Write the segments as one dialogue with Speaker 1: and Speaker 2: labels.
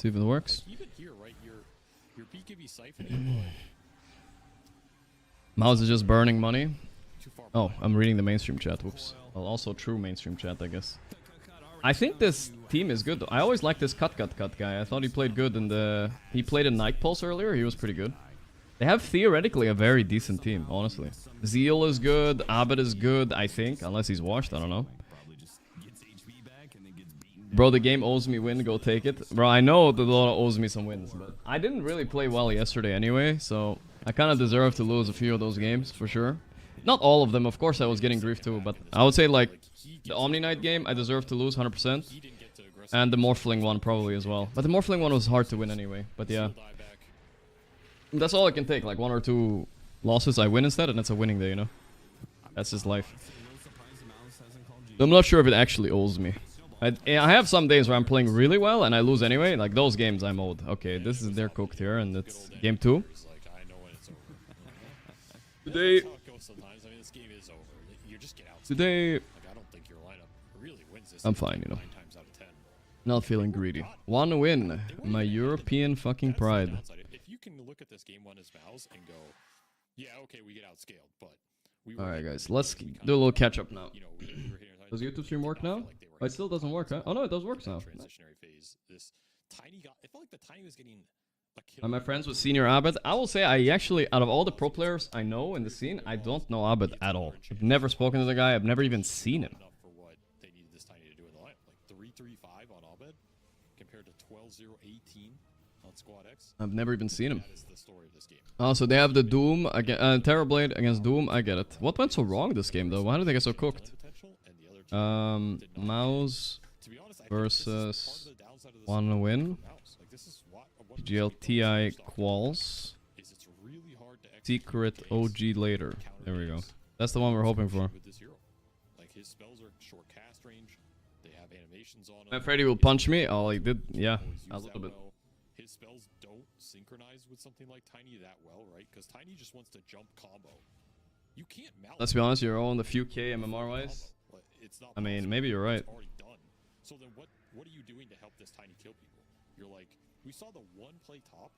Speaker 1: See if it works.
Speaker 2: Even here, right? Your BKB siphoning.
Speaker 1: Mouz is just burning money. Oh, I'm reading the mainstream chat. Whoops. Well, also true mainstream chat, I guess. I think this team is good. I always liked this cut guy. I thought he played good in the... He played in Night Pulse earlier. He was pretty good. They have theoretically a very decent team, honestly. Zeal is good. Abed is good, I think. Unless he's washed, I don't know. Bro, the game owes me win. Go take it. Bro, I know the Dota owes me some wins, but I didn't really play well yesterday anyway, so I kind of deserve to lose a few of those games, for sure. Not all of them, of course I was getting grief too, but I would say like the Omni Knight game, I deserve to lose 100%. And the Morphling one probably as well. But the Morphling one was hard to win anyway, but yeah. That's all I can take, like 1 or 2 losses I win instead, and it's a winning day, you know? That's just life. I'm not sure if it actually owes me. I have some days where I'm playing really well and I lose anyway. Like those games I'm owed. Okay, this is their cooked here and it's game 2. Today... Today... I'm fine, you know. Not feeling greedy. 1 win. My European fucking pride.
Speaker 2: If you can look at this game 1 as Mouz and go, yeah, okay, we get outscaled, but...
Speaker 1: Alright guys, let's do a little catch up now. Does YouTube stream work now? Oh, it still doesn't work, huh? Oh no, it does work now. Am I friends with Senior Abed? I will say I actually, out of all the pro players I know in the scene, I don't know Abed at all. I've never spoken to the guy, I've never even seen him. I've never even seen him. Oh, so they have the Doom, Terrorblade against Doom, I get it. What went so wrong this game though? Why did they get so cooked? Mouz versus 1 win. PGL TI Quals. Secret OG later. There we go. That's the one we're hoping for. I'm afraid he will punch me. Oh, he did. Yeah, a little bit.
Speaker 2: His spells don't synchronize with something like Tiny that well, right? Because Tiny just wants to jump combo. You can't mount.
Speaker 1: Let's be honest, you're all in the few K MMR wise. I mean, maybe you're right.
Speaker 2: So then what are you doing to help this Tiny kill people? You're like, we saw the 1 play top.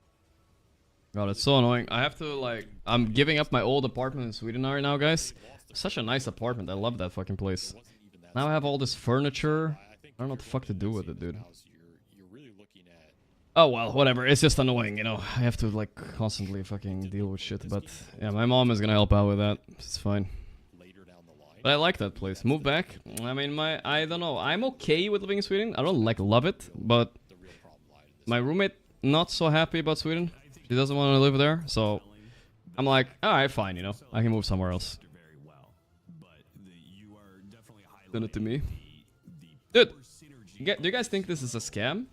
Speaker 1: God, it's so annoying. I have to like, I'm giving up my old apartment in Sweden right now, guys. Such a nice apartment. I love that fucking place. Now I have all this furniture. I don't know what the fuck to do with it, dude. Oh well, whatever. It's just annoying, you know. I have to like constantly fucking deal with shit. But yeah, my mom is gonna help out with that. It's fine. But I like that place. Move back. I mean, I don't know. I'm okay with living in Sweden. I don't like love it, but my roommate not so happy about Sweden. She doesn't want to live there, so I'm like, alright, fine, you know. I can move somewhere else. Send it to me. Dude, do you guys think this is a scam?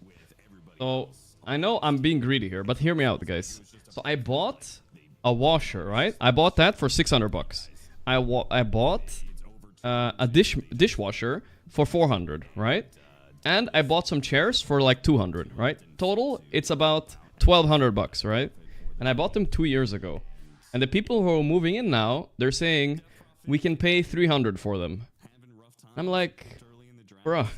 Speaker 1: So, I know I'm being greedy here, but hear me out, guys. So I bought a washer, right? I bought that for 600 bucks. I bought a dishwasher for 400, right? And I bought some chairs for like 200, right? Total, it's about 1200 bucks, right? And I bought them 2 years ago. And the people who are moving in now, they're saying we can pay 300 for them. I'm like, bruh.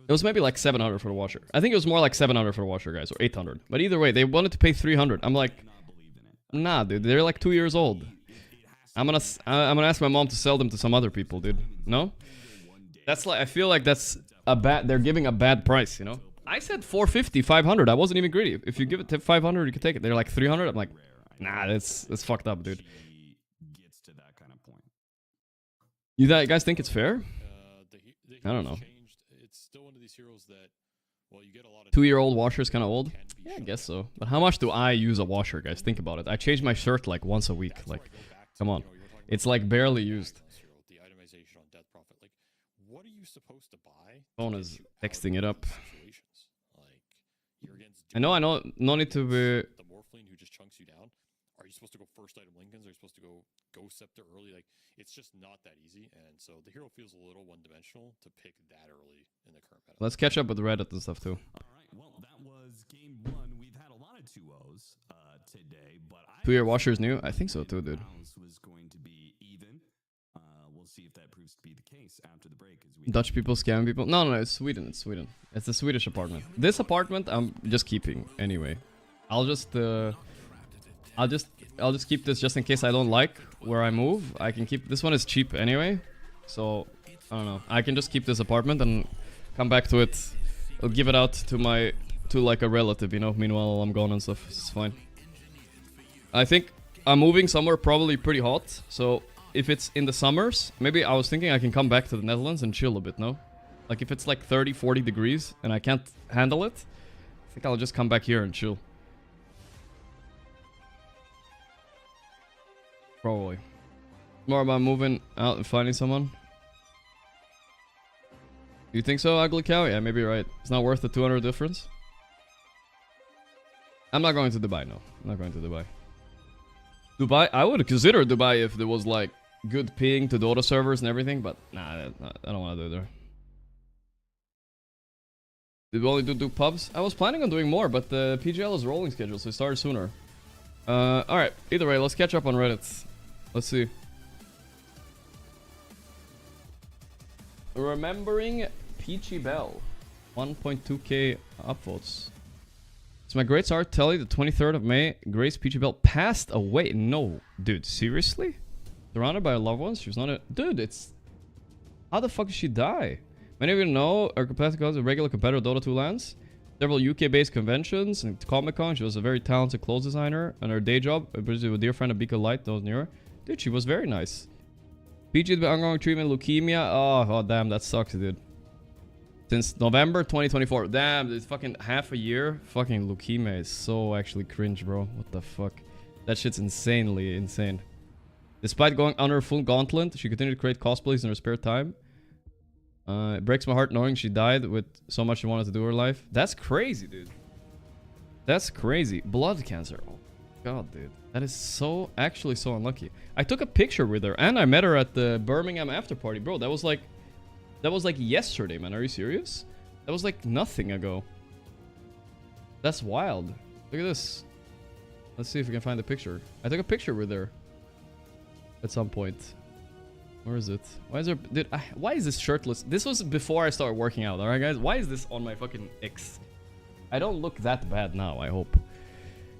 Speaker 1: It was maybe like 700 for the washer. I think it was more like 700 for the washer, guys, or 800. But either way, they wanted to pay 300. I'm like, nah, dude, they're like 2 years old. I'm gonna ask my mom to sell them to some other people, dude. No? That's like, I feel like that's a bad, they're giving a bad price, you know? I said 450, 500. I wasn't even greedy. If you give it to 500, you can take it. They're like 300. I'm like, nah, that's fucked up, dude. You guys think it's fair? I don't know. 2-year-old washer is kind of old? Yeah, I guess so. But how much do I use a washer, guys? Think about it. I change my shirt like once a week. Like, come on. It's like barely used. Phone is texting it up. I know, no need to be... Are you supposed to go first item Lincolns? Are you supposed to go Scepter early? Like, it's just not that easy, and so the hero feels a little one-dimensional to pick that early in the current meta. Let's catch up with Reddit and stuff too. All right, well, that was game 1. We've had a lot of 2-0s today, but 2-year washer is new? I think so too, dude. Was going to be even. We'll see if that proves to be the case after the break as we Dutch people scam people. No, no, it's Sweden. It's Sweden. It's a Swedish apartment. This apartment I'm just keeping anyway. I'll just keep this just in case I don't like where I move. I can keep this one is cheap anyway, so I don't know. I can just keep this apartment and come back to it. I'll give it out to like a relative, you know. Meanwhile, I'm gone and stuff. It's fine. I think I'm moving somewhere probably pretty hot. So if it's in the summers, maybe I was thinking I can come back to the Netherlands and chill a bit. No, like if it's like 30, 40 degrees and I can't handle it, I think I'll just come back here and chill. Probably. More about moving out and finding someone. You think so, Ugly Cow? Yeah, maybe you're right. It's not worth the 200 difference. I'm not going to Dubai, no. I'm not going to Dubai. Dubai? I would consider Dubai if there was like good ping to Dota servers and everything, but nah, I don't want to do it there. Did we only do pubs? I was planning on doing more, but the PGL is rolling schedule, so it started sooner. Alright, either way, let's catch up on Reddit. Let's see. Remembering Peachy Bell. 1.2k upvotes. It's my great art telly the 23rd of May. Grace Peachy Bell passed away. No, dude, seriously? Surrounded by her loved ones? She was not a... Dude, it's... How the fuck did she die? Many of you know her competitor is a regular competitor of Dota 2 lands. Several UK-based conventions and Comic-Con. She was a very talented clothes designer. And her day job, with a dear friend of Beacon Light, those near her. Dude, she was very nice. PG with ongoing treatment, leukemia. Oh, damn, that sucks, dude. Since November 2024. Damn, it's fucking half a year. Fucking leukemia is so actually cringe, bro. What the fuck? That shit's insanely insane. Despite going under a full gauntlet, she continued to create cosplays in her spare time. It breaks my heart knowing she died with so much she wanted to do in her life. That's crazy, dude. That's crazy. Blood cancer. Oh, God, dude. That is so, actually so unlucky. I took a picture with her and I met her at the Birmingham after party. Bro, that was like yesterday, man. Are you serious? That was like nothing ago. That's wild. Look at this. Let's see if we can find the picture. I took a picture with her at some point. Where is it? Why is there... Dude, why is this shirtless? This was before I started working out, alright, guys? Why is this on my fucking X? I don't look that bad now, I hope.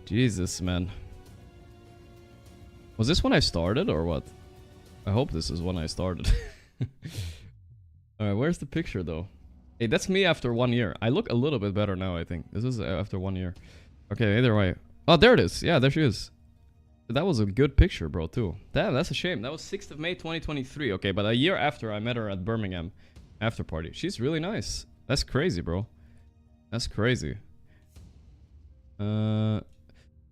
Speaker 1: Jesus, man. Was this when I started or what? I hope this is when I started. Alright, where's the picture though? Hey, that's me after 1 year. I look a little bit better now, I think. This is after 1 year. Okay, either way. Oh, there it is. Yeah, there she is. That was a good picture, bro, too. Damn, that's a shame. That was 6th of May, 2023. Okay, but a year after I met her at Birmingham after party. She's really nice. That's crazy, bro. That's crazy. Well,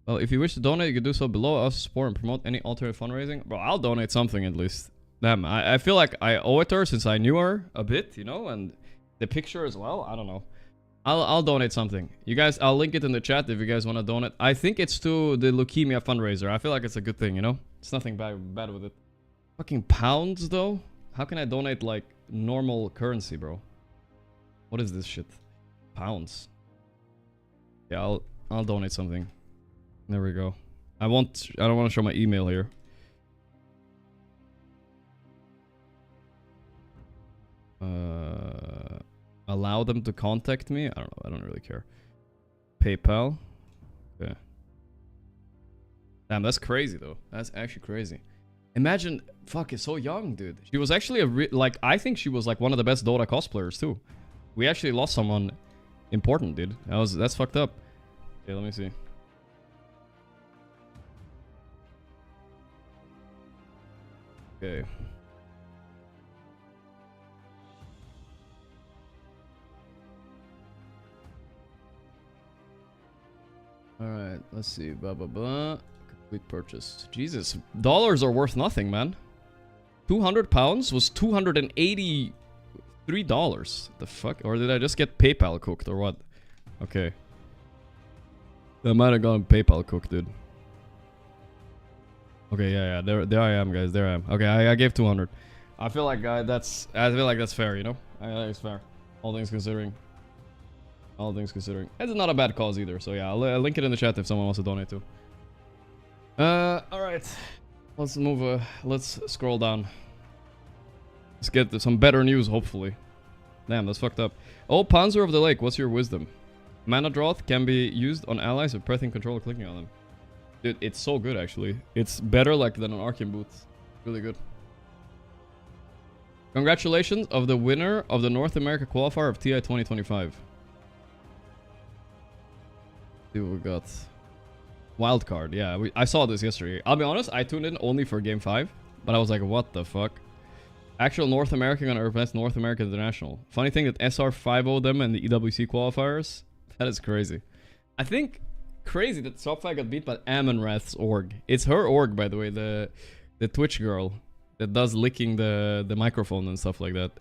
Speaker 1: if you wish to donate, you can do so below. Also support and promote any alternate fundraising. Bro, I'll donate something at least. Damn, I feel like I owe it to her since I knew her a bit, you know, and the picture as well. I don't know. I'll donate something. You guys, I'll link it in the chat if you guys want to donate. I think it's to the leukemia fundraiser. I feel like it's a good thing, you know? It's nothing bad with it. Fucking pounds, though? How can I donate, like, normal currency, bro? What is this shit? Pounds. Yeah, I'll donate something. There we go. I don't want to show my email here. Allow them to contact me? I don't know. I don't really care. PayPal. Okay. Damn, that's crazy though. That's actually crazy. Imagine, fuck, it's so young, dude. She was actually like, I think she was like one of the best Dota cosplayers too. We actually lost someone important, dude. That's fucked up. Okay, let me see. Okay. Alright, let's see. Blah, blah, blah. Complete purchase. Jesus, dollars are worth nothing, man. 200 pounds was $283. The fuck? Or did I just get PayPal cooked or what? Okay. That might have gone PayPal cooked, dude. Okay, yeah. There I am, guys. There I am. Okay, I gave 200. I feel like that's fair, you know? I think it's fair. All things considering. All things considering. It's not a bad cause either, so yeah, I'll link it in the chat if someone wants to donate too. Alright. Let's move, let's scroll down. Let's get some better news, hopefully. Damn, that's fucked up. Oh, Panzer of the Lake, what's your wisdom? Mana Drought can be used on allies with pressing control or clicking on them. Dude, it's so good, actually. It's better like than an Arcane Boot. Really good. Congratulations of the winner of the North America qualifier of TI 2025. See what we got. Wildcard, yeah. I saw this yesterday. I'll be honest, I tuned in only for Game 5. But I was like, what the fuck? Actual North America gonna represent North America International. Funny thing that SR 5-0'd them and the EWC qualifiers. That is crazy. I think crazy that Shopify got beat by Amonrath's org. It's her org, by the way, the Twitch girl that does licking the microphone and stuff like that.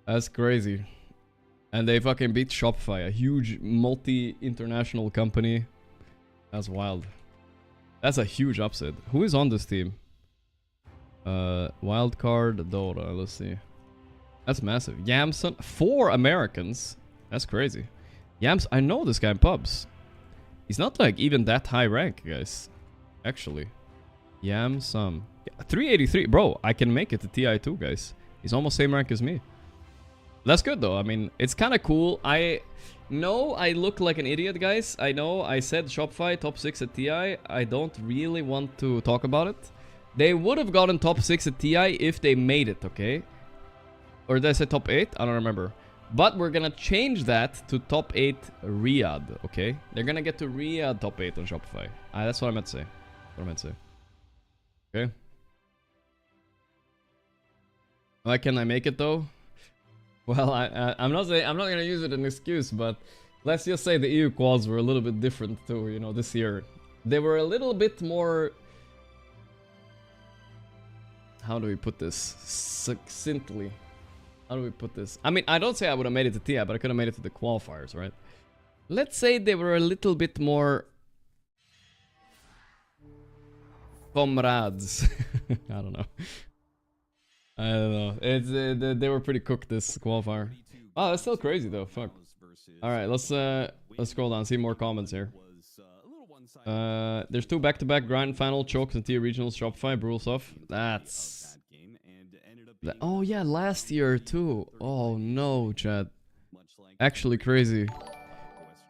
Speaker 1: That's crazy. And they fucking beat Shopify, a huge multi-international company. That's wild. That's a huge upset. Who is on this team? Wildcard Dota. Let's see. That's massive. Yamson, 4 Americans. That's crazy. Yams, I know this guy in pubs. He's not like even that high rank, guys. Actually. Yamsum. 383. Bro, I can make it to TI2, guys. He's almost same rank as me. That's good though. I mean, it's kind of cool. I know I look like an idiot, guys. I know I said Shopify top 6 at TI. I don't really want to talk about it. They would have gotten top 6 at TI if they made it, okay? Or did I say top 8? I don't remember. But we're gonna change that to top 8 Riyadh, okay? They're gonna get to Riyadh top 8 on Shopify. That's what I meant to say. What I meant to say. Okay. Why can I make it though? Well, I'm not gonna use it as an excuse, but let's just say the EU quals were a little bit different too, you know, this year. They were a little bit more... How do we put this? Succinctly. How do we put this? I mean, I don't say I would have made it to TI, but I could have made it to the qualifiers, right? Let's say they were a little bit more... comrades. I don't know. I don't know. It's they were pretty cooked this qualifier. Oh, that's still crazy though. Fuck. All right, let's scroll down, see more comments here. There's 2 back-to-back grand final chokes and tier regionals. Shopify rules off. That's. Oh yeah, last year too. Oh no, Chad. Actually crazy.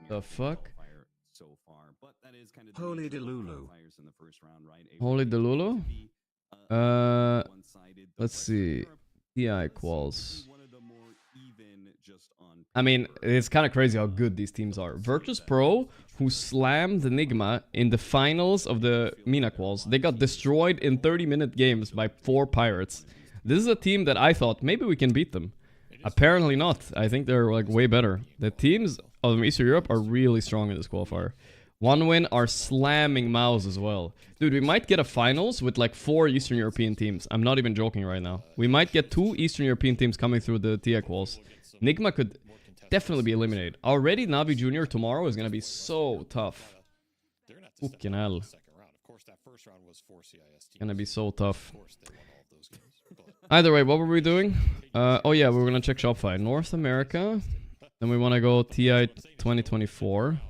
Speaker 1: The fuck?
Speaker 3: Holy Delulu.
Speaker 1: Holy Delulu? Let's see. TI Quals. I mean, it's kind of crazy how good these teams are. Virtus Pro, who slammed Enigma in the finals of the Mina Quals. They got destroyed in 30-minute games by 4 Pirates. This is a team that I thought maybe we can beat them. Apparently not. I think they're like way better. The teams of Eastern Europe are really strong in this qualifier. One win are slamming Mouz as well. Dude, we might get a finals with like 4 Eastern European teams. I'm not even joking right now. We might get 2 Eastern European teams coming through the TI Quals. Enigma could definitely be eliminated. Already Navi Junior tomorrow is gonna be so tough. Fucking hell. Gonna be so tough. Either way, what were we doing? Oh yeah, we were gonna check Shopify. North America. Then we wanna go TI 2024.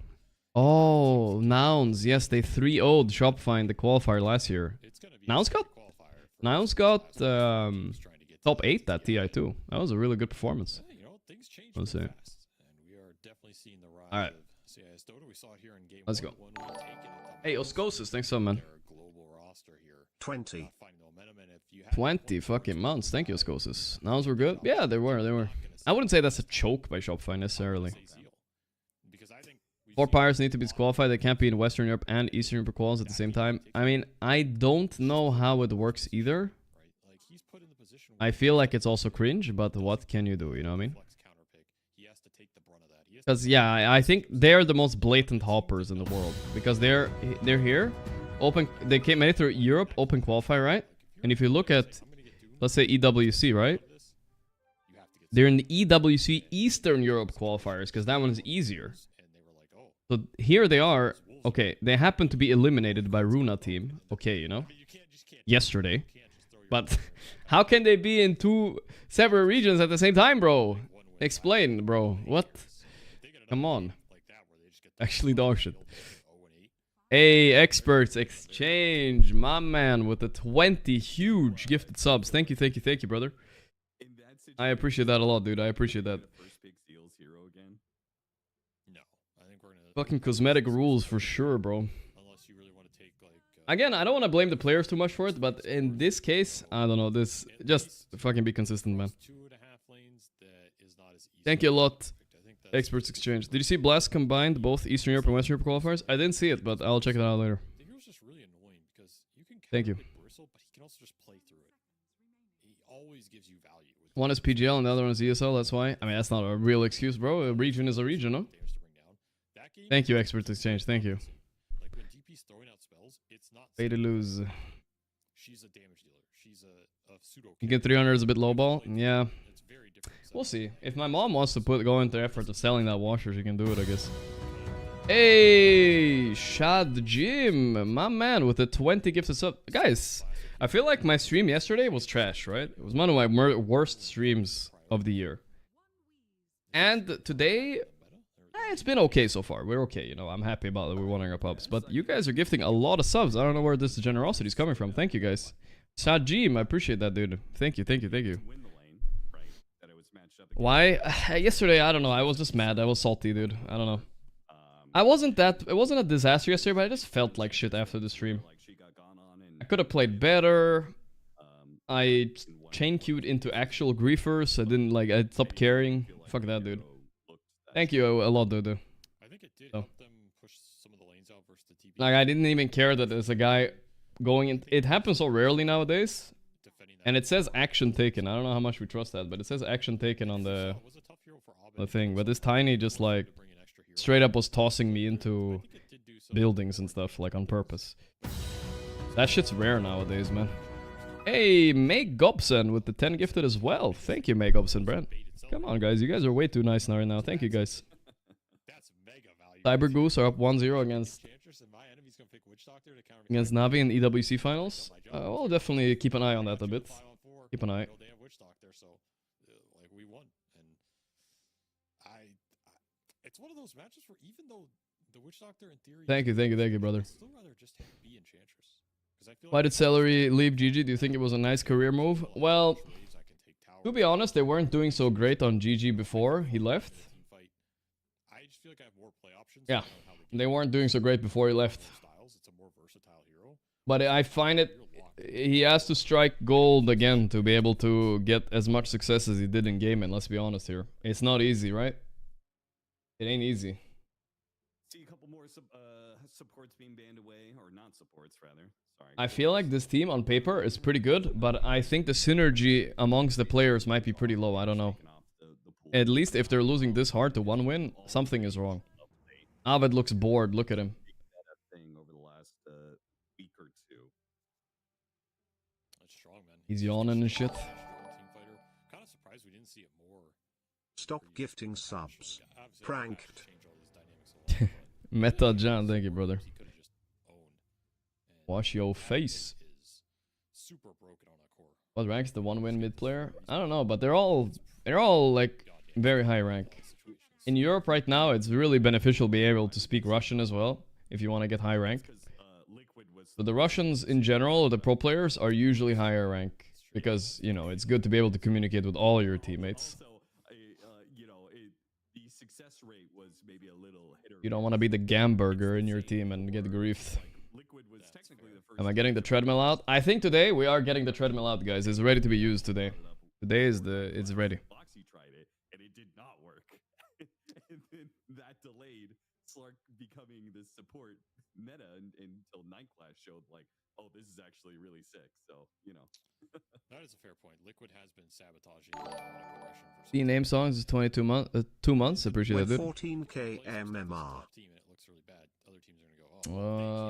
Speaker 1: Oh, Nouns. Yes, they 3-0'd Shopify in the qualifier last year. Nouns got top 8 that TI too. That was a really good performance. Let's see. Alright. Let's go. Hey, Oscosis, thanks so man.
Speaker 3: 20.
Speaker 1: 20 fucking months. Thank you, Oscosis. Nouns were good? Yeah, they were. I wouldn't say that's a choke by Shopify necessarily. 4 Pirates need to be disqualified. They can't be in Western Europe and Eastern Europe quals at the same time. I mean, I don't know how it works either. I feel like it's also cringe, but what can you do? You know what I mean? Because yeah, I think they're the most blatant hoppers in the world because they're here, open. They made it through Europe open qualifier, right? And if you look at, let's say EWC, right? They're in the EWC Eastern Europe qualifiers because that one is easier. So here they are. Okay, they happen to be eliminated by Runa team. Okay, you know, yesterday. But how can they be in 2 separate regions at the same time, bro? Explain, bro. What? Come on. Actually, dog shit. Hey, Experts Exchange, my man, with the 20 huge gifted subs. Thank you, brother. I appreciate that a lot, dude. I appreciate that.
Speaker 4: First pick Seals hero again.
Speaker 2: No, I think we're gonna
Speaker 1: Fucking cosmetic rules for sure, bro.
Speaker 2: unless you really want to take like.
Speaker 1: Again, I don't want to blame the players too much for it, but in this case, I don't know. This just fucking be consistent, man.
Speaker 2: 2.5 lanes that is not as easy.
Speaker 1: Thank you a lot,
Speaker 2: I think that's
Speaker 1: Experts Exchange. Did you see Blast combined both Eastern Europe and Western Europe qualifiers? I didn't see it, but I'll check it out later.
Speaker 2: The hero's just really annoying because you can
Speaker 1: Thank you.
Speaker 2: counter Bristle, but he can also just play through it. He always gives you value. With
Speaker 1: One is PGL and the other one is ESL. That's why. I mean, that's not a real excuse, bro. A region is a region, no?
Speaker 2: damage to bring down. That game,
Speaker 1: Thank you, Experts Exchange. Thank you.
Speaker 2: like when DP's throwing out spells, it's not.
Speaker 1: Way to lose.
Speaker 2: She's a damage dealer. She's a pseudo.
Speaker 1: You get 300 is a bit lowball. Yeah.
Speaker 2: It's very different.
Speaker 1: We'll see. If my mom wants to go into effort of selling that washer, she can do it, I guess. Hey, Shad Jim, my man, with the 20 gifted sub. Guys, I feel like my stream yesterday was trash, right? It was one of my worst streams of the year. And today, it's been okay so far. We're okay, you know. I'm happy about that we're winning our pubs. But you guys are gifting a lot of subs. I don't know where this generosity is coming from. Thank you, guys. Shad Jim, I appreciate that, dude. Thank you, thank you, thank you.
Speaker 4: Win the lane, right? That it was matched up.
Speaker 1: Why? Yesterday, I don't know. I was just mad. I was salty, dude. I don't know. It wasn't a disaster yesterday, but I just felt like shit after the stream.
Speaker 4: Like she got gone on and
Speaker 1: I could have played better.
Speaker 4: um,
Speaker 1: I chain queued into actual griefers. I stopped caring. Fuck that, dude. Thank you a lot, dude.
Speaker 2: I think it did
Speaker 1: Oh.
Speaker 2: help them push some of the lanes out versus the TP.
Speaker 1: Like, I didn't even care that there's a guy going in. It happens so rarely nowadays.
Speaker 2: defending that.
Speaker 1: And it says action taken. I don't know how much we trust that, but it says action taken on
Speaker 2: It was a tough hero for Abed
Speaker 1: the thing. But this Tiny just like
Speaker 2: to bring an extra hero.
Speaker 1: straight up was tossing me into
Speaker 2: I think it did do some
Speaker 1: buildings and stuff, like on purpose. That shit's rare nowadays, man. Hey, May Gobson with the 10 gifted as well. Thank you, May Gobson, Brent.
Speaker 2: bait itself.
Speaker 1: Come on, guys. You guys are way too nice now right now. Thank you, guys.
Speaker 2: That's mega value.
Speaker 1: Cyber Goose are up 1-0 against
Speaker 2: Enchantress and my enemy's gonna pick Witch Doctor to counter
Speaker 1: Navi in EWC finals. We'll definitely keep an eye on that a bit.
Speaker 2: 5-on-4,
Speaker 1: Keep an eye.
Speaker 2: you know, they have Witch Doctor, so like we won. And I it's one of those matches where even though the Witch Doctor in theory
Speaker 1: Thank you, brother.
Speaker 2: I'd still rather just have B Enchantress. 'Cause I feel
Speaker 1: Why
Speaker 2: like
Speaker 1: did Celery leave GG? Do you think it was a nice career move? Well,
Speaker 2: waves, I can take towers,
Speaker 1: to be honest, they weren't doing so great on GG before he left.
Speaker 2: team fight. I just feel like I have more play options.
Speaker 1: Yeah.
Speaker 2: depending on how we
Speaker 1: They
Speaker 2: do
Speaker 1: weren't doing so great before he left.
Speaker 2: styles. It's a more versatile hero.
Speaker 1: But I find it,
Speaker 2: You're locked in.
Speaker 1: he has to strike gold again to be able to get as much success as he did in gaming, let's be honest here. It's not easy, right? It ain't easy.
Speaker 4: see a couple more supports being banned away, or non-supports rather. Sorry.
Speaker 1: I feel like this team on paper is pretty good, but I think the synergy amongst the players might be pretty low. I don't know.
Speaker 4: Taking off the pool.
Speaker 1: At least if they're losing this hard to one win, something is wrong. Abed looks bored. Look at him.
Speaker 4: Thing over the last week or two.
Speaker 2: That's strong, man.
Speaker 1: He's yawning and shit.
Speaker 2: Team fighter. Kind of surprised we didn't see it more.
Speaker 3: Stop gifting subs.
Speaker 2: Obviously,
Speaker 3: Pranked.
Speaker 2: change all these dynamics a lot, but
Speaker 1: Meta John, thank you, brother.
Speaker 2: he could have just owned. And
Speaker 1: Wash your face.
Speaker 2: is super broken on that core.
Speaker 1: What rank's the one win mid player? I don't know, but they're all like very high rank. In Europe right now, it's really beneficial to be able to speak Russian as well if you want to get high rank.
Speaker 4: Liquid was
Speaker 1: But the Russians in general, the pro players, are usually higher rank because, you know, it's good to be able to communicate with all your teammates.
Speaker 4: also, the success rate was maybe a little hit or
Speaker 1: You don't want to be the Gamburger in your team and get griefed.
Speaker 4: Liquid was technically the first.
Speaker 1: Am I getting the treadmill out? I think today we are getting the treadmill out, guys. It's ready to be used today. Today is it's ready.
Speaker 4: Boxy tried it, and it did not work. And then that delayed Slark becoming the support meta until Night Clash showed like, oh, this is actually really sick. So, you know.
Speaker 2: That is a fair point. Liquid has been sabotaging a lot of progression for
Speaker 1: The name songs is 22 months, 2 months. Appreciate that,
Speaker 3: With
Speaker 1: dude.
Speaker 3: 14k MMR.
Speaker 2: team and it looks really bad. Other teams are gonna go,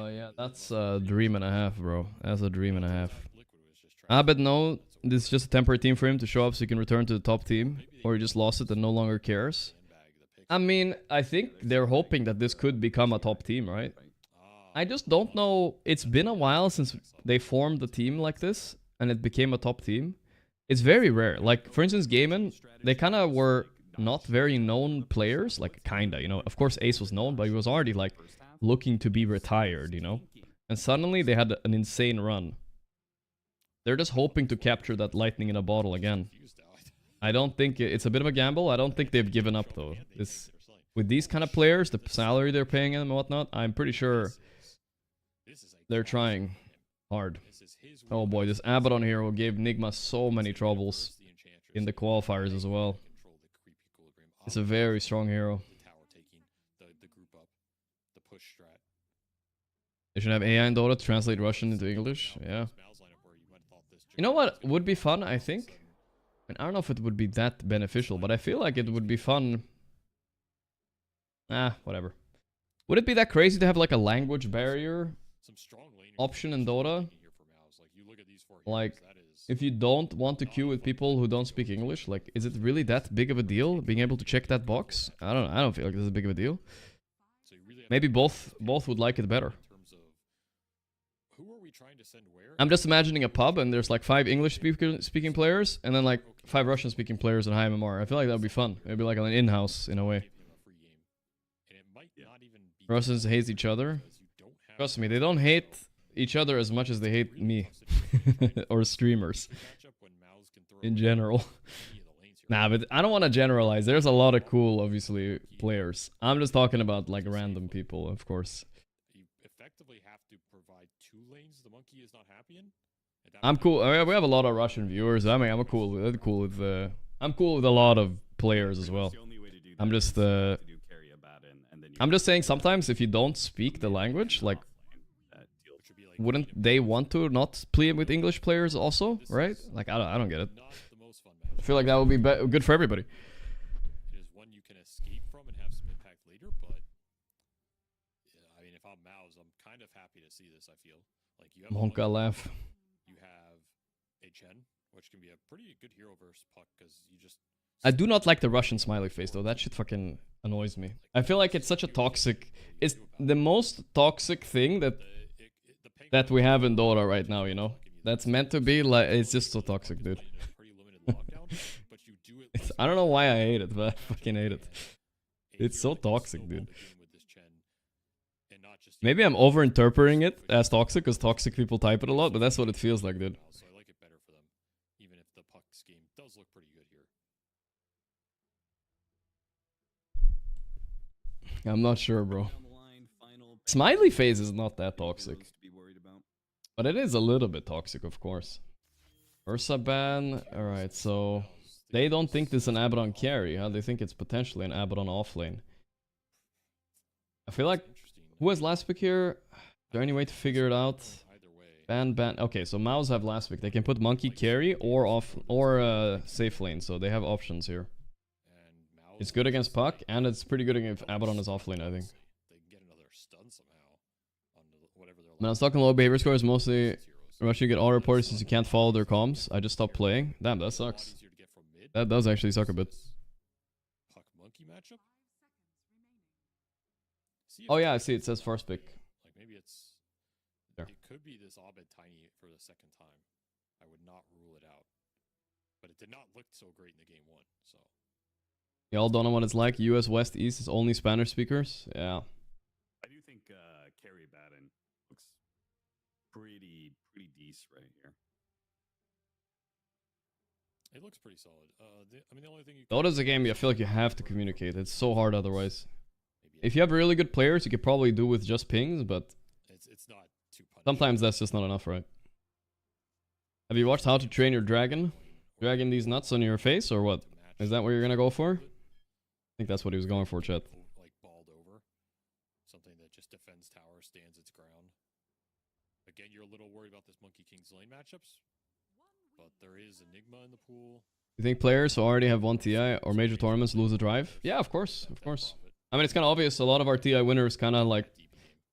Speaker 2: oh,
Speaker 1: Yeah, that's a dream and a half, bro. That's a dream and a half.
Speaker 2: Liquid was just trying
Speaker 1: I bet no, this is just a temporary team for him to show up so he can return to the top team, or he just lost it and no longer cares.
Speaker 2: bag the pick.
Speaker 1: I mean, I think they're hoping that this could become a top team, right? I just don't know. It's been a while since they formed a team like this and it became a top team. It's very rare. Like, for instance, Gaiman, they kind of were not very known players, like kinda, you know. Of course, Ace was known, but he was already like looking to be retired, you know. And suddenly they had an insane run. They're just hoping to capture that lightning in a bottle again.
Speaker 2: Confused now.
Speaker 1: I don't think it's a bit of a gamble. I don't think they've given up though. This with these kind of players, the salary they're paying them and whatnot, I'm pretty sure they're trying hard. Oh boy, this Abaddon hero gave Nigma so many troubles in the qualifiers as well. It's a very strong hero. They should have AI in Dota to translate Russian into English. Yeah. You know what would be fun, I think? And I don't know if it would be that beneficial, but I feel like it would be fun. Whatever. Would it be that crazy to have like a language barrier option in Dota? Like, if you don't want to queue with people who don't speak English, like, is it really that big of a deal being able to check that box? I don't feel like this is a big of a deal. Maybe both would like it better. I'm just imagining a pub and there's like 5 English speaking players and then like 5 Russian speaking players in high MMR. I feel like that would be fun. Maybe like an in-house in a way. Russians hate each other. Trust me, they don't hate each other as much as they hate me. Or streamers. In general. Nah, but I don't want to generalize. There's a lot of cool, obviously, players. I'm just talking about like random people, of course. I'm cool. I mean, we have a lot of Russian viewers. I mean, I'm cool with a lot of players as well. I'm just saying sometimes if you don't speak the language, like, wouldn't they want to not play with English players also, right? Like, I don't get it. I feel like that would be good for everybody.
Speaker 2: It is one you can escape from and have some impact later, but I mean, if I'm Mouz, I'm kind of happy to see this. I feel like you have
Speaker 1: Monka laugh.
Speaker 2: You have a Chen, which can be a pretty good hero versus Puck because you just.
Speaker 1: I do not like the Russian smiley face though. That shit fucking annoys me. I feel like it's such a toxic. It's the most toxic thing that we have in Dota right now. You know, that's meant to be like. It's just so toxic, dude. I don't know why I hate it, but I fucking hate it. It's so toxic, dude. Maybe I'm overinterpreting it as toxic because toxic people type it a lot, but that's what it feels like, dude.
Speaker 2: So I like it better for them, even if the puck scheme does look pretty good here.
Speaker 1: I'm not sure, bro. Smiley face is not that toxic. But it is a little bit toxic, of course. Ursa ban. Alright, so they don't think this is an Abaddon carry, huh? They think it's potentially an Abaddon offlane. I feel like... Who has last pick here? Is there any way to figure it out? Ban. Okay, so Mouz have last pick. They can put monkey carry or safe lane, so they have options here. It's good against Puck, and it's pretty good if Abaddon is offlane, I think. When I was talking low behavior scores, mostly Russian get all reports since you can't follow their comms. I just stopped playing. Damn, that sucks. That does actually suck a bit.
Speaker 2: Puck monkey matchup?
Speaker 1: Oh yeah, I see. It says first pick.
Speaker 2: Like maybe it's
Speaker 1: there.
Speaker 2: It could be this Abed Tiny for the second time. I would not rule it out. But it did not look so great in the game 1, so.
Speaker 1: Y'all don't know what it's like. US West East is only Spanish speakers. Yeah.
Speaker 4: I do think Carry Batten looks pretty decent right here.
Speaker 2: It looks pretty solid. I mean, the only thing you
Speaker 1: Dota's a game I feel like you have to communicate. It's so hard otherwise. If you have really good players, you could probably do with just pings, but
Speaker 2: it's not too punishing.
Speaker 1: Sometimes that's just not enough, right? Have you watched How to Train Your Dragon? Dragging these nuts on your face, or what? Is that what you're gonna go for? I think that's what he was going for, chat.
Speaker 2: Like balled over. Something that just defends tower, stands its ground. Again, you're a little worried about this Monkey King's lane matchups. But there is Enigma in the pool.
Speaker 1: You think players who already have won TI or major tournaments lose the drive? Yeah, of course, of course. I mean, it's kind of obvious. A lot of our TI winners kind of like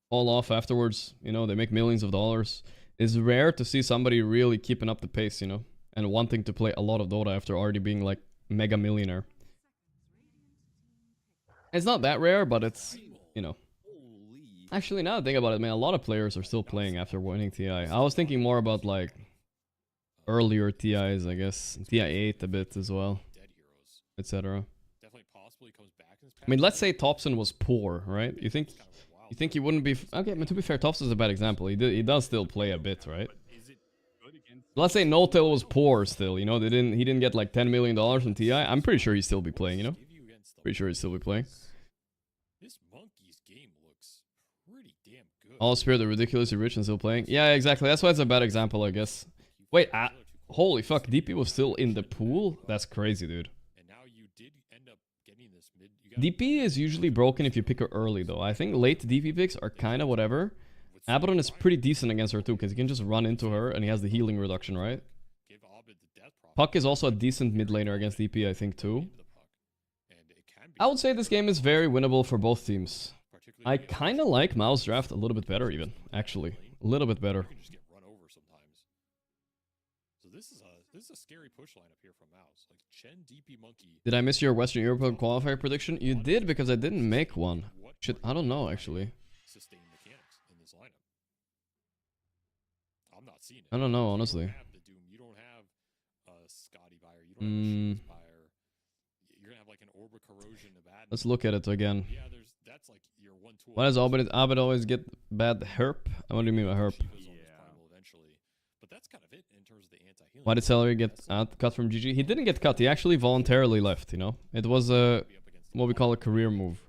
Speaker 1: fall off afterwards. You know, they make millions of dollars. It's rare to see somebody really keeping up the pace, you know, and wanting to play a lot of Dota after already being like mega millionaire. It's not that rare, but it's, you know. Actually, now that I think about it, man, a lot of players are still playing after winning TI. I was thinking more about like earlier TIs, I guess. TI 8 a bit as well, etc. I mean, let's say Thompson was poor, right? You think he wouldn't be... Okay, but to be fair, Thompson's a bad example. He does still play a bit, right?
Speaker 4: Is it good against
Speaker 1: Let's say No Tail was poor still, you know, he didn't get like $10 million from TI. I'm pretty sure he'd still be playing, you know? Pretty sure he'd still be playing.
Speaker 2: This monkey's game looks pretty damn good.
Speaker 1: All Spirit are ridiculously rich and still playing. Yeah, exactly. That's why it's a bad example, I guess. Wait, holy fuck, DP was still in the pool? That's crazy, dude.
Speaker 2: And now you did end up getting this mid.
Speaker 1: DP is usually broken if you pick her early, though. I think late DP picks are kind of whatever. Abaddon is pretty decent against her, too, because he can just run into her, and he has the healing reduction, right? Puck is also a decent mid laner against DP, I think, too. I would say this game is very winnable for both teams. I kind of like Mouz draft a little bit better, even, actually. A little bit better.
Speaker 2: So this is a scary push lineup here from Mouz. Like Chen, DP, Monkey.
Speaker 1: Did I miss your Western European qualifier prediction? You did, because I didn't make one. Shit, I don't know, actually.
Speaker 2: Sustain mechanics in this lineup. I'm not seeing it.
Speaker 1: I don't know, honestly.
Speaker 2: You don't have the Doom. You don't have Scotty Buyer. You don't have Buyer. You're gonna have like an Orba Corrosion, a bad.
Speaker 1: Let's look at it again.
Speaker 2: Yeah, that's like your one tool.
Speaker 1: Why does Abed always get bad herp? What do you mean by herp?
Speaker 2: But that's kind of it in terms of the anti-healing.
Speaker 1: Why did Celery get cut from GG? He didn't get cut. He actually voluntarily left, you know? It was what we call a career move.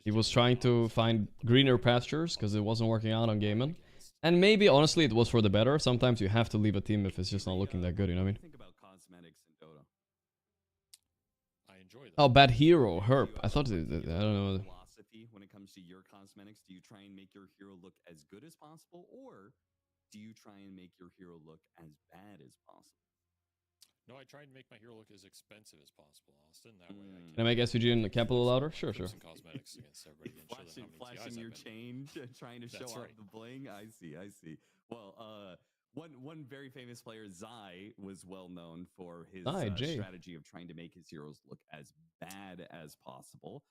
Speaker 1: He was trying to find greener pastures because it wasn't working out on Gaiman. And maybe, honestly, it was for the better. Sometimes you have to leave a team if it's just not looking that good, you know what I mean?
Speaker 4: Think about cosmetics in Dota.
Speaker 2: I enjoy that.
Speaker 1: Oh, bad hero, herp. I thought, I don't know.
Speaker 4: Philosophy when it comes to your cosmetics, do you try and make your hero look as good as possible, or do you try and make your hero look as bad as possible?
Speaker 2: No, I try and make my hero look as expensive as possible, Austin. That way I
Speaker 1: Can I make SVG in the capital louder? Sure, sure.
Speaker 2: some cosmetics against everybody and show them how many TIs
Speaker 4: Flashing your
Speaker 2: I've been.
Speaker 4: change, trying to show
Speaker 2: That's
Speaker 4: off
Speaker 2: right.
Speaker 4: the bling. I see. Well, one very famous player, Zai, was well known for his strategy of trying to make his heroes look as bad as possible.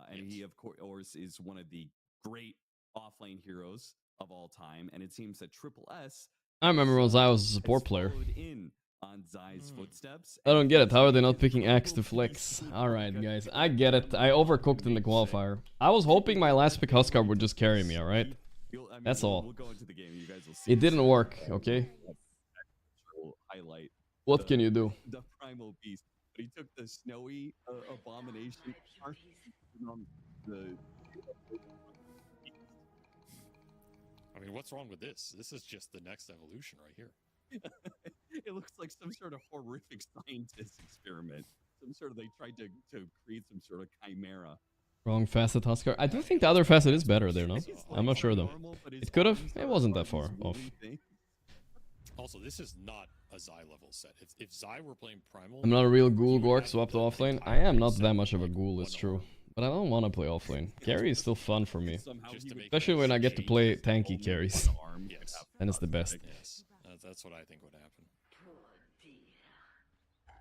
Speaker 4: And he, of course, is one of the great offlane heroes of all time. And it seems that Triple S.
Speaker 1: I remember when Zai was a support player.
Speaker 4: In on Zai's footsteps.
Speaker 1: I don't get it. How are they not picking Axe to flex? Alright, guys. I get it. I overcooked in the qualifier. I was hoping my last pick Huskar would just carry me, alright? That's all.
Speaker 4: We'll go into the game. You guys will see.
Speaker 1: It didn't work, okay?
Speaker 4: Highlight.
Speaker 1: What can you do?
Speaker 4: The primal beast. But he took the snowy abomination. On the
Speaker 2: I mean, what's wrong with this? This is just the next evolution right here.
Speaker 4: It looks like some sort of horrific scientist experiment. Some sort of, they tried to create some sort of chimera.
Speaker 1: Wrong facet, Huskar. I do think the other facet is better there, no? I'm not sure, though. It could have. It wasn't that far off.
Speaker 2: Also, this is not a Zai level set. If Zai were playing Primal...
Speaker 1: I'm not a real ghoul, Gorgc, swapped to offlane. I am not that much of a ghoul, it's true. But I don't want to play offlane. Carry is still fun for me. Especially when I get to play tanky carries.
Speaker 2: Yes.
Speaker 1: Then it's the best.
Speaker 2: Yes. That's what I think would happen.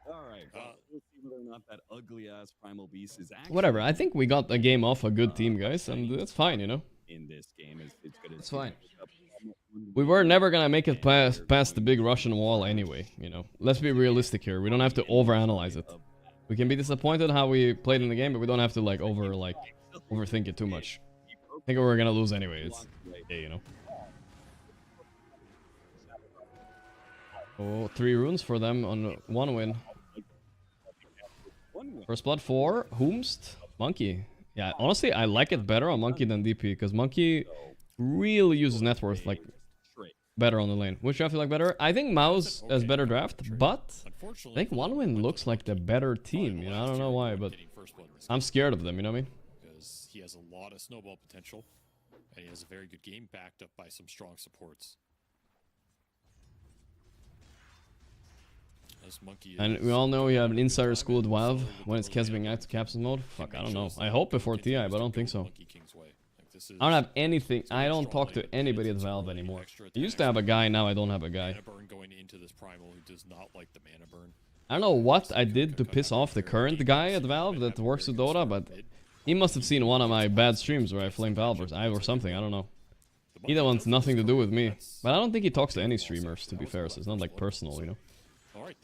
Speaker 4: Alright, we'll see whether or not that ugly-ass primal beast is actually...
Speaker 1: Whatever, I think we got a game off a good team, guys, and that's fine, you know?
Speaker 4: In this game, it's good.
Speaker 1: It's fine. We were never gonna make it past the big Russian wall anyway, you know? Let's be realistic here. We don't have to overanalyze it. We can be disappointed how we played in the game, but we don't have to overthink it too much. I think we're gonna lose anyway. It's you know. Oh, 3 runes for them on 1 win. First blood for Whomst? Monkey. Yeah, honestly, I like it better on Monkey than DP, because Monkey really uses net worth like better on the lane. Which draft you like better? I think Mouz has better draft, but I think 1 win looks like the better team. You know, I don't know why, but I'm scared of them. You know what I mean?
Speaker 2: Because he has a lot of snowball potential, and he has a very good game backed up by some strong supports. This monkey
Speaker 1: and we all know we have an insider school at Valve when it's Kesbing out to capsule mode. Fuck, I don't know. I hope before TI, but I don't think so. I don't have anything. I don't talk to anybody at Valve anymore. I used to have a guy, now I don't have a guy. I don't know what I did to piss off the current guy at Valve that works with Dota, but he must have seen one of my bad streams where I flame Valve or something, I don't know. He wants nothing to do with me. But I don't think he talks to any streamers, to be fair, so it's not like personal, you know?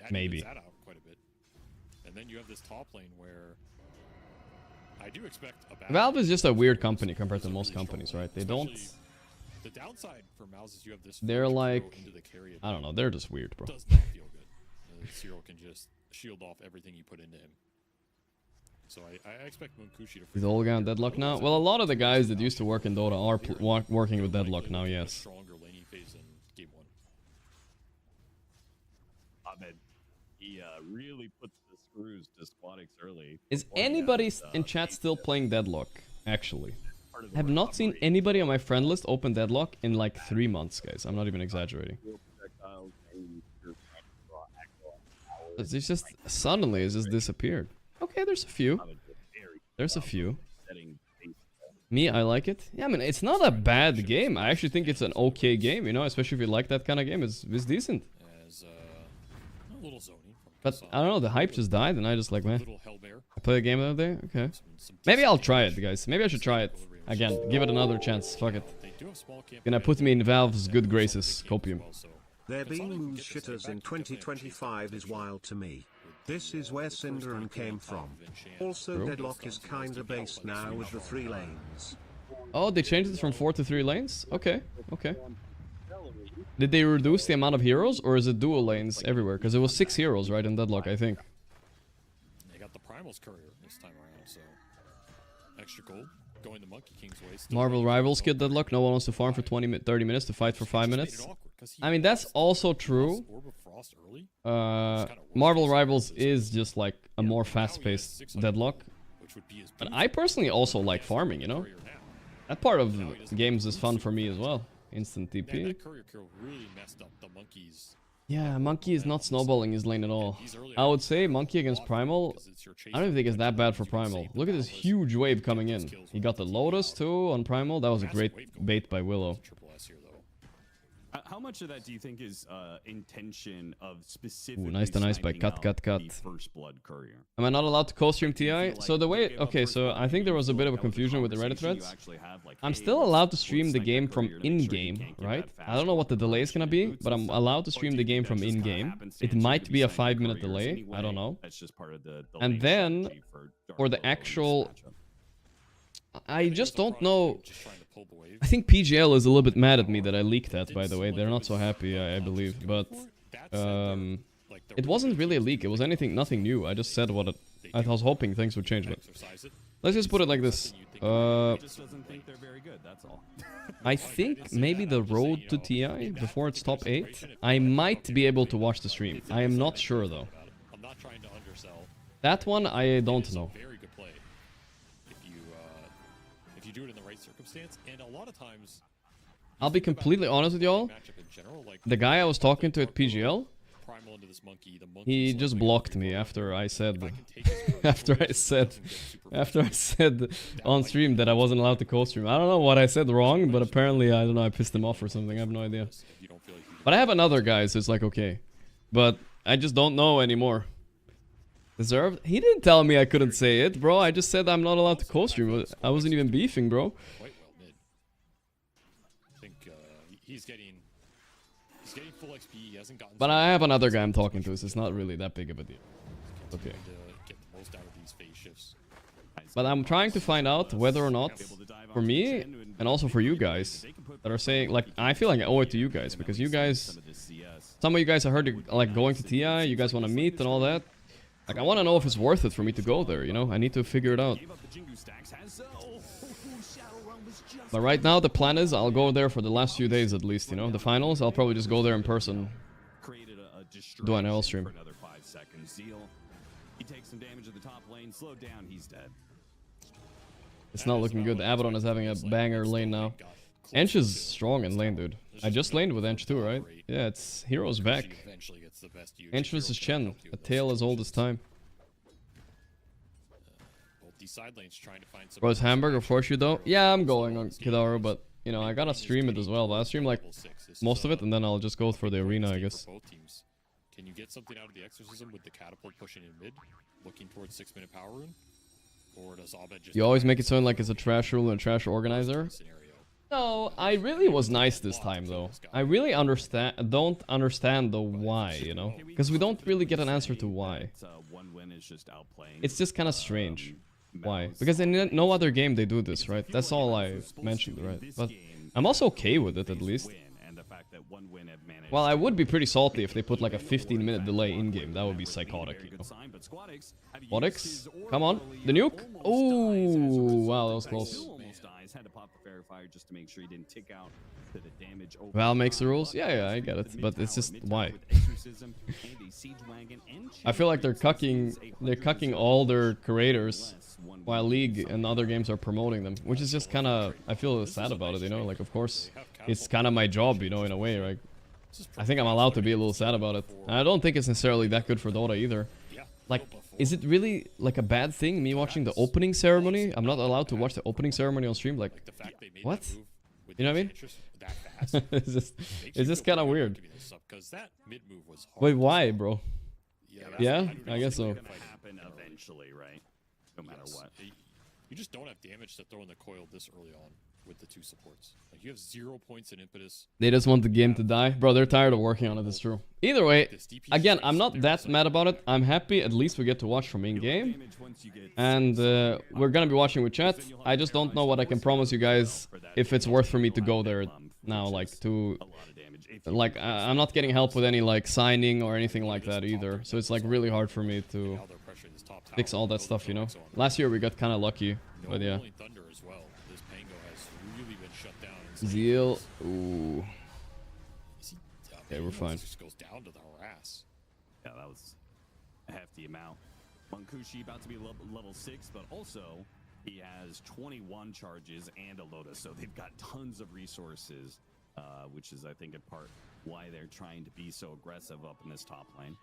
Speaker 1: Maybe.
Speaker 2: That out quite a bit. And then you have this top lane where I do expect a
Speaker 1: Valve is just a weird company compared to most companies, right? They don't
Speaker 2: The downside for Mouz is you have this.
Speaker 1: They're
Speaker 2: forged
Speaker 1: like,
Speaker 2: hero into the carry
Speaker 1: I don't know, they're just weird, bro.
Speaker 2: does not feel good. This hero can just shield off everything you put into him. So I expect Munkushi to.
Speaker 1: Is Olga on Deadlock now? Well, a lot of the guys that used to work in Dota are working with Deadlock now, yes.
Speaker 2: Stronger laning phase in game 1.
Speaker 4: Ahmed, he really puts the screws to Squadix early.
Speaker 1: Is anybody in chat still playing Deadlock, actually? I have not seen anybody on my friend list open Deadlock in like 3 months, guys. I'm not even exaggerating. It's just suddenly it's just disappeared. Okay, there's a few. There's a few. Me, I like it. Yeah, I mean, it's not a bad game. I actually think it's an okay game, you know, especially if you like that kind of game. It's decent.
Speaker 2: As a little zoning from
Speaker 1: But I don't know, the hype just died, and I just like, man.
Speaker 2: little Hellbear.
Speaker 1: I play a game the other day. Okay. Maybe I'll try it, guys. Maybe I should try it again. Give it another chance. Fuck it.
Speaker 2: They do have small camp.
Speaker 1: Gonna put me in Valve's good graces. Copium.
Speaker 3: There being Mouz shitters in 2025 is wild to me. This is where Cinderin came from. Also,
Speaker 1: True.
Speaker 3: Deadlock is kinda based now with the 3 lanes.
Speaker 1: Oh, they changed it from 4 to 3 lanes? Okay, okay. Did they reduce the amount of heroes, or is it dual lanes everywhere? Because it was 6 heroes, right, in Deadlock, I think.
Speaker 2: They got the Primal's courier this time around, so extra gold going the Monkey King's way. Still
Speaker 1: Marvel Rivals killed Deadlock. No one wants to farm for 30 minutes to fight for 5 minutes. I mean, that's also true. Marvel Rivals is just like a more fast-paced Deadlock. But I personally also like farming, you know? That part of the games is fun for me as well. Instant TP.
Speaker 2: That courier kill really messed up the Monkeys.
Speaker 1: Yeah, Monkey is not snowballing his lane at all. I would say Monkey against Primal, I don't even think it's that bad for Primal. Look at this huge wave coming in. He got the Lotus too on Primal. That was a great bait by Willow.
Speaker 4: How much of that do you think is intention of specifically
Speaker 1: nice to nice by
Speaker 4: sniping
Speaker 1: cut,
Speaker 4: out
Speaker 1: cut.
Speaker 4: the First Blood courier?
Speaker 1: Am I not allowed to co-stream TI? So the way... Okay, so I think there was a bit of a confusion with the Reddit threads. I'm still allowed to stream the game from in-game, right? I don't know what the delay is gonna be, but I'm allowed to stream the game from in-game. It might be a 5-minute delay, I don't know. And then, for the actual... I just don't know... I think PGL is a little bit mad at me that I leaked that, by the way. They're not so happy, I believe. But it wasn't really a leak. It was nothing new. I just said what I was hoping things would change. But let's just put it like this. I think maybe the road to TI, before it's top 8, I might be able to watch the stream. I am not sure, though. That one, I don't know.
Speaker 2: Do it in the right circumstance, and a lot of times
Speaker 1: I'll be completely honest with y'all. The guy I was talking to at PGL, he just blocked me after I said after I said on stream that I wasn't allowed to co-stream. I don't know what I said wrong, but apparently I don't know, I pissed him off or something. I have no idea. But I have another guy, so it's like okay. But I just don't know anymore. Deserved? He didn't tell me I couldn't say it, bro. I just said I'm not allowed to co-stream. I wasn't even beefing, bro.
Speaker 2: Quite well mid. I think he's getting full XP. He hasn't gotten.
Speaker 1: But I have another guy I'm talking to, so it's not really that big of a deal. Okay.
Speaker 2: Get the most out of these phase shifts.
Speaker 1: But I'm trying to find out whether or not, for me, and also for you guys, that are saying, like, I feel like I owe it to you guys, because you guys, some of you guys I heard, like, going to TI, you guys want to meet and all that. Like, I want to know if it's worth it for me to go there, you know? I need to figure it out. But right now, the plan is I'll go there for the last few days at least, you know? The finals, I'll probably just go there in person. Do an L stream. It's not looking good. Abaddon is having a banger lane now. Ench is strong in lane, dude. I just laned with Ench too, right? Yeah, it's Heroes back. Ench vs Chen, a tale as old as time. Bro, is Hamburg or Fortune though? Yeah, I'm going on Kidaru, but you know, I gotta stream it as well. But I'll stream like most of it and then I'll just go for the arena, I guess.
Speaker 2: Can you get something out of the exorcism with the catapult pushing in mid, looking towards 6-minute power rune? Or does Abed just...
Speaker 1: You always make it sound like it's a trash rule and a trash organizer? No, I really was nice this time though. I really don't understand the why, you know? Because we don't really get an answer to why. It's just kind of strange. Why? Because in no other game they do this, right? That's all I mentioned, right? But I'm also okay with it, at least. Well, I would be pretty salty if they put like a 15-minute delay in-game. That would be psychotic, you know. Squadix, come on. The nuke? Oh, wow, that was close. Val makes the rules? Yeah, I get it. But it's just, why? I feel like they're cucking all their creators while League and other games are promoting them. Which is just kind of, I feel sad about it, you know? Like, of course, it's kind of my job, you know, in a way, right? I think I'm allowed to be a little sad about it. And I don't think it's necessarily that good for Dota either. Like, is it really like a bad thing, me watching the opening ceremony? I'm not allowed to watch the opening ceremony on stream? Like, what? You know what I mean? it's just kind of weird. Wait, why, bro? Yeah, I guess so.
Speaker 4: No matter what.
Speaker 2: You just don't have damage to throw in the coil this early on with the two supports. Like, you have 0 points in impetus.
Speaker 1: They just want the game to die. Bro, they're tired of working on it, it's true. Either way, again, I'm not that mad about it. I'm happy at least we get to watch from in-game. And we're gonna be watching with chat. I just don't know what I can promise you guys if it's worth for me to go there now, like, to... Like, I'm not getting help with any, like, signing or anything like that either. So it's, like, really hard for me to fix all that stuff, you know? Last year we got kind of lucky, but yeah. Zeal, ooh. Okay, we're fine.
Speaker 4: Yeah, that was a hefty amount. Mankushi about to be level 6, but also he has 21 charges and a Lotus, so they've got tons of resources, which is, I think, in part why they're trying to be so aggressive up in this top lane.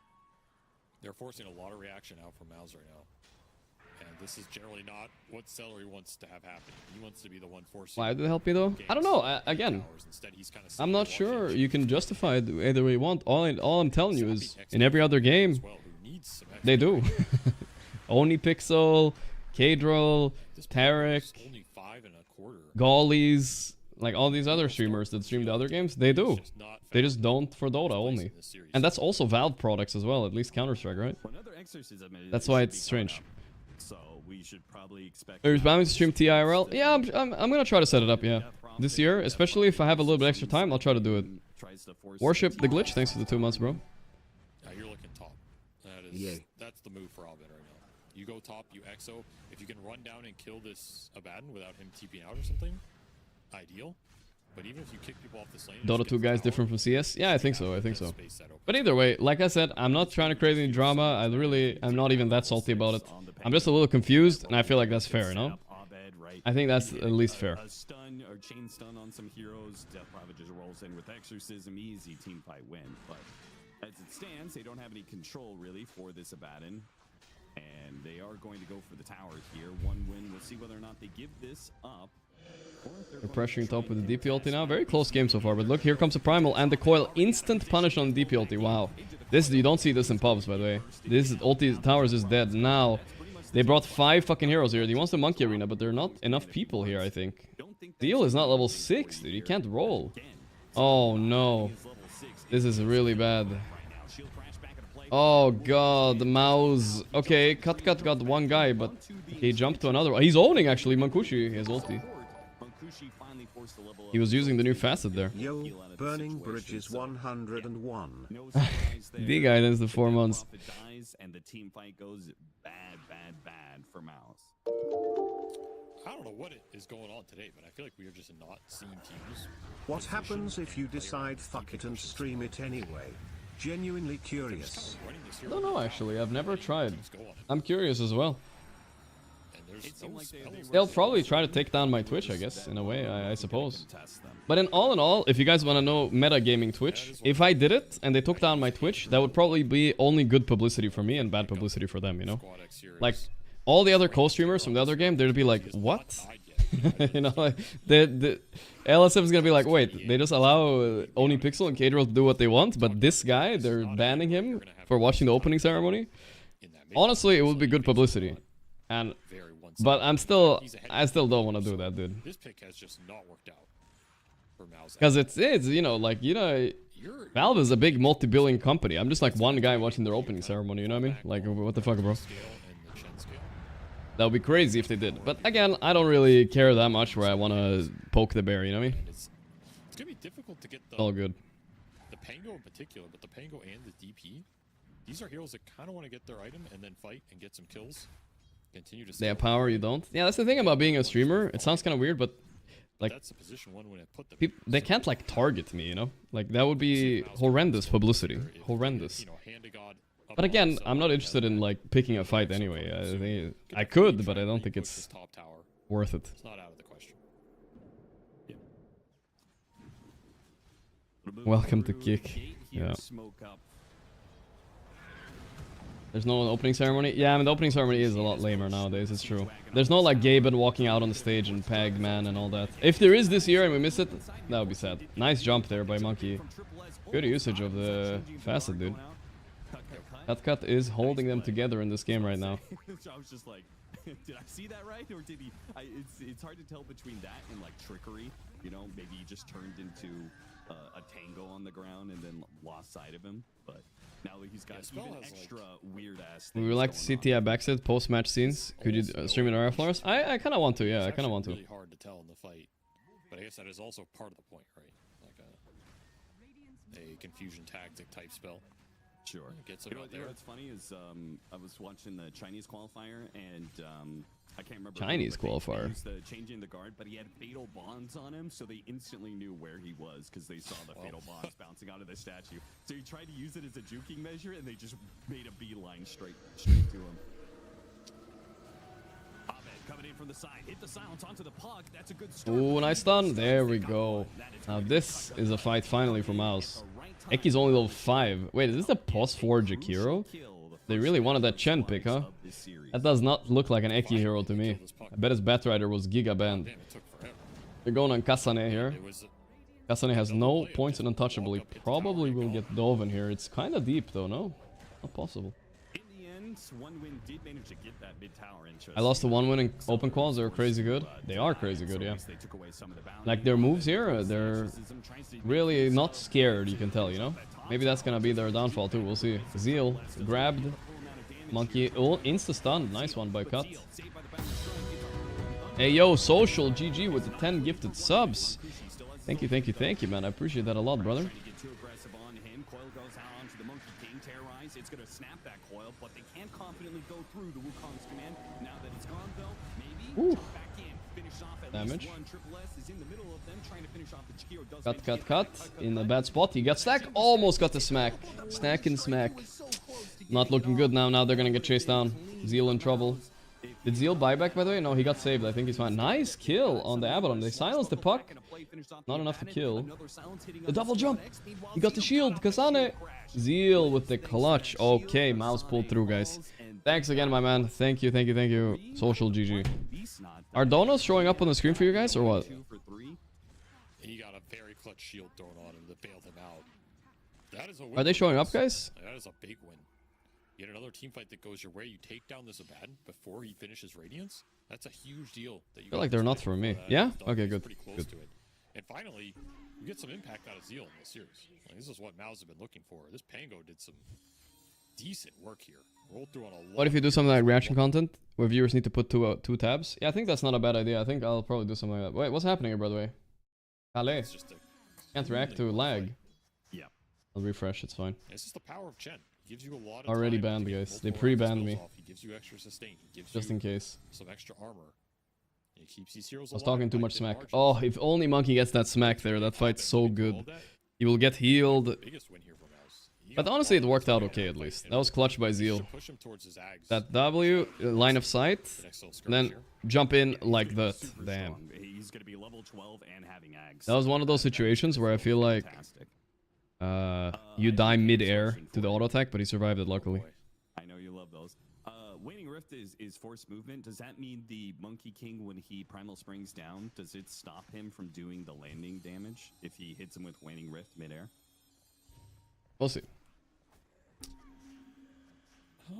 Speaker 2: They're forcing a lot of reaction out from Mouz right now. And this is generally not what Celery wants to have happen. He wants to be the one forcing...
Speaker 1: Why did it help me though? I don't know. Again, I'm not sure you can justify it either way you want. All I'm telling you is, in every other game, they do. Oni Pixel, Kadril, Tarek, Gaulies, like all these other streamers that stream the other games, they do. They just don't for Dota only. And that's also Valve products as well, at least Counter-Strike, right? That's why it's strange.
Speaker 4: So we should probably expect...
Speaker 1: Are you planning to stream TIRL? Yeah, I'm gonna try to set it up, yeah. This year, especially if I have a little bit extra time, I'll try to do it. Worship the glitch, thanks for the 2 months, bro.
Speaker 2: You're looking top. That's the move for Abed right now. You go top, you exo. If you can run down and kill this Abaddon without him TPing out or something, ideal. But even if you kick people off this lane...
Speaker 1: Dota 2 guys different from CS? Yeah, I think so, But either way, like I said, I'm not trying to create any drama. I'm not even that salty about it. I'm just a little confused, and I feel like that's fair, you know? I think that's at least fair.
Speaker 4: A stun or chain stun on some heroes, Death Prophet just rolls in with Exorcism, easy team fight win. But as it stands, they don't have any control really for this Abaddon. And they are going to go for the tower here. One win, we'll see whether or not they give this up.
Speaker 1: They're pressuring top with the DP ulti now. Very close game so far, but look, here comes the Primal and the coil. Instant punish on the DP ulti. Wow. You don't see this in pubs, by the way. This ulti towers is dead. Now, they brought 5 fucking heroes here. He wants the monkey arena, but there are not enough people here, I think. Deal is not level 6, dude. He can't roll. Oh, no. This is really bad. Oh, God. The Mouz. Okay, Cut got one guy, but he jumped to another one. He's owning, actually, Mankushi. His ulti. He was using the new facet there.
Speaker 3: Yo, Burning Bridges 101.
Speaker 1: The guidance, the 4 months.
Speaker 4: And the team fight goes bad for Mouz.
Speaker 2: I don't know what is going on today, but I feel like we are just not seeing teams.
Speaker 3: What happens if you decide fuck it and stream it anyway? Genuinely curious.
Speaker 1: I don't know, actually. I've never tried. I'm curious as well. They'll probably try to take down my Twitch, I guess, in a way, I suppose. But in all, if you guys want to know metagaming Twitch, if I did it and they took down my Twitch, that would probably be only good publicity for me and bad publicity for them, you know? Like, all the other co-streamers from the other game, they'd be like, what? You know, like, the LSF is gonna be like, wait, they just allow Oni Pixel and Kadril to do what they want, but this guy, they're banning him for watching the opening ceremony? Honestly, it would be good publicity. But I still don't want to do that, dude.
Speaker 2: This pick has just not worked out for Mouz.
Speaker 1: Because it's Valve is a big multi-billion company. I'm just like one guy watching their opening ceremony, you know what I mean? Like, what the fuck, bro? That would be crazy if they did. But again, I don't really care that much where I want to poke the bear, you know what I mean?
Speaker 2: It's gonna be difficult to get the
Speaker 1: All good.
Speaker 2: the Pango in particular, but the Pango and the DP, these are heroes that kind of want to get their item and then fight and get some kills. Continue to.
Speaker 1: They have power, you don't. Yeah, that's the thing about being a streamer. It sounds kind of weird, but like
Speaker 2: that's the position one when I put them.
Speaker 1: they can't like target me, you know. Like that would be horrendous publicity. Horrendous.
Speaker 2: You know, hand to God.
Speaker 1: But again, I'm not interested in like picking a fight anyway. I think I could, but I don't think it's
Speaker 2: top tower.
Speaker 1: worth it.
Speaker 2: It's not out of the question.
Speaker 1: Welcome to Kick. Yeah. There's no opening ceremony. Yeah, I mean the opening ceremony is a lot lamer nowadays. It's true. There's no like Gaben walking out on the stage and Peg Man and all that. If there is this year and we miss it, that would be sad. Nice jump there by Monkey. Good usage of the facet, dude. Cut is holding them together in this game right now.
Speaker 4: I was just like, did I see that right, or did he? It's hard to tell between that and like trickery. You know, maybe he just turned into a tango on the ground and then lost sight of him. But now that he's got even extra weird ass.
Speaker 1: We would like to see TI backset post match scenes. Could you stream it on Flores? I kind of want to. Yeah, I kind of want to.
Speaker 2: It's really hard to tell in the fight, but I guess that is also part of the point, right? Like a confusion tactic type spell.
Speaker 4: Sure.
Speaker 2: Gets
Speaker 4: you know,
Speaker 2: out there.
Speaker 4: What's funny is I was watching the Chinese qualifier and I can't remember.
Speaker 1: Chinese qualifier.
Speaker 4: He used the changing the guard, but he had fatal bonds on him, so they instantly knew where he was because they saw the fatal bonds bouncing out of the statue. So he tried to use it as a juking measure, and they just made a beeline straight to him. Ahmed coming in from the side, hit the silence onto the puck. That's a good start.
Speaker 1: Ooh, nice stun. There we go. Now this is a fight finally for Mouz. Eki's only level 5. Wait, is this a post 4 hero? They really wanted that Chen pick, huh? That does not look like an Eki hero to me. I bet his Batrider was Giga banned. They're going on Kasane here. Kasane has no points in Untouchable. He probably will get Dove in here. It's kind of deep though, no? Not possible. I lost the 1 win in Open Quals. They're crazy good. They are crazy good, yeah. Like their moves here, they're really not scared, you can tell, you know? Maybe that's gonna be their downfall too, we'll see. Zeal grabbed. Monkey, oh, insta stun. Nice one by Cut. Hey yo, Social GG with the 10 gifted subs. Thank you, man. I appreciate that a lot, brother.
Speaker 4: It's going to snap that coil, but they can't confidently go through the Wukong's command. Now that it's gone, though, maybe back in, finish off at
Speaker 1: damage.
Speaker 4: Least one. Triple S is in the middle of them trying to finish off the Chikiro.
Speaker 1: Cut. In a bad spot. He got stack. Almost got the smack. Snack and smack. Not looking good now. Now they're going to get chased down. Zeal in trouble. Did Zeal buy back, by the way? No, he got saved. I think he's fine. Nice kill on the Abaddon. They silenced the puck. Not enough to kill. The double jump. He got the shield. Kasane. Zeal with the clutch. Okay, Mouz pulled through, guys. Thanks again, my man. Thank you. Social GG. Are donuts showing up on the screen for you guys, or what?
Speaker 2: He got a very clutch shield thrown on him that bailed him out. That is a win.
Speaker 1: Are they showing up, guys?
Speaker 2: That is a big win. You get another team fight that goes your way. You take down this Abaddon before he finishes Radiance. That's a huge deal. That you
Speaker 1: I feel like they're not for me. Yeah? Okay, good.
Speaker 2: Pretty close to it. And finally, you get some impact out of Zeal in this series. Like, this is what Mouz have been looking for. This Pango did some decent work here. Rolled through on a lot.
Speaker 1: What if you do something like reaction content where viewers need to put two tabs? Yeah, I think that's not a bad idea. I think I'll probably do something like that. Wait, what's happening here, by the way? Calais. Can't react to lag.
Speaker 4: Yeah.
Speaker 1: I'll refresh. It's fine.
Speaker 2: This is the power of Chen. He gives you a lot of
Speaker 1: already
Speaker 2: time.
Speaker 1: banned, guys. They pre-banned me.
Speaker 2: He gives you extra sustain. He gives
Speaker 1: just
Speaker 2: you
Speaker 1: in case.
Speaker 2: Some extra armor. He keeps these heroes
Speaker 1: I was
Speaker 2: alive
Speaker 1: talking too
Speaker 2: by
Speaker 1: much
Speaker 2: thin
Speaker 1: smack.
Speaker 2: margins.
Speaker 1: Oh, if only Monkey gets that smack there. That fight's so good. He will get healed.
Speaker 2: Biggest win here for Mouz.
Speaker 1: But honestly, it worked out okay at least. That was clutch by Zeal.
Speaker 2: Push him towards his ags.
Speaker 1: That W, line of sight, and then jump in like that. Damn.
Speaker 4: He's going to be level 12 and having ags.
Speaker 1: That was one of those situations where I feel like you die mid-air to the auto attack, but he survived it luckily.
Speaker 4: I know you love those. Waning Rift is forced movement. Does that mean the Monkey King, when he Primal Springs down, does it stop him from doing the landing damage if he hits him with Waning Rift midair?
Speaker 1: We'll see.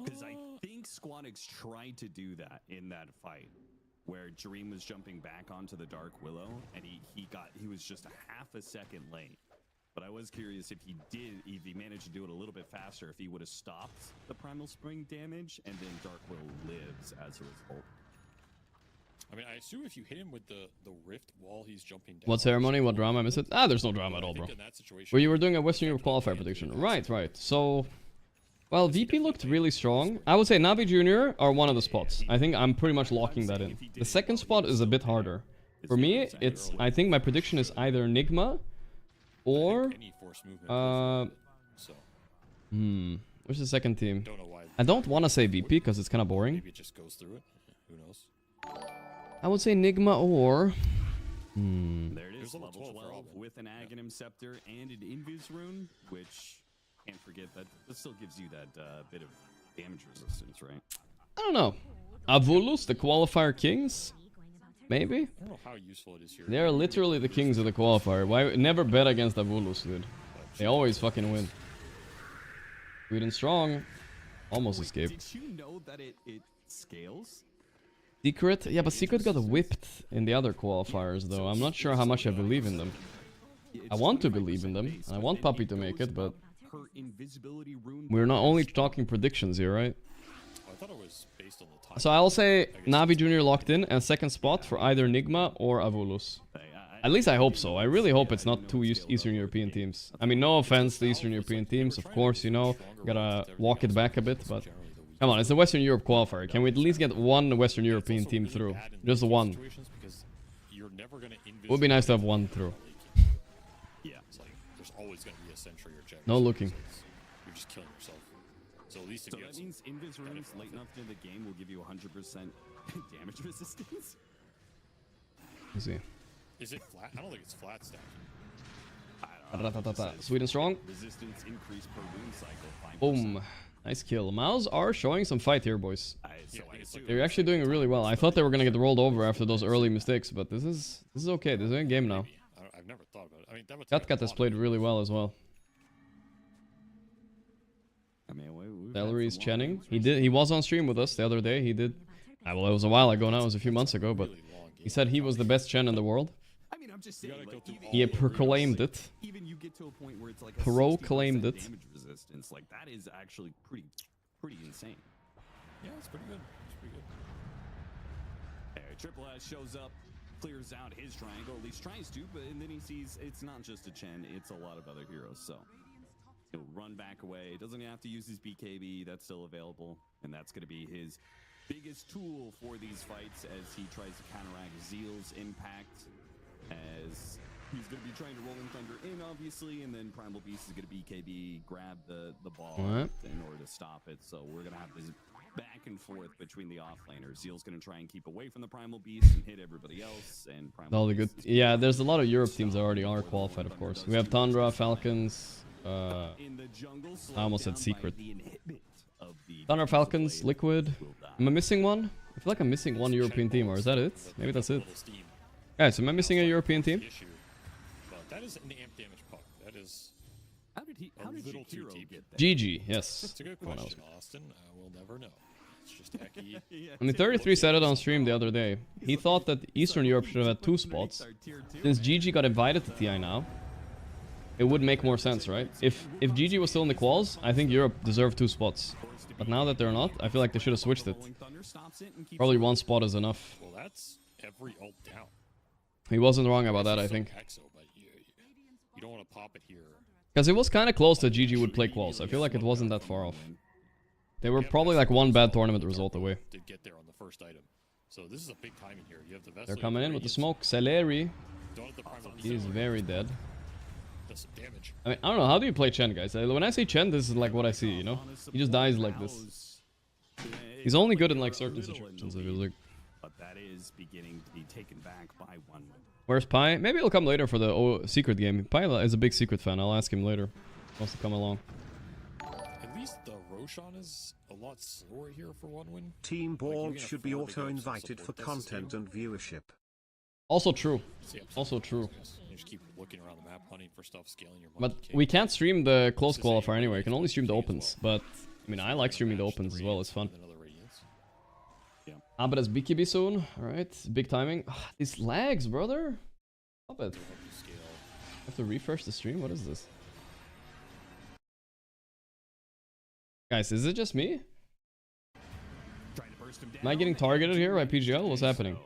Speaker 4: Because I think Squadix tried to do that in that fight, where Dream was jumping back onto the Dark Willow, and he was just a half a second late. But I was curious if he managed to do it a little bit faster, if he would have stopped the Primal Spring damage, and then Dark Willow lives as a result.
Speaker 2: I mean, I assume if you hit him with the rift while he's jumping down.
Speaker 1: What ceremony? What drama? I missed it. Ah, there's no drama at all, bro. Where you were doing a Western Europe qualifier prediction. Right, right. So, well, VP looked really strong. I would say Navi Junior are one of the spots. I think I'm pretty much locking that in. The second spot is a bit harder. For me, it's, I think my prediction is either Nigma or, where's the second team? I don't want to say VP because it's kind of boring.
Speaker 2: Maybe it just goes through it. Who knows?
Speaker 1: I would say Nigma or...
Speaker 4: There it is, level 12 with an Aghanim Scepter and an Invis Rune, which, can't forget that still gives you that bit of damage resistance, right?
Speaker 1: I don't know. Avulus, the qualifier kings? Maybe?
Speaker 2: I don't know how useful it is here.
Speaker 1: They're literally the kings of the qualifier. Why never bet against Avulus, dude? They always fucking win. Sweden strong. Almost escaped.
Speaker 4: Did you know that it scales?
Speaker 1: Secret? Yeah, but Secret got whipped in the other qualifiers, though. I'm not sure how much I believe in them. I want to believe in them. And I want Puppy to make it, but... We're not only talking predictions here, right?
Speaker 2: I thought it was based on the time.
Speaker 1: So I'll say Navi Junior locked in, and second spot for either Nigma or Avulus. At least I hope so. I really hope it's not two Eastern European teams. I mean, no offense to Eastern European teams, of course, you know. Gotta walk it back a bit, but... Come on, it's the Western Europe qualifier. Can we at least get one Western European team through? Just one. Would be nice to have one through.
Speaker 2: Yeah, it's like there's always going to be a sentry or check.
Speaker 1: No looking.
Speaker 2: You're just killing yourself. So at least if you
Speaker 4: that means Invis Runes late enough in the game will give you 100% damage resistance.
Speaker 1: Let's see.
Speaker 2: Is it flat? I don't think it's flat stack.
Speaker 1: Sweden strong.
Speaker 4: Resistance increase per rune cycle.
Speaker 1: Boom. Nice kill. Mouz are showing some fight here, boys.
Speaker 2: Yeah,
Speaker 1: They're actually doing really well. I thought they were gonna get rolled over after those early mistakes, but this is okay. This is a game now.
Speaker 2: I've never thought about it. I mean,
Speaker 1: Kat has played really well as well. Valerie's Channing. He was on stream with us the other day. He did. Well, it was a while ago now. It was a few months ago, but he said he was the best Chen in the world.
Speaker 4: I mean, I'm just saying,
Speaker 1: He proclaimed it.
Speaker 4: Even you get to a point where it's like
Speaker 1: Proclaimed it.
Speaker 4: damage resistance. Like that is actually pretty insane.
Speaker 2: Yeah, it's pretty good. It's pretty good.
Speaker 4: Triple S shows up, clears out his triangle, at least tries to, but and then he sees it's not just a Chen, it's a lot of other heroes. So he'll run back away. Doesn't have to use his BKB. That's still available, and that's going to be his biggest tool for these fights as he tries to counteract Zeal's impact. As he's going to be trying to roll in Thunder in, obviously, and then Primal Beast is going to BKB, grab the ball in order to stop it. So we're going to have this back and forth between the offlaners. Zeal's going to try and keep away from the Primal Beast and hit everybody else. And Primal
Speaker 1: All the good. Yeah, there's a lot of Europe teams that already are qualified, of course. We have Tundra, Falcons. I almost said Secret. Thunder, Falcons, Liquid. Am I missing one? I feel like I'm missing one European team, or is that it? Maybe that's it. Guys, am I missing a European team?
Speaker 2: But that is an amp damage puck. That is.
Speaker 4: How did Shakiro get that?
Speaker 1: GG, yes.
Speaker 2: It's a good question, Austin. We'll never know. It's just hecky.
Speaker 1: I mean, 33 said it on stream the other day. He thought that Eastern Europe should have had 2 spots. Since GG got invited to TI now, it would make more sense, right? If GG was still in the quals, I think Europe deserved 2 spots. But now that they're not, I feel like they should have switched it. Probably 1 spot is enough.
Speaker 2: Well, that's every ult down.
Speaker 1: He wasn't wrong about that, I think.
Speaker 2: But you don't want to pop it here.
Speaker 1: Because it was kind of close that GG would play quals. I feel like it wasn't that far off. They were probably like 1 bad tournament result away.
Speaker 2: Did get there on the first item. So this is a big timing here. You have the
Speaker 1: They're coming in with the smoke. Celery. He's very dead.
Speaker 2: Does some damage.
Speaker 1: I mean, I don't know. How do you play Chen, guys? When I say Chen, this is like what I see, you know? He just dies like this. He's only good in like certain situations, I feel like.
Speaker 4: But that is beginning to be taken back by 1 win.
Speaker 1: Where's Pi? Maybe he'll come later for the secret game. Pi is a big secret fan. I'll ask him later. He wants to come along.
Speaker 2: At least the Roshan is a lot slower here for 1 win.
Speaker 3: Team Born should be auto-invited for content and viewership.
Speaker 1: Also true. Also true.
Speaker 2: You just keep looking around the map, hunting for stuff, scaling your
Speaker 1: But we can't stream the close qualifier anyway. We can only stream the opens. But, I mean, I like streaming the opens as well. It's fun. Ah, but it's BKB soon. Alright, big timing. These lags, brother. Stop it. I have to refresh the stream? What is this? Guys, is it just me? Am I getting targeted here by PGL? What's happening?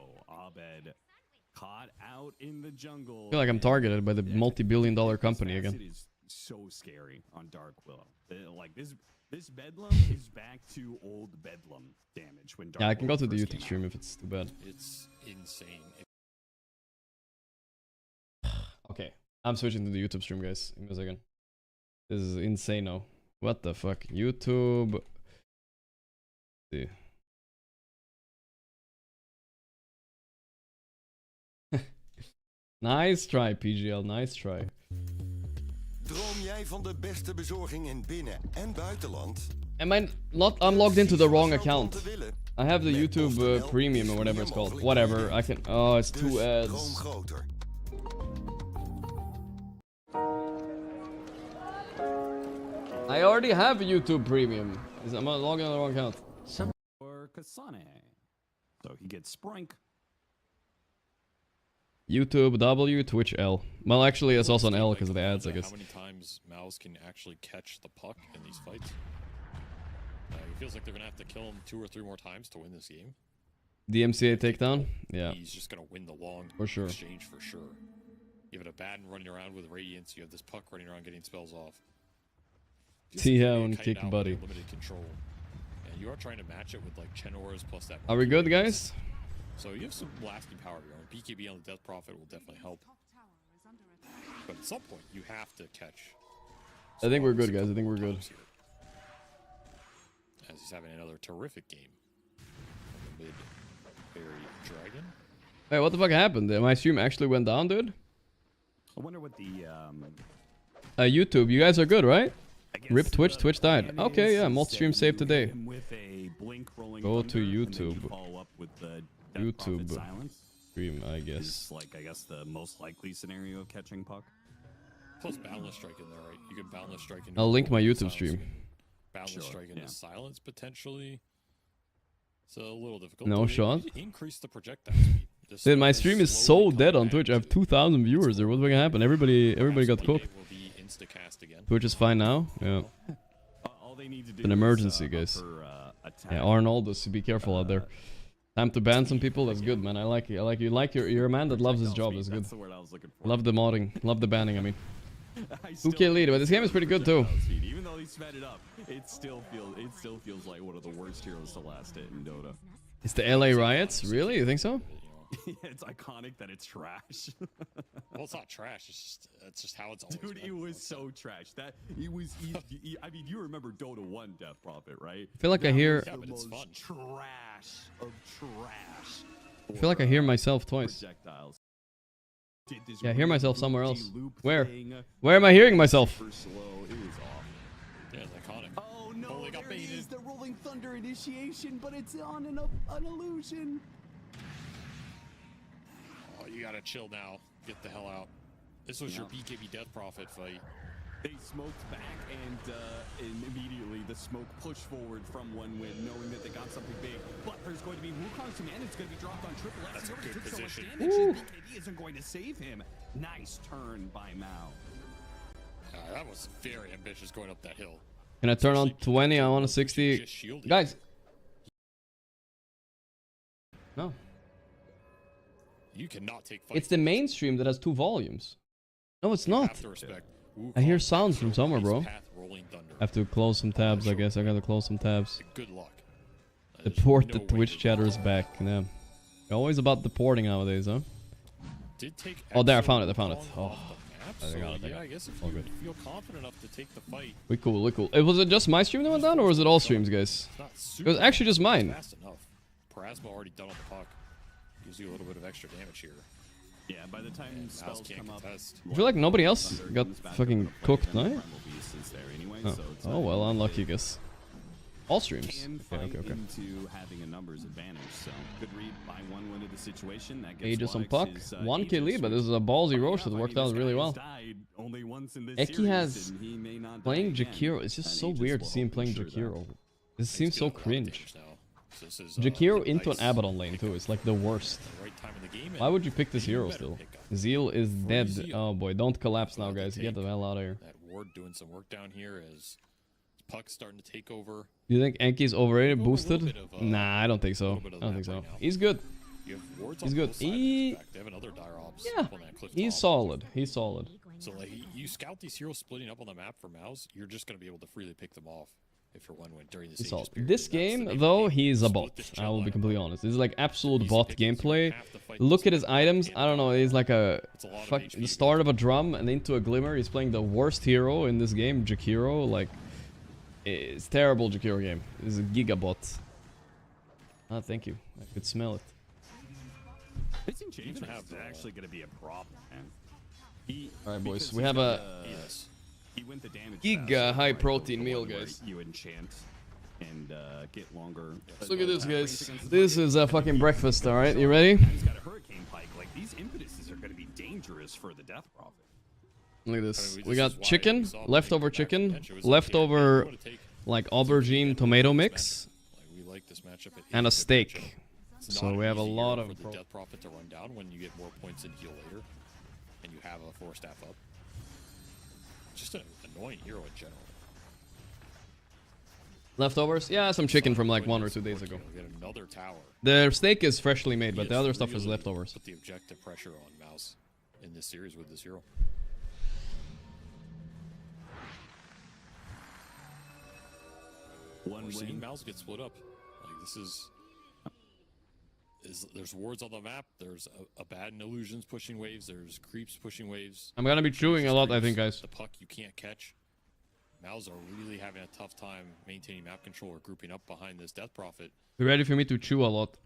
Speaker 4: Caught out in the jungle.
Speaker 1: I feel like I'm targeted by the multi-billion-dollar company again.
Speaker 4: It is so scary on Dark Willow. Like this Bedlam is back to old Bedlam damage when Dark
Speaker 1: Yeah, I can go to the
Speaker 4: first
Speaker 1: YouTube
Speaker 4: came
Speaker 1: stream
Speaker 4: out.
Speaker 1: if it's too bad.
Speaker 2: It's insane.
Speaker 1: Okay, I'm switching to the YouTube stream, guys. Give me a second. This is insane. What the fuck? YouTube. Let's see. Nice try, PGL. Nice try.
Speaker 5: Droom jij van de beste bezorging in binnen- en buitenland?
Speaker 1: Am I not? I'm logged into the wrong
Speaker 5: Vies wat
Speaker 1: account.
Speaker 5: jouw klanten willen?
Speaker 1: I have the
Speaker 5: Met
Speaker 1: YouTube
Speaker 5: PostNL
Speaker 1: Premium
Speaker 5: is
Speaker 1: or whatever it's
Speaker 5: meer
Speaker 1: called.
Speaker 5: mogelijk
Speaker 1: Whatever.
Speaker 5: dan
Speaker 1: I can. Oh, it's
Speaker 5: Dus
Speaker 1: two
Speaker 5: droom
Speaker 1: ads.
Speaker 5: groter.
Speaker 1: I already have YouTube Premium. I'm logging on the wrong account.
Speaker 4: Or Kasane. So he gets Sprink.
Speaker 1: YouTube W, Twitch L. Well, actually, it's also an L because of the ads, I guess.
Speaker 2: How many times Mouz can actually catch the puck in these fights? It feels like they're gonna have to kill him 2 or 3 more times to win this game.
Speaker 1: DMCA takedown? Yeah.
Speaker 2: He's just gonna win the long
Speaker 1: For sure.
Speaker 2: exchange for sure. You have a Baden running around with Radiance. You have this puck running around getting spells off.
Speaker 1: TO and kick
Speaker 2: out
Speaker 1: buddy.
Speaker 2: with limited control. And you are trying to match it with like Chenora's plus that.
Speaker 1: Are we good, guys?
Speaker 2: So you have some lasting power here. BKB on the Death Prophet will definitely help. But at some point, you have to catch.
Speaker 1: I think we're good, guys. I think we're good.
Speaker 2: Here. As he's having another terrific game. From the mid Fairy Dragon.
Speaker 1: Hey, what the fuck happened? My stream actually went down, dude?
Speaker 4: I wonder what the
Speaker 1: YouTube, you guys are good, right?
Speaker 4: I guess
Speaker 1: Rip Twitch,
Speaker 4: the
Speaker 1: Twitch died.
Speaker 4: plan
Speaker 1: Okay,
Speaker 4: is
Speaker 1: yeah, mod
Speaker 4: that
Speaker 1: stream saved
Speaker 4: you
Speaker 1: today.
Speaker 4: hit him with a blink rolling
Speaker 1: Go to
Speaker 4: thunder, and then you
Speaker 1: YouTube.
Speaker 4: follow up with the Death Prophet
Speaker 1: YouTube.
Speaker 4: silence.
Speaker 1: Stream, I
Speaker 4: Is
Speaker 1: guess.
Speaker 4: like I guess the most likely scenario of catching puck.
Speaker 2: Plus Boundless Strike in there, right? You can Boundless Strike into
Speaker 1: I'll link my
Speaker 2: silence.
Speaker 1: YouTube stream.
Speaker 2: Boundless
Speaker 4: Sure,
Speaker 2: Strike into
Speaker 4: yeah.
Speaker 2: silence potentially. It's a little difficult.
Speaker 1: No
Speaker 2: but
Speaker 1: shot.
Speaker 2: maybe increase the projectile speed. Just
Speaker 1: Dude, my
Speaker 2: let it
Speaker 1: stream is
Speaker 2: slowly
Speaker 1: so
Speaker 2: come
Speaker 1: dead on
Speaker 2: back
Speaker 1: Twitch. I have
Speaker 2: to-
Speaker 1: 2,000 viewers there. What's gonna happen? Everybody
Speaker 2: Perhaps
Speaker 1: got
Speaker 2: one
Speaker 1: cooked.
Speaker 2: day will be Instacast again.
Speaker 1: Twitch is fine now. Yeah.
Speaker 4: All they need to do
Speaker 1: an emergency,
Speaker 4: is,
Speaker 1: guys.
Speaker 4: upper, attack.
Speaker 1: Yeah, Arnold, so be careful out there. Time to ban some people. That's good, man. I like you. I like you. You're a man that loves his job. That's good.
Speaker 4: That's the word I was looking for.
Speaker 1: Love the modding. Love the banning. I mean,
Speaker 4: I still
Speaker 1: 2K lead, but this game is pretty good too.
Speaker 4: projectile speed. Even though he sped it up, it still feels like one of the worst heroes to last hit in Dota.
Speaker 1: It's the LA riots. Really? You think so?
Speaker 4: Yeah, it's iconic that it's trash.
Speaker 2: Well, it's not trash. It's just how it's always
Speaker 4: Dude,
Speaker 2: been.
Speaker 4: it was so trash. That it was. I mean, you remember Dota 1 Death Prophet, right?
Speaker 1: I feel like I
Speaker 4: That
Speaker 1: hear.
Speaker 4: was
Speaker 2: Yeah,
Speaker 4: the
Speaker 2: but it's
Speaker 4: most
Speaker 2: fun.
Speaker 4: trash of trash.
Speaker 1: I feel like I hear myself twice.
Speaker 4: Projectiles. Did this
Speaker 1: Yeah, I hear
Speaker 4: weird
Speaker 1: myself somewhere else.
Speaker 4: loop-de-loop
Speaker 1: Where?
Speaker 4: thing,
Speaker 1: Where am I hearing myself?
Speaker 4: super slow. It was off.
Speaker 2: Yeah, it's iconic.
Speaker 4: Oh no!
Speaker 2: Totally got
Speaker 4: There it
Speaker 2: baited.
Speaker 4: is, the Rolling Thunder initiation, but it's on an illusion.
Speaker 2: Oh, you gotta chill now. Get the hell out. This was your BKB Death Prophet fight.
Speaker 4: They smoked back, and immediately the smoke pushed forward from one win, knowing that they got something big. But there's going to be Wukong's command. It's going to be dropped on Triple X.
Speaker 2: That's
Speaker 4: He
Speaker 2: a
Speaker 4: already
Speaker 2: good
Speaker 4: took so much
Speaker 2: position.
Speaker 4: damage, and BKB isn't going to save him. Nice turn by Mao.
Speaker 2: That was very ambitious going up that hill.
Speaker 1: Can I turn on
Speaker 2: Especially
Speaker 1: 20? I want a
Speaker 2: just
Speaker 1: 60.
Speaker 2: shielding.
Speaker 1: Guys. No.
Speaker 2: You cannot take fights.
Speaker 1: It's the mainstream that has 2 volumes. No, it's
Speaker 2: You
Speaker 1: not.
Speaker 2: have to respect
Speaker 1: I hear
Speaker 2: Wukong.
Speaker 1: sounds from somewhere, bro.
Speaker 2: Ice Path, Rolling Thunder.
Speaker 1: I have to close some tabs, I guess. I gotta close some tabs.
Speaker 2: Good luck.
Speaker 1: Deport
Speaker 2: There's
Speaker 1: the
Speaker 2: no way
Speaker 1: Twitch
Speaker 2: to-
Speaker 1: chatter is back. Yeah. Always about deporting nowadays, huh?
Speaker 2: Did take
Speaker 1: Oh, there, I
Speaker 2: Exo
Speaker 1: found it, I found it.
Speaker 2: Wukong
Speaker 1: Oh.
Speaker 2: off the map,
Speaker 1: I
Speaker 2: so
Speaker 1: got it, I
Speaker 2: yeah,
Speaker 1: got
Speaker 2: I
Speaker 1: it.
Speaker 2: guess if
Speaker 1: All
Speaker 2: you
Speaker 1: good.
Speaker 2: feel confident enough to take the fight,
Speaker 1: We cool, we cool. Was it just my stream that went down, or was it all streams, guys?
Speaker 2: it's not
Speaker 1: It
Speaker 2: super
Speaker 1: was actually just mine.
Speaker 2: fast enough. Parasma already done on the puck. Gives you a little bit of extra damage here.
Speaker 4: Yeah, by the time
Speaker 2: And
Speaker 4: spells
Speaker 2: Mouse can't
Speaker 4: come up,
Speaker 2: contest.
Speaker 1: I feel like nobody else
Speaker 4: Thunder
Speaker 1: got
Speaker 4: comes back
Speaker 1: fucking
Speaker 4: over to play,
Speaker 1: cooked,
Speaker 4: then
Speaker 1: no?
Speaker 4: the Primal Beast is there anyway,
Speaker 1: Oh,
Speaker 4: so it's
Speaker 1: oh
Speaker 4: not
Speaker 1: well,
Speaker 4: even
Speaker 1: unlucky, I
Speaker 4: big.
Speaker 1: guess. All streams.
Speaker 4: Can
Speaker 1: Okay,
Speaker 4: fight
Speaker 1: okay, okay.
Speaker 4: into having a numbers advantage, so good read by one win of the situation. That gives
Speaker 1: Aegis on
Speaker 4: Lux
Speaker 1: puck.
Speaker 4: his,
Speaker 1: 1K
Speaker 4: Aegis,
Speaker 1: lead, but
Speaker 4: which-
Speaker 1: this is a ballsy
Speaker 4: funny
Speaker 1: roast that
Speaker 4: enough,
Speaker 1: worked
Speaker 4: I mean,
Speaker 1: out
Speaker 4: this
Speaker 1: really
Speaker 4: guy
Speaker 1: well.
Speaker 4: has died only once in this
Speaker 1: Eki
Speaker 4: series,
Speaker 1: has
Speaker 4: and he may not
Speaker 1: playing
Speaker 4: die again.
Speaker 1: Jakiro. It's just
Speaker 4: And
Speaker 1: so
Speaker 4: Aegis
Speaker 1: weird
Speaker 4: will
Speaker 1: to see him
Speaker 4: help
Speaker 1: playing
Speaker 4: ensure that.
Speaker 1: Jakiro. This
Speaker 2: He's
Speaker 1: seems so
Speaker 2: getting a lot of
Speaker 1: cringe.
Speaker 2: damage now. So this is,
Speaker 1: Jakiro
Speaker 2: a
Speaker 1: into an
Speaker 2: nice
Speaker 1: Abaddon lane too. It's like the worst.
Speaker 2: the right time in the game,
Speaker 1: Why
Speaker 2: and
Speaker 1: would you pick this
Speaker 2: an even
Speaker 1: hero
Speaker 2: better
Speaker 1: still?
Speaker 2: pickup.
Speaker 1: Zeal is
Speaker 2: For
Speaker 1: dead.
Speaker 2: Zeal.
Speaker 1: Oh boy, don't collapse now,
Speaker 2: Well, they
Speaker 1: guys. Get the
Speaker 2: take
Speaker 1: hell out of here.
Speaker 2: That ward doing some work down here as Puck's starting to take over.
Speaker 1: You think Enki's overrated,
Speaker 2: Give him a little
Speaker 1: boosted?
Speaker 2: bit of,
Speaker 1: Nah, I don't think so.
Speaker 2: little bit
Speaker 1: I
Speaker 2: of
Speaker 1: don't
Speaker 2: that
Speaker 1: think so.
Speaker 2: right now.
Speaker 1: He's good.
Speaker 2: You have wards
Speaker 1: He's
Speaker 2: on
Speaker 1: good.
Speaker 2: both sides.
Speaker 1: He...
Speaker 2: Back. They have another dire ops
Speaker 1: Yeah,
Speaker 2: up on that cliff
Speaker 1: he's
Speaker 2: top.
Speaker 1: solid. He's solid.
Speaker 2: So like you scout these heroes splitting up on the map for Mouz, you're just gonna be able to freely pick them off if you're 1-win during the
Speaker 1: He's
Speaker 2: stages
Speaker 1: solid.
Speaker 2: period.
Speaker 1: This
Speaker 2: That's the
Speaker 1: game,
Speaker 2: name of the
Speaker 1: though,
Speaker 2: game.
Speaker 1: he's a
Speaker 2: Split
Speaker 1: bot.
Speaker 2: this
Speaker 1: I
Speaker 2: gel
Speaker 1: will be
Speaker 2: line
Speaker 1: completely
Speaker 2: up.
Speaker 1: honest. This is like absolute
Speaker 2: Easy
Speaker 1: bot
Speaker 2: pickings, you
Speaker 1: gameplay.
Speaker 2: have to fight
Speaker 1: Look
Speaker 2: this
Speaker 1: at his
Speaker 2: guy.
Speaker 1: items.
Speaker 2: Can't
Speaker 1: I don't know.
Speaker 2: die.
Speaker 1: He's like a
Speaker 2: It's a lot of
Speaker 1: fuck.
Speaker 2: HP
Speaker 1: The start of a drum and into a glimmer. He's playing the worst hero in this game, Jakiro. Like, it's terrible Jakiro game. This is a gigabot. Ah, thank you. I could smell it.
Speaker 4: Missing change
Speaker 2: even have,
Speaker 4: is actually going to be a problem, man.
Speaker 1: All right, boys.
Speaker 4: because
Speaker 1: We
Speaker 4: he's
Speaker 1: have
Speaker 4: got
Speaker 1: a
Speaker 2: Yes.
Speaker 4: he went the damage
Speaker 1: Giga
Speaker 4: fast,
Speaker 1: high
Speaker 4: like,
Speaker 1: protein
Speaker 4: the
Speaker 1: meal,
Speaker 4: one where
Speaker 1: guys.
Speaker 4: You enchant and get longer.
Speaker 1: Look at this, guys.
Speaker 4: Against
Speaker 1: This is a fucking breakfast. All right, you ready?
Speaker 4: He's got a hurricane pike. Like these impetuses are going to be dangerous for the Death Prophet.
Speaker 1: Look at
Speaker 2: I
Speaker 1: this.
Speaker 2: mean,
Speaker 1: We
Speaker 2: this is
Speaker 1: got
Speaker 2: why
Speaker 1: chicken,
Speaker 2: we saw the
Speaker 1: leftover
Speaker 2: back to
Speaker 1: chicken,
Speaker 2: bench. It was like,
Speaker 1: leftover
Speaker 2: you wanna take
Speaker 1: like
Speaker 2: some
Speaker 1: aubergine
Speaker 2: chicken,
Speaker 1: tomato
Speaker 2: let's
Speaker 1: mix,
Speaker 2: Like, we like this matchup. It
Speaker 1: and a
Speaker 2: is good matchup.
Speaker 1: steak.
Speaker 2: It's
Speaker 1: So
Speaker 2: not
Speaker 1: we
Speaker 2: an
Speaker 1: have a
Speaker 2: easy
Speaker 1: lot
Speaker 2: hero
Speaker 1: of
Speaker 2: for the Death Prophet to run down when you get more points and heal later, and you have a 4-staff up. Just an annoying hero in general.
Speaker 1: Leftovers? Yeah, some chicken from like
Speaker 2: Put
Speaker 1: 1
Speaker 2: in
Speaker 1: or 2 days
Speaker 2: support
Speaker 1: ago.
Speaker 2: kill, get another tower.
Speaker 1: The steak is freshly made, but
Speaker 2: He
Speaker 1: the
Speaker 2: has
Speaker 1: other stuff is
Speaker 2: really
Speaker 1: leftovers.
Speaker 2: Put the objective pressure on Mouz in this series with this hero. We're seeing Mouz get split up. Like this is there's wards on the map. There's a bad in illusions pushing waves. There's creeps pushing waves.
Speaker 1: I'm gonna be chewing a lot, I
Speaker 2: Creeps,
Speaker 1: think, guys.
Speaker 2: The puck you can't catch. Mouz are really having a tough time maintaining map control or grouping up behind this Death Prophet.
Speaker 1: Be ready for me to chew a lot.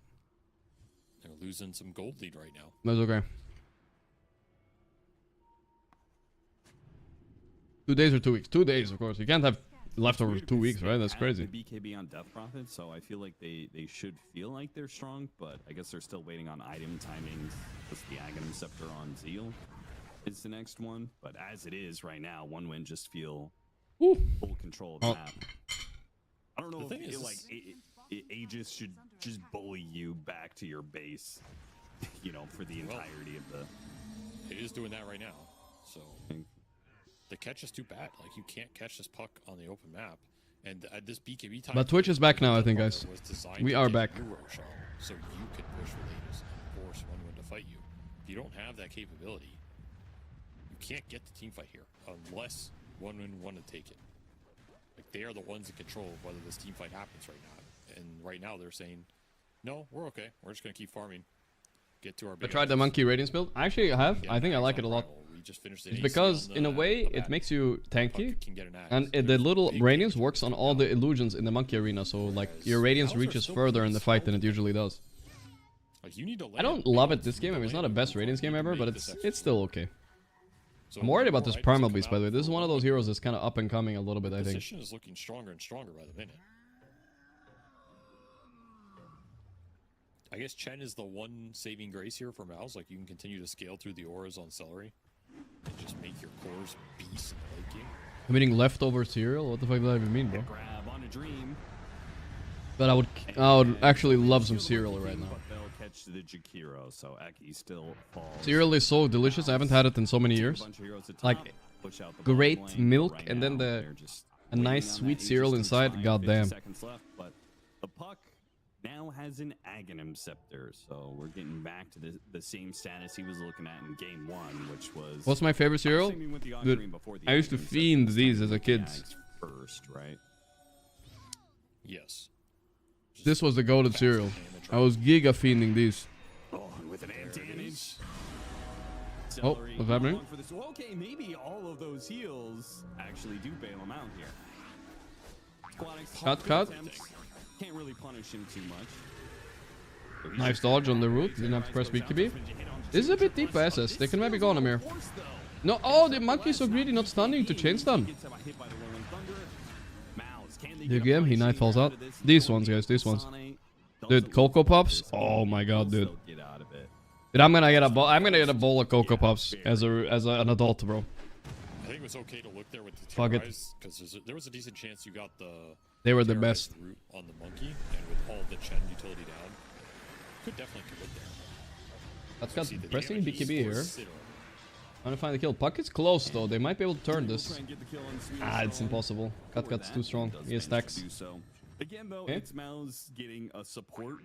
Speaker 2: They're losing some gold lead right now.
Speaker 1: That's okay. 2 days or 2 weeks? 2 days, of course. You can't have leftover 2 weeks, right? That's crazy.
Speaker 4: The BKB on Death Prophet, so I feel like they should feel like they're strong, but I guess they're still waiting on item timings. Plus the Aghanim Scepter on Zeal is the next one. But as it is right now, 1-win just feel
Speaker 1: Ooh.
Speaker 4: full control of the
Speaker 1: Oh.
Speaker 4: map. I don't know
Speaker 2: The
Speaker 4: if
Speaker 2: thing is,
Speaker 4: like Aegis should just bully you back to your base, you know, for the entirety of the.
Speaker 2: It is doing that right now. So the catch is too bad. Like you can't catch this puck on the open map, and this BKB time.
Speaker 1: But Twitch is back now, I think, guys.
Speaker 2: was designed
Speaker 1: We
Speaker 2: to
Speaker 1: are
Speaker 2: get
Speaker 1: back.
Speaker 2: you Roshan, so you could push with Aegis and force 1-win to fight you. If you don't have that capability, you can't get the team fight here unless 1-win want to take it. Like they are the ones in control of whether this team fight happens right now. And right now they're saying, no, we're okay. We're just gonna keep farming. Get to our.
Speaker 1: I
Speaker 2: big
Speaker 1: tried the
Speaker 2: items."
Speaker 1: monkey radiance build. Actually, I have.
Speaker 2: Yeah,
Speaker 1: I think I
Speaker 2: Axe
Speaker 1: like
Speaker 2: on
Speaker 1: it a lot.
Speaker 2: Primal. We just finished an
Speaker 1: It's
Speaker 2: AC
Speaker 1: because,
Speaker 2: on
Speaker 1: in a
Speaker 2: the-
Speaker 1: way,
Speaker 2: the
Speaker 1: it
Speaker 2: bat.
Speaker 1: makes you
Speaker 2: Puck
Speaker 1: tanky.
Speaker 2: can get an axe.
Speaker 1: And the
Speaker 2: There's
Speaker 1: little
Speaker 2: big
Speaker 1: radiance
Speaker 2: damage
Speaker 1: works on
Speaker 2: from
Speaker 1: all the
Speaker 2: that.
Speaker 1: illusions in the monkey arena, so like
Speaker 2: Whereas
Speaker 1: your radiance
Speaker 2: Mouz are
Speaker 1: reaches
Speaker 2: still
Speaker 1: further in
Speaker 2: pretty
Speaker 1: the fight than it
Speaker 2: solid.
Speaker 1: usually does.
Speaker 2: Like you need to
Speaker 1: I don't love it this game. I mean, it's not the best radiance game ever, but it's still okay. I'm worried about this Primal Beast, by the way. This is one of those heroes that's kind of up and coming a little bit, I think.
Speaker 2: Position is looking stronger and stronger by the minute. I guess Chen is the one saving grace here for Mouz. Like you can continue to scale through the auras on Celery and just make your cores beasts in the late game.
Speaker 1: I'm eating leftover cereal? What the fuck does that even mean, bro?
Speaker 4: Grab on a dream.
Speaker 1: But I would actually love some cereal right now.
Speaker 4: But they'll catch the Jakiro, so Aki still falls.
Speaker 1: Cereal is so delicious. I haven't had it in so many years. Like, great milk and then a nice sweet cereal inside. Goddamn.
Speaker 4: Seconds left, but the puck now has an Aghanim Scepter, so we're getting back to the same status he was looking at in game 1, which was.
Speaker 1: What's my favorite cereal?
Speaker 4: Same with the
Speaker 1: Dude,
Speaker 4: Aghanim before the
Speaker 1: I used to
Speaker 4: Aghanim
Speaker 1: fiend
Speaker 4: Scepter,
Speaker 1: these as a
Speaker 4: with the
Speaker 1: kid.
Speaker 4: Ags First, right?
Speaker 2: Yes.
Speaker 1: This was the golden cereal. I was giga fiending these.
Speaker 4: Oh, and with an advantage.
Speaker 1: Oh, what's happening?
Speaker 4: For this. Well, okay, maybe all of those heals actually do bail him out here.
Speaker 1: Cut.
Speaker 4: Can't really punish him too much.
Speaker 1: Nice dodge on the root. Didn't have to press BKB. This is a bit deep by SS. They can maybe go on him here. No, oh, the monkey is so greedy, not stunning to chain stun. The game, he night falls out. These ones, guys, these ones. Dude, Cocoa Pops. Oh my god, dude. Dude, I'm gonna get a bowl of Cocoa Pops as an adult, bro.
Speaker 2: I think it was okay to look there with the
Speaker 1: Fuck it.
Speaker 2: because there was a decent chance you got the.
Speaker 1: They were the
Speaker 2: terrorized
Speaker 1: best.
Speaker 2: route on the monkey, and with all the Chen utility down, could definitely commit there.
Speaker 1: That's got
Speaker 2: See, the
Speaker 1: pressing
Speaker 2: damage
Speaker 1: BKB here.
Speaker 2: was zero.
Speaker 1: Trying to find the kill. Puck is close though. They might be able to turn this. Ah, it's impossible. Cut's too strong. He has stacks.
Speaker 4: Again, though,
Speaker 1: Okay.
Speaker 4: it's Mouz getting a support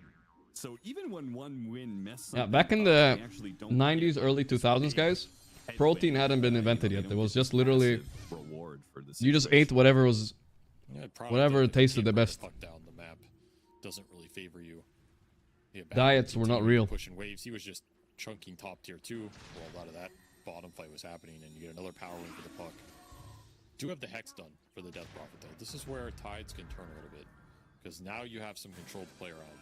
Speaker 4: So even when one win messed
Speaker 1: Yeah,
Speaker 4: something
Speaker 1: back in
Speaker 4: up,
Speaker 1: the
Speaker 4: they actually don't
Speaker 1: 90s, early 2000s, guys, protein hadn't been invented yet. It was just literally
Speaker 4: reward for the
Speaker 1: you just
Speaker 4: situation.
Speaker 1: ate whatever was
Speaker 2: Yeah,
Speaker 1: whatever
Speaker 2: product
Speaker 1: tasted the
Speaker 2: team
Speaker 1: best.
Speaker 2: puck down the map doesn't really favor you. Yeah, back
Speaker 1: Diets
Speaker 2: in
Speaker 1: were not
Speaker 2: 2010,
Speaker 1: real.
Speaker 2: Pushing waves, he was just chunking top tier 2 while a lot of that bottom fight was happening, and you get another power win for the puck. Do have the Hex done for the Death Prophet though. This is where tides can turn a little bit, because now you have some control to play around.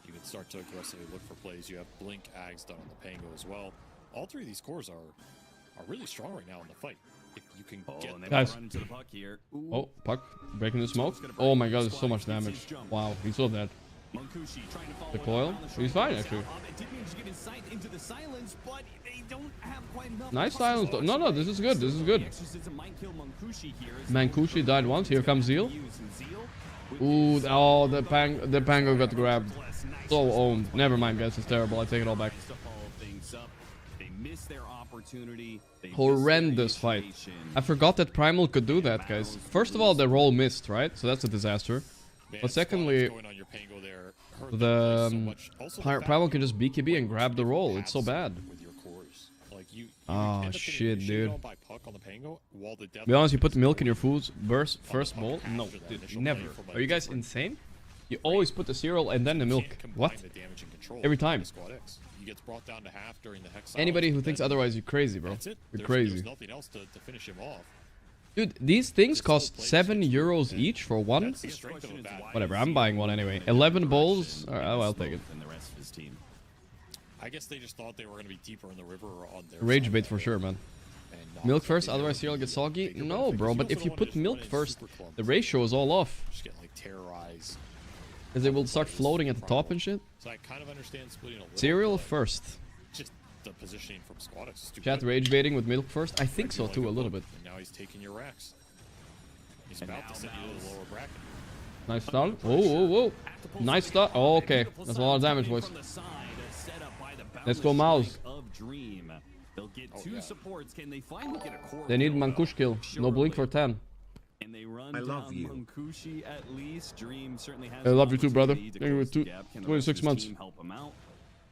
Speaker 2: You can start to aggressively look for plays. You have Blink Ags done on the Pango as well. All three of these cores are really strong right now in the fight. If you can get
Speaker 4: And they
Speaker 1: Guys.
Speaker 4: run into the puck here. Ooh.
Speaker 1: Oh, puck breaking the smoke. Oh my god, there's so much damage. Wow, he's so dead.
Speaker 4: Mancucci trying to follow
Speaker 1: The
Speaker 4: it
Speaker 1: coil?
Speaker 4: around the
Speaker 1: He's
Speaker 4: short
Speaker 1: fine,
Speaker 4: goes
Speaker 1: actually.
Speaker 4: out. Didn't manage to get his sight into the silence, but they don't have quite enough.
Speaker 1: Nice silence. No, no, this is good. This is good.
Speaker 4: The exorcism might kill Mancucci here.
Speaker 1: Mancucci died once. Here comes Zeal. Ooh, oh, the Pango got grabbed. So owned. Never mind, guys. It's terrible. I take it all back.
Speaker 4: They miss their opportunity. They miss
Speaker 1: Horrendous
Speaker 4: their
Speaker 1: fight.
Speaker 4: initiation.
Speaker 1: I forgot that Primal could do that, guys. First of all, the roll missed, right? So that's a disaster.
Speaker 2: Man,
Speaker 1: But secondly,
Speaker 2: going on your Pango there, hurt
Speaker 1: the
Speaker 2: that play so much. Also, the fact
Speaker 1: Primal
Speaker 2: that
Speaker 1: can just BKB and grab the roll. It's so bad.
Speaker 2: with your cores. Like you
Speaker 1: Oh,
Speaker 2: end up getting
Speaker 1: shit,
Speaker 2: initiated
Speaker 1: dude.
Speaker 2: on by puck on the Pango, while the Death
Speaker 1: Be honest, you put
Speaker 2: Prophet
Speaker 1: milk
Speaker 2: is
Speaker 1: in your
Speaker 2: going
Speaker 1: food first bowl?
Speaker 2: after
Speaker 1: No,
Speaker 2: that
Speaker 1: dude,
Speaker 2: initial
Speaker 1: never.
Speaker 2: play from, like,
Speaker 1: Are you guys
Speaker 2: different-
Speaker 1: insane? You always put the cereal and then the
Speaker 2: You
Speaker 1: milk.
Speaker 2: can't combine
Speaker 1: What?
Speaker 2: the damage and control
Speaker 1: Every
Speaker 2: with the
Speaker 1: time.
Speaker 2: Squad X. He gets brought down to half during the Hex
Speaker 1: Anybody
Speaker 2: silence,
Speaker 1: who
Speaker 2: and
Speaker 1: thinks
Speaker 2: then
Speaker 1: otherwise, you're crazy, bro.
Speaker 2: that's it.
Speaker 1: You're
Speaker 2: There's
Speaker 1: crazy.
Speaker 2: nothing else to finish him off.
Speaker 1: Dude, these things cost 7 euros each for one?
Speaker 2: That's the strength of a bad.
Speaker 1: Whatever, I'm buying one anyway. 11 bowls? Oh, I'll take it.
Speaker 4: Than the rest of his team.
Speaker 2: I guess they just thought they were going to be deeper in the river or on their
Speaker 1: Rage
Speaker 2: side
Speaker 1: bait
Speaker 2: of
Speaker 1: for
Speaker 2: it.
Speaker 1: sure, man.
Speaker 2: And not
Speaker 1: Milk first,
Speaker 2: something
Speaker 1: otherwise
Speaker 2: that
Speaker 1: cereal
Speaker 2: would
Speaker 1: gets
Speaker 2: be
Speaker 1: soggy?
Speaker 2: bigger
Speaker 1: No,
Speaker 2: benefit,
Speaker 1: bro,
Speaker 2: 'cause
Speaker 1: but if
Speaker 2: also
Speaker 1: you
Speaker 2: don't wanna
Speaker 1: put
Speaker 2: just
Speaker 1: milk
Speaker 2: run in
Speaker 1: first,
Speaker 2: super clump.
Speaker 1: the ratio is all off.
Speaker 2: Just get like terrorized.
Speaker 1: Because it will start floating at the top and shit.
Speaker 2: So I kind of understand splitting a little.
Speaker 1: Cereal
Speaker 2: but
Speaker 1: first.
Speaker 2: Just the positioning from Squad X is too
Speaker 1: Chat
Speaker 2: good.
Speaker 1: rage baiting with milk first? I think
Speaker 2: I
Speaker 1: so
Speaker 2: do
Speaker 1: too,
Speaker 2: like
Speaker 1: a
Speaker 2: it,
Speaker 1: little
Speaker 2: but-
Speaker 1: bit.
Speaker 2: And now he's taking your racks. He's
Speaker 4: And
Speaker 2: about
Speaker 4: now
Speaker 2: to send you to the lower bracket.
Speaker 1: Nice stun. Whoa, whoa, whoa. Nice stun. Oh, okay. That's a lot of damage, boys. Let's go, Mouz.
Speaker 4: They'll get
Speaker 2: Oh,
Speaker 4: two
Speaker 2: yeah.
Speaker 4: supports. Can they finally get a core
Speaker 1: They need
Speaker 4: kill, though?
Speaker 1: Mankush kill. No blink for 10.
Speaker 4: And they run
Speaker 3: I love
Speaker 4: down
Speaker 3: you.
Speaker 4: Mancushi at least. Dream certainly has
Speaker 1: I
Speaker 4: an
Speaker 1: love you too, brother.
Speaker 4: opportunity to
Speaker 1: Thank you
Speaker 4: close
Speaker 1: for
Speaker 4: the
Speaker 1: two-
Speaker 4: gap. Can the
Speaker 1: 26
Speaker 4: rest of his
Speaker 1: months.
Speaker 4: team help him out?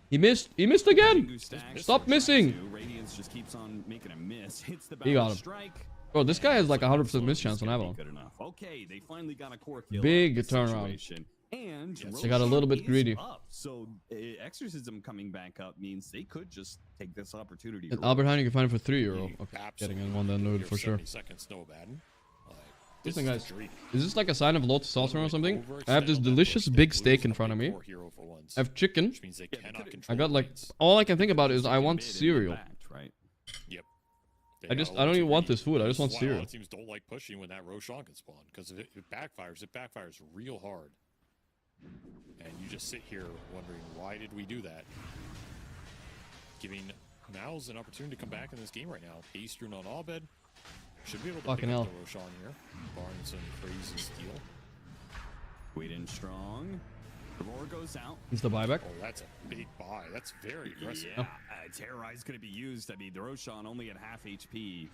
Speaker 1: He missed. He missed again.
Speaker 4: New stacks.
Speaker 1: Stop missing.
Speaker 4: Radiance just keeps on making a miss. Hits the
Speaker 1: He got
Speaker 4: bounce
Speaker 1: him.
Speaker 4: strike.
Speaker 1: Bro, this guy has like a
Speaker 4: And
Speaker 1: 100% miss chance on
Speaker 4: gonna be
Speaker 1: Avalon.
Speaker 4: good enough. Okay, they finally got a core kill.
Speaker 1: Big
Speaker 4: out of this
Speaker 1: turnaround.
Speaker 4: situation. And
Speaker 1: They got a little bit
Speaker 4: Roshan
Speaker 1: greedy.
Speaker 4: is up, so Exorcism coming back up means they could just take this opportunity.
Speaker 1: At
Speaker 4: to
Speaker 1: Albert Heijn, you can find it for €3.
Speaker 2: You
Speaker 1: Okay,
Speaker 2: absolutely
Speaker 1: getting in one then
Speaker 2: don't
Speaker 1: load
Speaker 2: give
Speaker 1: for sure.
Speaker 2: 70 seconds, no Baden. Like,
Speaker 1: Listen,
Speaker 2: this
Speaker 1: guys.
Speaker 2: is a dream.
Speaker 1: Is this like a sign of low testosterone or something?
Speaker 2: Overextend
Speaker 1: I have this
Speaker 2: on that
Speaker 1: delicious
Speaker 2: push.
Speaker 1: big
Speaker 2: They
Speaker 1: steak
Speaker 2: lose
Speaker 1: in
Speaker 2: a
Speaker 1: front of
Speaker 2: big
Speaker 1: me.
Speaker 2: core hero for once,
Speaker 1: I have chicken.
Speaker 2: which means they
Speaker 4: Yeah, they
Speaker 2: cannot
Speaker 4: could've-
Speaker 2: control
Speaker 1: I got like
Speaker 2: lanes.
Speaker 1: all I can think about is I
Speaker 4: Second
Speaker 1: want
Speaker 4: bid and
Speaker 1: cereal.
Speaker 4: backed, right?
Speaker 2: Yep. They
Speaker 1: I
Speaker 2: got a
Speaker 1: don't
Speaker 2: little
Speaker 1: even
Speaker 2: too
Speaker 1: want
Speaker 2: greedy.
Speaker 1: this food. I just want
Speaker 2: This is why a lot
Speaker 1: cereal.
Speaker 2: of teams don't like pushing when that Roshan can spawn, because if it backfires real hard. And you just sit here wondering, why did we do that? Giving Mouz an opportunity to come back in this game right now. Ace Rune on Abed. Should be able to
Speaker 1: Fucking
Speaker 2: pick
Speaker 1: hell.
Speaker 2: up the Roshan here. Barring some crazy steal.
Speaker 4: Waiting strong. The roar goes out.
Speaker 1: Is the buyback?
Speaker 2: Oh, that's a big buy. That's very aggressive.
Speaker 4: Yeah, Terrorize going to be used. I mean, the Roshan only at half HP.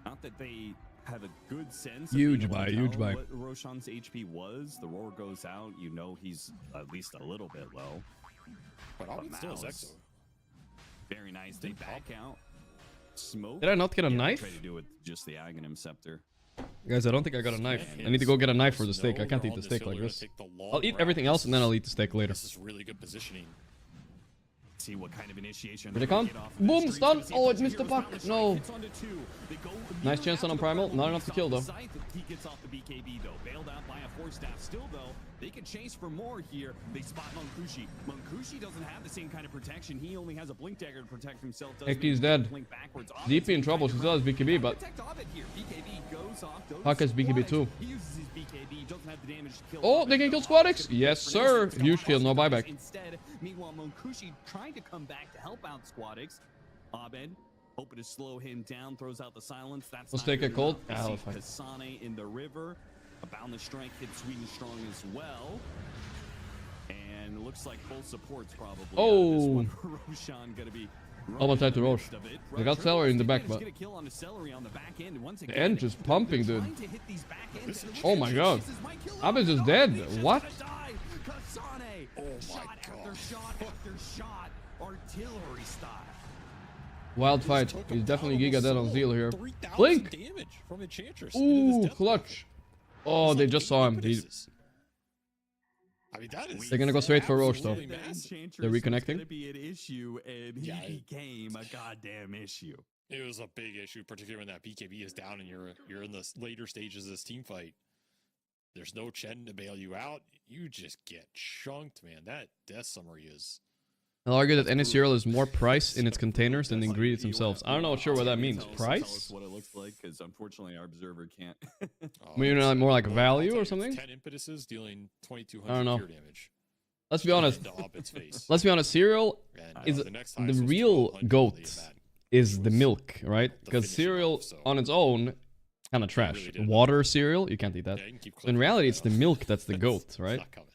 Speaker 4: Not that they have a good sense.
Speaker 1: Huge
Speaker 4: of being able
Speaker 1: buy,
Speaker 4: to
Speaker 1: huge
Speaker 4: tell
Speaker 1: buy.
Speaker 4: What Roshan's HP was. The roar goes out. You know he's at least a little bit low.
Speaker 2: But Abed still has
Speaker 4: Mouz.
Speaker 2: Exo.
Speaker 4: Very nice. They back out. Smoke.
Speaker 1: Did I not get a
Speaker 4: Yeah, they
Speaker 1: knife?
Speaker 4: Try to do it with just the Aghanim Scepter.
Speaker 1: Guys, I don't think I got a knife. I need to go get a knife for the steak. I can't eat the steak like this. I'll eat everything else and then I'll eat the steak later.
Speaker 2: This is really good positioning.
Speaker 4: See what kind of initiation.
Speaker 1: Here they
Speaker 4: they're
Speaker 1: come.
Speaker 4: gonna get off of
Speaker 1: Boom,
Speaker 4: this.
Speaker 1: stun.
Speaker 4: Dream's
Speaker 1: Oh,
Speaker 4: gonna
Speaker 1: it
Speaker 4: see
Speaker 1: missed the
Speaker 4: if Heroes
Speaker 1: puck.
Speaker 4: down the
Speaker 1: No.
Speaker 4: strike. Hits onto two. They go
Speaker 1: Nice chance
Speaker 4: after
Speaker 1: on
Speaker 4: the
Speaker 1: Primal.
Speaker 4: Primal.
Speaker 1: Not enough to kill, though.
Speaker 4: He gets off the BKB though. Bailed out by a force staff. Still though, they can chase for more here. They spot Mancushi. Mancushi doesn't have the same kind of protection. He only has a blink dagger to protect himself. Doesn't
Speaker 1: He's
Speaker 4: make him
Speaker 1: dead.
Speaker 4: blink backwards.
Speaker 1: DP in trouble. She still has BKB, but
Speaker 4: Protect Abed here. BKB goes off. Goes
Speaker 1: Puck has BKB
Speaker 4: Squad
Speaker 1: too.
Speaker 4: X. He uses his BKB. Doesn't have the damage to kill.
Speaker 1: Oh,
Speaker 4: Abed,
Speaker 1: they can kill
Speaker 4: though.
Speaker 1: Squad
Speaker 4: Abed's
Speaker 1: X?
Speaker 4: gonna be
Speaker 1: Yes,
Speaker 4: for
Speaker 1: sir.
Speaker 4: instance.
Speaker 1: Huge kill, no buyback.
Speaker 4: Instead, meanwhile, Mancushi trying to come back to help out Squad X. Abed hoping to slow him down, throws out the silence. That's
Speaker 1: Let's
Speaker 4: not
Speaker 1: take
Speaker 4: good
Speaker 1: a cold.
Speaker 4: enough. We
Speaker 1: Ah,
Speaker 4: see
Speaker 1: fine.
Speaker 4: Kasane in the river. A boundless strike hits Sweden strong as well. And it looks like full support's probably
Speaker 1: Oh.
Speaker 4: this one. Roshan gonna be
Speaker 1: Almost had to
Speaker 4: running
Speaker 1: Rosh.
Speaker 4: the midst of it.
Speaker 1: They got Celery in the back,
Speaker 4: Managed to
Speaker 1: but
Speaker 4: get a kill on the Celery on the back end. And once
Speaker 1: the
Speaker 4: again,
Speaker 1: end just
Speaker 4: they're
Speaker 1: pumping, dude.
Speaker 4: trying to hit these back ends. And
Speaker 1: Oh my god.
Speaker 4: this is my kill.
Speaker 1: Abed's just
Speaker 4: No,
Speaker 1: dead.
Speaker 4: he's just
Speaker 1: What?
Speaker 4: gonna die. Kasane!
Speaker 2: Oh my
Speaker 4: Shot after
Speaker 2: God.
Speaker 4: shot after shot. Artillery style.
Speaker 1: Wild fight.
Speaker 2: Took
Speaker 1: He's
Speaker 2: him
Speaker 1: definitely
Speaker 2: down
Speaker 1: Giga
Speaker 2: with
Speaker 1: dead on
Speaker 2: solo.
Speaker 1: Zeal here.
Speaker 2: 3,000
Speaker 1: Blink!
Speaker 2: damage from Enchantress. into this
Speaker 1: Ooh,
Speaker 2: death
Speaker 1: clutch.
Speaker 2: bucket.
Speaker 1: Oh,
Speaker 2: It's
Speaker 1: they
Speaker 2: like
Speaker 1: just
Speaker 2: 8
Speaker 1: saw him. He,
Speaker 2: impetuses. I mean, that is
Speaker 1: They're gonna go straight for Roche, though.
Speaker 2: absolutely massive.
Speaker 1: They're reconnecting?
Speaker 4: Was gonna be an issue, and
Speaker 2: Yeah,
Speaker 4: he became a goddamn issue.
Speaker 2: It was a big issue, particularly when that BKB is down and you're in the later stages of this team fight. There's no Chen to bail you out. You just get chunked, man. That death summary is...
Speaker 1: I'll argue that any cereal is more price in its containers than the ingredients themselves. I'm not sure what that means.
Speaker 4: Tell us
Speaker 1: Price?
Speaker 4: what it looks like, because unfortunately our observer can't.
Speaker 1: Maybe
Speaker 2: it's,
Speaker 1: more like
Speaker 2: well,
Speaker 1: value
Speaker 2: I'll
Speaker 1: or
Speaker 2: tell you, it's
Speaker 1: something?
Speaker 2: 10 impetuses dealing
Speaker 1: I
Speaker 2: 2,200
Speaker 1: don't know.
Speaker 2: pure damage.
Speaker 1: Let's be honest.
Speaker 2: Into Obbit's face.
Speaker 1: Let's be honest. Cereal
Speaker 2: And,
Speaker 1: is
Speaker 2: the next time
Speaker 1: the
Speaker 2: is
Speaker 1: real
Speaker 2: 1,200
Speaker 1: goat
Speaker 2: Madden.
Speaker 1: is the
Speaker 2: was
Speaker 1: milk, right?
Speaker 2: the
Speaker 1: Because
Speaker 2: finishing
Speaker 1: cereal
Speaker 2: move, so-
Speaker 1: on its own, kind of trash.
Speaker 2: really did.
Speaker 1: Water cereal, you can't eat that.
Speaker 2: Yeah, you can keep
Speaker 1: So in
Speaker 2: clicking
Speaker 1: reality,
Speaker 2: that
Speaker 1: it's the
Speaker 2: off.
Speaker 1: milk that's the goat,
Speaker 2: It's
Speaker 1: right?
Speaker 2: not coming.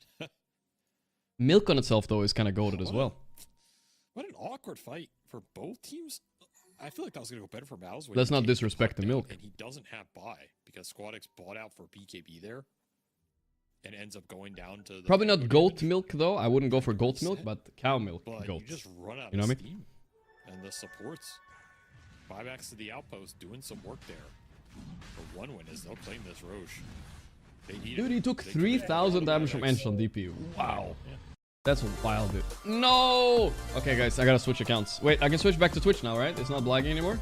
Speaker 1: Milk on itself, though, is kind of goated as well.
Speaker 2: What an awkward fight for both teams. I feel like that was going to go better for Mouz. when
Speaker 1: Let's
Speaker 2: he
Speaker 1: not
Speaker 2: came
Speaker 1: disrespect
Speaker 2: top
Speaker 1: the
Speaker 2: down
Speaker 1: milk.
Speaker 2: And he doesn't have buy because Squadix bought out for BKB there and ends up going down to the
Speaker 1: Probably not
Speaker 2: Tango
Speaker 1: goat
Speaker 2: damage.
Speaker 1: milk, though. I wouldn't go for goat milk, but cow milk
Speaker 2: But
Speaker 1: goat.
Speaker 2: you just run out
Speaker 1: You know
Speaker 2: of
Speaker 1: what I mean?
Speaker 2: steam. And the supports, buybacks to the outpost, doing some work there. The one win is they'll claim this Roche. They need
Speaker 1: Dude,
Speaker 2: it.
Speaker 1: he took
Speaker 2: They
Speaker 1: 3,000
Speaker 2: could-
Speaker 1: damage from Ench on DPU. Wow.
Speaker 2: Yeah.
Speaker 1: That's wild, dude. No! Okay, guys, I gotta switch accounts. Wait, I can switch back to Twitch now, right? It's not blagging anymore?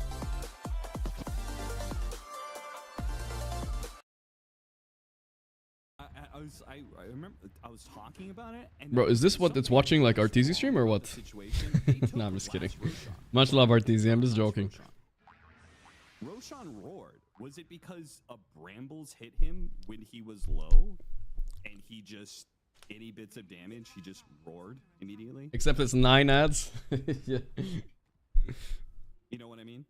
Speaker 4: I remember I was talking about it. And
Speaker 1: Bro, is this what it's watching, like Arteezy stream or what? No, I'm just kidding. Much love, Arteezy. I'm just joking.
Speaker 4: Roshan roared. Was it because a brambles hit him when he was low, and he just any bits of damage he just roared immediately?
Speaker 1: Except it's 9 ads. Yeah.
Speaker 4: You know what I mean?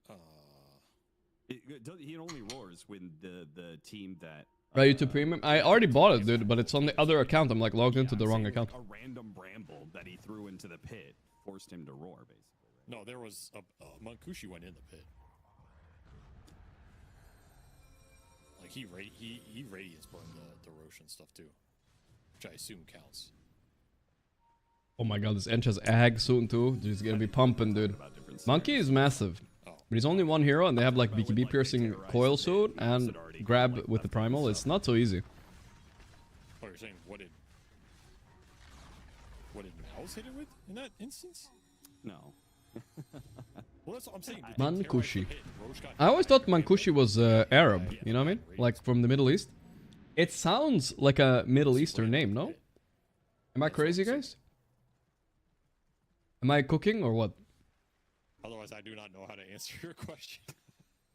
Speaker 4: He only roars when the team that.
Speaker 1: Right, YouTube Premium? I already bought it, dude, but it's on the other account. I'm like logged into the
Speaker 4: I'm
Speaker 1: wrong
Speaker 4: saying,
Speaker 1: account.
Speaker 4: Like, a random bramble that he threw into the pit forced him to roar, basically. Right?
Speaker 2: No, there was a Mankushi went in the pit. Like he radiance burned the Roshan stuff too, which I assume counts.
Speaker 1: Oh my god, this Ench has ag soon too. He's gonna be pumping, dude. Monkey is massive. But he's only one hero and they have like BKB piercing coil suit and grab with the primal. It's not so easy.
Speaker 2: Oh, you're saying what did Mouz hit it with in that instance?
Speaker 4: No.
Speaker 2: Well, that's what I'm saying. Did
Speaker 1: Mankushi.
Speaker 2: Terrorize the hit and Roche got
Speaker 1: I always
Speaker 2: hit
Speaker 1: thought
Speaker 2: by it?
Speaker 1: Mankushi was Arab, you know what I mean? Like from the Middle East. It sounds like a Middle Eastern name, no? Am I crazy, guys? Am I cooking or what?
Speaker 2: Otherwise, I do not know how to answer your question.
Speaker 1: I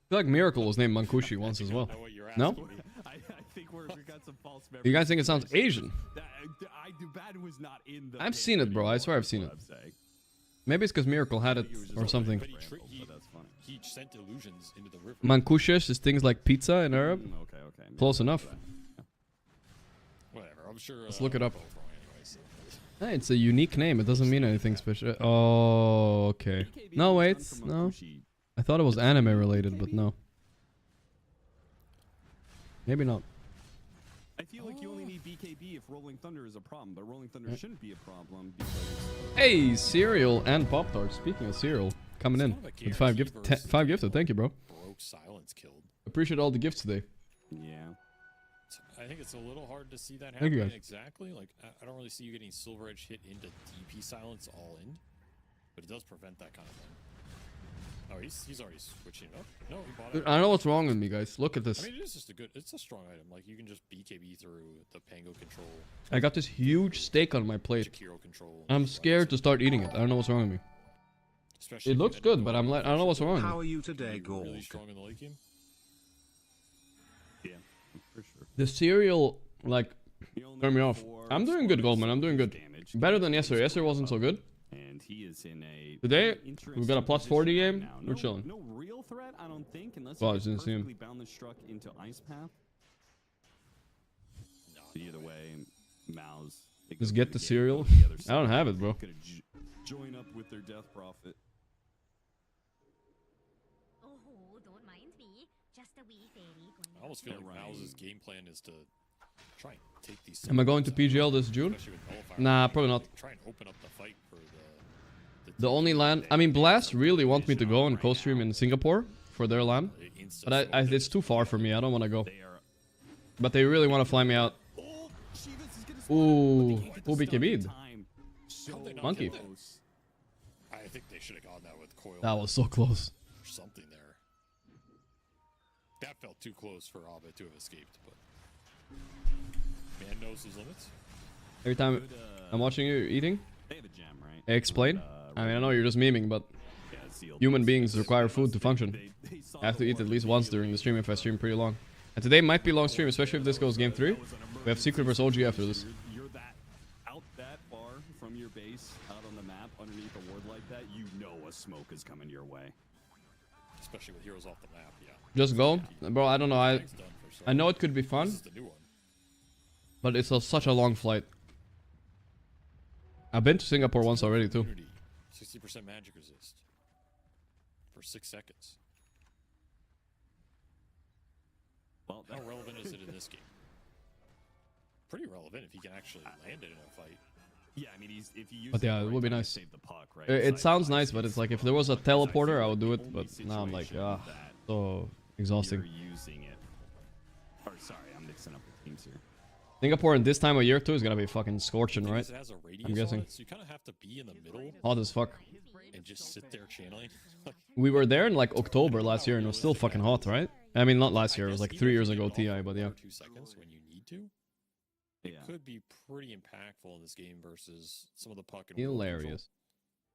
Speaker 1: feel like Miracle was named Mankushi once as well.
Speaker 2: I know what you're
Speaker 1: No?
Speaker 2: asking me.
Speaker 4: I think we got some false memories.
Speaker 1: You guys think it sounds Asian?
Speaker 4: Bad was not in the.
Speaker 1: I've
Speaker 4: pit
Speaker 1: seen it,
Speaker 4: when
Speaker 1: bro.
Speaker 4: he
Speaker 1: I swear I've
Speaker 4: roared,
Speaker 1: seen
Speaker 4: is
Speaker 1: it.
Speaker 4: what I'm saying.
Speaker 1: Maybe it's because Miracle had it
Speaker 4: He was just
Speaker 1: or
Speaker 4: like,
Speaker 1: something.
Speaker 2: But
Speaker 4: Bramble,
Speaker 2: he
Speaker 4: but that's funny.
Speaker 2: he sent illusions into the river.
Speaker 1: Mankushish is things like pizza in Arab.
Speaker 4: Okay. maybe
Speaker 1: Close
Speaker 4: I'll
Speaker 1: enough.
Speaker 4: do that.
Speaker 2: Whatever. I'm sure.
Speaker 1: Let's look it up.
Speaker 2: we're both wrong anyway, so.
Speaker 1: Hey, it's a unique name. It doesn't mean anything special. Oh, okay.
Speaker 4: BKB
Speaker 1: No,
Speaker 4: was
Speaker 1: wait.
Speaker 4: done from
Speaker 1: No.
Speaker 4: Mankushi.
Speaker 1: I thought it was anime related, but no. Maybe not.
Speaker 4: I feel like you only need BKB if Rolling Thunder is a problem, but Rolling Thunder shouldn't be a problem because
Speaker 1: Hey, cereal and Pop Tarts. Speaking of cereal, coming in
Speaker 2: It's kind of a
Speaker 1: with 5
Speaker 2: guarantee
Speaker 1: gift,
Speaker 2: versus
Speaker 1: 5 gifted. Thank you, bro.
Speaker 2: Broke silence killed.
Speaker 1: Appreciate all the gifts today.
Speaker 4: yeah.
Speaker 2: I think it's a little hard to see that
Speaker 1: Thank you,
Speaker 2: happening
Speaker 1: guys.
Speaker 2: exactly. Like I don't really see you getting Silver Edge hit into DP silence all in, but it does prevent that kind of thing. Oh, he's already switching it up. No, he bought
Speaker 1: Dude,
Speaker 2: it.
Speaker 1: I don't know what's wrong with me, guys. Look at
Speaker 2: I
Speaker 1: this.
Speaker 2: mean, it is just it's a strong item. Like you can just BKB through the Pango control,
Speaker 1: I got this huge steak on my plate.
Speaker 2: Jakiro control.
Speaker 1: I'm scared to start eating it. I don't know what's wrong with me.
Speaker 2: Especially
Speaker 1: It
Speaker 2: if you
Speaker 1: looks
Speaker 2: end up
Speaker 1: good, but
Speaker 2: going
Speaker 1: I'm like, I don't know what's wrong with
Speaker 3: How
Speaker 1: me.
Speaker 3: are you today,
Speaker 2: really
Speaker 3: Gorgc?
Speaker 2: strong in the late game.
Speaker 4: Yeah, for sure.
Speaker 1: The cereal, like,
Speaker 4: He only
Speaker 1: turn me
Speaker 4: had
Speaker 1: off.
Speaker 4: 4
Speaker 1: I'm doing good,
Speaker 4: squads,
Speaker 1: Goldman. I'm doing good.
Speaker 4: damage,
Speaker 1: Better than
Speaker 4: damage,
Speaker 1: yesterday. Yesterday wasn't so good.
Speaker 4: And he is in a
Speaker 1: Today,
Speaker 4: interesting
Speaker 1: we've got a plus 40
Speaker 4: position
Speaker 1: game.
Speaker 4: right now.
Speaker 1: We're
Speaker 4: No-
Speaker 1: chilling.
Speaker 4: No real threat, I don't think, unless
Speaker 1: Well,
Speaker 4: he
Speaker 1: it's
Speaker 4: gets
Speaker 1: insane.
Speaker 4: perfectly bound the struck into Ice Path.
Speaker 2: No,
Speaker 4: Either way, Mouz. they
Speaker 1: Just
Speaker 4: go
Speaker 1: get
Speaker 4: to
Speaker 1: the
Speaker 4: game,
Speaker 1: cereal.
Speaker 4: go to the other
Speaker 1: I don't
Speaker 4: side.
Speaker 1: have it, bro.
Speaker 4: Gonna join up with their Death Prophet.
Speaker 6: Oh, don't mind me. Just a wee fairy going
Speaker 2: I almost feel
Speaker 4: Yeah,
Speaker 2: like
Speaker 4: right.
Speaker 2: Mouse's game plan is to try and take these.
Speaker 1: Am I going to PGL this June?
Speaker 2: Especially with nullifier.
Speaker 1: Nah, probably not.
Speaker 2: Try and open up the fight for
Speaker 1: The only LAN... I mean, Blast really want me to go and co-stream in Singapore for their LAN. But it's too far for me. I don't want to go. But they really want to fly me out. Ooh. Who BKB'd? Monkey.
Speaker 2: I think they should have gone that with coil.
Speaker 1: That was so close.
Speaker 2: There's something there. That felt too close for Abed to have escaped, but man knows his limits.
Speaker 1: Every time I'm watching you eating,
Speaker 4: They have a gem, right?
Speaker 1: explain. I mean, I know you're just memeing, but human beings require food to function. I have to eat at least once during the stream if I stream pretty long. And today might be long stream, especially if this goes game 3. We have Secret vs OG after this.
Speaker 4: You're that out that far from your base, out on the map, underneath a ward like that, you know a smoke is coming your way.
Speaker 2: Especially with heroes off the map, yeah.
Speaker 1: Just go. Bro, I don't know.
Speaker 2: Thanks, done for so
Speaker 1: I know it could be fun,
Speaker 2: This is the new one.
Speaker 1: but it's such a long flight. I've been to Singapore once already, too.
Speaker 2: 60% magic resist. For 6 seconds.
Speaker 4: Well,
Speaker 2: How relevant is it in this game? Pretty relevant if he can actually land it in a fight.
Speaker 4: yeah, I mean, if you use
Speaker 1: But yeah,
Speaker 4: the
Speaker 1: it
Speaker 4: right
Speaker 1: would be
Speaker 4: time to
Speaker 1: nice.
Speaker 4: save the puck, right?
Speaker 1: It
Speaker 4: It's
Speaker 1: sounds
Speaker 4: like,
Speaker 1: nice, but it's like if there was a teleporter, I would do it.
Speaker 4: the
Speaker 1: But
Speaker 4: only
Speaker 1: now I'm like,
Speaker 4: situation that
Speaker 1: so exhausting.
Speaker 4: You're using it. Or sorry, I'm mixing up the teams here.
Speaker 1: Singapore in this time of year too is gonna be fucking scorching, right?
Speaker 2: It has a radius
Speaker 1: I'm guessing.
Speaker 2: on it, so you kind of have to be in the middle
Speaker 1: Hot as fuck.
Speaker 2: and just sit there channeling.
Speaker 1: We were there in like October last year, and it was still fucking hot, right? I mean, not last year. It was like 3 years ago, TI, but yeah.
Speaker 2: 2 seconds when you need to.
Speaker 4: Yeah.
Speaker 2: It could be pretty impactful in this game versus some of the puck and wheel control.
Speaker 1: Hilarious.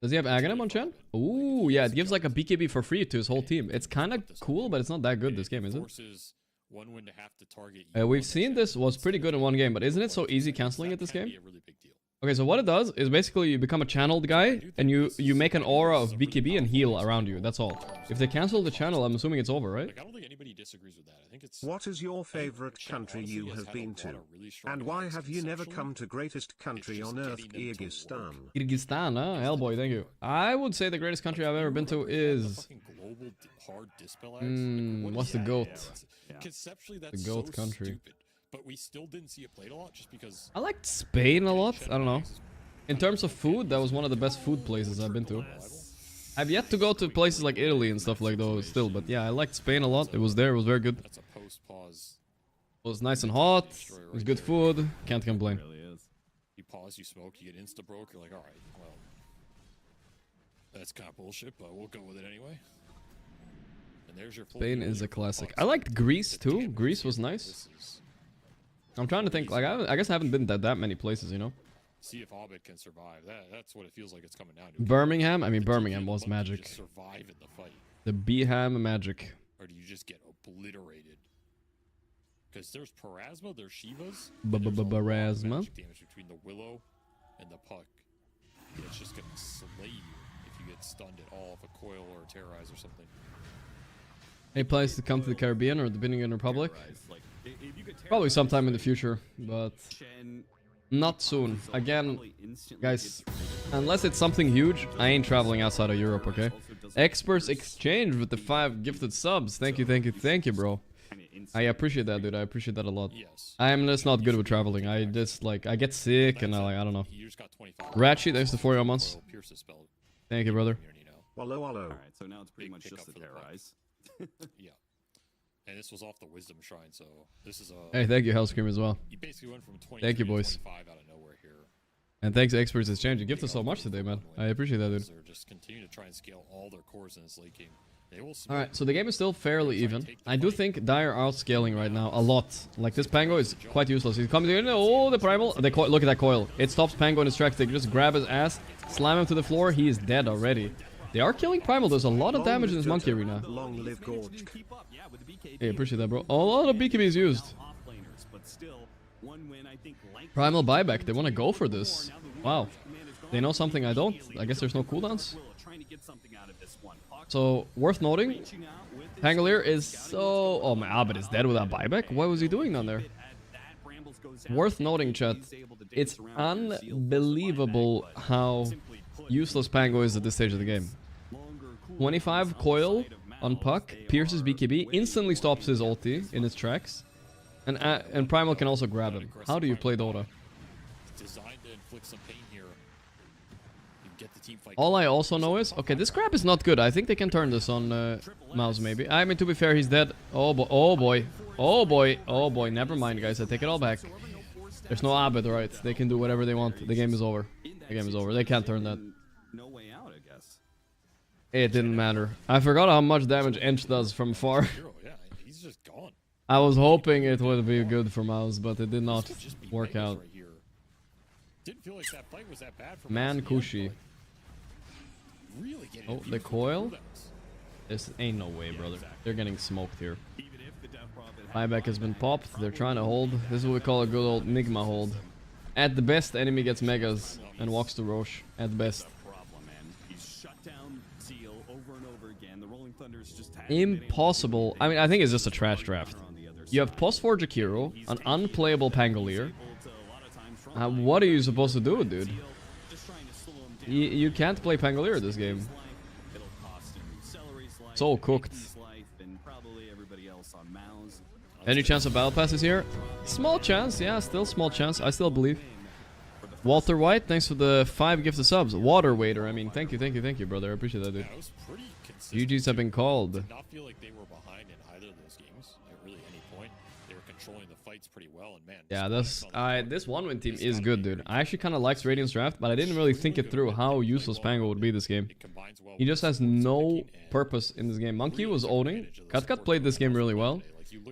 Speaker 1: Does he have Aghanim on Chen? Ooh, yeah, it gives like a BKB for free to his whole team. It's kind of cool, but it's not that good this game, is it?
Speaker 2: Forces one win to have to target you on
Speaker 1: We've
Speaker 2: the
Speaker 1: seen
Speaker 2: chat.
Speaker 1: this was pretty good in one game, but isn't it so easy canceling it this
Speaker 2: That can
Speaker 1: game?
Speaker 2: be a really big deal.
Speaker 1: Okay, so what it does is basically you become a channeled guy, and you make an aura of BKB and heal around you. That's all. If they cancel the channel, I'm assuming it's over, right?
Speaker 2: Like, I don't think anybody disagrees with that. I think it's
Speaker 3: What is your
Speaker 2: I think
Speaker 3: favorite
Speaker 2: Chet
Speaker 3: country
Speaker 2: honestly
Speaker 3: you
Speaker 2: has
Speaker 3: have
Speaker 2: had
Speaker 3: been
Speaker 2: a
Speaker 3: to?
Speaker 2: lot of really strong
Speaker 3: And why
Speaker 2: attacks
Speaker 3: have you never
Speaker 2: conceptually.
Speaker 3: come to greatest country
Speaker 2: just
Speaker 3: on earth,
Speaker 2: getting them to
Speaker 3: Kyrgyzstan?
Speaker 2: work.
Speaker 1: Kyrgyzstan, huh? Hellboy, thank you. I would say the greatest country I've ever been to
Speaker 2: The
Speaker 1: is...
Speaker 2: fucking global hard dispel axe. Like, what
Speaker 1: what's
Speaker 2: is
Speaker 1: the
Speaker 2: that?
Speaker 1: GOAT?
Speaker 4: Yeah.
Speaker 2: Conceptually, that's
Speaker 1: GOAT
Speaker 2: so
Speaker 1: country.
Speaker 2: stupid. But we still didn't see it played a lot just because.
Speaker 1: I liked Spain a lot. I don't know. In terms of food, that was one of the best food places I've been to. I've yet to go to places like Italy and stuff like those still, but yeah, I liked Spain a lot. It was there, it was very good.
Speaker 2: That's a post-pause.
Speaker 1: It was nice and hot. It was good food. Can't complain.
Speaker 4: It really is.
Speaker 2: You pause, you smoke, you get insta-broke. You're like, all right, well, that's kind of bullshit, but we'll go with it anyway. And there's your full
Speaker 1: Spain
Speaker 2: heal,
Speaker 1: is
Speaker 2: your
Speaker 1: a
Speaker 2: full
Speaker 1: classic.
Speaker 2: pause.
Speaker 1: I liked Greece
Speaker 2: The
Speaker 1: too.
Speaker 2: damage
Speaker 1: Greece
Speaker 2: here,
Speaker 1: was nice.
Speaker 2: this is-
Speaker 1: I'm trying to think. Like, I guess I haven't been to that many places, you know.
Speaker 2: See if Abed can survive. That's what it feels like it's coming down to.
Speaker 1: Birmingham. I mean,
Speaker 2: The
Speaker 1: Birmingham
Speaker 2: TP
Speaker 1: was
Speaker 2: button to
Speaker 1: magic.
Speaker 2: just survive in the fight,
Speaker 1: The Beeham magic.
Speaker 2: or do you just get obliterated? Because there's Parasma, there's Shivas.
Speaker 1: Parasma.
Speaker 2: Magic damage between the Willow and the Puck. It's just gonna slay you if you get stunned at all if a coil or a terrorize or something.
Speaker 1: Any plans to come to the Caribbean or the Dominican Republic?
Speaker 4: Like, if you could
Speaker 1: Probably
Speaker 4: terrorize
Speaker 1: sometime in the future, but
Speaker 4: Chen,
Speaker 1: not soon.
Speaker 4: so
Speaker 1: Again,
Speaker 4: probably instantly
Speaker 1: guys,
Speaker 4: gets traded.
Speaker 1: unless it's something huge, I ain't traveling outside of Europe, okay?
Speaker 4: Also doesn't
Speaker 1: Experts
Speaker 4: force
Speaker 1: exchange with the 5 gifted subs. Thank you, thank you, thank you, bro.
Speaker 4: kinda
Speaker 1: I
Speaker 4: instantly
Speaker 1: appreciate that, dude. I appreciate that a lot.
Speaker 2: Yes.
Speaker 1: I am just not good with traveling. I just, like, I get sick and I don't know.
Speaker 2: You just got 25.
Speaker 1: Ratchet, thanks to 4 months.
Speaker 2: Coil Pierce is spelled
Speaker 1: Thank you, brother.
Speaker 2: community now.
Speaker 3: Wallow, wallow.
Speaker 4: All right, so now it's pretty
Speaker 2: Big
Speaker 4: much
Speaker 2: pickup
Speaker 4: just a
Speaker 2: for the puck.
Speaker 4: terrorize.
Speaker 2: Yeah. And this was off the Wisdom Shrine, so this is a.
Speaker 1: Hey, thank you, Hellscream, as well.
Speaker 2: You basically went from 20
Speaker 1: Thank you, boys.
Speaker 2: to 25 out of nowhere here.
Speaker 1: And thanks to Experts Exchange. You gifted so much today, man. I appreciate that, dude.
Speaker 2: They're just continue to try and scale all their cores in this late game. They will.
Speaker 1: Alright, so the game is still fairly even. I do think Dire are outscaling right now a lot. Like, this Pango is quite useless. He's coming in. Oh, the Primal. Look at that coil. It stops Pango in his tracks. They can just grab his ass, slam him to the floor. He is dead already. They are killing Primal. There's a lot of damage in this Monkey Arena.
Speaker 3: Long live Gorgc.
Speaker 4: Keep up, yeah, with the BKB.
Speaker 1: Hey, appreciate that, bro. A lot of BKB is used.
Speaker 4: Offlaners, but still, one win, I think,
Speaker 1: Primal buyback. They want to go for this. Wow. They know something I don't. I guess there's no cooldowns.
Speaker 4: Trying to get something out of this one.
Speaker 1: So, worth noting,
Speaker 4: Reaching out with his
Speaker 1: Pangolier is so... Oh, my Abed is dead without buyback? What was he doing down there? Worth noting, chat. It's unbelievable how useless Pango is at this stage of the game. 25 coil on Puck, pierces BKB, instantly stops his ulti in his tracks. And Primal can also grab him. How do you play Dota?
Speaker 2: Designed to inflict some pain here. You get the team fight.
Speaker 1: All I also know is, okay, this grab is not good. I think they can turn this on Mouz maybe. I mean, to be fair, he's dead. Oh boy, oh boy, oh boy, oh boy. Never mind, guys. I take it all back. There's no Abed, right? They can do whatever they want. The game is over. The game is over. They can't turn that.
Speaker 4: No way out, I guess.
Speaker 1: It didn't matter. I forgot how much damage Ench does from far.
Speaker 2: Yeah, he's just gone.
Speaker 1: I was hoping it would be good for Mouz, but it did not work out.
Speaker 2: Right here. Didn't feel like that fight was that bad for
Speaker 1: Man
Speaker 2: Mouz.
Speaker 1: Kushi.
Speaker 2: Really getting
Speaker 1: Oh, the coil? This ain't no way, brother. They're getting smoked here. Buyback has been popped. They're trying to hold. This is what we call a good old Nigma hold. At the best, enemy gets megas and walks to Roche. At best. Impossible. I mean, I think it's just a trash draft. You have post-forge Akiro, an unplayable Pangolier. What are you supposed to do, dude? You can't play Pangolier this game. So cooked. Any chance of Battle Pass is here? Small chance, yeah, still small chance. I still believe. Walter White, thanks for the 5 gifted subs. Water Waiter, I mean, thank you, brother. I appreciate that, dude. GGs have been called.
Speaker 2: Did not feel like they were behind in either of those games at really any point. They were controlling the fights pretty well, and man.
Speaker 1: Yeah, this 1-win team is good, dude. I actually kind of liked Radiant's draft, but I didn't really think it through how useless Pango would be this game. He just has no purpose in this game. Monkey was owning. Cut played this game really well.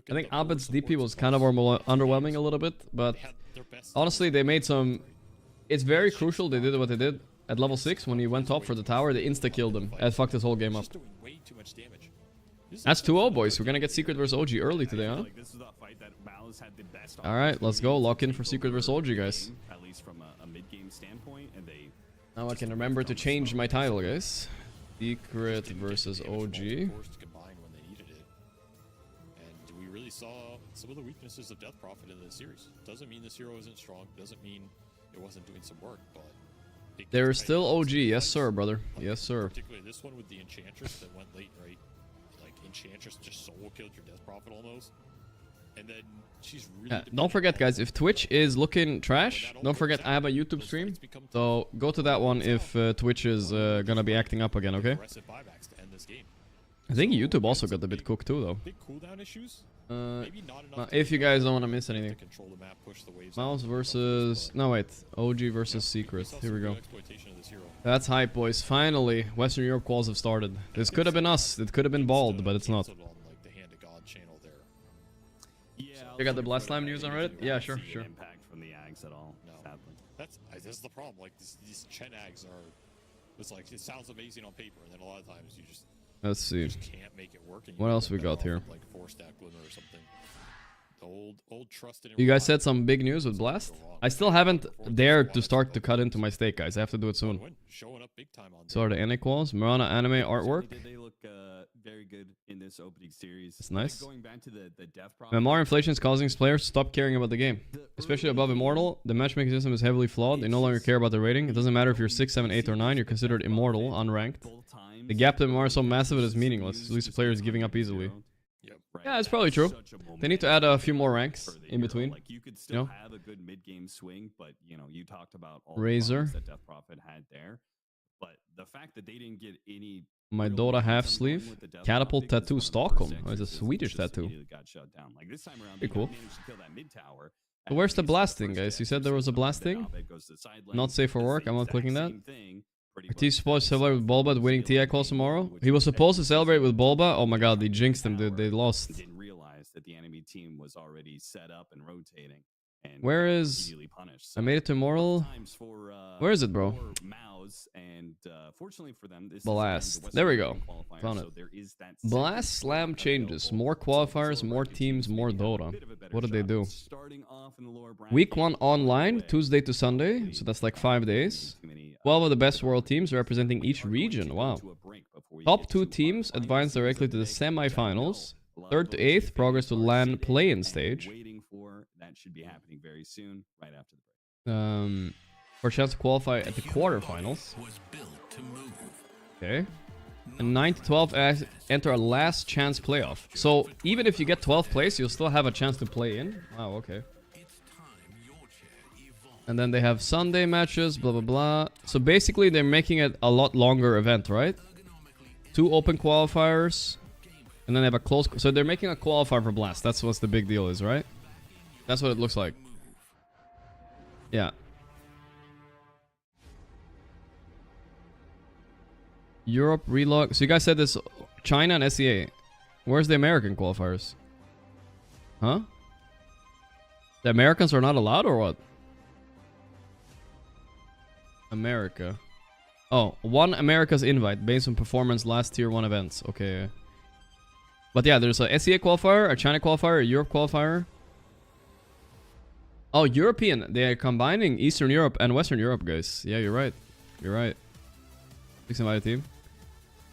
Speaker 1: I think Abed's DP was kind of underwhelming a little bit, but honestly, they made some... It's very crucial they did what they did. At level 6, when he went top for the tower, they insta-killed him. And fucked his whole game up. That's 2-0, boys. We're gonna get Secret vs OG early today, huh? Alright, let's go. Lock in for Secret vs OG, guys. Now I can remember to change my title, guys. Secret vs OG.
Speaker 2: Really saw some of the weaknesses of Death Prophet in this series. Doesn't mean this hero isn't strong. Doesn't mean it wasn't doing some work, but
Speaker 1: there is still OG, yes sir, brother. Yes sir.
Speaker 2: Particularly this one with the Enchantress that went late, right? Like Enchantress just solo killed your Death Prophet almost, and then she's really.
Speaker 1: Don't forget, guys, if Twitch is looking trash, don't forget I have a YouTube stream, so go to that one if Twitch is gonna be acting up again, okay? I think YouTube also got a bit cooked too, though.
Speaker 2: Big cooldown issues.
Speaker 1: If you guys don't want to miss anything. Mouz versus... No, wait. OG versus Secret. Here we go. That's hype, boys. Finally, Western Europe quals have started. This could have been us. It could have been Bald, but it's not. You got the Blast Slam news on Reddit? Yeah, sure.
Speaker 2: That's the problem. Like, these Chen Ags are... It's like, it sounds amazing on paper, and then a lot of times you just...
Speaker 1: Let's see.
Speaker 2: Can't make it work.
Speaker 1: What else we got here?
Speaker 2: Like 4-stack glimmer or something. The old trusted.
Speaker 1: You guys said some big news with Blast? I still haven't dared to start to cut into my steak, guys. I have to do it soon. So are the NA quals? Mirana anime artwork.
Speaker 4: They look very good in this opening series.
Speaker 1: It's nice.
Speaker 4: Going back to the death
Speaker 1: MMR inflation is causing players to stop caring about the game. Especially above Immortal, the matchmaking system is heavily flawed. They no longer care about the rating. It doesn't matter if you're 6, 7, 8, or 9. You're considered Immortal, unranked. The gap to MMR is so massive it is meaningless. At least the player is giving up easily. Yeah, it's probably true. They need to add a few more ranks in between.
Speaker 4: Like you could still have a good mid-game swing, but you talked about all
Speaker 1: Razor
Speaker 4: that Death Prophet had there. But the fact that they didn't get any
Speaker 1: my Dota half sleeve catapult tattoo Stockholm. Oh, it's a Swedish tattoo. Pretty cool. But where's the blasting, guys? You said there was a blasting. Not safe for work. I'm not clicking that. He's supposed to celebrate with Bulba winning TI Quals tomorrow. He was supposed to celebrate with Bulba. Oh my god, they jinxed him, dude. They lost.
Speaker 4: Didn't realize that the enemy team was already set up and rotating. And
Speaker 1: where is... I made it to Immortal. Where is it, bro?
Speaker 4: And fortunately for them, this
Speaker 1: Blast. There we go. Found it. Blast Slam changes. More qualifiers, more teams, more Dota. What did they do? Week 1 online, Tuesday to Sunday. So that's like 5 days. 12 of the best world teams representing each region. Wow. Top 2 teams advance directly to the semi-finals. 3rd to 8th progress to LAN play-in stage.
Speaker 4: That should be happening very soon, right after the break.
Speaker 1: For a chance to qualify at the quarterfinals. Okay. and 9 to 12 enter a last chance playoff. So even if you get 12th place, you'll still have a chance to play in. Wow, okay. And then they have Sunday matches, blah, blah, blah. So basically, they're making it a lot longer event, right? 2 open qualifiers. And then they have a close... So they're making a qualifier for Blast. That's what the big deal is, right? That's what it looks like. Yeah. Europe, relog. So you guys said this... China and SEA. Where's the American qualifiers? Huh? The Americans are not allowed or what? America. Oh, 1 America's invite based on performance last tier 1 events. Okay. But yeah, there's a SEA qualifier, a China qualifier, a Europe qualifier. Oh, European. They are combining Eastern Europe and Western Europe, guys. Yeah, you're right. You're right. Please invite a team.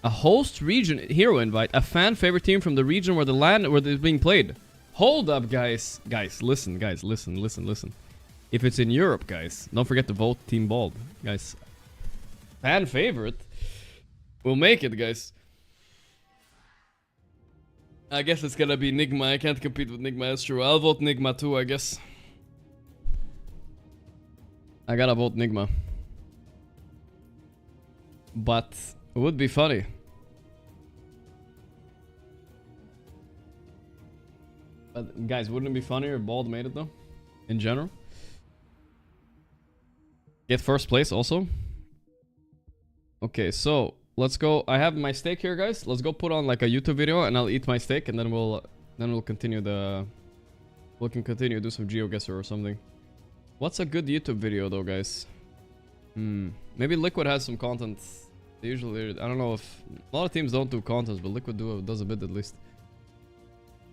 Speaker 1: A host region hero invite. A fan favorite team from the region where the land where it's being played. Hold up, guys. Guys, listen. Guys, listen. If it's in Europe, guys, don't forget to vote Team Bald. Guys, fan favorite. We'll make it, guys. I guess it's gonna be Nigma. I can't compete with Nigma, that's true. I'll vote Nigma too, I guess. I gotta vote Nigma. But it would be funny. But guys, wouldn't it be funnier if Bald made it though? In general? Get first place also. Okay, so let's go. I have my steak here, guys. Let's go put on like a YouTube video, and I'll eat my steak, and then we'll continue the. We can continue do some GeoGuessr or something. What's a good YouTube video though, guys? Maybe Liquid has some content. They usually, I don't know if a lot of teams don't do content, but Liquid does a bit at least.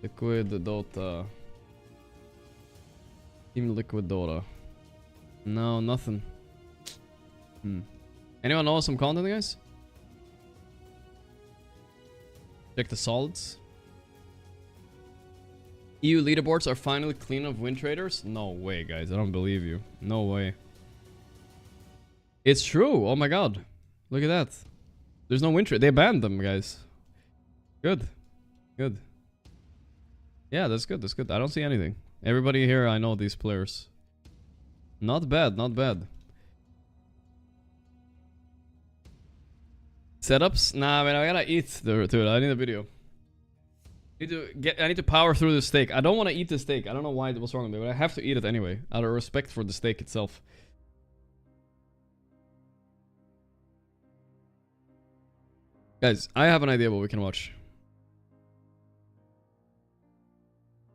Speaker 1: Liquid Dota. Team Liquid Dota. No, nothing. Anyone know some content, guys? Check the solids. EU leaderboards are finally clean of win traders? No way, guys. I don't believe you. No way. It's true. Oh my god. Look at that. There's no win trade. They banned them, guys. Good. Good. Yeah, that's good. That's good. I don't see anything. Everybody here, I know these players. Not bad. Not bad. Setups? Nah, man, I gotta eat, dude. I need a video. I need to power through the steak. I don't want to eat the steak. I don't know why. What's wrong with me, but I have to eat it anyway, out of respect for the steak itself. Guys, I have an idea what we can watch.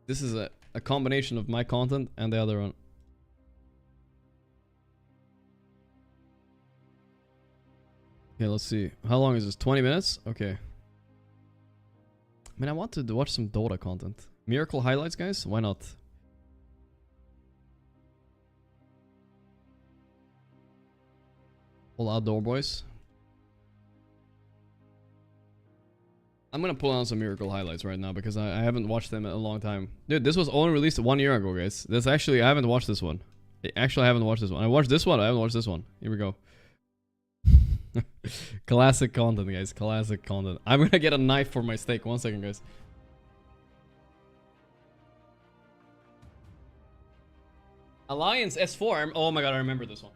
Speaker 1: This is a combination of my content and the other one. Okay, let's see. How long is this? 20 minutes? Okay. I mean, I want to watch some Dota content. Miracle highlights, guys? Why not? All outdoor boys. I'm gonna pull on some Miracle highlights right now because I haven't watched them in a long time. Dude, this was only released 1 year ago, guys. This actually, I haven't watched this one. Actually, I haven't watched this one. I watched this one. I haven't watched this one. Here we go. Classic content, guys. Classic content. I'm gonna get a knife for my steak. 1 second, guys. Alliance S4. Oh my god, I remember this one.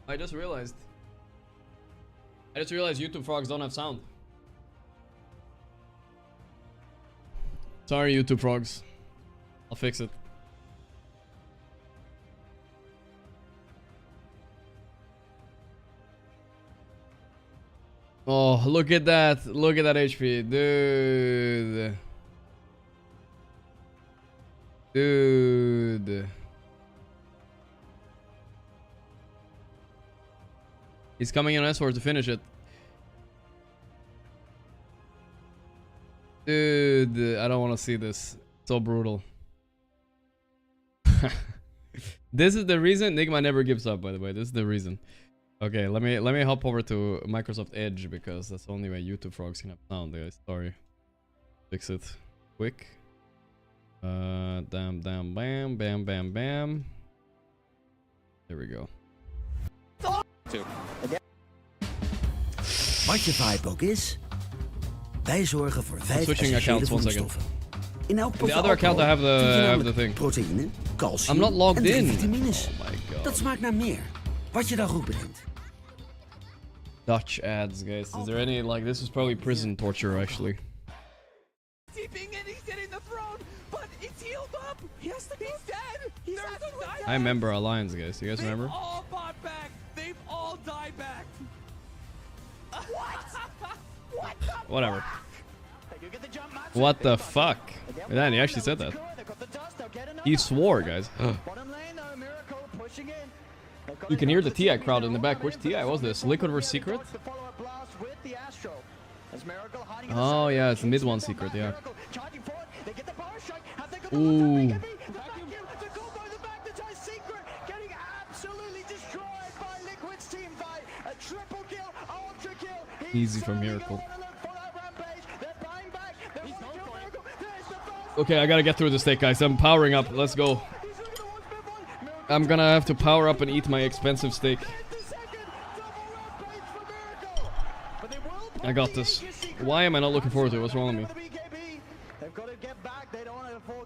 Speaker 1: I just realized YouTube frogs don't have sound. Sorry, YouTube frogs. I'll fix it. Oh, look at that. Look at that HP. Dude. Dude. He's coming in S4 to finish it. Dude, I don't want to see this. So brutal. This is the reason Nigma never gives up, by the way. This is the reason. Okay, let me hop over to Microsoft Edge because that's the only way YouTube frogs can have sound, guys. Sorry. Fix it quick. Bam, bam, bam, bam, bam, bam. There we go.
Speaker 7: Wat je vibe ook is, wij zorgen voor 5
Speaker 1: switching accounts, one second.
Speaker 7: In elk
Speaker 1: The other account I have the thing.
Speaker 7: proteïne, calcium
Speaker 1: I'm not logged
Speaker 7: en
Speaker 1: in.
Speaker 7: vitamines.
Speaker 1: Oh my god.
Speaker 7: Dat smaakt naar meer. Wat je dag ook brengt.
Speaker 1: Dutch ads, guys. Is there any like this is probably prison torture actually. I remember Alliance, guys. You guys remember?
Speaker 8: All bought back. They've all died back.
Speaker 1: Whatever. What the fuck? Man, he actually said that. He swore, guys. You can hear the TI crowd in the back. Which TI was this? Liquid vs Secret? Oh yeah, it's the mid one secret, yeah. Ooh. Easy for Miracle. Okay, I gotta get through this steak, guys. I'm powering up. Let's go. I'm gonna have to power up and eat my expensive steak. I got this. Why am I not looking forward to it? What's wrong with me?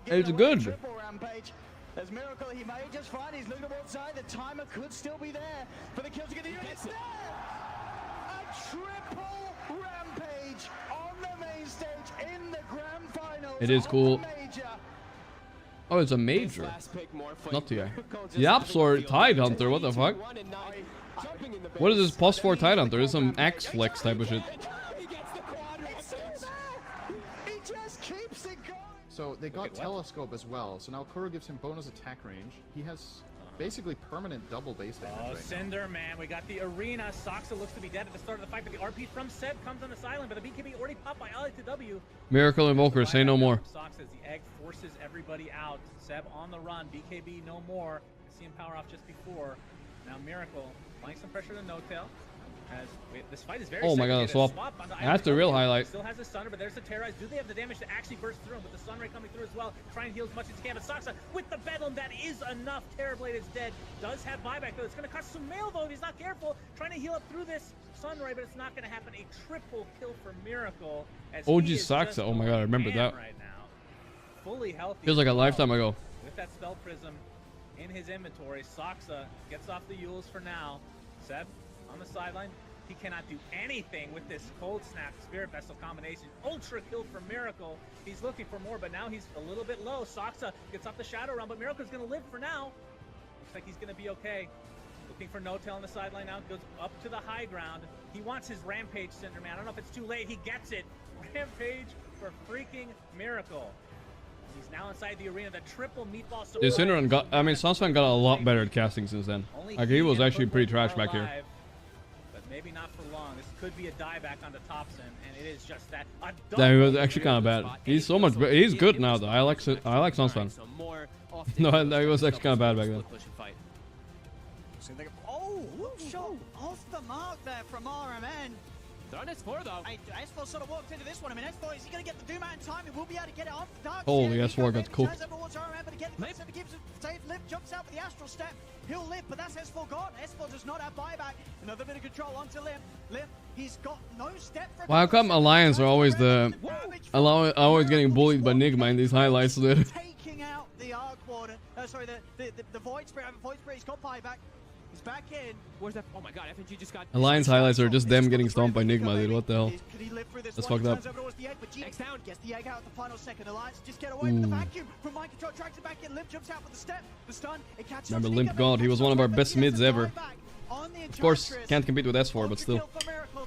Speaker 1: It's good.
Speaker 9: As Miracle, he may just find he's looking outside. The timer could still be there for the kills to get the units there. A triple rampage on the main stage in the grand finals.
Speaker 1: It is cool. Oh, it's a major. Not TI. Yaps or Tide Hunter, what the fuck? What is this plus 4 Tide Hunter? This is some Axe Flex type of shit.
Speaker 10: So they got Telescope as well, so now Kuro gives him bonus attack range. He has basically permanent double base damage right
Speaker 11: Cinder, man, we got the arena. Soxa looks to be dead at the start of the fight, but the RP from Seb comes on the silent, but the BKB already popped by Ali to W.
Speaker 1: Miracle Invoker, say no more.
Speaker 11: Soxa as the egg forces everybody out. Seb on the run, BKB no more. See him power off just before. Now Miracle applying some pressure to No-Tail. This fight is very
Speaker 1: oh my god, swap. That's the real highlight.
Speaker 11: Still has the Sunder, but there's the Terrorize. Do they have the damage to actually burst through him with the Sunray coming through as well? Try and heal as much as he can, but Soxa with the Bedlam, that is enough. Terrorblade is dead. Does have buyback though. It's going to cost some mail though if he's not careful. Trying to heal up through this Sunray, but it's not going to happen. A triple kill for Miracle.
Speaker 1: OG Soxa, oh my god, I remember that.
Speaker 11: Right now. Fully healthy.
Speaker 1: Feels like a lifetime ago.
Speaker 11: With that Spell Prism in his inventory, Soxa gets off the Yules for now. Seb on the sideline. He cannot do anything with this Cold Snap Spirit Vessel combination. Ultra kill for Miracle. He's looking for more, but now he's a little bit low. Soxa gets off the Shadow Realm, but Miracle's going to live for now. Looks like he's going to be okay. Looking for No-Tail on the sideline now. Goes up to the high ground. He wants his Rampage, Cinder Man. I don't know if it's too late. He gets it. Rampage for freaking Miracle. He's now inside the arena. The triple meatball.
Speaker 1: Dude, Cinder got, I mean, Sunspan got a lot better at casting since then. Like, he was actually pretty trash back here.
Speaker 11: Maybe not for long. This could be a dieback onto Thompson, and it is just that.
Speaker 1: That was actually kind of bad. He's so much. He's good now though. I like Sunspan. No, he was actually kind of bad back then.
Speaker 9: Oh, shot off the mark there from RMN.
Speaker 8: They're on S4 though.
Speaker 9: S4 sort of walked into this one. I mean, S4, is he going to get the Doom out in time? He will be able to get it off.
Speaker 1: Holy, S4 got cooked.
Speaker 9: Lift jumps out with the Astral Step. He'll live, but that's S4 gone. S4 does not have buyback. Another bit of control onto Lim. Lim, he's got no step for.
Speaker 1: Well, how come Alliance are always always getting bullied by Nigma in these highlights, dude?
Speaker 9: Taking out the Arc Warden. Sorry, the Void Spirit. Void Spirit, he's got buyback. He's back in.
Speaker 8: Where's that? Oh my god, FNG just got.
Speaker 1: Alliance highlights are just them getting stomped by Nigma, dude. What the hell? That's fucked up.
Speaker 9: Gets the egg out the final second. Alliance just get away with the vacuum from Mind Control. Drags it back in. Limp jumps out with the step. The stun. It catches.
Speaker 1: Remember Limp God? He was one of our best mids ever. Of course, can't compete with S4, but still.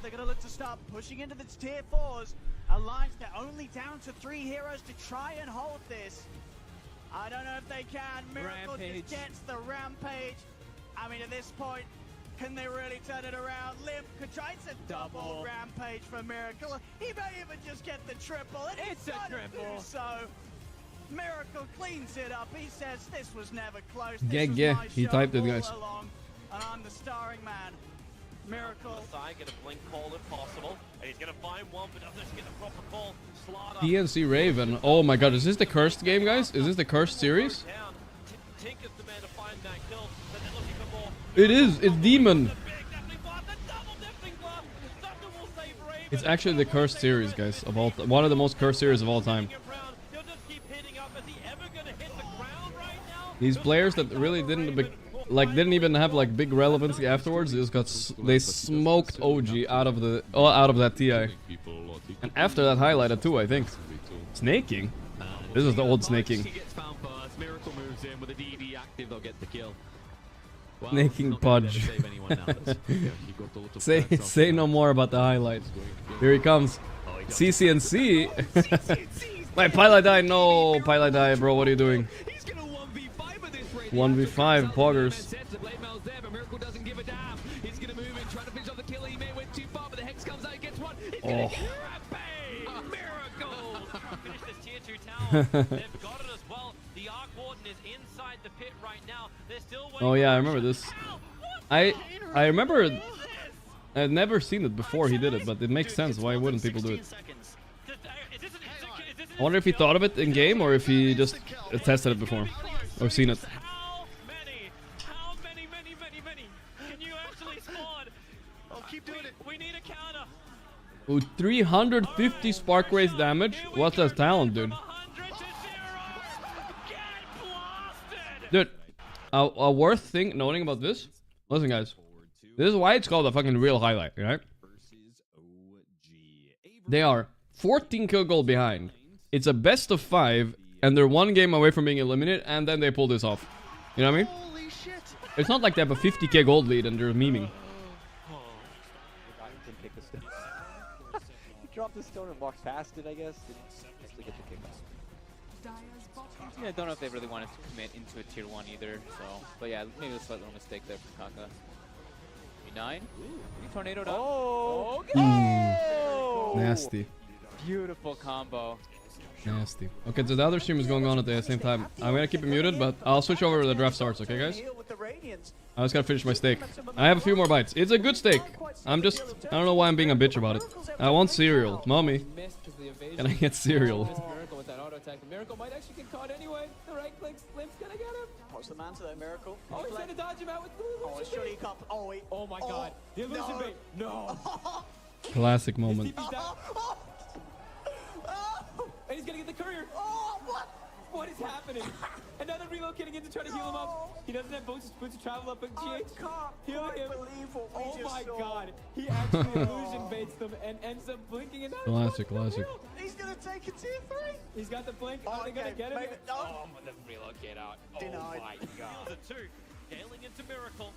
Speaker 9: They're gonna look to start pushing into the tier 4s. Alliance, they're only down to 3 heroes to try and hold this. I don't know if they can. Miracle just gets the Rampage. I mean, at this point, Can they really turn it around? Limp could try a double rampage for Miracle. He may even just get the triple. And
Speaker 8: It's a triple.
Speaker 9: So Miracle cleans it up. He says this was never close.
Speaker 1: Yeah. He typed it, guys.
Speaker 9: Along, and I'm the starring man. Miracle.
Speaker 8: Side, get a blink call if possible. And he's gonna find one, but doesn't get a proper call. Slaughter.
Speaker 1: DNC Raven. Oh my god, is this the cursed game, guys? Is this the cursed series?
Speaker 8: Tink is the man to find that kill. But they're looking for more.
Speaker 1: It is. It's Demon. It's actually the cursed series, guys. Of all, one of the most cursed series of all time. These players that really didn't didn't even have like big relevancy afterwards. They just got they smoked OG out of that TI. And after that highlighted too, I think. Snaking. This is the old snaking.
Speaker 8: Miracle moves in with a DD active, they'll get the kill.
Speaker 1: Snaking Pudge. Say no more about the highlight. Here he comes. CCNC. Wait, Pilot die. No, Pilot die, bro. What are you doing? 1v5 poggers. Oh. Oh yeah, I remember this. I remember. I'd never seen it before he did it, but it makes sense. Why wouldn't people do it? I wonder if he thought of it in game or if he just tested it before or seen it.
Speaker 8: How many? Can you actually spawn? Oh, keep doing it. We need a counter.
Speaker 1: Ooh, 350 spark race damage. What's that talent, dude? Dude, a worth thing noting about this. Listen, guys. This is why it's called a fucking real highlight, right? They are 14 kill goal behind. It's a best of 5, and they're 1 game away from being eliminated, and then they pull this off. You know what I mean? It's not like they have a 50k gold lead and they're memeing.
Speaker 12: He dropped the stone and walked past it, I guess. Didn't actually get the kickoff. Yeah, I don't know if they really wanted to commit into a tier 1 either, so. But yeah, maybe a slight little mistake there from Kaka. 9. Tornado down. Oh!
Speaker 1: Oh! Nasty.
Speaker 12: Beautiful combo.
Speaker 1: Nasty. Okay, so the other stream is going on at the same time. I'm gonna keep it muted, but I'll switch over to the draft starts, okay, guys? I just gotta finish my steak. I have a few more bites. It's a good steak. I don't know why I'm being a bitch about it. I want cereal. Mommy, can I get cereal?
Speaker 12: Miracle with that auto attack. Miracle might actually get caught anyway. The right click, Limp's gonna get him.
Speaker 9: What's the man to that Miracle?
Speaker 12: Oh, he's trying to dodge him out with the illusion
Speaker 9: surely he can't.
Speaker 12: Oh my god. The illusion bait. No.
Speaker 1: Classic moment.
Speaker 12: And he's gonna get the courier. Oh, what? What is happening? Another relocating in to try to heal him up. He doesn't have boots to travel up, but GH healing him. Oh my god. He actually illusion baits them and ends up blinking and
Speaker 1: Classic.
Speaker 9: He's gonna take a tier 3.
Speaker 12: He's got the blink. Are they gonna get him?
Speaker 8: Oh, the relocate out.
Speaker 9: Denied.
Speaker 8: Oh my god. The 2 scaling into Miracle.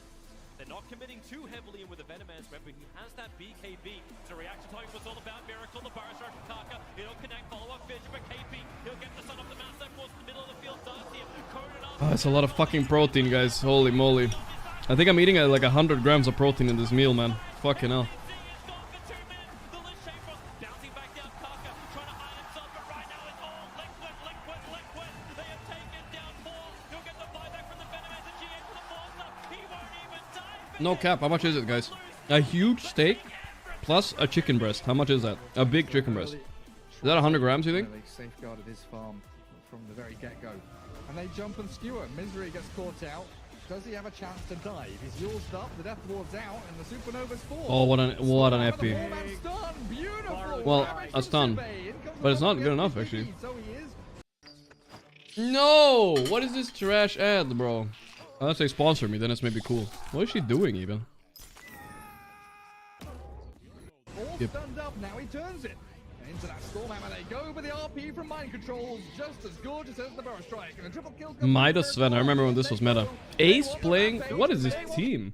Speaker 8: They're not committing too heavily in with the Venomance. Remember, he has that BKB. So reaction time was all about Miracle. The Burst Rush from Kaka. He'll connect, follow up Vision, but KP. He'll get the sun off the mouse. That was in the middle of the field. Does him. Coded up.
Speaker 1: Oh, it's a lot of fucking protein, guys. Holy moly. I think I'm eating like 100 grams of protein in this meal, man. Fucking hell. No cap, how much is it, guys? A huge steak plus a chicken breast. How much is that? A big chicken breast. Is that 100 grams, you think?
Speaker 13: They safeguarded his farm from the very get-go. And they jump and skewer. Misery gets caught out. Does he have a chance to dive? He's yours up, the death ward's out, and the supernova's fall.
Speaker 1: Oh, what an epi. Well, a stun. But it's not good enough, actually. No! What is this trash ad, bro? Unless they sponsor me, then it's maybe cool. What is she doing, even?
Speaker 13: All stunned up, now he turns it. And into that Stormhammer they go, but the RP from Mind Control's just as gorgeous as the Burrow Strike. And a triple kill comes
Speaker 1: Midas Sven, I remember when this was meta. Ace playing? What is this team?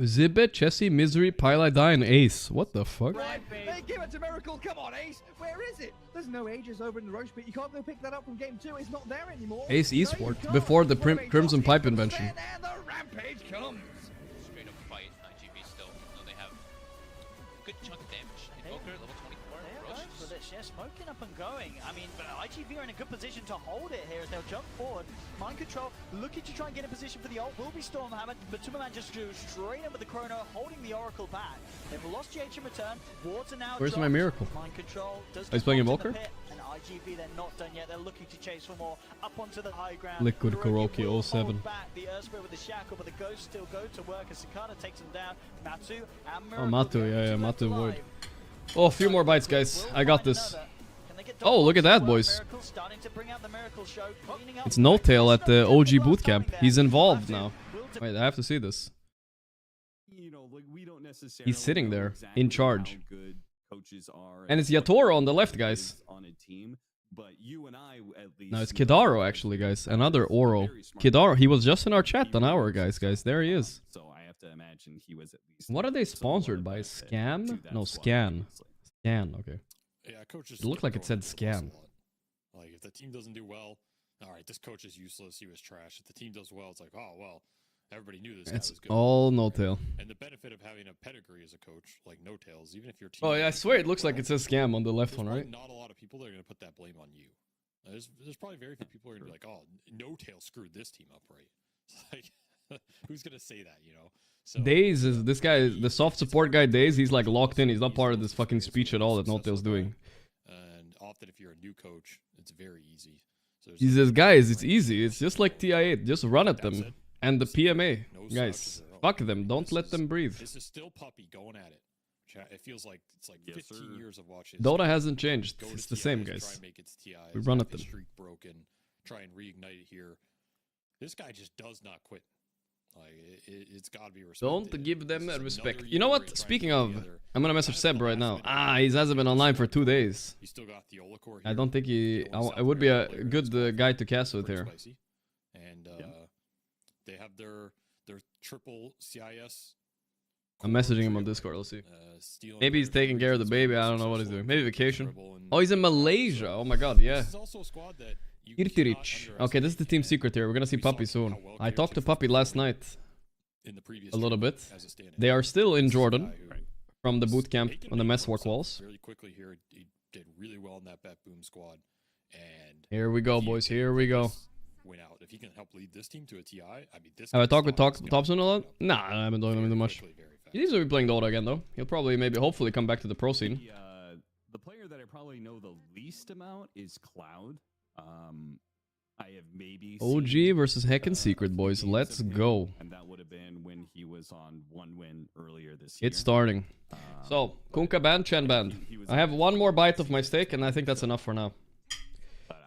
Speaker 1: Zibet, Chessie, Misery, Pilot, Die, and Ace. What the fuck?
Speaker 13: They give it to Miracle. Come on, Ace. Where is it? There's no Aegis over in the Roche, but you can't go pick that up from game 2. It's not there anymore.
Speaker 1: Ace Esports, before the Crimson Pipe invention.
Speaker 13: And the rampage comes.
Speaker 9: up and going. I mean, IGV are in a good position to hold it here as they'll jump forward. Mind Control looking to try and get in position for the ult. Will be Stormhammer, but Superman just drew straight in with the Chrono, holding the Oracle back. They've lost GH in return. Wards are now
Speaker 1: Where's
Speaker 9: dropped.
Speaker 1: my Miracle?
Speaker 9: Mind Control does
Speaker 1: He's playing Invoker?
Speaker 9: and IGV, they're not done yet. They're looking to chase for more. Up onto the high ground.
Speaker 1: Liquid
Speaker 9: Gorgc
Speaker 1: Karaoke
Speaker 9: will
Speaker 1: 07.
Speaker 9: hold back the Earthspirit with the shackle, but the ghosts still go to work as Cicada takes them down. Matu and
Speaker 1: Oh,
Speaker 9: Miracle
Speaker 1: Matu,
Speaker 9: going
Speaker 1: yeah,
Speaker 9: to
Speaker 1: Matu
Speaker 9: left
Speaker 1: Void.
Speaker 9: alive.
Speaker 1: Oh, a few more bites, guys. I got this. Oh, look at that, boys. It's No Tail at the OG bootcamp. He's involved now. Wait, I have to see this. He's sitting there, in charge. And it's Yatoro on the left, guys. No, it's Kidaro, actually, guys. Another Oro. Kidaro, he was just in our chat an hour, guys. There he is.
Speaker 4: So I have to imagine he was at least.
Speaker 1: What are they sponsored by? Scam? No, Scan. Scan, okay.
Speaker 2: Yeah, coaches.
Speaker 1: It looked like it said Scan.
Speaker 2: Like, if the team doesn't do well, all right, this coach is useless. He was trash. If the team does well, it's like, oh well, everybody knew this guy was good.
Speaker 1: All No Tail.
Speaker 2: And the benefit of having a pedigree as a coach, like No Tails, even if your team.
Speaker 1: Oh yeah, I swear it looks like it says Scam on the left one, right?
Speaker 2: Not a lot of people that are going to put that blame on you. There's probably very few people who are going to be like, oh, No Tail screwed this team up, right? It's like, who's going to say that, you know? So,
Speaker 1: Daze is this guy, the soft support guy. Daze, he's like locked in. He's not part of this fucking speech at all that No Tail's doing.
Speaker 2: And often, if you're a new coach, it's very easy. So
Speaker 1: He says, guys, it's easy. It's just like TI8. Just run at them. And the PMA, guys, fuck them. Don't let them breathe.
Speaker 2: This is still Puppy going at it. It feels like it's like 15 years of watching.
Speaker 1: Dota hasn't changed. It's the same, guys. We run at them.
Speaker 2: Streak broken. Try and reignite it here. This guy just does not quit. Like it's got to be respected.
Speaker 1: Don't give them respect. You know what? Speaking of, I'm gonna message Seb right now. He hasn't been online for 2 days.
Speaker 2: He still got the Olacore.
Speaker 1: I don't think he. It would be a good guy to cast with here.
Speaker 2: And they have their triple CIS.
Speaker 1: I'm messaging him on Discord. Let's see. Maybe he's taking care of the baby. I don't know what he's doing. Maybe vacation. Oh, he's in Malaysia. Oh my god, yeah. Irtirich. Okay, this is the team secret here. We're gonna see Puppy soon. I talked to Puppy last night. A little bit. They are still in Jordan from the boot camp on the mess war quals.
Speaker 2: Really quickly here, he did really well in that Bet Boom squad. And
Speaker 1: here we go, boys. Here we go.
Speaker 2: Win out. If he can help lead this team to a TI, I mean, this.
Speaker 1: Have I talked with Thompson a lot? Nah, I haven't talked to him too much. He needs to be playing Dota again, though. He'll probably, maybe, hopefully come back to the pro scene.
Speaker 4: The player that I probably know the least amount is Cloud. I have maybe
Speaker 1: OG versus Heckin' Secret, boys. Let's go.
Speaker 4: And that would have been when he was on 1 win earlier this year.
Speaker 1: It's starting. So, Kunkka band, Chen band. I have one more bite of my steak, and I think that's enough for now.
Speaker 4: But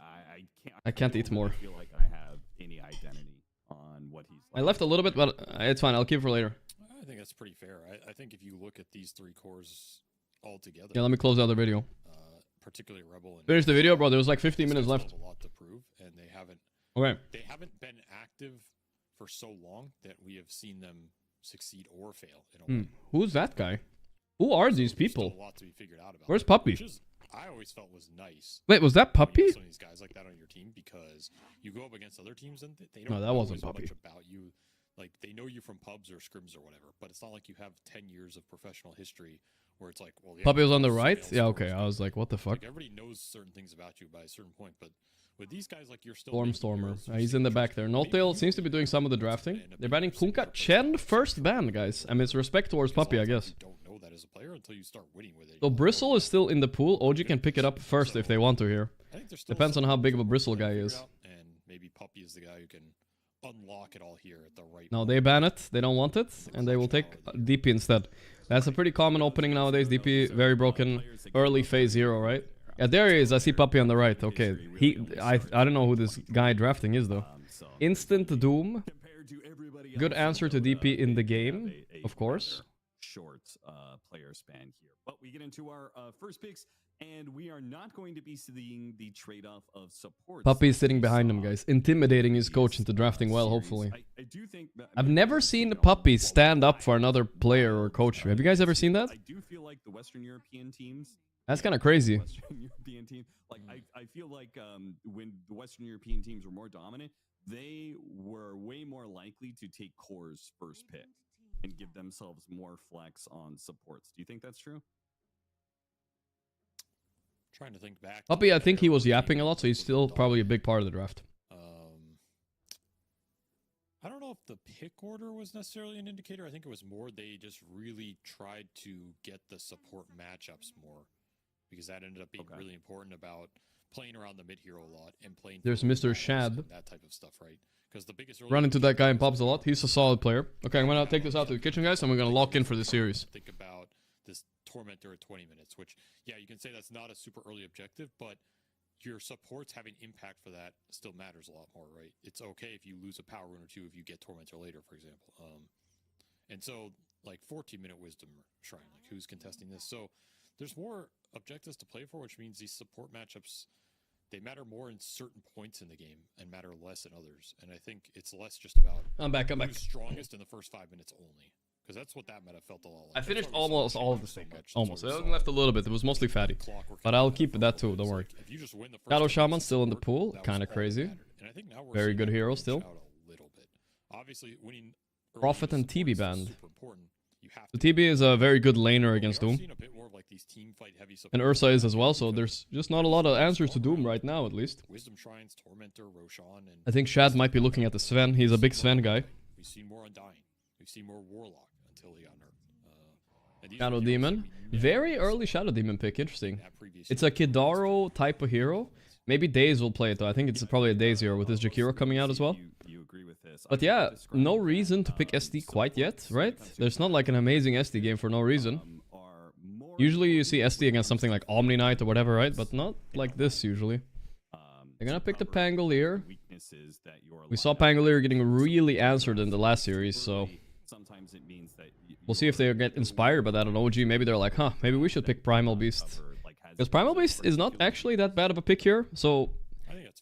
Speaker 1: I can't eat more.
Speaker 4: I feel like I have any identity on what he's like.
Speaker 1: I left a little bit, but it's fine. I'll keep it for later.
Speaker 2: I think that's pretty fair. I think if you look at these 3 cores all together.
Speaker 1: Yeah, let me close out the video.
Speaker 2: Particularly Rebel. And
Speaker 1: finish the video, bro. There's like 15 minutes left.
Speaker 2: A lot to prove, and they haven't.
Speaker 1: Okay.
Speaker 2: They haven't been active for so long that we have seen them succeed or fail. In a way.
Speaker 1: Who's that guy? Who are these people?
Speaker 2: A lot to be figured out about.
Speaker 1: Where's Puppy?
Speaker 2: Which is, I always felt was nice.
Speaker 1: Wait, was that Puppy?
Speaker 2: Some of these guys like that on your team because you go up against other teams and they don't
Speaker 1: No, that
Speaker 2: know
Speaker 1: wasn't
Speaker 2: as
Speaker 1: Puppy.
Speaker 2: much about you. Like they know you from pubs or scrims or whatever, but it's not like you have 10 years of professional history where it's like, well, yeah,
Speaker 1: Puppy was on the right? Yeah, okay. I was like, what the fuck?
Speaker 2: Like everybody knows certain things about you by a certain point, but with these guys, like you're still
Speaker 1: Stormer. He's in the back there. Notail seems to be doing some of the drafting. They're banning Kunkka. Chen first ban, guys. I mean, it's respect towards Puppy, I guess.
Speaker 2: You don't know that as a player until you start winning with it.
Speaker 1: So Bristle is still in the pool. OG can pick it up first if they want to here. Depends on how big of a Bristle guy is.
Speaker 2: And maybe Puppy is the guy who can unlock it all here at the right.
Speaker 1: No, they ban it. They don't want it, and they will take DP instead. That's a pretty common opening nowadays. DP very broken. Early phase 0, right? Yeah, there he is. I see Puppy on the right. Okay, I don't know who this guy drafting is though. Instant Doom. Good answer to DP in the game, of course.
Speaker 4: Short player span here, but we get into our first picks. And we are not going to be seeing the trade-off of support.
Speaker 1: Puppy is sitting behind him, guys, intimidating his coach into drafting well, hopefully.
Speaker 4: I do think
Speaker 1: I've never seen Puppy stand up for another player or coach. Have you guys ever seen that?
Speaker 4: I do feel like the Western European teams.
Speaker 1: That's kind of crazy.
Speaker 4: Western European team, like I feel like when the Western European teams were more dominant, they were way more likely to take Core's first pick and give themselves more flex on supports. Do you think that's true?
Speaker 2: trying to think back.
Speaker 1: Puppy, I think he was yapping a lot, so he's still probably a big part of the draft.
Speaker 2: I don't know if the pick order was necessarily an indicator. I think it was more they just really tried to get the support matchups more, because that ended up being really important about playing around the mid hero a lot and playing.
Speaker 1: There's Mr. Shad.
Speaker 2: That type of stuff, right? Because the biggest
Speaker 1: run into that guy in pubs a lot. He's a solid player. Okay, I'm gonna take this out to the kitchen, guys, and we're gonna lock in for this series.
Speaker 2: Think about this Tormentor at 20 minutes, which, yeah, you can say that's not a super early objective, but your supports having impact for that still matters a lot more, right? It's okay if you lose a power rune or two if you get Tormentor later, for example. And so, like, 14-minute Wisdom Shrine, like, who's contesting this? So there's more objectives to play for, which means these support matchups, they matter more in certain points in the game and matter less in others. And I think it's less just about
Speaker 1: I'm back.
Speaker 2: who's strongest in the first 5 minutes only. Because that's what that meta felt a lot like.
Speaker 1: I finished almost all of the same match. Almost. I left a little bit. It was mostly fatty. But I'll keep that too, don't worry. Shadow Shaman still in the pool. Kind of crazy. Very good hero still. Prophet and TB banned. The TB is a very good laner against Doom. And Ursa is as well, so there's just not a lot of answers to Doom right now, at least. I think Shad might be looking at the Sven. He's a big Sven guy.
Speaker 2: We've seen more Undying. We've seen more Warlock until he got nerfed.
Speaker 1: Shadow Demon. Very early Shadow Demon pick. Interesting. It's a Kidaro type of hero. Maybe Daze will play it though. I think it's probably a Daze hero with his Jakiro coming out as well. But yeah, no reason to pick SD quite yet, right? There's not like an amazing SD game for no reason. Usually you see SD against something like Omni Knight or whatever, right? But not like this usually. They're gonna pick the Pangolier. We saw Pangolier getting really answered in the last series, so we'll see if they get inspired by that on OG. Maybe they're like, huh, maybe we should pick Primal Beast. Because Primal Beast is not actually that bad of a pick here. So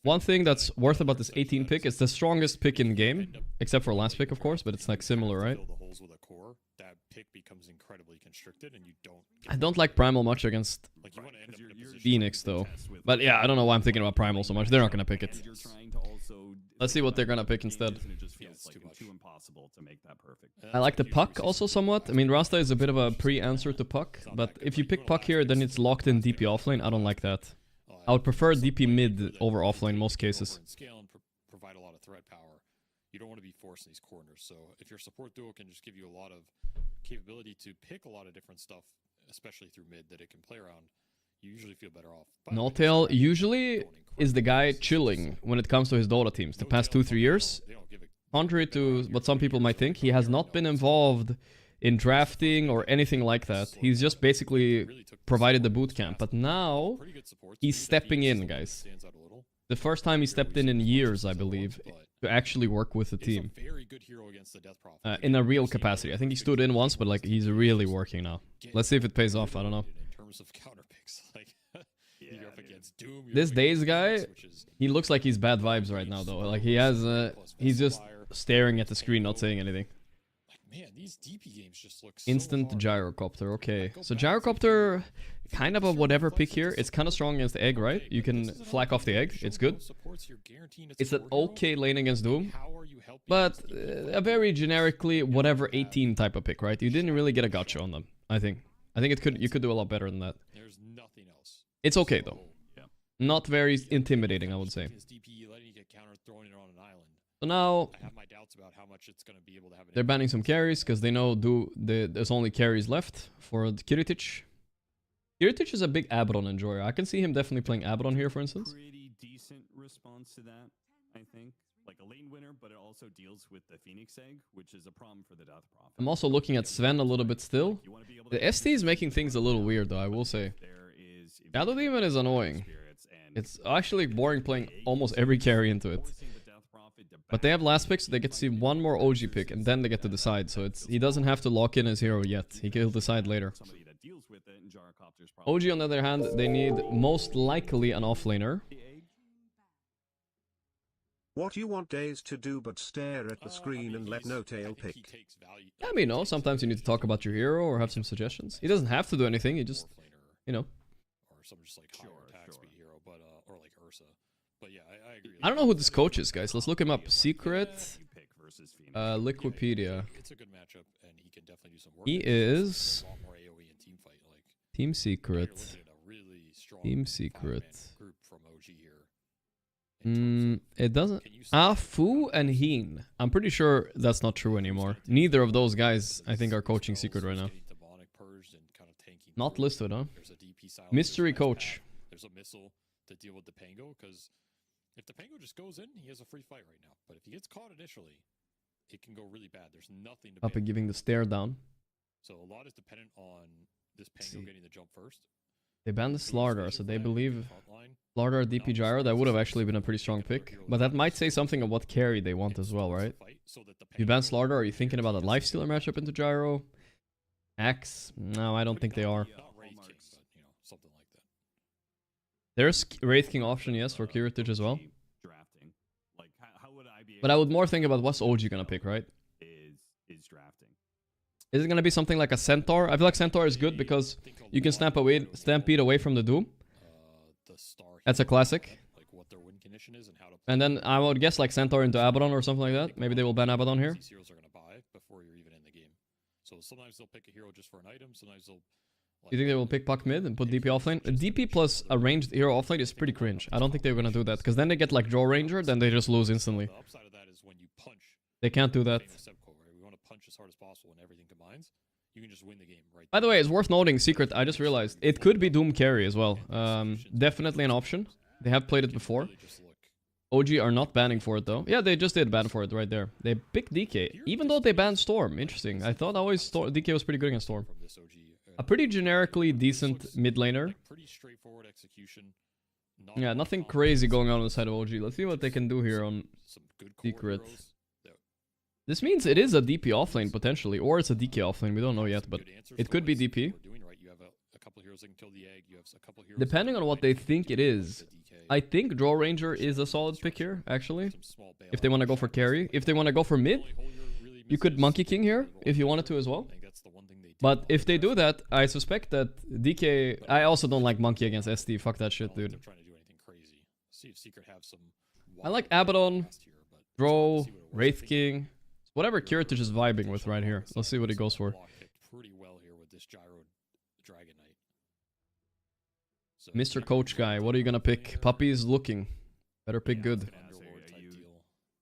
Speaker 1: one thing that's worth about this 18 pick is the strongest pick in game, except for last pick, of course, but it's like similar, right? I don't like Primal much against Phoenix, though. But yeah, I don't know why I'm thinking about Primal so much. They're not gonna pick it. Let's see what they're gonna pick instead. I like the Puck also somewhat. I mean, Rasta is a bit of a pre-answer to Puck, but if you pick Puck here, then it's locked in DP offlane. I don't like that. I would prefer DP mid over offlane in most cases.
Speaker 2: Provide a lot of threat power. You don't want to be forced in these corners. So if your support duo can just give you a lot of capability to pick a lot of different stuff, especially through mid, that it can play around, you usually feel better off.
Speaker 1: Noltail usually is the guy chilling when it comes to his Dota teams. The past 2-3 years, contrary to what some people might think, he has not been involved in drafting or anything like that. He's just basically provided the boot camp. But now, he's stepping in, guys. The first time he stepped in years, I believe, to actually work with the team. In a real capacity. I think he stood in once, but like he's really working now. Let's see if it pays off, I don't know. This Daze guy, he looks like he's bad vibes right now though. Like he has, he's just staring at the screen, not saying anything.
Speaker 2: Man, these DP games just look
Speaker 1: Instant Gyrocopter, okay. So Gyrocopter, kind of a whatever pick here. It's kind of strong against the egg, right? You can flack off the egg, it's good. It's an okay lane against Doom, but a very generically whatever 18 type of pick, right? You didn't really get a gotcha on them, I think. I think you could do a lot better than that. It's okay though. Not very intimidating, I would say. So now, they're banning some carries because they know there's only carries left for the Kiritich. Kiritich is a big Abaddon enjoyer. I can see him definitely playing Abaddon here, for instance.
Speaker 4: Pretty decent response to that, I think. Like a lane winner, but it also deals with the Phoenix Egg, which is a problem for the Death Prophet.
Speaker 1: I'm also looking at Sven a little bit still. The ST is making things a little weird, though, I will say. Shadow Demon is annoying. It's actually boring playing almost every carry into it. But they have last picks, so they get to see one more OG pick, and then they get to decide. So he doesn't have to lock in his hero yet. He'll decide later. OG, on the other hand, they need most likely an offlaner.
Speaker 3: What you want Daze to do but stare at the screen and let Noltail pick.
Speaker 1: I mean, no, sometimes you need to talk about your hero or have some suggestions. He doesn't have to do anything, he just, you know.
Speaker 2: Or some just like higher attack speed hero, but or like Ursa. But yeah, I agree.
Speaker 1: I don't know who this coach is, guys. Let's look him up. Secret Liquipedia.
Speaker 2: It's a good matchup, and he can definitely do some work.
Speaker 1: He is Team Secret.
Speaker 2: really strong
Speaker 1: Team Secret.
Speaker 2: group from OG here.
Speaker 1: It doesn't. Fu and Heen. I'm pretty sure that's not true anymore. Neither of those guys, I think, are coaching Secret right now. Not listed, huh? Mystery coach.
Speaker 2: There's a missile to deal with the Pango, because if the Pango just goes in, he has a free fight right now. But if he gets caught initially, it can go really bad. There's nothing to
Speaker 1: Up giving the stare down.
Speaker 2: So a lot is dependent on this Pango getting the jump first.
Speaker 1: They banned the Slardar, so they believe Slardar DP Gyro. That would have actually been a pretty strong pick. But that might say something of what carry they want as well, right? If you ban Slardar, are you thinking about a Lifestealer matchup into Gyro? Axe? No, I don't think they are. There's Wraith King option, yes, for Kiritich as well. But I would more think about what's OG gonna pick, right? Is it gonna be something like a Centaur? I feel like Centaur is good because you can stampede away from the Doom. That's a classic. And then I would guess like Centaur into Abaddon or something like that. Maybe they will ban Abaddon here.
Speaker 2: So sometimes they'll pick a hero just for an item, sometimes they'll...
Speaker 1: You think they will pick Puck mid and put DP offlane? DP plus a ranged hero offlane is pretty cringe. I don't think they're gonna do that, because then they get like Draw Ranger, then they just lose instantly.
Speaker 2: The upside of that is when you punch...
Speaker 1: They can't do that.
Speaker 2: We want to punch as hard as possible when everything combines. You can just win the game right.
Speaker 1: By the way, it's worth noting, Secret, I just realized, it could be Doom carry as well. Definitely an option. They have played it before. OG are not banning for it though. Yeah, they just did ban for it right there. They picked DK, even though they banned Storm. Interesting. I thought always DK was pretty good against Storm. A pretty generically decent mid laner. Yeah, nothing crazy going on the side of OG. Let's see what they can do here on Secret. This means it is a DP offlane potentially, or it's a DK offlane. We don't know yet, but it could be DP. Depending on what they think it is. I think Draw Ranger is a solid pick here, actually. If they want to go for carry. If they want to go for mid, you could Monkey King here, if you wanted to as well. But if they do that, I suspect that DK... I also don't like Monkey against SD. Fuck that shit, dude. I like Abaddon, Draw, Wraith King. Whatever Kiritich is vibing with right here. Let's see what he goes for. Mr. Coach guy, what are you gonna pick? Puppy is looking. Better pick good.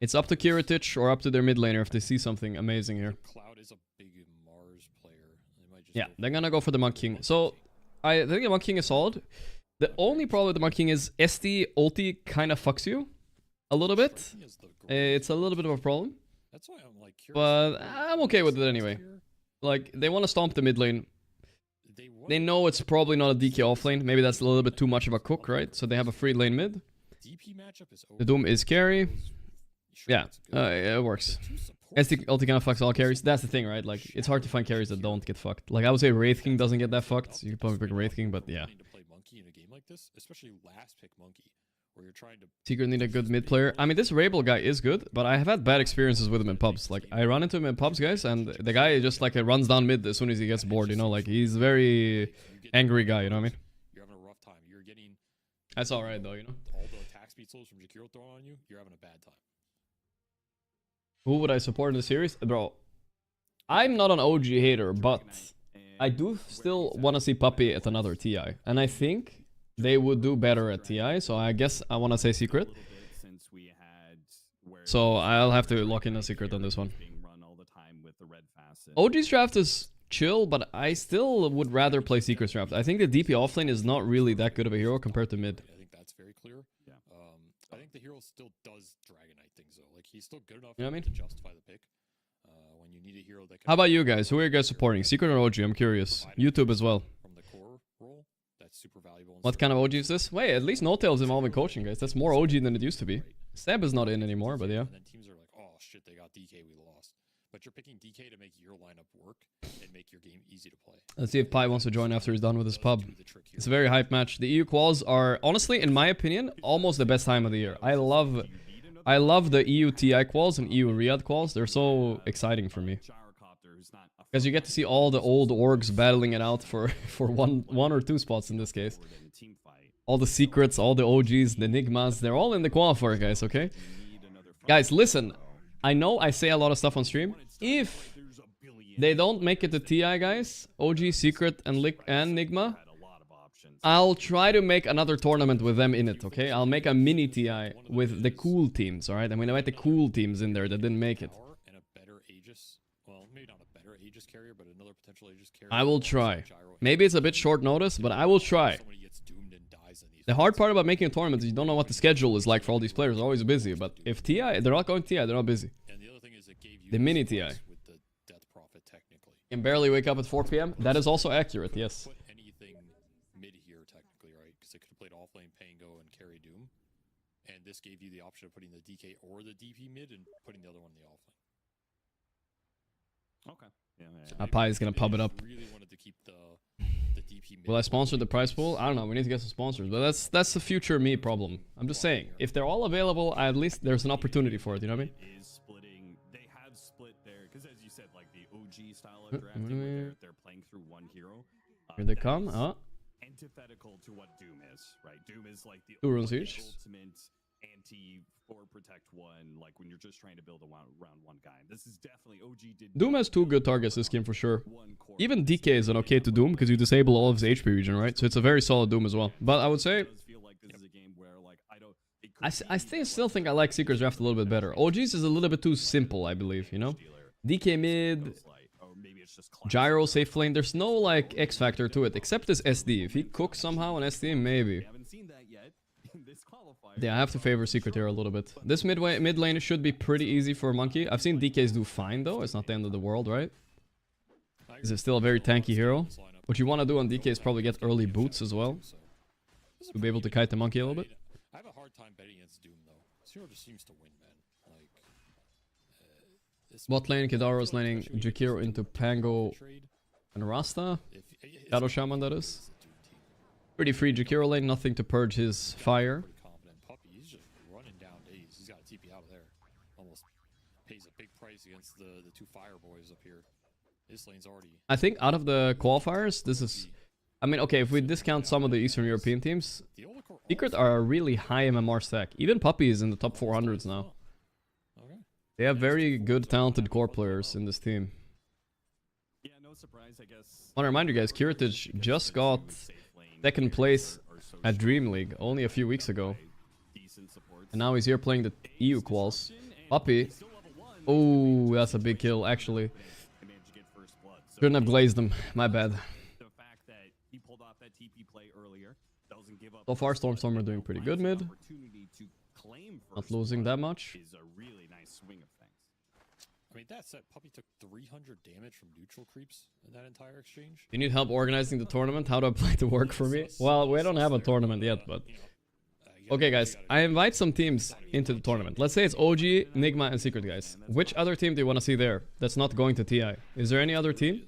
Speaker 1: It's up to Kiritich or up to their mid laner if they see something amazing here. Yeah, they're gonna go for the Monk King. So, I think the Monk King is solid. The only problem with the Monk King is SD ulti kind of fucks you a little bit. It's a little bit of a problem. But I'm okay with it anyway. Like, they want to stomp the mid lane. They know it's probably not a DK offlane. Maybe that's a little bit too much of a cook, right? So they have a free lane mid. The Doom is carry. Yeah, it works. SD ulti kind of fucks all carries. That's the thing, right? Like, it's hard to find carries that don't get fucked. Like, I would say Wraith King doesn't get that fucked. You could probably pick Wraith King, but yeah. Secret need a good mid player. I mean, this Rabel guy is good, but I have had bad experiences with him in pubs. Like, I run into him in pubs, guys, and the guy just like runs down mid as soon as he gets bored, you know? Like, he's a very angry guy, you know what I mean?
Speaker 2: You're having a rough time. You're getting...
Speaker 1: That's alright, though, you know?
Speaker 2: All the attack speed slows from Jakiro throwing on you, you're having a bad time.
Speaker 1: Who would I support in the series? Bro, I'm not an OG hater, but I do still want to see Puppy at another TI. And I think they would do better at TI, so I guess I want to say Secret. So I'll have to lock in a Secret on this one. OG's draft is chill, but I still would rather play Secret's draft. I think the DP offlane is not really that good of a hero compared to mid.
Speaker 2: I think that's very clear. Yeah. I think the hero still does Dragonite things though. Like, he's still good enough to justify the pick. When you need a hero that can...
Speaker 1: How about you guys? Who are you guys supporting? Secret or OG? I'm curious. YouTube as well.
Speaker 2: From the core role, that's super valuable.
Speaker 1: What kind of OG is this? Wait, at least No Tail's involved in coaching, guys. That's more OG than it used to be. Seb is not in anymore, but yeah.
Speaker 2: And then teams are like, oh shit, they got DK, we lost. But you're picking DK to make your lineup work and make your game easy to play.
Speaker 1: Let's see if Pi wants to join after he's done with his pub. It's a very hype match. The EU Quals are, honestly, in my opinion, almost the best time of the year. I love the EU TI Quals and EU Riyadh Quals. They're so exciting for me. Because you get to see all the old orgs battling it out for one or two spots in this case. All the secrets, all the OGs, the Enigmas, they're all in the qualifier, guys, okay? Guys, listen. I know I say a lot of stuff on stream. If they don't make it to TI, guys, OG, Secret, and Enigma, I'll try to make another tournament with them in it, okay? I'll make a mini TI with the cool teams, alright? I'm gonna invite the cool teams in there that didn't make it.
Speaker 2: And a better Aegis. Well, maybe not a better Aegis carrier, but another potential Aegis carrier.
Speaker 1: I will try. Maybe it's a bit short notice, but I will try. The hard part about making a tournament is you don't know what the schedule is like for all these players. They're always busy, but if TI, they're not going TI, they're not busy.
Speaker 2: And the other thing is it gave you
Speaker 1: the mini TI.
Speaker 2: With the death profit technically.
Speaker 1: Can barely wake up at 4 p.m. That is also accurate, yes.
Speaker 2: Put anything mid here technically, right? Because it could have played offlane Pango and carry Doom. And this gave you the option of putting the DK or the DP mid and putting the other one in the offlane.
Speaker 4: Okay. Yeah.
Speaker 1: Apai is gonna pub it up.
Speaker 2: Really wanted to keep the DP mid.
Speaker 1: Will I sponsor the prize pool? I don't know. We need to get some sponsors, but that's the future me problem. I'm just saying, if they're all available, at least there's an opportunity for it. You know what I mean?
Speaker 4: Is splitting. They have split there because, as you said, like the OG style of drafting, where they're playing through one hero.
Speaker 1: Here they come.
Speaker 4: Antithetical to what Doom is, right? Doom is like the
Speaker 1: Two runes each.
Speaker 4: ultimate anti-4 protect one, like when you're just trying to build a round one guy. This is definitely OG did.
Speaker 1: Doom has 2 good targets this game for sure. Even DK is an okay to Doom because you disable all of his HP region, right? So it's a very solid Doom as well. But I would say, I still think I like Seeker's Draft a little bit better. OG's is a little bit too simple, I believe, you know? DK mid, Gyro safe lane. There's no like X factor to it except this SD. If he cooks somehow on SD, maybe. Yeah, I have to favor Secret here a little bit. This mid lane should be pretty easy for Monkey. I've seen DKs do fine though. It's not the end of the world, right? Is it still a very tanky hero? What you want to do on DK is probably get early boots as well. To be able to kite the Monkey a little bit.
Speaker 2: I have a hard time betting against Doom though. Zero just seems to win, man.
Speaker 1: Bot lane, Kidaro's laning Jakiro into Pango and Rasta. Shadow Shaman, that is. Pretty free Jakiro lane, nothing to purge his fire.
Speaker 2: Confident Puppy, he's just running down days. He's got a TP out of there. Almost pays a big price against the 2 fire boys up here. This lane's already.
Speaker 1: I think out of the qualifiers, this is. I mean, okay, if we discount some of the Eastern European teams, Secret are a really high MMR stack. Even Puppy is in the top 400s now. They have very good, talented core players in this team.
Speaker 4: Yeah, no surprise, I guess.
Speaker 1: I want to remind you guys, Kiritich just got 2nd place at Dream League only a few weeks ago. And now he's here playing the EU Quals. Puppy. Oh, that's a big kill, actually. Shouldn't have glazed him. My bad. So far, Stormstorm are doing pretty good mid. Not losing that much.
Speaker 2: I mean, that said, Puppy took 300 damage from neutral creeps in that entire exchange.
Speaker 1: You need help organizing the tournament? How do I play to work for me? Well, we don't have a tournament yet, but... Okay, guys, I invite some teams into the tournament. Let's say it's OG, Nigma, and Secret, guys. Which other team do you want to see there that's not going to TI? Is there any other team?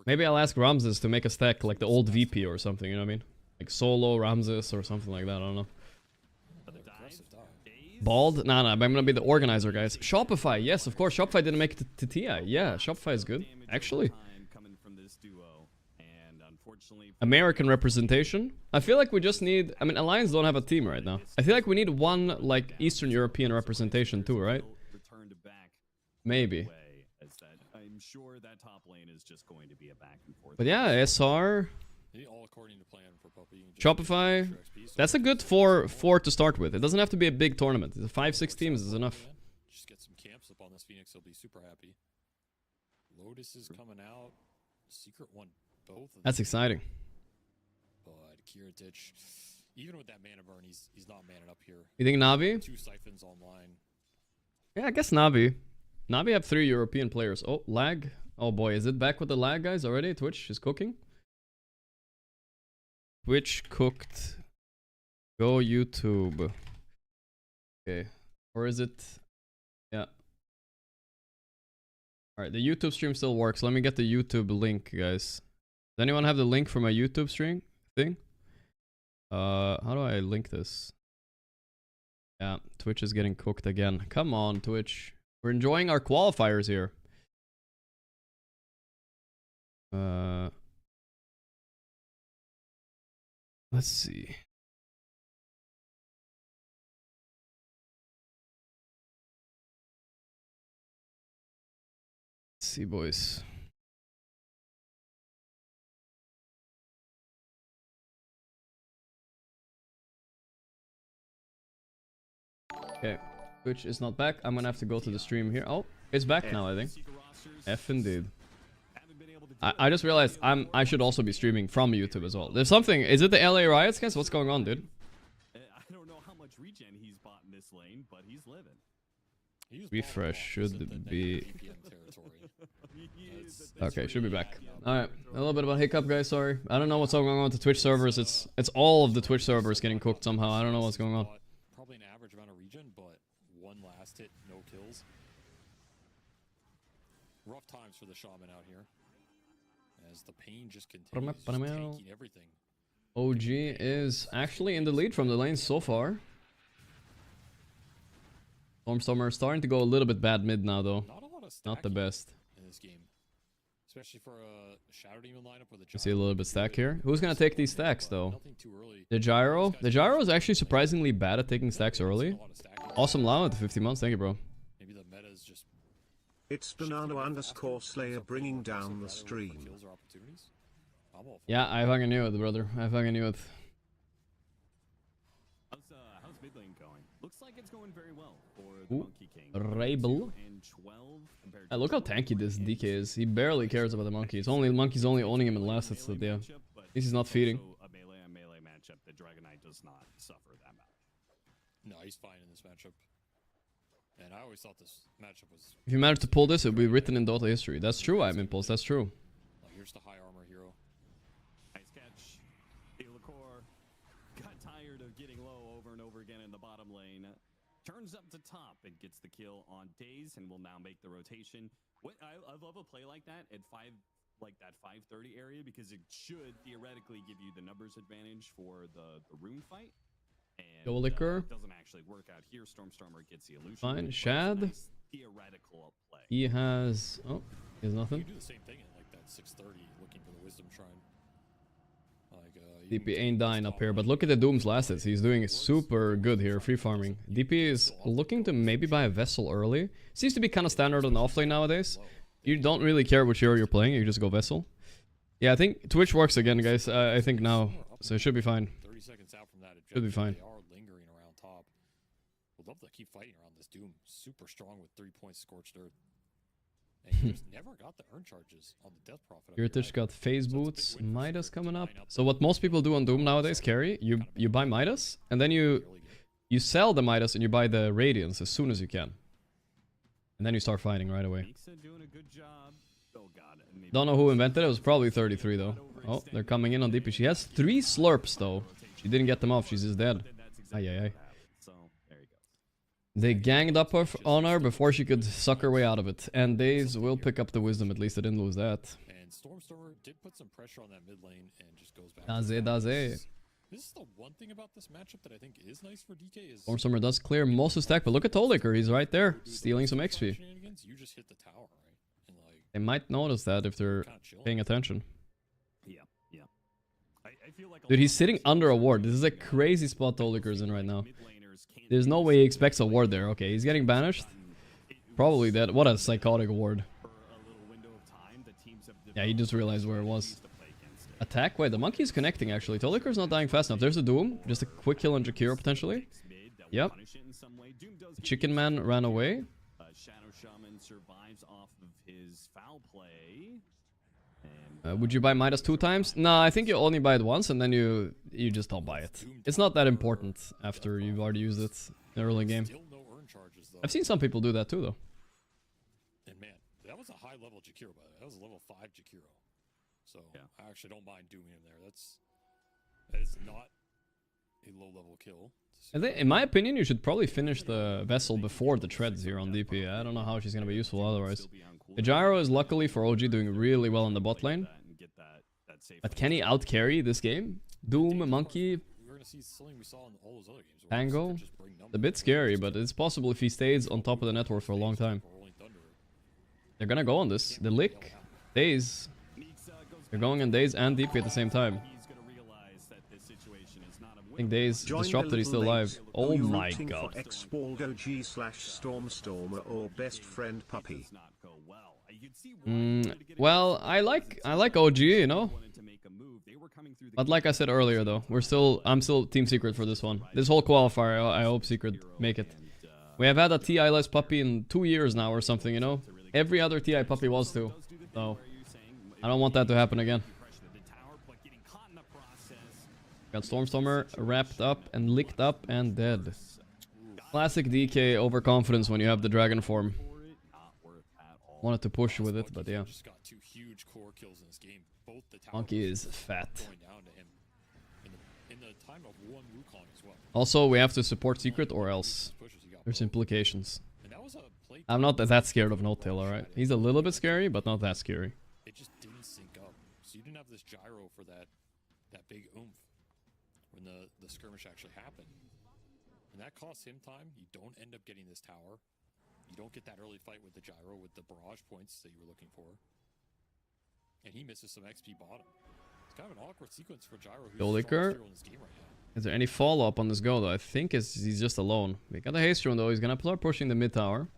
Speaker 1: Maybe I'll ask Ramses to make a stack like the old VP or something, you know what I mean? Like Solo, Ramses, or something like that, I don't know. Bald? Nah, I'm gonna be the organizer, guys. Shopify, yes, of course. Shopify didn't make it to TI. Yeah, Shopify is good, actually. American representation. I feel like we just need... I mean, Alliance don't have a team right now. I feel like we need one, like, Eastern European representation too, right? Maybe.
Speaker 4: I'm sure that top lane is just going to be a back and forth.
Speaker 1: But yeah, SR...
Speaker 2: All according to plan for Puppy.
Speaker 1: Shopify. That's a good 4 to start with. It doesn't have to be a big tournament. 5-6 teams is enough.
Speaker 2: Just get some camps up on this Phoenix. He'll be super happy. Lotus is coming out. Secret won both.
Speaker 1: That's exciting.
Speaker 2: But Kiritich, even with that mana burn, he's not manning up here.
Speaker 1: You think Navi?
Speaker 2: 2 siphons online.
Speaker 1: Yeah, I guess Navi. Navi have 3 European players. Oh, lag. Oh boy, is it back with the lag, guys, already? Twitch is cooking. Twitch cooked. Go YouTube. Okay. Or is it? Yeah. Alright, the YouTube stream still works. Let me get the YouTube link, guys. Does anyone have the link for my YouTube stream thing? How do I link this? Yeah, Twitch is getting cooked again. Come on, Twitch. We're enjoying our qualifiers here. Let's see. Let's see, boys. Okay, Twitch is not back. I'm gonna have to go to the stream here. Oh, it's back now, I think. F indeed. I just realized I should also be streaming from YouTube as well. There's something. Is it the LA riots, guys? What's going on, dude?
Speaker 4: I don't know how much regen he's bought in this lane, but he's living.
Speaker 1: Refresh should be. Okay, should be back. Alright, a little bit about hiccup, guys, sorry. I don't know what's going on with the Twitch servers. It's all of the Twitch servers getting cooked somehow. I don't know what's going on.
Speaker 2: Probably an average amount of regen, but one last hit, no kills. Rough times for the Shaman out here. As the pain just continues, just taking everything.
Speaker 1: OG is actually in the lead from the lane so far. Stormstormer starting to go a little bit bad mid now, though. Not the best.
Speaker 2: In this game, especially for a Shadow Demon lineup with a.
Speaker 1: You see a little bit stack here. Who's gonna take these stacks though? The Gyro. The Gyro is actually surprisingly bad at taking stacks early. Awesome Llama at 50 months. Thank you, bro.
Speaker 2: Maybe the meta is just.
Speaker 3: It's Banana_Slayer bringing down the stream.
Speaker 1: Yeah, I fucking knew it, brother. I fucking knew it.
Speaker 4: How's mid lane going? Looks like it's going very well for the
Speaker 1: Ooh,
Speaker 4: Monkey King.
Speaker 1: Rabel. Look how tanky this DK is. He barely cares about the monkey. It's only monkey's only owning him in last hits. So yeah, he's not feeding.
Speaker 4: A melee matchup. The Dragon Knight does not suffer that much.
Speaker 2: No, he's fine in this matchup. And I always thought this matchup was.
Speaker 1: If you manage to pull this, it'll be written in Dota history. That's true, I'm Impulse. That's true.
Speaker 2: Here's the high armor hero.
Speaker 4: Nice catch. Illicore got tired of getting low over and over again in the bottom lane. Turns up to top and gets the kill on Daze and will now make the rotation. What I love a play like that at 530 area because it should theoretically give you the numbers advantage for the rune fight. And
Speaker 1: Go Liquor.
Speaker 4: Doesn't actually work out here. Stormstormer gets the illusion.
Speaker 1: Fine. Shad.
Speaker 4: Nice theoretical play.
Speaker 1: He has. Oh, he has nothing.
Speaker 2: You do the same thing at like that 630, looking for the Wisdom Shrine.
Speaker 1: DP ain't dying up here, but look at the Doom's last hits. He's doing super good here, free farming. DP is looking to maybe buy a Vessel early. Seems to be kind of standard on the offlane nowadays. You don't really care which hero you're playing, you just go Vessel. Yeah, I think Twitch works again, guys. I think now, so it should be fine.
Speaker 2: 30 seconds out from that,
Speaker 1: should be fine.
Speaker 2: They are lingering around top. Would love to keep fighting around this Doom. Super strong with 3 points scorched earth. And he just never got the earn charges on the Death Prophet.
Speaker 1: Iritish got phase boots, Midas coming up. So what most people do on Doom nowadays, carry, you buy Midas, and then you sell the Midas and you buy the Radiance as soon as you can. And then you start fighting right away. Don't know who invented it, it was probably 33 though. Oh, they're coming in on DP. She has 3 slurps though. She didn't get them off, she's just dead. Ay, ay, ay. They ganged up on her before she could suck her way out of it. And Daze will pick up the wisdom, at least they didn't lose that.
Speaker 2: And Stormstormer did put some pressure on that mid lane and just goes back.
Speaker 1: Daze.
Speaker 2: This is the one thing about this matchup that I think is nice for DK is
Speaker 1: Stormstormer does clear most of his stack, but look at Toliker, he's right there, stealing some XP.
Speaker 2: You just hit the tower, right? And like,
Speaker 1: they might notice that if they're paying attention.
Speaker 4: Yeah. I feel like
Speaker 1: dude, he's sitting under a ward. This is a crazy spot Toliker's in right now. There's no way he expects a ward there. Okay, he's getting banished. Probably dead. What a psychotic ward. Yeah, he just realized where it was. Attack? Wait, the monkey's connecting actually. Toliker's not dying fast enough. There's a Doom. Just a quick kill on Jakiro potentially. Yep. The Chicken Man ran away.
Speaker 4: Shadow Shaman survives off of his foul play.
Speaker 1: Would you buy Midas 2 times? No, I think you only buy it once and then you just don't buy it. It's not that important after you've already used it in the early game. I've seen some people do that too though.
Speaker 2: And man, that was a high level Jakiro, by the way. That was a level 5 Jakiro. So I actually don't mind doing him there. That is not a low level kill.
Speaker 1: I think, in my opinion, you should probably finish the Vessel before the treads here on DP. I don't know how she's going to be useful otherwise. The Gyro is luckily for OG doing really well in the bot lane. But can he out-carry this game? Doom, Monkey, Tango? It's a bit scary, but it's possible if he stays on top of the network for a long time. They're going to go on this. The Lick, Daze. They're going on Daze and DP at the same time. I think Daze disrupted, he's still alive. Oh my god.
Speaker 3: Stormstormer or best friend puppy.
Speaker 1: Well, I like OG, you know. But like I said earlier though, I'm still Team Secret for this one. This whole qualifier, I hope Secret make it. We have had a TI-less puppy in 2 years now or something, you know? Every other TI puppy was too. So, I don't want that to happen again. Got Stormstormer wrapped up and licked up and dead. Classic DK overconfidence when you have the dragon form. Wanted to push with it, but yeah. Monkey is fat. Also, we have to support secret or else. There's implications. I'm not that scared of No-Tail, alright? He's a little bit scary, but not that scary.
Speaker 2: It just didn't sync up. So you didn't have this gyro for that big oomph when the skirmish actually happened. And that costs him time. You don't end up getting this tower. You don't get that early fight with the gyro with the barrage points that you were looking for. And he misses some XP bottom. It's kind of an awkward sequence for gyro who's
Speaker 1: Licker.
Speaker 2: in this game right now.
Speaker 1: Is there any follow-up on this go though? I think he's just alone. We got a haste rune though. He's gonna start pushing the mid tower.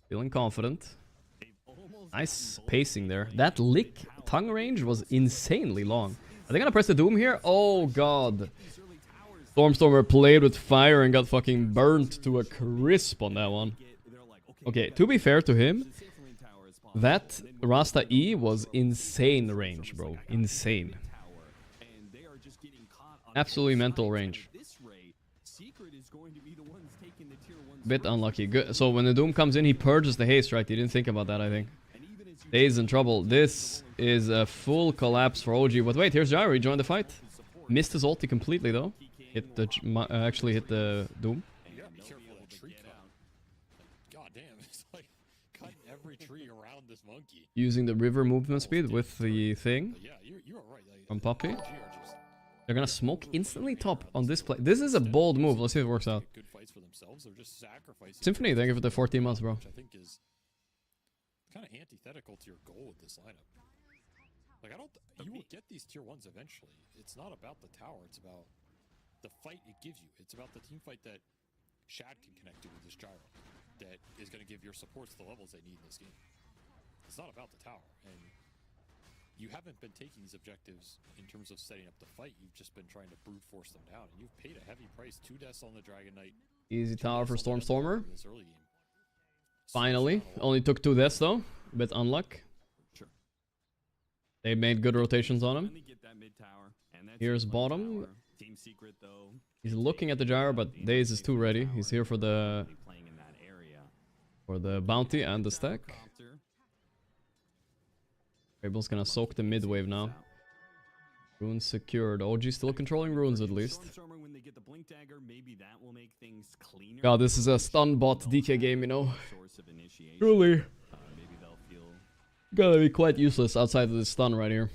Speaker 1: Feeling confident. Nice pacing there. That lick tongue range was insanely long. Are they gonna press the doom here? Oh god. Stormstormer played with fire and got fucking burnt to a crisp on that one. Okay, to be fair to him, that Rasta E was insane range, bro. Insane. Absolutely mental range. Bit unlucky. Good. So when the Doom comes in, he purges the haste, right? He didn't think about that, I think. Days in trouble. This is a full collapse for OG. But wait, here's Gyro. He joined the fight. Missed his ulti completely, though. Hit the actually hit the Doom.
Speaker 2: You gotta be careful of that tree cut. God damn, it's like cutting every tree around this monkey.
Speaker 1: Using the river movement speed with the thing.
Speaker 2: Yeah, you are right. Like,
Speaker 1: from Poppy. They're gonna smoke instantly top on this play. This is a bold move. Let's see if it works out.
Speaker 2: Good fights for themselves. They're just sacrificing.
Speaker 1: Symphony, thank you for the 14 months, bro.
Speaker 2: Which I think is kind of antithetical to your goal with this lineup. Like you will get these tier 1s eventually. It's not about the tower. It's about the fight it gives you. It's about the team fight that Shad can connect to with this gyro. That is going to give your supports the levels they need in this game. It's not about the tower. And you haven't been taking these objectives in terms of setting up the fight. You've just been trying to brute force them down. And you've paid a heavy price. 2 deaths on the Dragon Knight.
Speaker 1: Easy tower for Stormstormer. Finally. Only took 2 deaths though. A bit unluck.
Speaker 4: Sure.
Speaker 1: They made good rotations on him. Here's bottom.
Speaker 4: Team secret, though.
Speaker 1: He's looking at the gyro, but Daze is too ready. He's here for the bounty and the stack. Rabel's gonna soak the mid wave now. Runes secured. OG still controlling runes at least. God, this is a stun bot DK game, you know. Truly. Gotta be quite useless outside of this stun right here.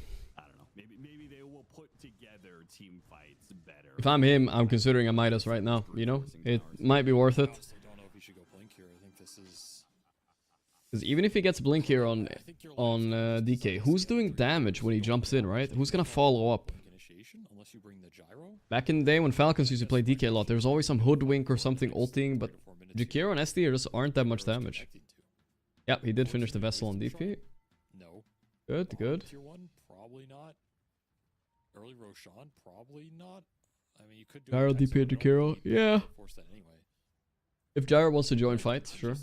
Speaker 1: If I'm him, I'm considering a Midas right now, you know? It might be worth it. Because even if he gets Blink here on DK, who's doing damage when he jumps in, right? Who's gonna follow up? Back in the day when Falcons used to play DK a lot, there was always some Hoodwink or something ulting, but Jakiro and SD just aren't that much damage. Yep, he did finish the Vessel on DP.
Speaker 2: No.
Speaker 1: Good, good.
Speaker 2: Tier 1, probably not. Early Roshan, probably not. I mean, you could do
Speaker 1: Gyro DP Jakiro, yeah. If Gyro wants to join fight, sure.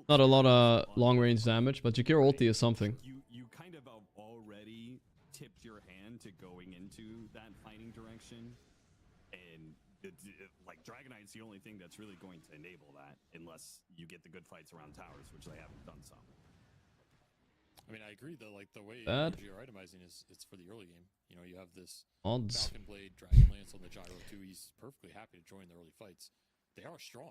Speaker 1: Not a lot of long range damage, but Jakiro ulti is something.
Speaker 4: You kind of already tipped your hand to going into that fighting direction, and like Dragon Knight's the only thing that's really going to enable that, unless you get the good fights around towers, which they haven't done some.
Speaker 2: I mean, I agree though. Like the way you're itemizing is it's for the early game. You know, you have this
Speaker 1: odds.
Speaker 2: Falcon Blade, Dragon Lance on the gyro too. He's perfectly happy to join the early fights. They are strong.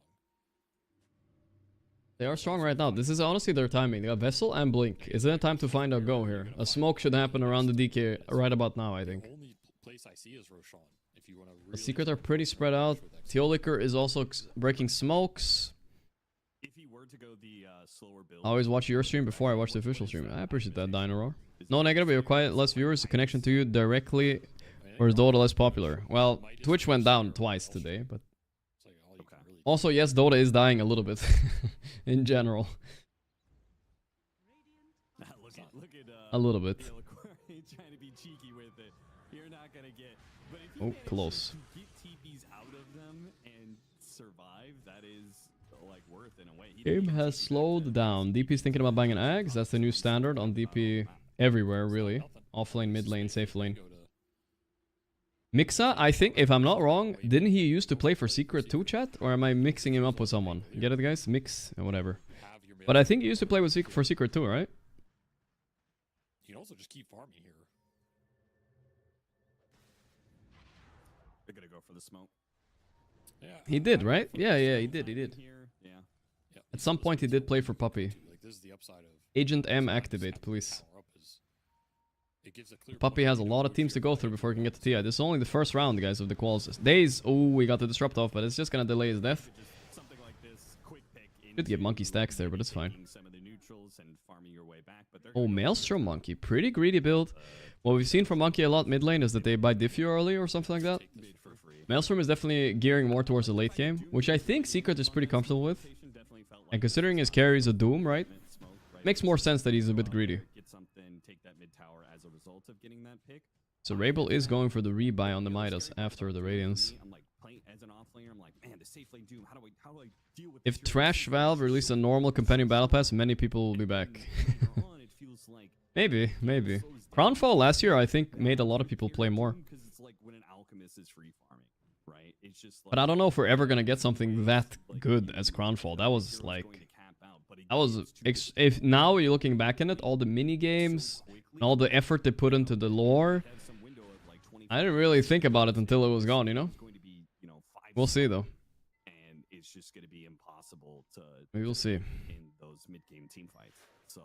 Speaker 1: They are strong right now. This is honestly their timing. They got Vessel and Blink. Isn't it time to find a go here? A smoke should happen around the DK right about now, I think.
Speaker 2: The only place I see is Roshan. If you want to.
Speaker 1: The secrets are pretty spread out. Teoliker is also breaking smokes.
Speaker 4: If he were to go the slower build,
Speaker 1: I always watch your stream before I watch the official stream. I appreciate that, Dynaro. No negative, we have quite less viewers. The connection to you directly, or is Dota less popular? Well, Twitch went down twice today, but also yes, Dota is dying a little bit in general. A little bit.
Speaker 4: Oh,
Speaker 1: close.
Speaker 4: survive, that is like worth in a way.
Speaker 1: Game has slowed down. DP's thinking about buying an Axe. That's the new standard on DP everywhere, really. Off lane, mid lane, safe lane. Mixa, I think, if I'm not wrong, didn't he used to play for Secret too, chat? Or am I mixing him up with someone? Get it, guys? Mix or whatever. But I think he used to play with for Secret too, right?
Speaker 2: You can also just keep farming here.
Speaker 4: They're gonna go for the smoke.
Speaker 2: Yeah.
Speaker 1: He did, right? Yeah, he did.
Speaker 4: Yeah.
Speaker 1: At some point, he did play for Puppy.
Speaker 2: Like, this is the upside of
Speaker 1: Agent M activate, please.
Speaker 2: it gives a clear
Speaker 1: Puppy has a lot of teams to go through before he can get to TI. This is only the first round, guys, of the quals. Days, oh, we got the disrupt off, but it's just gonna delay his death. Could get monkey stacks there, but it's fine. Oh, Maelstrom Monkey. Pretty greedy build. What we've seen from Monkey a lot mid lane is that they buy Diffu early or something like that. Maelstrom is definitely gearing more towards the late game, which I think Secret is pretty comfortable with. And considering his carry is a Doom, right? Makes more sense that he's a bit greedy. So Rabel is going for the rebuy on the Midas after the Radiance. If Trash Valve released a normal companion battle pass, many people will be back. maybe. Crownfall last year, I think, made a lot of people play more. But I don't know if we're ever gonna get something that good as Crownfall. That was like... if now you're looking back in it, all the mini games, and all the effort they put into the lore, I didn't really think about it until it was gone, you know? We'll see though.
Speaker 4: And it's just going to be impossible to
Speaker 1: We will see.
Speaker 4: in those mid-game team fights. So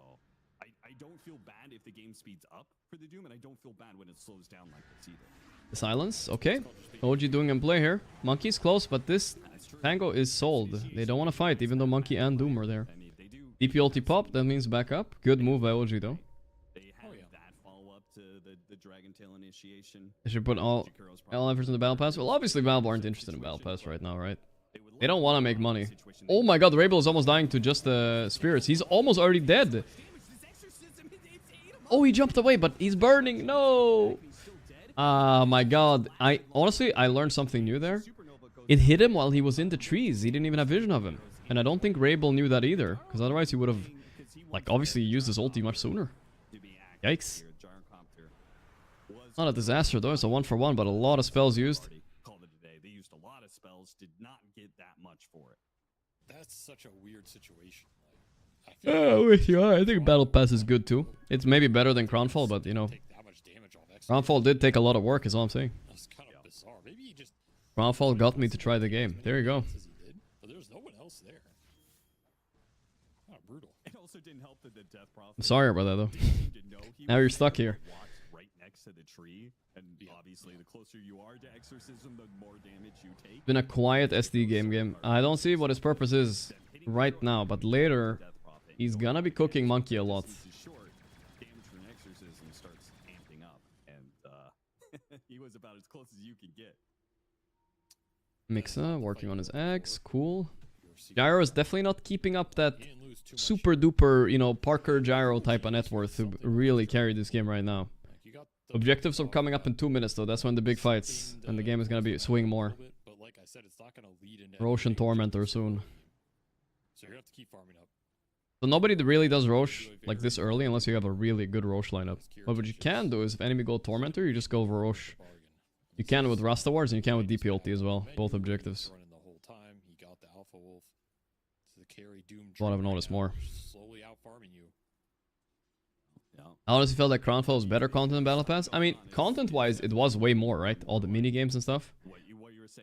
Speaker 4: I don't feel bad if the game speeds up for the Doom, and I don't feel bad when it slows down like this either.
Speaker 1: The silence, okay. OG doing in play here. Monkey's close, but this Tango is sold. They don't want to fight, even though Monkey and Doom are there. DP ulti pop, that means back up. Good move by OG though.
Speaker 4: They had that follow-up to the Dragon Tail initiation.
Speaker 1: They should put all efforts in the Battle Pass. Well, obviously Valve aren't interested in Battle Pass right now, right? They don't want to make money. Oh my god, Rabel is almost dying to just the spirits. He's almost already dead. Oh, he jumped away, but he's burning. No! My god. Honestly, I learned something new there. It hit him while he was in the trees. He didn't even have vision of him. And I don't think Rabel knew that either. Because otherwise he would have, like, obviously used his ulti much sooner. Yikes. Not a disaster though. It's a 1-for-1, but a lot of spells used.
Speaker 4: They used a lot of spells, did not get that much for it.
Speaker 2: That's such a weird situation.
Speaker 1: With you. I think Battle Pass is good too. It's maybe better than Crownfall, but you know, Crownfall did take a lot of work, is all I'm saying.
Speaker 2: That's kind of bizarre. Maybe he just...
Speaker 1: Crownfall got me to try the game. There you go.
Speaker 2: But there's no one else there. Oh, brutal.
Speaker 4: It also didn't help that the Death Prophet...
Speaker 1: I'm sorry about that though. Now you're stuck here.
Speaker 4: Right next to the tree, and obviously the closer you are to exorcism, the more damage you take.
Speaker 1: It's been a quiet SD game. I don't see what his purpose is right now, but later he's gonna be cooking Monkey a lot.
Speaker 4: Damage from exorcism starts amping up, and he was about as close as you could get.
Speaker 1: Mixa working on his eggs, cool. Gyro is definitely not keeping up that super duper, you know, Parker Gyro type of net worth to really carry this game right now. Objectives are coming up in 2 minutes though, that's when the big fights, and the game is gonna be swing more. Roche and Tormentor soon.
Speaker 2: So you're gonna have to keep farming up.
Speaker 1: So nobody really does Roche like this early unless you have a really good Roche lineup. But what you can do is if enemy go Tormentor, you just go for Roche. You can with Rasta Wars and you can with DP ulti as well, both objectives. Thought I've noticed more.
Speaker 2: Slowly out farming you.
Speaker 1: I honestly felt like Crownfall was better content than Battle Pass. I mean, content-wise, it was way more, right? All the mini-games and stuff.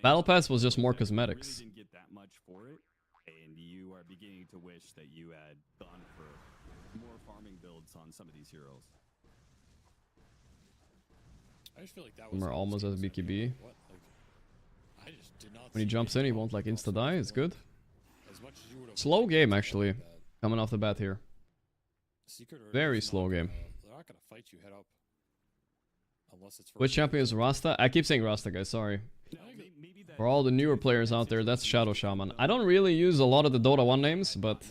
Speaker 1: Battle Pass was just more cosmetics.
Speaker 4: Didn't get that much for it, and you are beginning to wish that you had gone for more farming builds on some of these heroes.
Speaker 2: I just feel like that was...
Speaker 1: We're almost as BKB.
Speaker 2: What? Like, I just did not
Speaker 1: When he jumps in, he won't like insta-die. It's good.
Speaker 2: as much as you would have
Speaker 1: Slow game, actually. Coming off the bat here.
Speaker 2: Secret or
Speaker 1: Very slow game.
Speaker 2: They're not gonna fight you head up. Unless it's
Speaker 1: Which champion is Rasta? I keep saying Rasta, guys. Sorry. For all the newer players out there, that's Shadow Shaman. I don't really use a lot of the Dota 1 names, but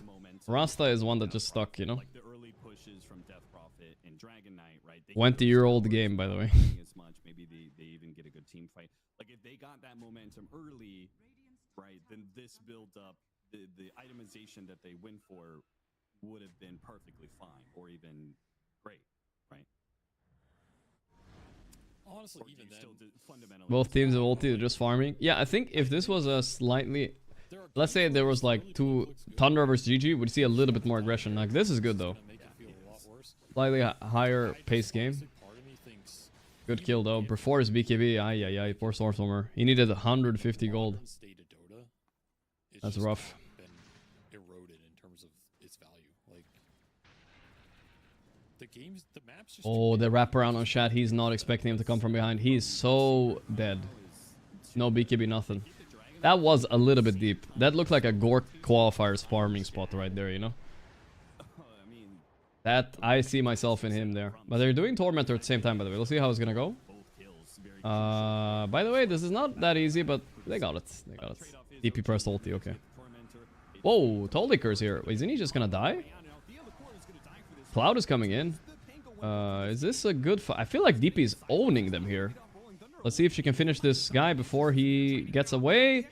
Speaker 1: Rasta is one that just stuck, you know? 20-year-old game, by the way.
Speaker 4: Maybe they even get a good team fight. Like if they got that momentum early, right, then this build up, the itemization that they win for would have been perfectly fine or even great, right?
Speaker 2: Honestly, even then,
Speaker 4: fundamentally,
Speaker 1: Both teams have ulti, they're just farming. Yeah, I think if this was a slightly... Let's say there was like two Thunder versus GG, we'd see a little bit more aggression. Like, this is good though. Slightly higher pace game. Good kill though. Before his BKB, ay, poor Stormstormer. He needed 150 gold. That's rough.
Speaker 2: Eroded in terms of its value. Like the maps.
Speaker 1: Oh, the wraparound on Shat. He's not expecting him to come from behind. He's so dead. No BKB, nothing. That was a little bit deep. That looked like a Gorgc qualifiers farming spot right there, you know? That, I see myself in him there. But they're doing Tormentor at the same time, by the way. Let's see how it's gonna go. By the way, this is not that easy, but they got it. They got it. DP pressed ulti, okay. Whoa, Toldiker's here. Wait, isn't he just gonna die? Cloud is coming in. Is this a good fight? I feel like DP is owning them here. Let's see if she can finish this guy before he gets away.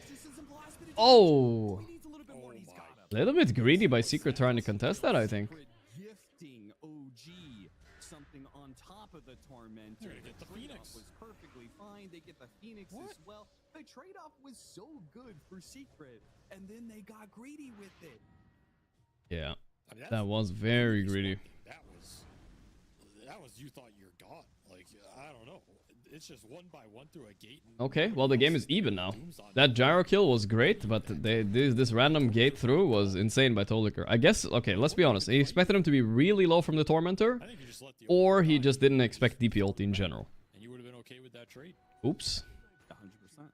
Speaker 1: Oh! A little bit greedy by Secret trying to contest that, I think.
Speaker 4: Gifting OG something on top of the Tormentor.
Speaker 2: Get the Phoenix.
Speaker 4: Was perfectly fine. They get the Phoenix as well. The trade-off was so good for Secret, and then they got greedy with it.
Speaker 1: Yeah, I mean, that was very greedy.
Speaker 2: That was you thought you're God. Like, I don't know. It's just one by one through a gate.
Speaker 1: Okay, well the game is even now. That gyro kill was great, but this random gate through was insane by Toldiker. I guess, okay, let's be honest. He expected him to be really low from the Tormentor, or he just didn't expect DP ulti in general.
Speaker 2: And you would have been okay with that trade.
Speaker 1: Oops.
Speaker 4: 100%.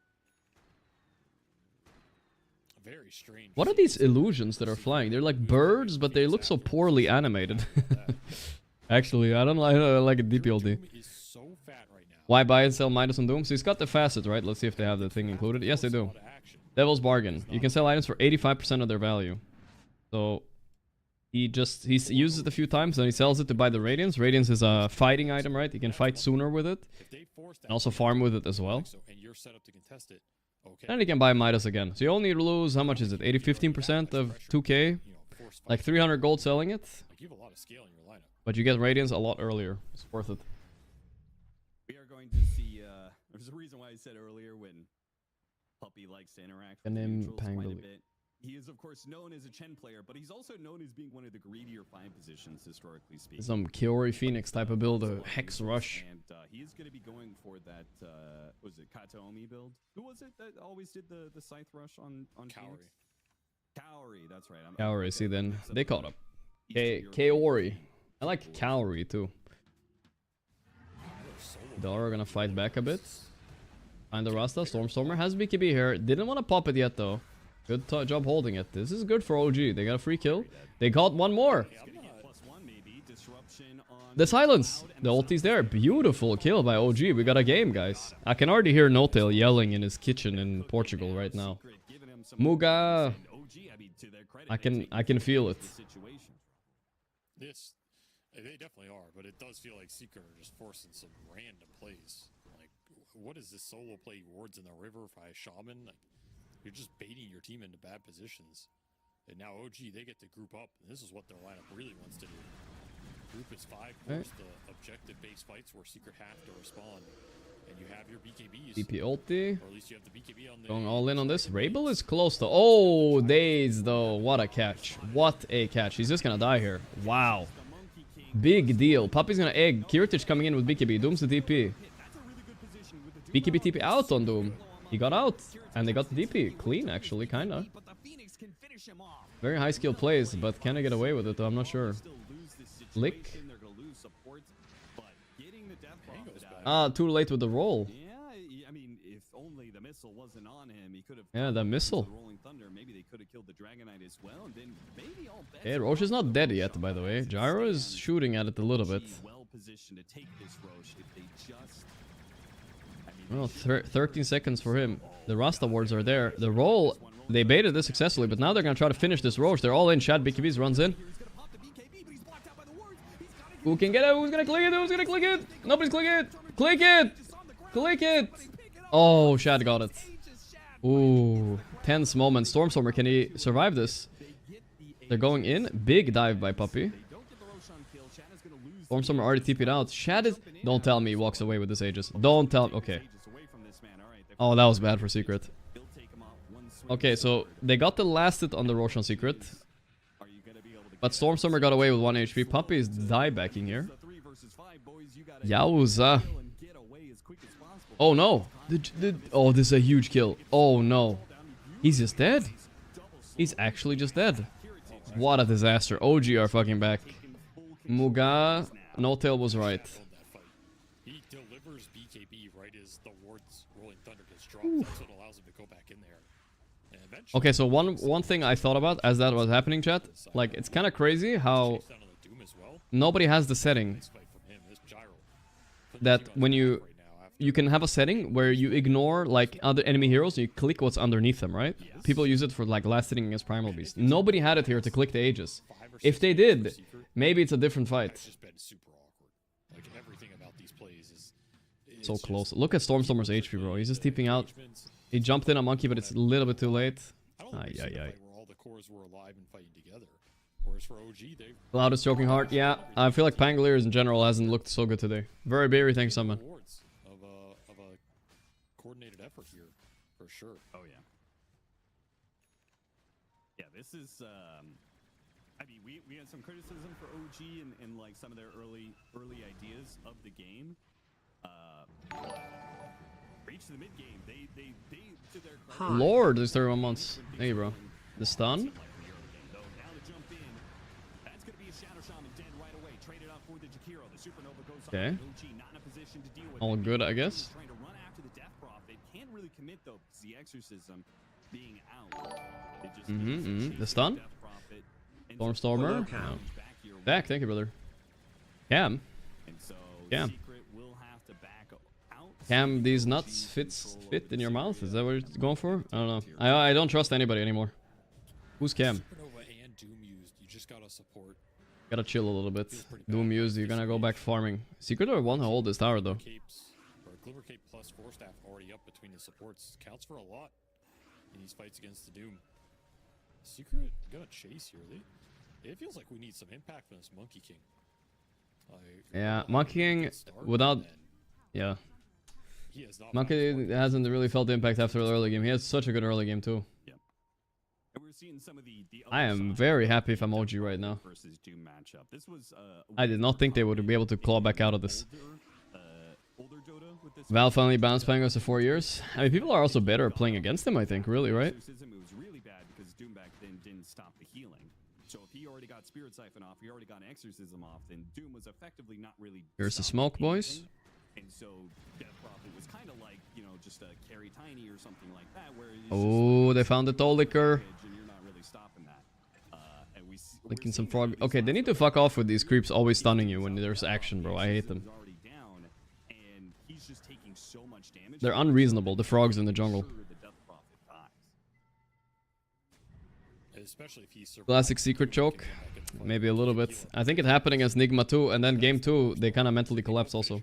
Speaker 2: Very strange.
Speaker 1: What are these illusions that are flying? They're like birds, but they look so poorly animated. Actually, I don't like a DP ulti. Why buy and sell Midas on Doom? So he's got the facets, right? Let's see if they have the thing included. Yes, they do. Devil's Bargain. You can sell items for 85% of their value. So he uses it a few times, then he sells it to buy the Radiance. Radiance is a fighting item, right? You can fight sooner with it. And also farm with it as well. And you can buy Midas again. So you only lose, how much is it? 15% of 2k? Like 300 gold selling it. But you get Radiance a lot earlier. It's worth it.
Speaker 4: We are going to see, there's a reason why I said earlier when Puppy likes to interact with neutrals quite a bit. He is, of course, known as a Chen player, but he's also known as being one of the greedier find positions, historically speaking.
Speaker 1: Some Kiori Phoenix type of build, a Hex Rush.
Speaker 4: And he is going to be going for that, was it Kataomi build? Who was it that always did the Scythe Rush on Kaori? Kaori, that's right.
Speaker 1: Kaori, see then, they caught up. Kaori. I like Kaori too. Dara gonna fight back a bit. Find the Rasta. Stormstormer has BKB here. Didn't want to pop it yet though. Good job holding it. This is good for OG. They got a free kill. They got one more. The silence. The ulti's there. Beautiful kill by OG. We got a game, guys. I can already hear No-Tail yelling in his kitchen in Portugal right now. Muga. I can feel it.
Speaker 2: Yes, they definitely are, but it does feel like Secret are just forcing some random plays. Like, what is this solo play wards in the river by Shaman? Like, you're just baiting your team into bad positions. And now OG, they get to group up, and this is what their lineup really wants to do. Group is 5, force the objective-based fights where Secret have to respond. And you have your BKBs.
Speaker 1: DP ulti.
Speaker 2: Or at least you have the BKB on the...
Speaker 1: Going all in on this. Rabel is close to... Oh, Daze though. What a catch. What a catch. He's just gonna die here. Wow. Big deal. Puppy's gonna egg. Kiritich coming in with BKB. Doom's the DP. BKB TP out on Doom. He got out. And they got the DP. Clean, actually, kinda. Very high skill plays, but can I get away with it though? I'm not sure. Lick. Ah, too late with the roll.
Speaker 4: Yeah, I mean, if only the missile wasn't on him, he could have...
Speaker 1: Yeah, the missile.
Speaker 4: Rolling Thunder, maybe they could have killed the Dragonite as well, and then maybe all bets...
Speaker 1: Hey, Roche is not dead yet, by the way. Gyro is shooting at it a little bit.
Speaker 4: Well positioned to take this Roche if they just...
Speaker 1: Well, 13 seconds for him. The Rasta wards are there. The roll, they baited this successfully, but now they're gonna try to finish this Roche. They're all in. Shad BKBs runs in. Who can get it? Who's gonna click it? Who's gonna click it? Nobody's clicking it. Click it! Click it! Oh, Shad got it. Ooh. tense moment. Stormstormer, can he survive this? They're going in. Big dive by Puppey. Stormstormer already TP'd out. Shad is... Don't tell me he walks away with this Aegis. Don't tell... Okay. Oh, that was bad for Secret. Okay, so they got the last hit on the Roshan Secret. But Stormstormer got away with 1 HP. Puppey is die backing here. Yowza. Oh no. Oh, this is a huge kill. Oh no. He's just dead. He's actually just dead. What a disaster. OG are fucking back. Muga, No Tail was right.
Speaker 2: He delivers BKB right as the ward's Rolling Thunder gets dropped. That's what allows him to go back in there.
Speaker 1: Okay, so one thing I thought about as that was happening, chat, like it's kind of crazy how nobody has the setting that when you can have a setting where you ignore like other enemy heroes and you click what's underneath them, right? People use it for like last hitting against Primal Beast. Nobody had it here to click the Aegis. If they did, maybe it's a different fight. So close. Look at Stormstormer's HP, bro. He's just TPing out. He jumped in a monkey, but it's a little bit too late. Ay, ay, ay. Cloud is choking hard. Yeah, I feel like Pangoliers in general hasn't looked so good today. Very berry, thanks, someone.
Speaker 2: Of a coordinated effort here, for sure.
Speaker 4: Oh yeah. Yeah, this is. I mean, we had some criticism for OG and like some of their early ideas of the game. Reach the mid game. They to their credit,
Speaker 1: Lord, there's 31 months. Thank you, bro. The stun. Okay. All good, I guess. The stun. Stormstormer. No. Back, thank you, brother. Cam. Cam. Cam, these nuts fit in your mouth? Is that what you're going for? I don't know. I don't trust anybody anymore. Who's Cam? Gotta chill a little bit. Doom used, you're gonna go back farming. Secret or one hold this tower though.
Speaker 2: Glimmer Cape plus 4 staff already up between the supports. Counts for a lot in these fights against the Doom. Secret gonna chase here. It feels like we need some impact from this Monkey King.
Speaker 1: Yeah, Monkey King without... Yeah. Monkey hasn't really felt the impact after the early game. He has such a good early game too. I am very happy if I'm OG right now. I did not think they would be able to claw back out of this. Val finally bounced Pango after 4 years. I mean, people are also better at playing against him, I think, really, right? Here's the smoke, boys.
Speaker 4: And so Death Prophet was kind of like, you know, just a carry tiny or something like that, where
Speaker 1: oh, they found the toll liquor. Licking some frog. Okay, they need to fuck off with these creeps always stunning you when there's action, bro. I hate them. They're unreasonable, the frogs in the jungle. Classic secret choke. Maybe a little bit. I think it happened against Nigma too, and then game 2, they kind of mentally collapsed also.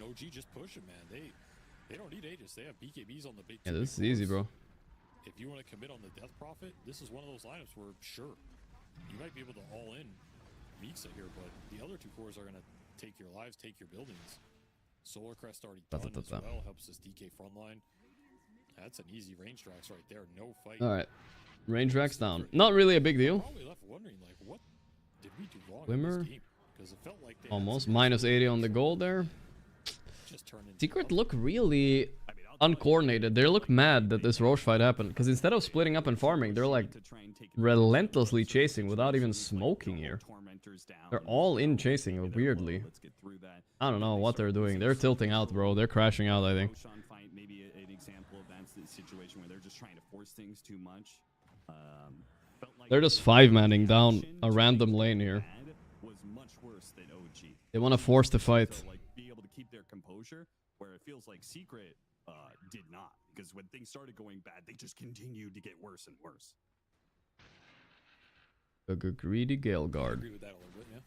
Speaker 2: OG just push him, man. They don't need Aegis. They have BKBs on the big.
Speaker 1: Yeah, this is easy, bro.
Speaker 2: If you want to commit on the Death Prophet, this is one of those lineups where, sure, you might be able to all-in Mixa here, but the other 2 cores are going to take your lives, take your buildings. Solar Crest already done as well, helps this DK frontline. That's an easy range tracks right there, no fight.
Speaker 1: Alright, range tracks down. Not really a big deal.
Speaker 2: Probably left wondering, like, what did we do wrong
Speaker 1: Glimmer.
Speaker 2: in this game? Because it felt like they
Speaker 1: almost minus 80 on the gold there. Secret look really uncoordinated. They look mad that this Roche fight happened, because instead of splitting up and farming, they're like relentlessly chasing without even smoking here. They're all in chasing weirdly. I don't know what they're doing. They're tilting out, bro. They're crashing out, I think.
Speaker 4: Maybe an example of that situation where they're just trying to force things too much.
Speaker 1: They're just 5-manning down a random lane here. They want to force the fight.
Speaker 4: Be able to keep their composure, where it feels like Secret did not, because when things started going bad, they just continued to get worse and worse.
Speaker 1: A good greedy Gale Guard.
Speaker 2: I agree with that a little bit, yeah.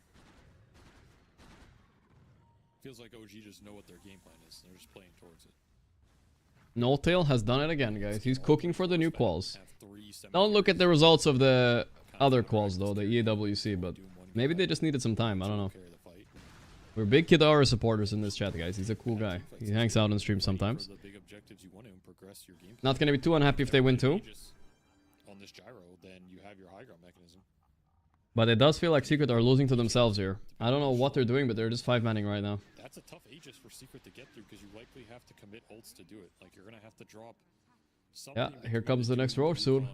Speaker 2: Feels like OG just know what their game plan is. They're just playing towards it.
Speaker 1: No Tail has done it again, guys. He's cooking for the new quals. Don't look at the results of the other quals, though, the EAWC, but maybe they just needed some time. I don't know. We're big Kidara supporters in this chat, guys. He's a cool guy. He hangs out on stream sometimes. Not gonna be too unhappy if they win too.
Speaker 2: On this gyro, then you have your high ground mechanism.
Speaker 1: But it does feel like Secret are losing to themselves here. I don't know what they're doing, but they're just 5-manning right now.
Speaker 2: That's a tough Aegis for Secret to get through because you likely have to commit ults to do it. Like you're gonna have to drop.
Speaker 1: Yeah, here comes the next Roche soon.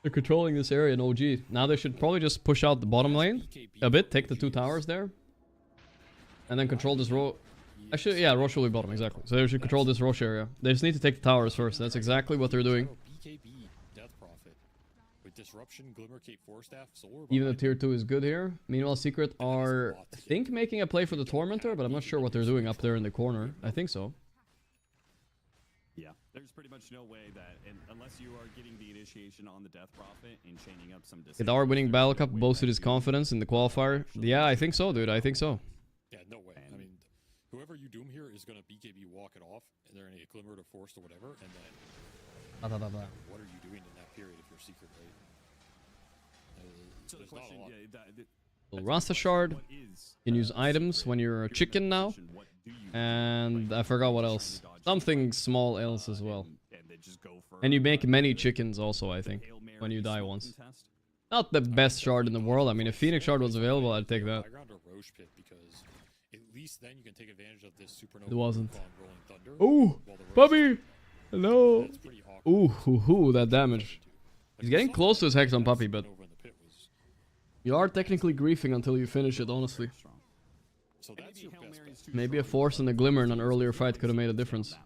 Speaker 1: They're controlling this area in OG. Now they should probably just push out the bottom lane a bit, take the 2 towers there, and then control this row. Actually, yeah, Roche will be bottom, exactly. So they should control this Roche area. They just need to take the towers first. That's exactly what they're doing. Even the tier 2 is good here. Meanwhile, Secret are, I think, making a play for the Tormentor, but I'm not sure what they're doing up there in the corner. I think so.
Speaker 4: Yeah, there's pretty much no way that, unless you are getting the initiation on the Death Prophet and chaining up some...
Speaker 1: Kidara winning Battle Cup boasted his confidence in the qualifier. Yeah, I think so, dude. I think so.
Speaker 2: Yeah, no way. I mean, whoever you doom here is going to BKB walk it off, and they're going to get Glimmer to Force or whatever, and then... What are you doing in that period if you're Secret, right?
Speaker 4: So the question,
Speaker 1: Rasta Shard. You can use items when you're a chicken now. And I forgot what else. Something small else as well. And you make many chickens also, I think, when you die once. Not the best shard in the world. I mean, if Phoenix Shard was available, I'd take that. It wasn't. Ooh, puppy! Hello! Ooh, that damage. He's getting close to his Hex on Puppy, but... You are technically griefing until you finish it, honestly. Maybe a Force and a Glimmer in an earlier fight could have made a difference.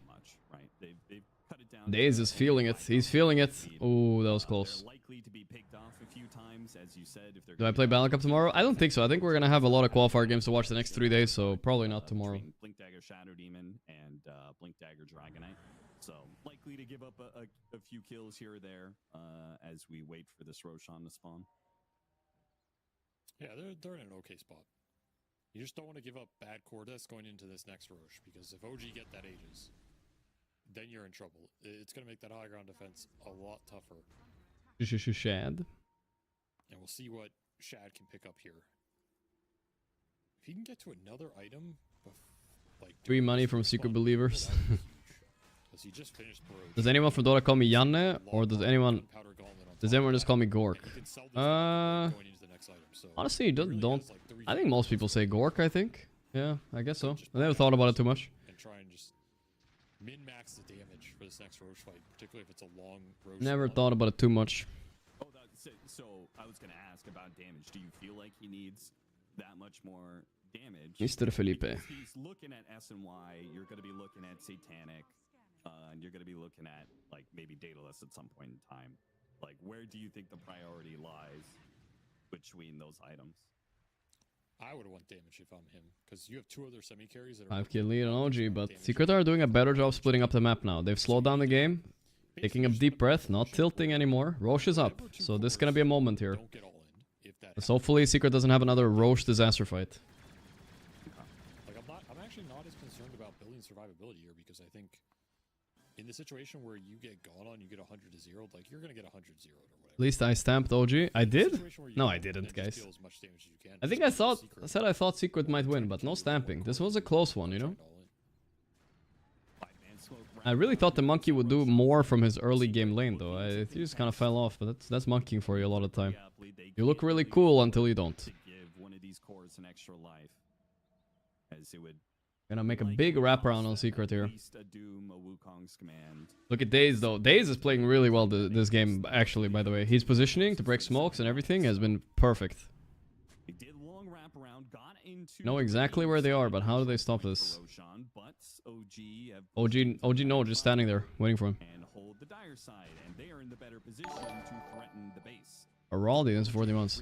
Speaker 1: Daze is feeling it. He's feeling it. Ooh, that was close. Do I play Battle Cup tomorrow? I don't think so. I think we're going to have a lot of qualifier games to watch the next 3 days, so probably not tomorrow.
Speaker 4: Blink Dagger Shadow Demon and Blink Dagger Dragonite. So, likely to give up a few kills here or there as we wait for this Roshan to spawn.
Speaker 2: Yeah, they're in an okay spot. You just don't want to give up bad Cordas going into this next Roche, because if OG get that Aegis, then you're in trouble. It's going to make that high ground defense a lot tougher.
Speaker 1: Shad.
Speaker 2: And we'll see what Shad can pick up here. If he can get to another item, like
Speaker 1: 3 money from Secret Believers.
Speaker 2: he just finished
Speaker 1: Does anyone from Dota call me Janne, or does anyone just call me Gorgc? Honestly, don't. I think most people say Gorgc. I think. Yeah, I guess so. I never thought about it too much.
Speaker 2: And try and just min-max the damage for this next Roche fight, particularly if it's a long Roche.
Speaker 1: Never thought about it too much.
Speaker 4: Oh, so I was gonna ask about damage. Do you feel like he needs that much more damage?
Speaker 1: Mr. Felipe.
Speaker 4: He's looking at SNY. You're gonna be looking at Satanic, and you're gonna be looking at like maybe Daedalus at some point in time. Like, where do you think the priority lies between those items?
Speaker 2: I would want damage if I'm him, because you have 2 other semi-carries that are...
Speaker 1: 5k lead on OG, but Secret are doing a better job splitting up the map now. They've slowed down the game, taking a deep breath, not tilting anymore. Roche is up, so this is gonna be a moment here. So hopefully Secret doesn't have another Roche disaster fight.
Speaker 2: Like, I'm actually not as concerned about building survivability here, because I think in the situation where you get gone on, you get 100 to 0, like you're gonna get 100 0 or whatever.
Speaker 1: At least I stamped OG. I did? No, I didn't, guys. I think I thought Secret might win, but no stamping. This was a close one, you know? I really thought the monkey would do more from his early game lane, though. He just kind of fell off, but that's monkeying for you a lot of the time. You look really cool until you don't.
Speaker 4: Give one of these cores an extra life, as it would.
Speaker 1: Gonna make a big wraparound on Secret here. Look at Daze, though. Daze is playing really well this game, actually, by the way. His positioning to break smokes and everything has been perfect. Know exactly where they are, but how do they stop this? OG no, just standing there, waiting for him. Araldi is 40 months.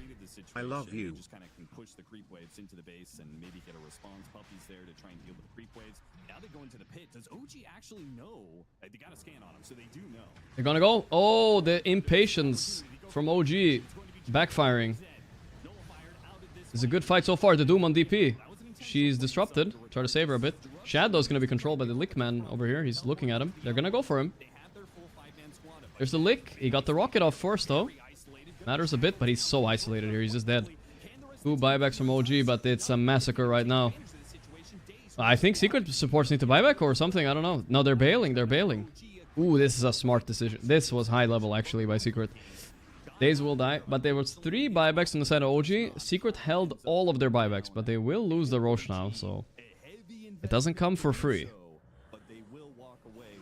Speaker 3: I love you.
Speaker 4: Just kind of can push the creep waves into the base and maybe get a response. Puppy's there to try and deal with the creep waves. Now they go into the pit. Does OG actually know? They got a scan on him, so they do know.
Speaker 1: They're gonna go. Oh, the impatience from OG backfiring. It's a good fight so far. The Doom on DP. She's disrupted. Try to save her a bit. Shadow's gonna be controlled by the Lick man over here. He's looking at him. They're gonna go for him. There's the Lick. He got the rocket off first though. Matters a bit, but he's so isolated here. He's just dead. 2 buybacks from OG, but it's a massacre right now. I think Secret supports need to buyback or something. I don't know. No, they're bailing. They're bailing. Ooh, this is a smart decision. This was high level actually by Secret. Days will die, but there was 3 buybacks on the side of OG. Secret held all of their buybacks, but they will lose the Roche now, so it doesn't come for free.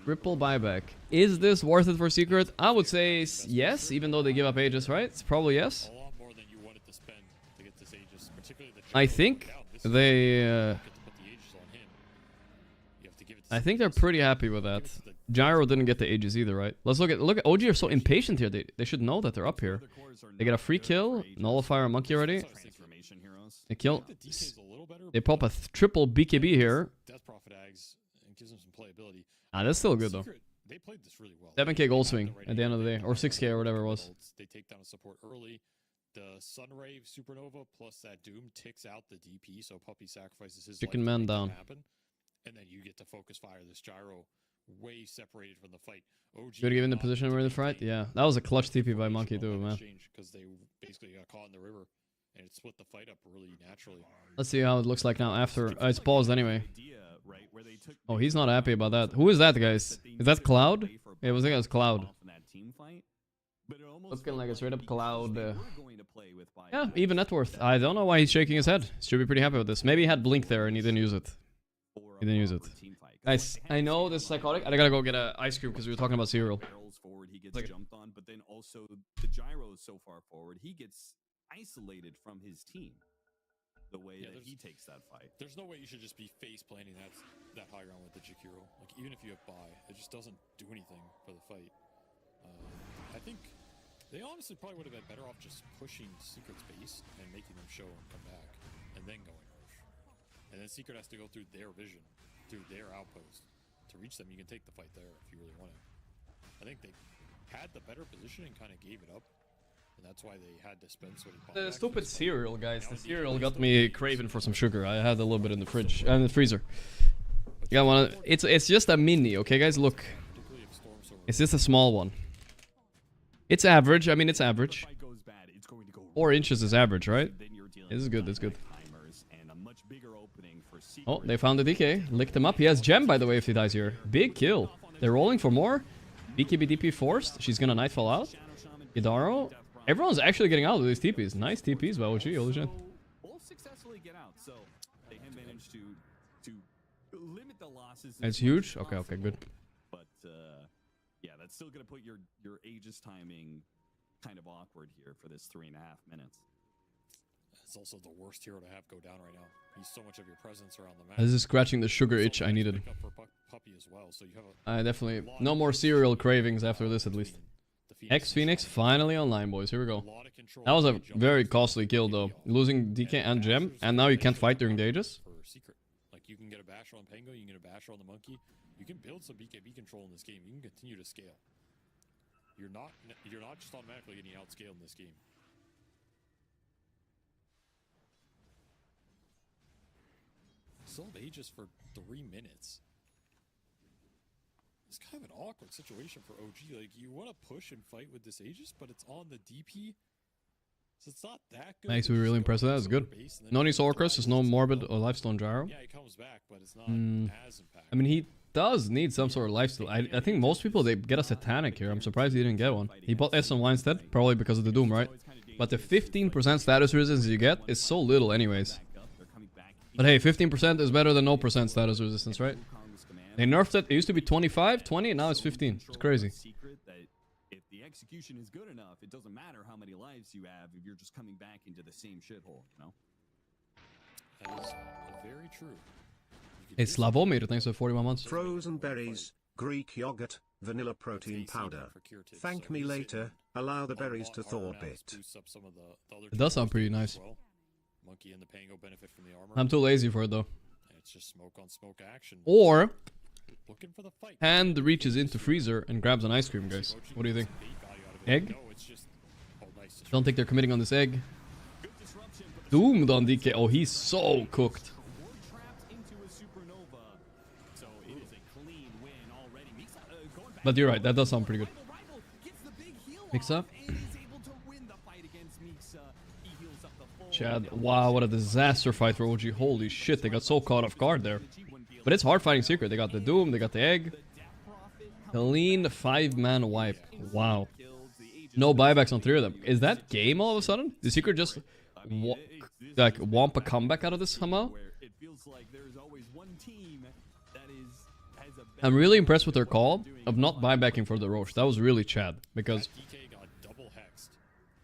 Speaker 1: Triple buyback. Is this worth it for Secret? I would say yes, even though they give up Aegis, right? It's probably yes. I think they... I think they're pretty happy with that. Gyro didn't get the Aegis either, right? Let's look at OG are so impatient here. They should know that they're up here. They get a free kill, nullifier a monkey already. They kill. They pop a triple BKB here. Ah, that's still good though. 7k gold swing at the end of the day, or 6k or whatever it was.
Speaker 2: They take down a support early. The Sunray Supernova plus that Doom ticks out the DP, so Puppy sacrifices his
Speaker 1: Chicken man down.
Speaker 2: And then you get to focus fire this Gyro way separated from the fight.
Speaker 1: Good given the position we're in the fight. Yeah, that was a clutch TP by Monkey too, man.
Speaker 2: Because they basically got caught in the river and it split the fight up really naturally.
Speaker 1: Let's see how it looks like now after. It's paused anyway. Oh, he's not happy about that. Who is that, guys? Is that Cloud? Yeah, I think it was Cloud. Looking like a straight up Cloud. Yeah, even net worth. I don't know why he's shaking his head. Should be pretty happy with this. Maybe he had Blink there and he didn't use it. He didn't use it. Guys, I know this is psychotic. I gotta go get an ice cream because we were talking about cereal.
Speaker 4: Forward, he gets jumped on, but then also the Gyro is so far forward, he gets isolated from his team. The way that he takes that fight.
Speaker 2: There's no way you should just be face planting that high ground with the Jakiro. Like even if you have buy, it just doesn't do anything for the fight. I think they honestly probably would have been better off just pushing Secret's base and making them show and come back, and then going Roche. And then Secret has to go through their vision, through their outpost. To reach them, you can take the fight there if you really want to. I think they had the better position and kind of gave it up. And that's why they had to spend so many.
Speaker 1: The stupid cereal, guys. The cereal got me craving for some sugar. I had a little bit in the fridge and the freezer. You got one. It's just a mini, okay, guys. Look, it's just a small one. It's average. I mean, it's average. 4 inches is average, right? This is good. This is good. Oh, they found the DK. Licked him up. He has gem, by the way, if he dies here. Big kill. They're rolling for more. BKB DP forced. She's gonna Nightfall out. Idaro. Everyone's actually getting out of these TPs. Nice TPs by OG. Holy shit.
Speaker 4: Both successfully get out, so they have managed to limit the losses.
Speaker 1: It's huge. Okay, good.
Speaker 4: But yeah, that's still gonna put your Aegis timing kind of awkward here for this 3.5 minutes.
Speaker 2: It's also the worst hero to have go down right now. He's so much of your presence around the map.
Speaker 1: This is scratching the sugar itch I needed. I definitely no more cereal cravings after this, at least. X Phoenix finally online, boys. Here we go. That was a very costly kill, though. Losing DK and Gem, and now you can't fight during the Aegis.
Speaker 2: Like you can get a basher on Pango, you can get a basher on the Monkey. You can build some BKB control in this game. You can continue to scale. You're not just automatically getting outscaled in this game. Still have Aegis for 3 minutes. It's kind of an awkward situation for OG. Like, you want to push and fight with this Aegis, but it's on the DP. So it's not that good.
Speaker 1: Makes me really impressed with that. That's good. No need Sorcrus. There's no Morbid or Lifestone Gyro.
Speaker 2: Yeah, he comes back, but it's not as impactful.
Speaker 1: I mean, he does need some sort of lifesteal. I think most people, they get a Satanic here. I'm surprised he didn't get one. He bought SNY instead, probably because of the Doom, right? But the 15% status resistance you get is so little anyways. But hey, 15% is better than no % status resistance, right? They nerfed it. It used to be 25, 20, and now it's 15. It's crazy.
Speaker 4: If the execution is good enough, it doesn't matter how many lives you have if you're just coming back into the same shithole, you know?
Speaker 2: That is very true.
Speaker 1: It's Slavomir, thanks for 41 months.
Speaker 3: Frozen berries, Greek yogurt, vanilla protein powder. Thank me later. Allow the berries to thaw a bit.
Speaker 1: It does sound pretty nice.
Speaker 2: Monkey and the Pango benefit from the armor.
Speaker 1: I'm too lazy for it though.
Speaker 2: It's just smoke on smoke action.
Speaker 1: Or
Speaker 2: looking for the fight.
Speaker 1: Hand reaches into freezer and grabs an ice cream, guys. What do you think? Egg? Don't think they're committing on this egg. Doomed on DK. Oh, he's so cooked. But you're right, that does sound pretty good. Mix up. Chad, wow, what a disaster fight for OG. Holy shit, they got so caught off guard there. But it's hard fighting Secret. They got the Doom, they got the Egg. Clean 5-man wipe. Wow. No buybacks on 3 of them. Is that game all of a sudden? Did Secret just like womp a comeback out of this somehow? I'm really impressed with their call of not buybacking for the Roche. That was really Chad. Because...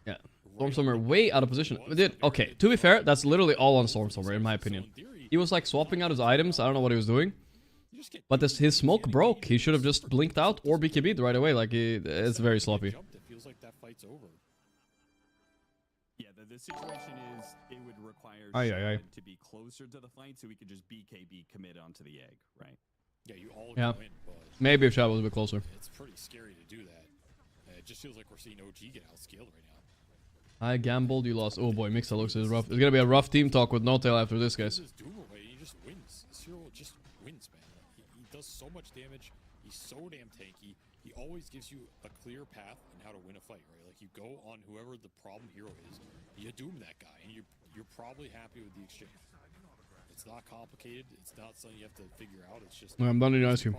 Speaker 1: yeah. Stormstormer way out of position. Dude, okay, to be fair, that's literally all on Stormstormer, in my opinion. He was like swapping out his items. I don't know what he was doing. But his smoke broke. He should have just blinked out or BKB'd right away. Like, it's very sloppy.
Speaker 2: It feels like that fight's over.
Speaker 4: Yeah, the situation is it would require to be closer to the fight so we could just BKB commit onto the egg, right?
Speaker 2: Yeah, you all
Speaker 1: yeah.
Speaker 2: go in, but
Speaker 1: maybe if Chad was a bit closer.
Speaker 2: It's pretty scary to do that. It just feels like we're seeing OG get outscaled right now.
Speaker 1: I gambled, you lost. Oh boy, Mixa looks is rough. It's gonna be a rough team talk with no tail after this, guys.
Speaker 2: He just wins. This hero just wins, man. He does so much damage. He's so damn tanky. He always gives you a clear path on how to win a fight, right? Like you go on whoever the problem hero is, you doom that guy, and you're probably happy with the exchange. It's not complicated. It's not something you have to figure out. It's just
Speaker 1: I'm done eating ice cream.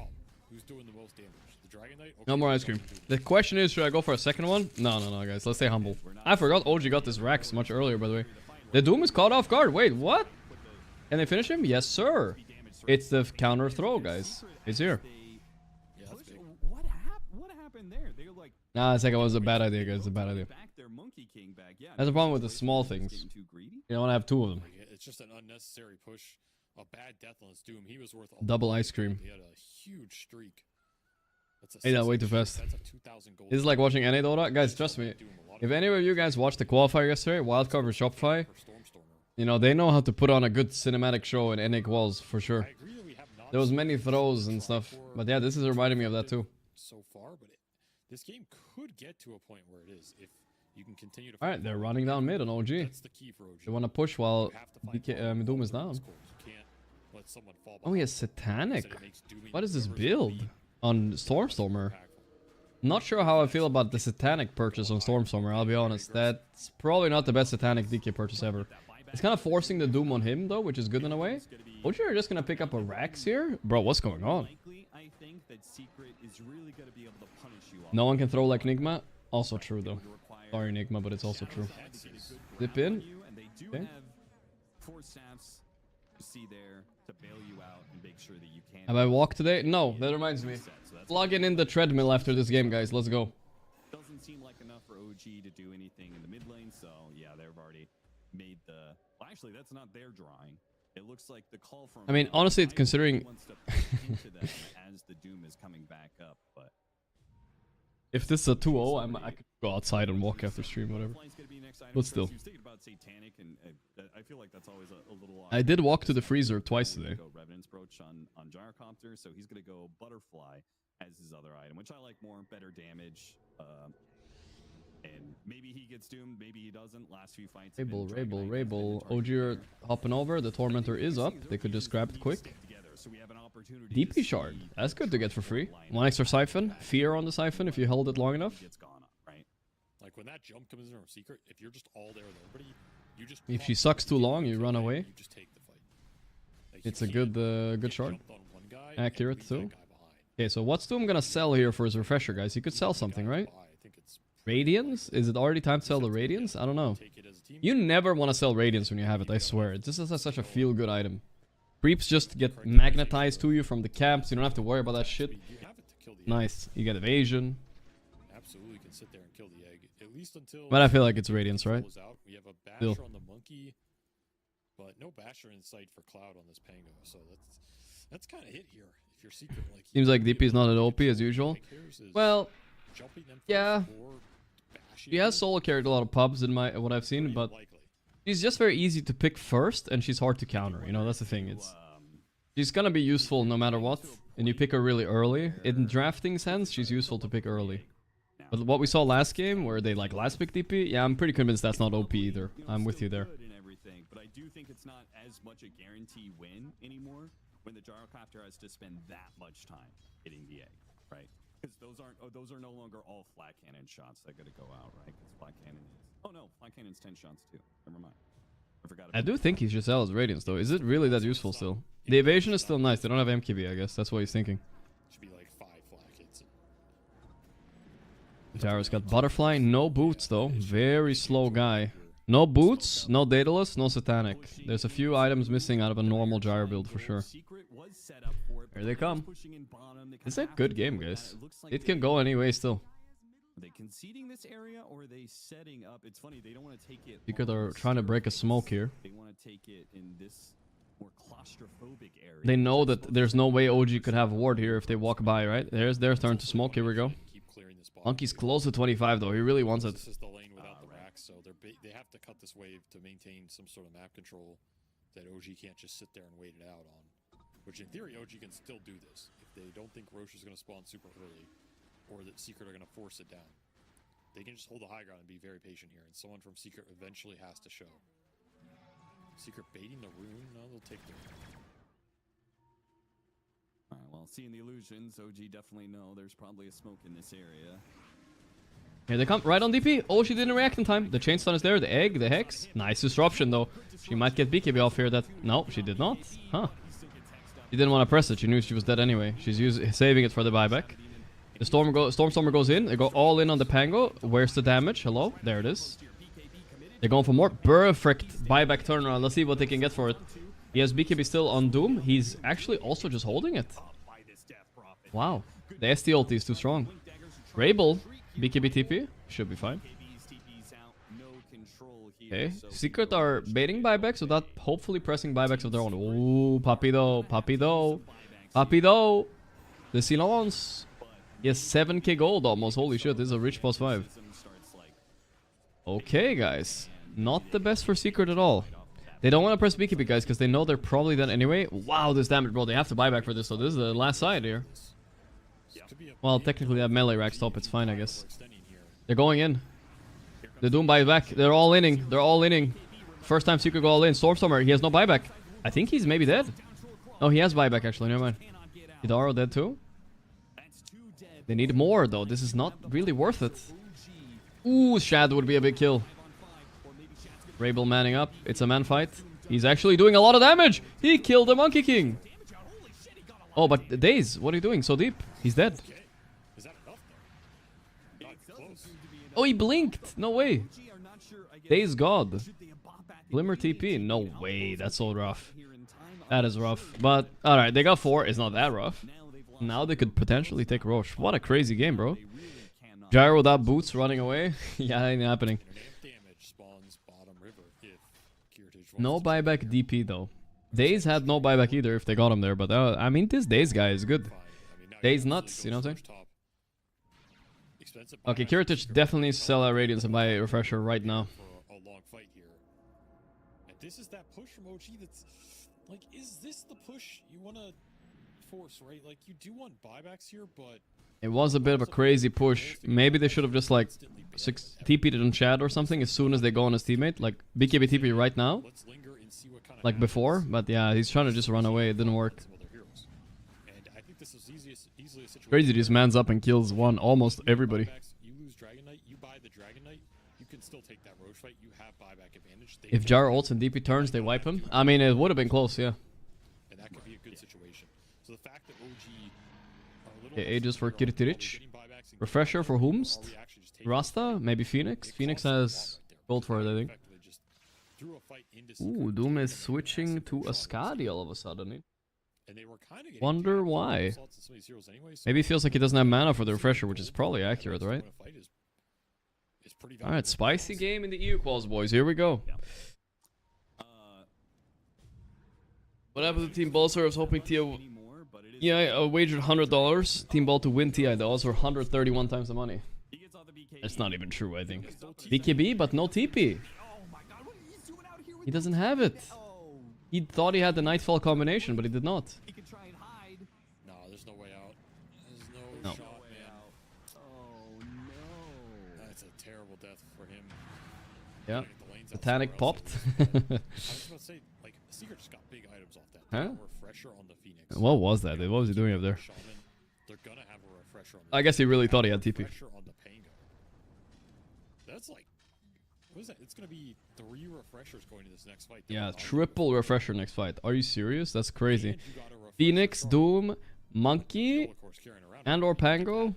Speaker 2: Who's doing the most damage? The Dragon Knight? Okay,
Speaker 1: no more ice cream. The question is, should I go for a second one? No, guys. Let's stay humble. I forgot OG got this Rax much earlier, by the way. The Doom is caught off guard. Wait, what? Can they finish him? Yes, sir. It's the counter throw, guys. It's here.
Speaker 4: What happened there? They were like,
Speaker 1: nah, second was a bad idea, guys. It's a bad idea. That's the problem with the small things. You don't want to have 2 of them.
Speaker 2: It's just an unnecessary push. A bad death on his Doom. He was worth
Speaker 1: double ice cream.
Speaker 2: He had a huge streak.
Speaker 1: Hey, that way too fast. This is like watching NA Dota. Guys, trust me. If any of you guys watched the qualifier yesterday, Wildcard or Shopify, you know, they know how to put on a good cinematic show in NA Quals, for sure. There was many throws and stuff. But yeah, this is reminding me of that too.
Speaker 2: So far, but this game could get to a point where it is if you can continue to.
Speaker 1: Alright, they're running down mid on OG.
Speaker 2: That's the key for OG.
Speaker 1: They want to push while Doom is down. Oh, he has Satanic. What is this build on Stormstormer? Not sure how I feel about the Satanic purchase on Stormstormer, I'll be honest. That's probably not the best Satanic DK purchase ever. It's kind of forcing the Doom on him, though, which is good in a way. OG are just going to pick up a Rax here? Bro, what's going on? No one can throw like Nigma? Also true, though. Sorry, Nigma, but it's also true. Zip in. Okay. Have I walked today? No, that reminds me. Plugging in the treadmill after this game, guys. Let's go.
Speaker 4: Doesn't seem like enough for OG to do anything in the mid lane, so yeah, they've already made the... Well, actually, that's not their drawing. It looks like the call from...
Speaker 1: I mean, honestly, it's considering...
Speaker 4: as the Doom is coming back up, but...
Speaker 1: If this is a 2-0, I could go outside and walk after stream, whatever. But still. I did walk to the freezer twice today.
Speaker 4: Revenant's Brooch on Gyrocopter, so he's going to go Butterfly as his other item, which I like more, better damage. And maybe he gets doomed, maybe he doesn't. Last few fights.
Speaker 1: Rabel. OG are hopping over. The Tormentor is up. They could just grab it quick. DP shard. That's good to get for free. 1 extra siphon. Fear on the siphon if you held it long enough.
Speaker 2: Like when that jump comes in from Secret, if you're just all there with everybody, you just...
Speaker 1: If she sucks too long, you run away.
Speaker 2: You just take the fight. Like
Speaker 1: it's a good shard. Accurate too. Okay, so what's Doom gonna sell here for his refresher, guys? He could sell something, right? Radiance? Is it already time to sell the Radiance? I don't know. You never want to sell Radiance when you have it, I swear. This is such a feel-good item. Creeps just get magnetized to you from the camps. You don't have to worry about that shit. Nice. You get evasion.
Speaker 2: Absolutely can sit there and kill the egg. At least until...
Speaker 1: But I feel like it's Radiance, right?
Speaker 2: We have a Basher on the Monkey, but no Basher in sight for Cloud on this Pango. So that's kind of hit here. If you're Secret, like...
Speaker 1: Seems like DP is not at OP as usual. Well, yeah. She has solo carried a lot of pubs in what I've seen, but she's just very easy to pick first, and she's hard to counter. You know, that's the thing. She's gonna be useful no matter what, and you pick her really early. In drafting sense, she's useful to pick early. But what we saw last game, where they like last pick DP, yeah, I'm pretty convinced that's not OP either. I'm with you there.
Speaker 4: But I do think it's not as much a guarantee win anymore when the Gyrocopter has to spend that much time hitting the egg, right? Because those are no longer all flat cannon shots that gotta go out, right? Because flat cannon is... Oh no, flat cannon's 10 shots too. Never mind. I forgot about
Speaker 1: I do think he should sell his Radiance though. Is it really that useful still? The evasion is still nice. They don't have MKB, I guess. That's what he's thinking.
Speaker 2: Should be like 5 flat hits.
Speaker 1: Jaro's got Butterfly, no boots though. Very slow guy. No boots, no Daedalus, no Satanic. There's a few items missing out of a normal Gyro build for sure. Here they come. It's a good game, guys. It can go any way still.
Speaker 4: Are they conceding this area or are they setting up? It's funny, they don't want to take it.
Speaker 1: Because they're trying to break a smoke here.
Speaker 4: They want to take it in this more claustrophobic area.
Speaker 1: They know that there's no way OG could have ward here if they walk by, right? There's their turn to smoke. Here we go. Monkey's close to 25 though. He really wants it.
Speaker 2: This is the lane without the racks, so they have to cut this wave to maintain some sort of map control that OG can't just sit there and wait it out on. Which in theory, OG can still do this if they don't think Roche is going to spawn super early, or that Secret are going to force it down. They can just hold the high ground and be very patient here, and someone from Secret eventually has to show. Secret baiting the rune? No, they'll take their...
Speaker 4: Alright, well, seeing the illusions, OG definitely know there's probably a smoke in this area.
Speaker 1: Here they come, right on DP. Oh, she didn't react in time. The chain stun is there, the egg, the hex. Nice disruption though. She might get BKB off here. That no, she did not. Huh. She didn't want to press it. She knew she was dead anyway. She's saving it for the buyback. The Stormstormer goes in. They go all in on the Pango. Where's the damage? Hello? There it is. They're going for more. Perfect buyback turnaround. Let's see what they can get for it. He has BKB still on Doom. He's actually also just holding it. Wow. The SD ulti is too strong. Rabel. BKB TP. Should be fine. Okay. Secret are baiting buybacks without hopefully pressing buybacks of their own. Ooh, Papido. Papido. Papido. The silence. He has 7k gold almost. Holy shit, this is a rich plus 5. Okay, guys. Not the best for Secret at all. They don't want to press BKB, guys, because they know they're probably dead anyway. Wow, this damage, bro. They have to buy back for this, so this is the last side here. Well, technically, they have melee rack stop. It's fine, I guess. They're going in. The Doom buys back. They're all inning. They're all inning. First time Secret go all in. Stormstormer, he has no buyback. I think he's maybe dead. Oh, he has buyback, actually. Never mind. Hidaro dead too. They need more, though. This is not really worth it. Ooh, Shad would be a big kill. Rabel manning up. It's a man fight. He's actually doing a lot of damage. He killed the Monkey King. Oh, but Daze, what are you doing so deep? He's dead. Oh, he blinked. No way. Daze God. Glimmer TP. No way. That's so rough. That is rough. But, alright, they got 4. It's not that rough. Now they could potentially take Roche. What a crazy game, bro. Gyro without boots running away. Yeah, ain't happening. No buyback DP, though. Daze had no buyback either if they got him there. But, I mean, this Daze guy is good. Daze nuts, you know what I'm saying? Okay, Kiritich definitely needs to sell that Radiance and buy a Refresher right now.
Speaker 2: A long fight here. And this is that push from OG that's... Like, is this the push you want to force, right? Like, you do want buybacks here, but...
Speaker 1: It was a bit of a crazy push. Maybe they should have just, like, TP'd it on Chad or something as soon as they go on his teammate. Like, BKB TP right now. Like before. But yeah, he's trying to just run away. It didn't work. Crazy, this man's up and kills almost everybody.
Speaker 2: You lose Dragon Knight, you buy the Dragon Knight, you can still take that Roche fight. You have buyback advantage.
Speaker 1: If Jar ults and DP turns, they wipe him. I mean, it would have been close, yeah.
Speaker 2: And that could be a good situation. So the fact that OG
Speaker 1: Okay, Aegis for Kirtirich. Refresher for Humst. Rasta, maybe Phoenix. Phoenix has gold for it, I think. Ooh, Doom is switching to Ascadi all of a sudden. Wonder why. Maybe he feels like he doesn't have mana for the Refresher, which is probably accurate, right? Alright, spicy game in the EU Quals, boys. Here we go. What happened to Team Ball, sir? I was hoping TI... Yeah, I wagered $100. Team Ball to win TI, though. Also 131 times the money. That's not even true, I think. BKB, but no TP. He doesn't have it. He thought he had the Nightfall combination, but he did not.
Speaker 2: No, there's no way out. There's
Speaker 1: No.
Speaker 2: shot, man. Oh, no. That's a terrible death for him.
Speaker 1: Yeah. Satanic popped.
Speaker 2: I was about to say, like, Secret just got big items off that.
Speaker 1: Huh?
Speaker 2: Refresher on the Phoenix.
Speaker 1: What was that? What was he doing up there?
Speaker 2: they're gonna have a refresher on
Speaker 1: I guess he really thought he had TP.
Speaker 2: refresher on the Pango. That's like, what is that? It's gonna be 3 refreshers going to this next fight.
Speaker 1: Yeah, triple refresher next fight. Are you serious? That's crazy. Phoenix, Doom, Monkey, and or Pango,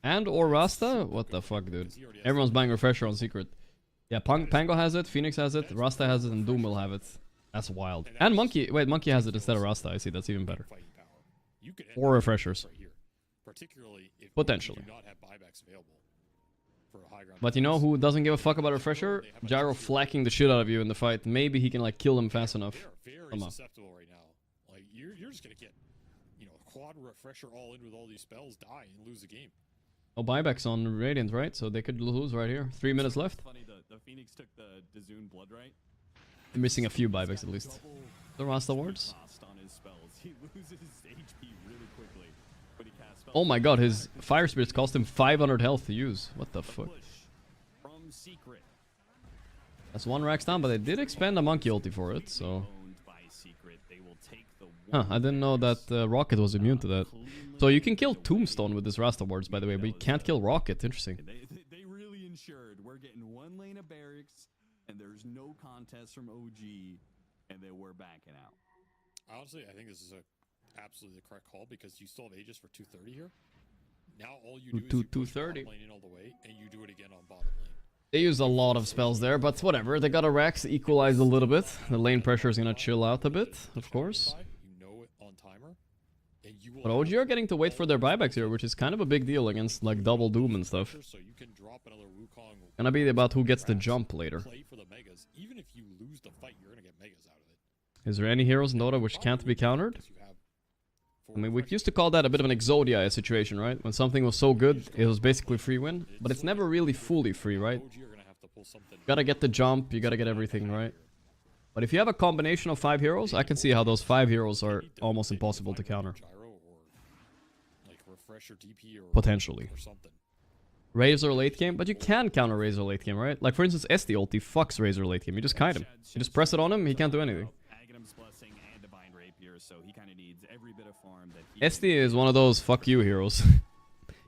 Speaker 1: and or Rasta? What the fuck, dude? Everyone's buying refresher on secret. Yeah, Pango has it, Phoenix has it, Rasta has it, and Doom will have it. That's wild. And Monkey, wait, Monkey has it instead of Rasta. I see, that's even better. 4 refreshers. Potentially. But you know who doesn't give a fuck about refresher? Gyro flacking the shit out of you in the fight. Maybe he can like kill him fast enough.
Speaker 2: Very susceptible right now. Like you're just gonna get, you know, a quad refresher all in with all these spells, die and lose the game.
Speaker 1: Oh, buybacks on Radiant, right? So they could lose right here. 3 minutes left.
Speaker 4: Funny, the Phoenix took the Dazun blood right.
Speaker 1: They're missing a few buybacks at least. The Rasta wards.
Speaker 4: He loses HP really quickly. But he casts
Speaker 1: Oh my god, his fire spirits cost him 500 health to use. What the fuck?
Speaker 4: from Secret.
Speaker 1: That's 1 racks down, but they did expand a monkey ulti for it, so... Huh, I didn't know that Rocket was immune to that. So you can kill Tombstone with this Rasta wards, by the way, but you can't kill Rocket. Interesting.
Speaker 4: They really ensured we're getting 1 lane of barracks, and there's no contest from OG, and then we're backing out.
Speaker 2: Honestly, I think this is absolutely the correct call because you still have Aegis for 230 here. Now all you do is you push bottom lane in all the way, and you do it again on bottom lane.
Speaker 1: They used a lot of spells there, but whatever. They got a Rax equalized a little bit. The lane pressure is gonna chill out a bit, of course.
Speaker 2: You know it on timer, and you will
Speaker 1: But OG are getting to wait for their buybacks here, which is kind of a big deal against like double Doom and stuff.
Speaker 2: So you can drop another Wukong.
Speaker 1: Gonna be about who gets the jump later.
Speaker 2: Play for the megas. Even if you lose the fight, you're gonna get megas out of it.
Speaker 1: Is there any heroes in Dota which can't be countered? I mean, we used to call that a bit of an Exodia situation, right? When something was so good, it was basically free win. But it's never really fully free, right? You gotta get the jump, you gotta get everything, right? But if you have a combination of 5 heroes, I can see how those 5 heroes are almost impossible to counter. Potentially. Razor late game, but you can counter Razor late game, right? Like for instance, SD ulti fucks Razor late game. You just kite him. You just press it on him, he can't do anything. SD is one of those fuck you heroes.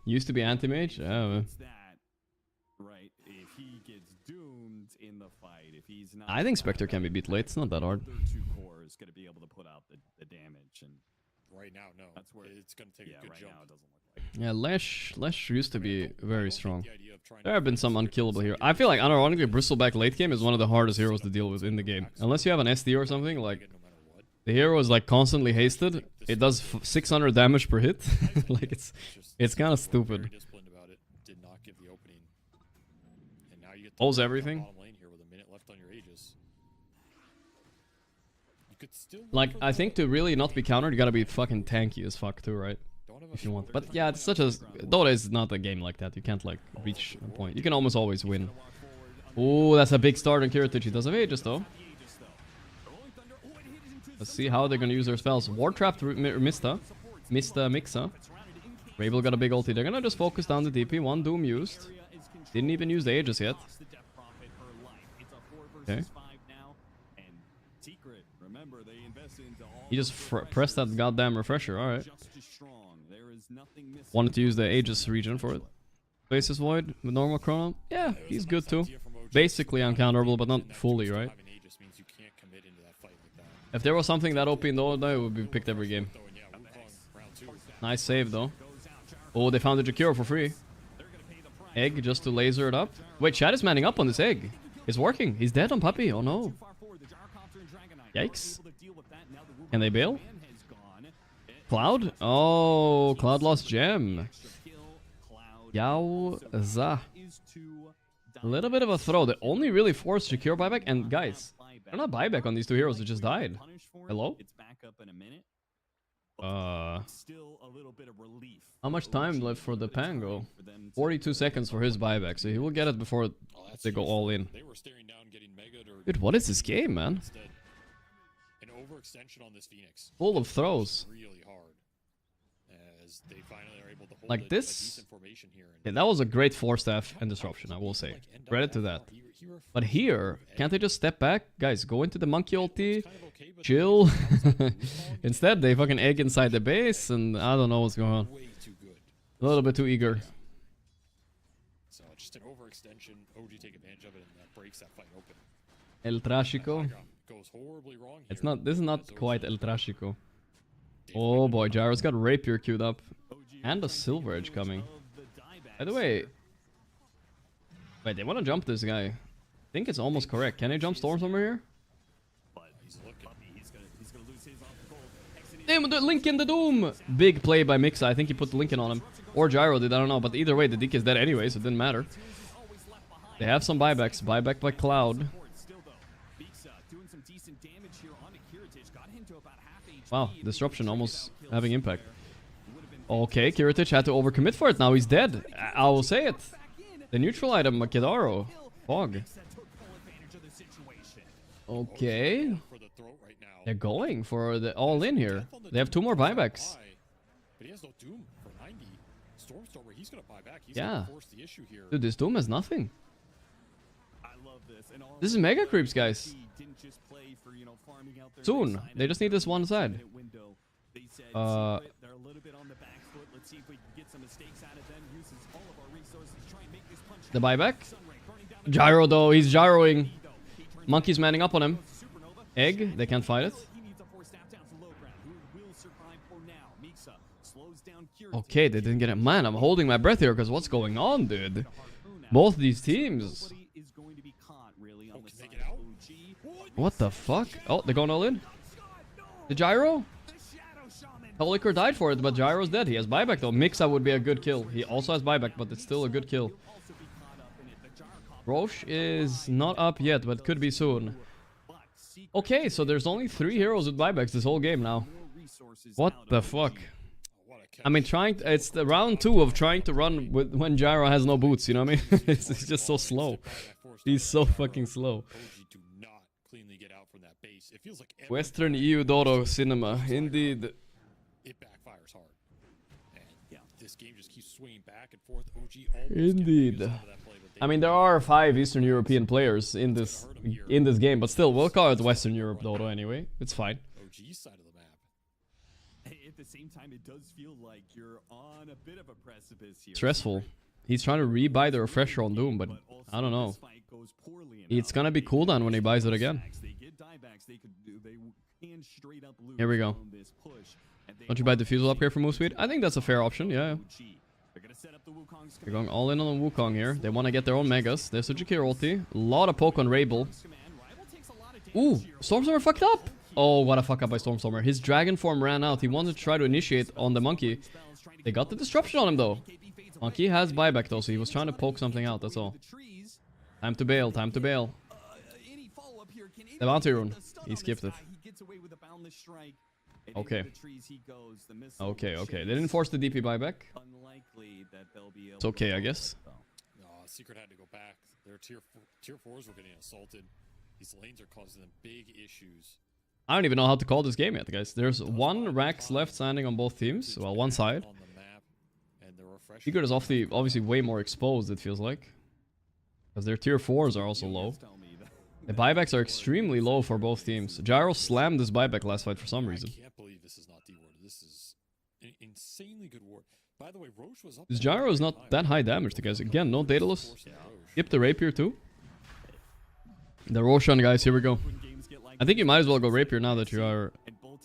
Speaker 1: Used to be anti-mage? Yeah, man. I think Spectre can be beat late, it's not that hard.
Speaker 2: Right now, no. That's where it's gonna take a good jump.
Speaker 1: Yeah, Lash used to be very strong. There have been some unkillable here. I feel like, unironically, Bristleback late game is one of the hardest heroes to deal with in the game. Unless you have an SD or something, like... The hero is like constantly hasted. It does 600 damage per hit. Like it's kind of stupid. Pulls everything. Like I think to really not be countered, you gotta be fucking tanky as fuck too, right? If you want. But yeah, it's such a Dota is not a game like that. You can't like reach a point. You can almost always win. Oh, that's a big start on Kiritich. He does have Aegis though. Let's see how they're gonna use their spells. Ward Trap Mista. Mixa. Rabel got a big ulti. They're gonna just focus down the DP. 1 Doom used. Didn't even use the Aegis yet. Okay. He just pressed that goddamn refresher. Alright. Wanted to use the Aegis regen for it. Basis Void with normal chrono. Yeah, he's good too. Basically uncounterable, but not fully, right? If there was something that OP in Dota, it would be picked every game. Nice save though. Oh, they found the Jakiro for free. Egg just to laser it up. Wait, Chad is manning up on this egg. It's working. He's dead on Puppy. Oh no. Yikes. Can they bail? Cloud? Oh, Cloud lost gem. Yowza. A little bit of a throw. They only really forced Jakiro buyback. And guys, they're not buyback on these 2 heroes that just died. Hello? How much time left for the Pango? 42 seconds for his buyback, so he will get it before they go all in. Dude, what is this game, man?
Speaker 2: An overextension on this Phoenix.
Speaker 1: Full of throws.
Speaker 2: Really hard. As they finally are able to hold
Speaker 1: like
Speaker 2: a
Speaker 1: this?
Speaker 2: decent formation here.
Speaker 1: Yeah, that was a great 4-staff and disruption, I will say. Credit to that. But here, can't they just step back? Guys, go into the monkey ulti, chill. Instead, they fucking egg inside the base, and I don't know what's going on. A little bit too eager.
Speaker 2: So just an overextension. OG take advantage of it, and that breaks that fight open.
Speaker 1: El Trágico.
Speaker 2: Goes horribly wrong here.
Speaker 1: It's not. This is not quite El Trágico. Oh boy, Gyro's got Rapier queued up, and a Silver Edge coming. By the way, wait, they want to jump this guy. I think it's almost correct. Can they jump Stormstormer here? Damn, the Link in the Doom! Big play by Mixa. I think he put the Lincoln on him. Or Gyro did, I don't know. But either way, the Deke is dead anyway, so it didn't matter. They have some buybacks. Buyback by Cloud. Wow, Disruption almost having impact. Okay, Kiritich had to overcommit for it. Now he's dead. I will say it. The neutral item, Kidaro. Fog. Okay. They're going for the all-in here. They have 2 more buybacks.
Speaker 2: But he has no Doom for 90. Stormstormer, he's gonna buy back. He's
Speaker 1: Yeah.
Speaker 2: gonna force the issue here.
Speaker 1: Dude, this Doom has nothing. This is mega creeps, guys. Soon. They just need this one side. The buyback. Gyro, though. He's gyroing. Monkey's manning up on him. Egg. They can't fight it. Okay, they didn't get it. Man, I'm holding my breath here because what's going on, dude? Both these teams. What the fuck? Oh, they're going all in. The Gyro? Heliker died for it, but Gyro's dead. He has buyback though. Mixa would be a good kill. He also has buyback, but it's still a good kill. Roche is not up yet, but could be soon. Okay, so there's only 3 heroes with buybacks this whole game now. What the fuck? I mean, it's the round 2 of trying to run when Gyro has no boots, you know what I mean? It's just so slow. He's so fucking slow. Western EU Dodo Cinema, indeed.
Speaker 2: It backfires hard. And yeah, this game just keeps swinging back and forth. OG
Speaker 1: Indeed. I mean, there are 5 Eastern European players in this game, but still, we'll call it Western Europe Dodo anyway. It's fine.
Speaker 2: OG's side of the map.
Speaker 4: At the same time, it does feel like you're on a bit of a precipice here.
Speaker 1: Stressful. He's trying to rebuy the refresher on Doom, but I don't know. It's gonna be cooldown when he buys it again. Here we go. Don't you buy Diffusal up here for move speed? I think that's a fair option, yeah. They're going all in on the Wukong here. They want to get their own Megas. There's a Jakir ulti. A lot of poke on Rabel. Ooh, Stormstormer fucked up! Oh, what a fuck up by Stormstormer. His dragon form ran out. He wanted to try to initiate on the Monkey. They got the disruption on him though. Monkey has buyback though, so he was trying to poke something out, that's all. Time to bail, time to bail. The bounty rune. He skipped it. Okay. Okay, okay. They didn't force the DP buyback. It's okay, I guess.
Speaker 2: No, Secret had to go back. Their tier 4s were getting assaulted. These lanes are causing them big issues.
Speaker 1: I don't even know how to call this game yet, guys. There's 1 Rax left standing on both teams. Well, one side. Secret is obviously way more exposed, it feels like. Because their tier 4s are also low. The buybacks are extremely low for both teams. Gyro slammed this buyback last fight for some reason.
Speaker 2: I can't believe this is not D-ward. This is an insanely good ward. By the way, Roche was up.
Speaker 1: This Gyro is not that high damage, guys. Again, no Daedalus. Skip the Rapier too. The Roshan, guys, here we go. I think you might as well go Rapier now that you are...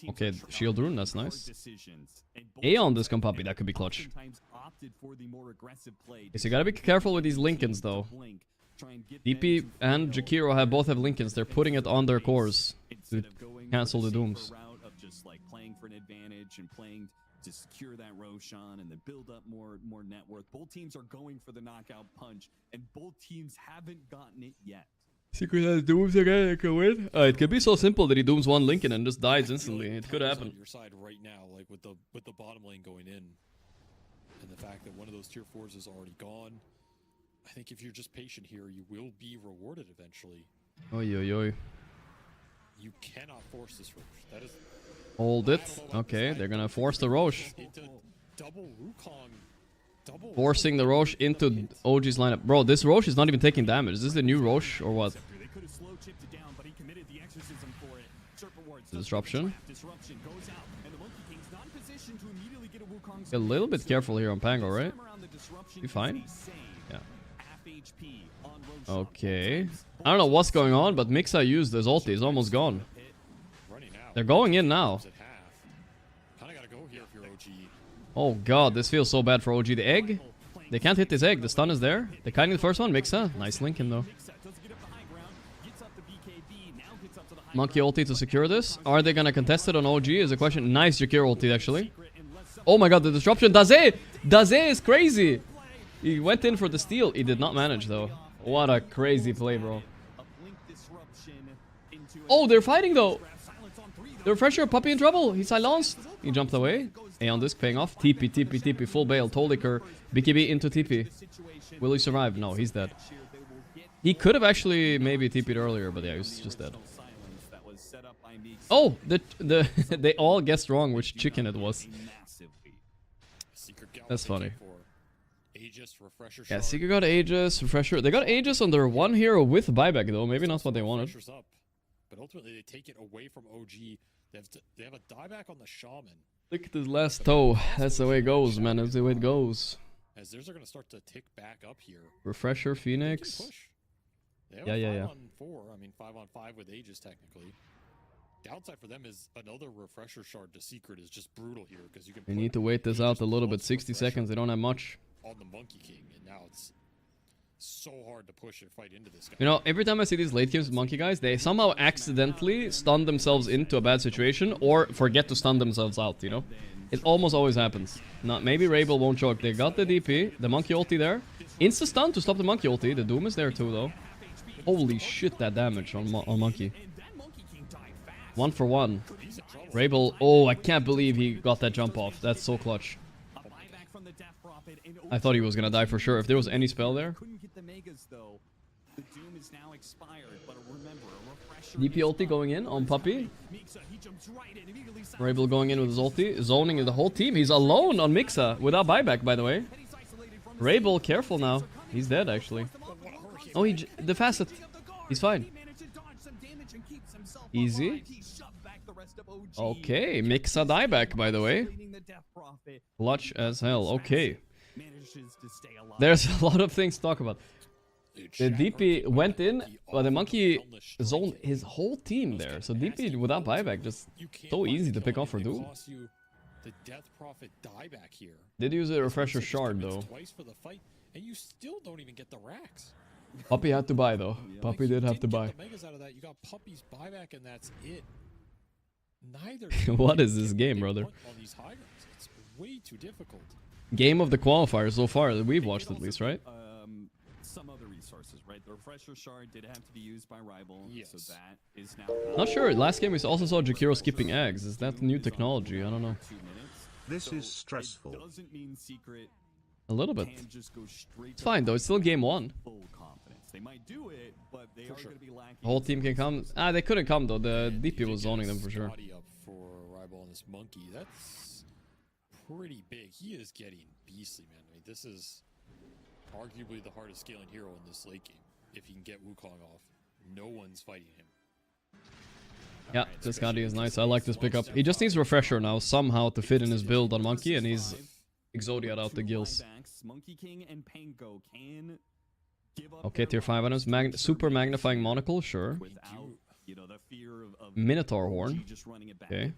Speaker 1: Okay, Shield Rune, that's nice. Aeon this Puppy, that could be clutch. Okay, so you gotta be careful with these Lincolns though. DP and Jakiro both have Lincolns. They're putting it on their cores to cancel the Dooms.
Speaker 4: To secure that Roshan and then build up more net worth. Both teams are going for the knockout punch, and both teams haven't gotten it yet.
Speaker 1: Secret has Dooms again, it could win. It could be so simple that he Dooms one Lincoln and just dies instantly. It could happen.
Speaker 2: Your side right now, like with the bottom lane going in, and the fact that one of those tier 4s is already gone. I think if you're just patient here, you will be rewarded eventually.
Speaker 1: Oi, oi, oi.
Speaker 2: You cannot force this Roche. That is.
Speaker 1: Hold it. Okay, they're gonna force the Roche.
Speaker 2: Into double Wukong
Speaker 1: Forcing the Roche into OG's lineup. Bro, this Roche is not even taking damage. Is this the new Roche or what? Disruption. A little bit careful here on Pango, right? You fine? Yeah. Okay. I don't know what's going on, but Mixa used his ulti. He's almost gone. They're going in now. Oh god, this feels so bad for OG. The egg? They can't hit this egg. The stun is there. They kind of the first one. Mixa. Nice Lincoln though. Monkey ulti to secure this. Are they gonna contest it on OG is a question. Nice Jakir ulti actually. Oh my god, the disruption. Daze! Daze is crazy! He went in for the steal. He did not manage though. What a crazy play, bro. Oh, they're fighting though. The refresher, Puppy in trouble. He's silenced. He jumped away. Aeon disc paying off. TP, TP, TP. Full bail. Toliker. BKB into TP. Will he survive? No, he's dead. He could have actually maybe TP'd earlier, but yeah, he's just dead. Oh, they all guessed wrong which chicken it was. That's funny. Yeah, Secret got Aegis, Refresher. They got Aegis on their one hero with buyback though. Maybe not what they wanted.
Speaker 2: But ultimately, they take it away from OG. They have a dieback on the Shaman.
Speaker 1: Look at his last toe. That's the way it goes, man. That's the way it goes.
Speaker 2: As theirs are going to start to tick back up here.
Speaker 1: Refresher, Phoenix.
Speaker 2: They have a 5 on 4. I mean, 5 on 5 with Aegis, technically. Downside for them is another refresher shard to Secret is just brutal here because you can.
Speaker 1: They need to wait this out a little bit. 60 seconds. They don't have much.
Speaker 2: On the Monkey King, and now it's so hard to push and fight into this guy.
Speaker 1: You know, every time I see these late games with Monkey guys, they somehow accidentally stun themselves into a bad situation or forget to stun themselves out, you know? It almost always happens. Not maybe Rabel won't choke. They got the DP, the Monkey ulti there. Insta stun to stop the Monkey ulti. The Doom is there too, though. Holy shit, that damage on Monkey. 1 for 1. Rabel, oh, I can't believe he got that jump off. That's so clutch. I thought he was gonna die for sure. If there was any spell there. DP ulti going in on Puppy. Rabel going in with his ulti. Zoning the whole team. He's alone on Mixa without buyback, by the way. Rabel, careful now. He's dead, actually. Oh, the facet. He's fine. Easy. Okay, Mixa dieback, by the way. Clutch as hell. Okay. There's a lot of things to talk about. The DP went in, but the Monkey zoned his whole team there. So DP without buyback, just so easy to pick off for Doom. Did use a refresher shard though. Puppy had to buy though. Puppy did have to buy. What is this game, brother? Game of the qualifiers so far that we've watched at least, right?
Speaker 4: Some other resources, right? The refresher shard did have to be used by rival, so that is now.
Speaker 1: Not sure. Last game we also saw Jakiro skipping eggs. Is that new technology? I don't know.
Speaker 3: This is stressful.
Speaker 1: A little bit. It's fine though. It's still game 1.
Speaker 4: They might do it, but they are going to be lacking.
Speaker 1: The whole team can come. Ah, they couldn't come though. The DP was zoning them for sure.
Speaker 2: For rival on this Monkey, that's pretty big. He is getting beastly, man. I mean, this is arguably the hardest scaling hero in this late game. If he can get Wukong off, no one's fighting him.
Speaker 1: Yeah, this Gandhi is nice. I like this pickup. He just needs refresher now somehow to fit in his build on Monkey, and he's Exodia out the gills. Okay, tier 5 items. Super magnifying monocle, sure. Minotaur horn. Okay.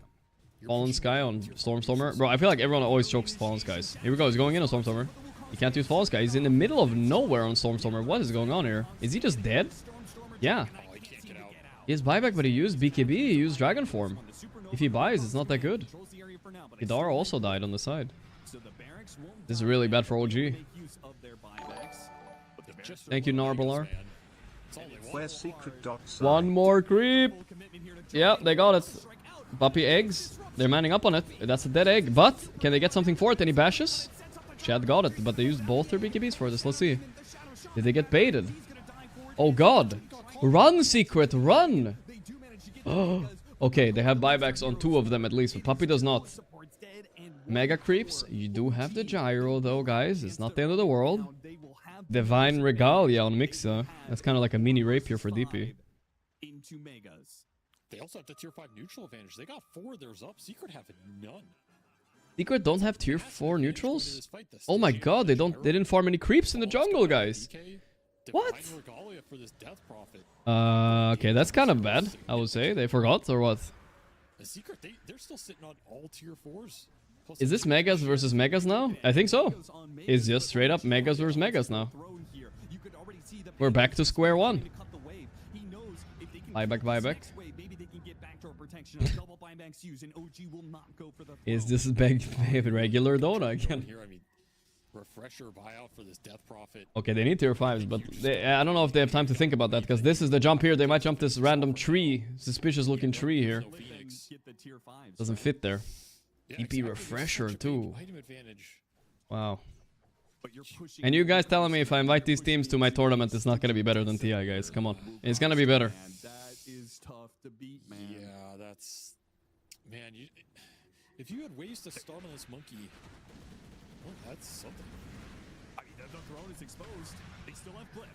Speaker 1: Fallen Sky on Stormstormer. Bro, I feel like everyone always chokes Fallen Skies. Here we go. He's going in on Stormstormer. He can't use Fallen Sky. He's in the middle of nowhere on Stormstormer. What is going on here? Is he just dead? Yeah. He has buyback, but he used BKB. He used Dragon Form. If he buys, it's not that good. Idara also died on the side. This is really bad for OG. Thank you, Narbalar. One more creep. Yeah, they got it. Puppy eggs. They're manning up on it. That's a dead egg. But can they get something for it? Any bashes? Chad got it, but they used both their BKBs for this. Let's see. Did they get baited? Oh god. Run, Secret, run! Okay, they have buybacks on 2 of them at least, but Puppy does not. Mega creeps. You do have the gyro though, guys. It's not the end of the world. Divine Regalia on Mixa. That's kind of like a mini rapier for DP.
Speaker 4: Into Megas.
Speaker 2: They also have the tier 5 neutral advantage. They got 4 of theirs up. Secret have none.
Speaker 1: Secret don't have tier 4 neutrals? Oh my god, they didn't farm any creeps in the jungle, guys. What? Okay, that's kind of bad, I would say. They forgot or what?
Speaker 2: The Secret, they're still sitting on all tier 4s.
Speaker 1: Is this Megas versus Megas now? I think so. It's just straight up Megas versus Megas now. We're back to square one. Buyback. Is this regular Dota again?
Speaker 2: Refresher buyout for this Death Prophet.
Speaker 1: Okay, they need tier 5s, but I don't know if they have time to think about that, because this is the jump here. They might jump this random tree, suspicious looking tree here. Doesn't fit there. EP refresher too. Wow. And you guys telling me if I invite these teams to my tournament, it's not gonna be better than TI, guys. Come on, it's gonna be better.
Speaker 4: That is tough to beat, man.
Speaker 2: Yeah, that's man. If you had ways to start on this monkey, well, that's something.
Speaker 4: I mean, the throne is exposed. They still have Cliff,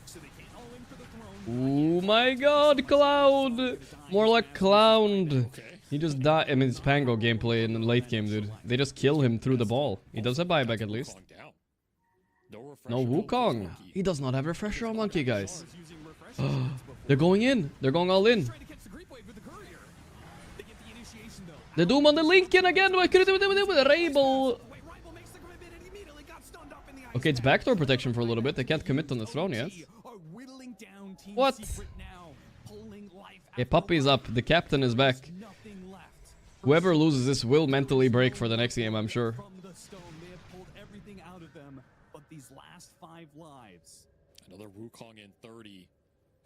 Speaker 4: so they can't all in for the throne.
Speaker 1: Oh my god, Cloud! More like Clown. He just died. I mean, it's Pango gameplay in the late game, dude. They just kill him through the ball. He does have buyback at least. No Wukong. He does not have refresher on Monkey, guys. They're going in. They're going all in. The Doom on the Lincoln again. What could it do with the Rabel? Okay, it's backdoor protection for a little bit. They can't commit on the throne yet. What? Okay, Puppy's up. The captain is back. Whoever loses this will mentally break for the next game, I'm sure.
Speaker 2: Another Wukong in 30.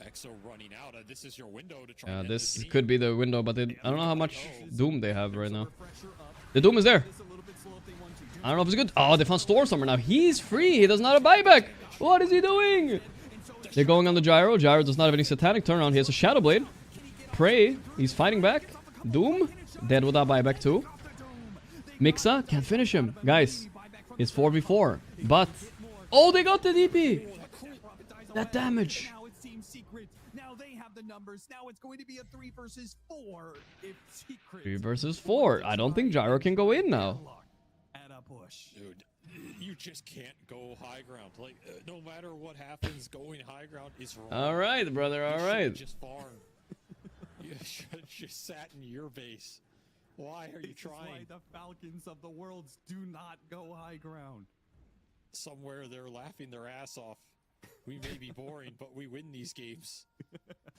Speaker 2: Exo running out. This is your window to try.
Speaker 1: This could be the window, but I don't know how much Doom they have right now. The Doom is there. I don't know if it's good. Oh, they found Storm somewhere now. He's free. He does not have buyback. What is he doing? They're going on the Gyro. Gyro does not have any satanic turnaround. He has a Shadow Blade. Prey. He's fighting back. Doom. Dead without buyback too. Mixa can't finish him. Guys, it's 4v4. But... oh, they got the DP. That damage.
Speaker 4: Now they have the numbers. Now it's going to be a 3 versus 4. If Secret
Speaker 1: 3 versus 4. I don't think Gyro can go in now.
Speaker 2: Dude, you just can't go high ground. Like, no matter what happens, going high ground is wrong.
Speaker 1: All right, brother. All right.
Speaker 2: Just farm. You should just sat in your base. Why are you trying?
Speaker 4: Why the Falcons of the worlds do not go high ground.
Speaker 2: Somewhere they're laughing their ass off. We may be boring, but we win these games.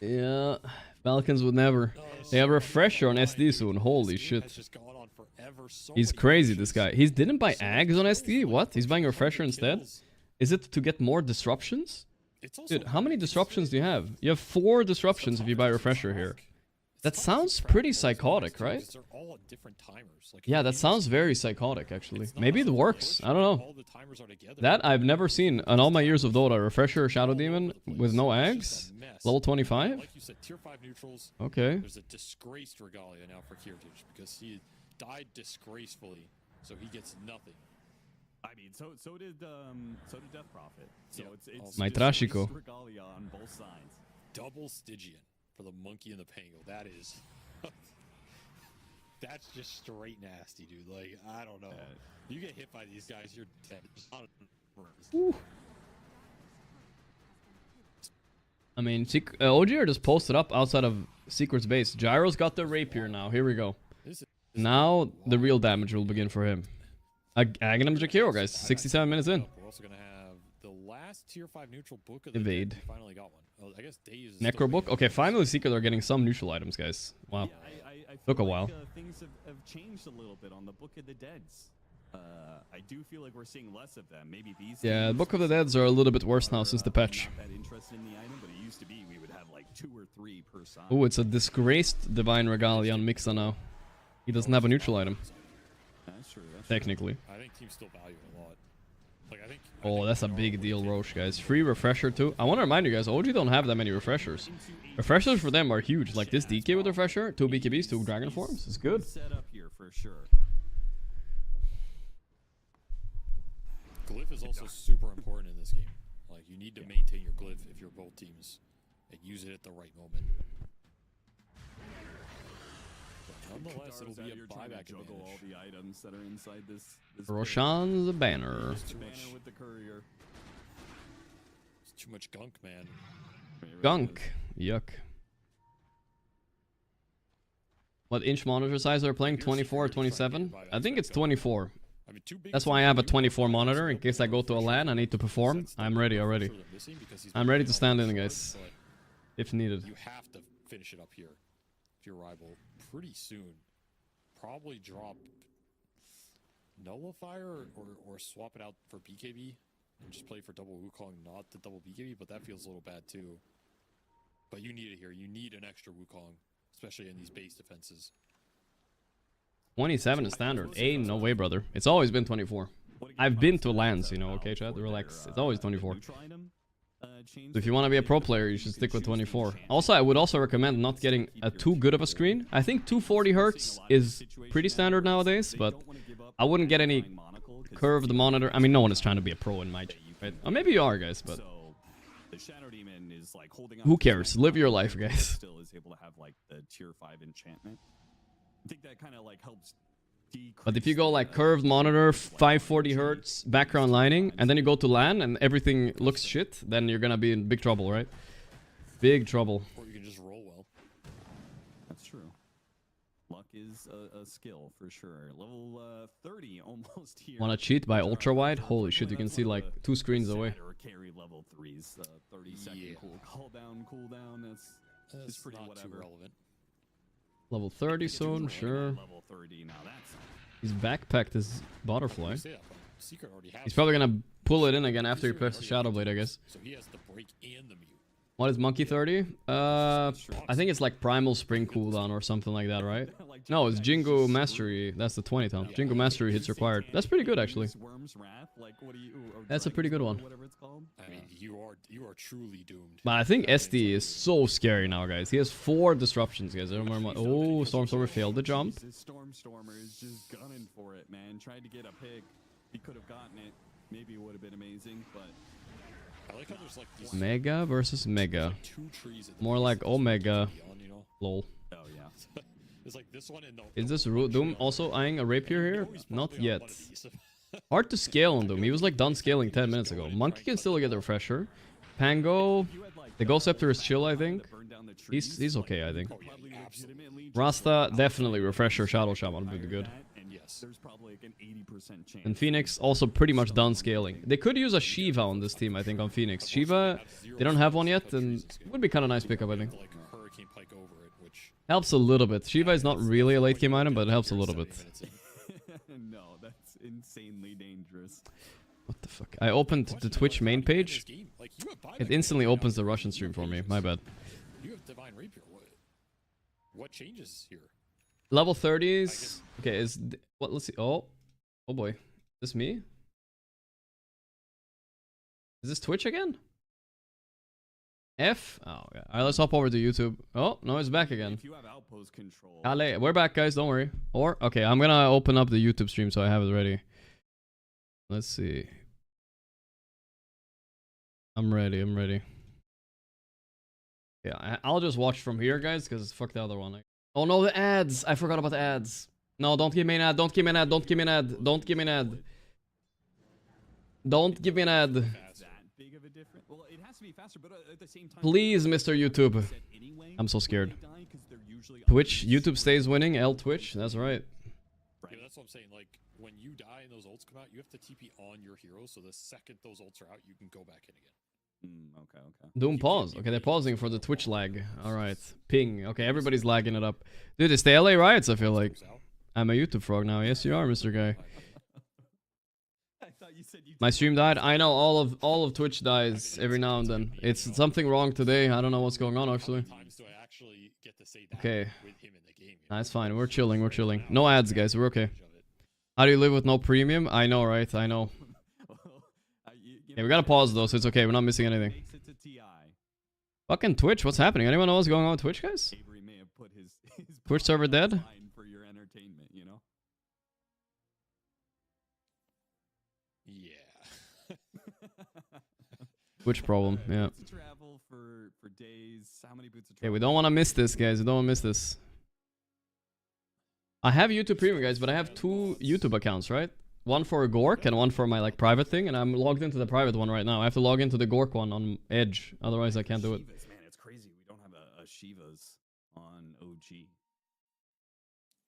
Speaker 1: Yeah, Falcons would never. They have a refresher on SD soon. Holy shit. He's crazy, this guy. He didn't buy Ags on SD? What? He's buying a refresher instead? Is it to get more disruptions? Dude, how many disruptions do you have? You have 4 disruptions if you buy a refresher here. That sounds pretty psychotic, right? Yeah, that sounds very psychotic, actually. Maybe it works. I don't know. That I've never seen in all my years of Dota. Refresher Shadow Demon with no Ags? Level 25?
Speaker 2: Like you said, tier 5 neutrals.
Speaker 1: Okay.
Speaker 2: There's a disgraced Regalia now for Kirtich because he died disgracefully, so he gets nothing.
Speaker 4: I mean, so did Death Prophet. So it's
Speaker 1: my Trashiko.
Speaker 4: Regalia on both sides.
Speaker 2: Double Stygian for the monkey and the Pango. That is that's just straight nasty, dude. Like, I don't know. You get hit by these guys, you're dead.
Speaker 1: I mean, OGR just posted up outside of Secret's base. Gyro's got the rapier now. Here we go. Now the real damage will begin for him. Aghanim Jakiro, guys. 67 minutes in.
Speaker 2: We're also gonna have the last tier 5 neutral book of the
Speaker 1: Evade.
Speaker 2: Dead. We finally got one. Oh, I guess Days is
Speaker 1: Necro book. Okay, finally Secret are getting some neutral items, guys. Wow.
Speaker 4: Yeah, I
Speaker 1: Took a
Speaker 4: feel
Speaker 1: while.
Speaker 4: like, things have changed a little bit on the Book of the Deads. I do feel like we're seeing less of them. Maybe these.
Speaker 1: Yeah, Book of the Deads are a little bit worse now since the patch.
Speaker 4: Not that interested in the item, but it used to be we would have like 2 or 3 per side.
Speaker 1: Oh, it's a disgraced Divine Regalia on Mixa now. He doesn't have a neutral item.
Speaker 4: That's true.
Speaker 1: Technically.
Speaker 2: I think teams still value it a lot. Like, I think.
Speaker 1: Oh, that's a big deal, Roche, guys. Free refresher too. I want to remind you guys, OG don't have that many refreshers. Refreshers for them are huge. Like this DK with refresher, 2 BKBs, 2 Dragon Forms. It's good.
Speaker 4: Set up here for sure.
Speaker 2: Glyph is also super important in this game. Like, you need to maintain your glyph if you're both teams and use it at the right moment. But nonetheless, it'll be a buyback advantage.
Speaker 4: All the items that are inside this
Speaker 1: Roshan's banner.
Speaker 4: banner with the courier.
Speaker 2: It's too much gunk, man.
Speaker 1: Gunk. Yuck. What inch monitor size are we playing? 24 or 27? I think it's 24. That's why I have a 24 monitor, in case I go to a LAN, I need to perform. I'm ready already. I'm ready to stand in, guys. If needed.
Speaker 2: You have to finish it up here if you're rival pretty soon. Probably drop Nullifier or swap it out for BKB and just play for double Wukong, not the double BKB, but that feels a little bad too. But you need it here. You need an extra Wukong, especially in these base defenses.
Speaker 1: 27 is standard. Ain't no way, brother. It's always been 24. I've been to LANs, you know, okay, Chad? Relax. It's always 24. So if you want to be a pro player, you should stick with 24. Also, I would also recommend not getting a too good of a screen. I think 240 Hz is pretty standard nowadays, but I wouldn't get any curved monitor. I mean, no one is trying to be a pro in my team, right? Or maybe you are, guys, but who cares? Live your life, guys.
Speaker 4: Still is able to have like the tier 5 enchantment. I think that kind of like helps.
Speaker 1: But if you go like curved monitor, 540 Hertz, background lighting, and then you go to LAN and everything looks shit, then you're gonna be in big trouble, right? Big trouble.
Speaker 2: Or you can just roll well.
Speaker 4: That's true. Luck is a skill for sure. Level 30 almost here.
Speaker 1: Wanna cheat by ultra wide? Holy shit, you can see like 2 screens away.
Speaker 4: Or carry level 3's 30-second cooldown. That's pretty
Speaker 2: not
Speaker 4: whatever.
Speaker 2: Too relevant.
Speaker 1: Level 30 soon, sure.
Speaker 4: Level 30 now. That's
Speaker 1: He's backpacked his butterfly.
Speaker 2: Secret already has
Speaker 1: He's probably gonna pull it in again after he presses Shadow Blade, I guess.
Speaker 2: So he has the break and the mute.
Speaker 1: What is Monkey 30? I think it's like Primal Spring cooldown or something like that, right? No, it's Jingo Mastery. That's the 20 time. Jingo Mastery hits required. That's pretty good, actually. That's a pretty good one.
Speaker 2: I mean, you are truly doomed.
Speaker 1: But I think SD is so scary now, guys. He has 4 disruptions, guys. I don't remember. Oh, Stormstormer failed the jump.
Speaker 4: Stormstormer is just gunning for it, man. Tried to get a pick. He could have gotten it. Maybe it would have been amazing, but
Speaker 2: I like how there's like these
Speaker 1: Mega versus Mega.
Speaker 2: like 2 trees at the
Speaker 1: More like Omega.
Speaker 2: beyond, you know?
Speaker 1: Lol.
Speaker 2: Oh yeah. It's like this one and no.
Speaker 1: Is this Doom also eyeing a rapier here? Not yet. Hard to scale on Doom. He was like done scaling 10 minutes ago. Monkey can still get the refresher. Pango, the Ghost Scepter is chill, I think. He's okay, I think. Rasta, definitely refresher. Shadow Shaman would be good.
Speaker 4: there's probably like an 80% chance.
Speaker 1: And Phoenix also pretty much done scaling. They could use a Shiva on this team, I think, on Phoenix. Shiva, they don't have one yet, and it would be kind of nice pickup, I think. Helps a little bit. Shiva is not really a late game item, but it helps a little bit.
Speaker 4: No, that's insanely dangerous.
Speaker 1: What the fuck? I opened the Twitch main page. It instantly opens the Russian stream for me. My bad.
Speaker 2: You have Divine Rapier. What changes here?
Speaker 1: Level 30s. Okay, what? Let's see. Oh boy. Is this me? Is this Twitch again? F? Oh, yeah. Alright, let's hop over to YouTube. Oh, no, it's back again.
Speaker 4: If you have outpost control.
Speaker 1: Ale, we're back, guys. Don't worry. Or, okay, I'm gonna open up the YouTube stream so I have it ready. Let's see. I'm ready. Yeah, I'll just watch from here, guys, because fuck the other one. Oh no, the ads! I forgot about the ads. No, don't give me an ad. Don't give me an ad. Don't give me an ad. Don't give me an ad. Don't give me an ad. Please, Mr. YouTube. I'm so scared. Twitch, YouTube stays winning. L Twitch, that's right.
Speaker 2: Yeah, that's what I'm saying. Like, when you die and those ults come out, you have to TP on your hero, so the second those ults are out, you can go back in again.
Speaker 4: Okay.
Speaker 1: Doom pause. Okay, they're pausing for the Twitch lag. Alright. Ping. Okay, everybody's lagging it up. Dude, it's the LA riots, I feel like. I'm a YouTube frog now. Yes, you are, Mr. Guy. My stream died. I know all of Twitch dies every now and then. It's something wrong today. I don't know what's going on actually. Okay. That's fine. We're chilling. No ads, guys. We're okay. How do you live with no premium? I know, right? I know. Yeah, we gotta pause though, so it's okay. We're not missing anything. Fucking Twitch. What's happening? Anyone know what's going on with Twitch, guys? Twitch server dead?
Speaker 2: Yeah.
Speaker 1: Which problem? Yeah.
Speaker 4: To travel for days. How many boots?
Speaker 1: Okay, we don't want to miss this, guys. We don't want to miss this. I have YouTube Premium, guys, but I have 2 YouTube accounts, right? One for Gorgc and one for my like private thing, and I'm logged into the private one right now. I have to log into the Gorgc one on Edge, otherwise I can't do it.
Speaker 4: Shivas, man, it's crazy. We don't have a Shivas on OG.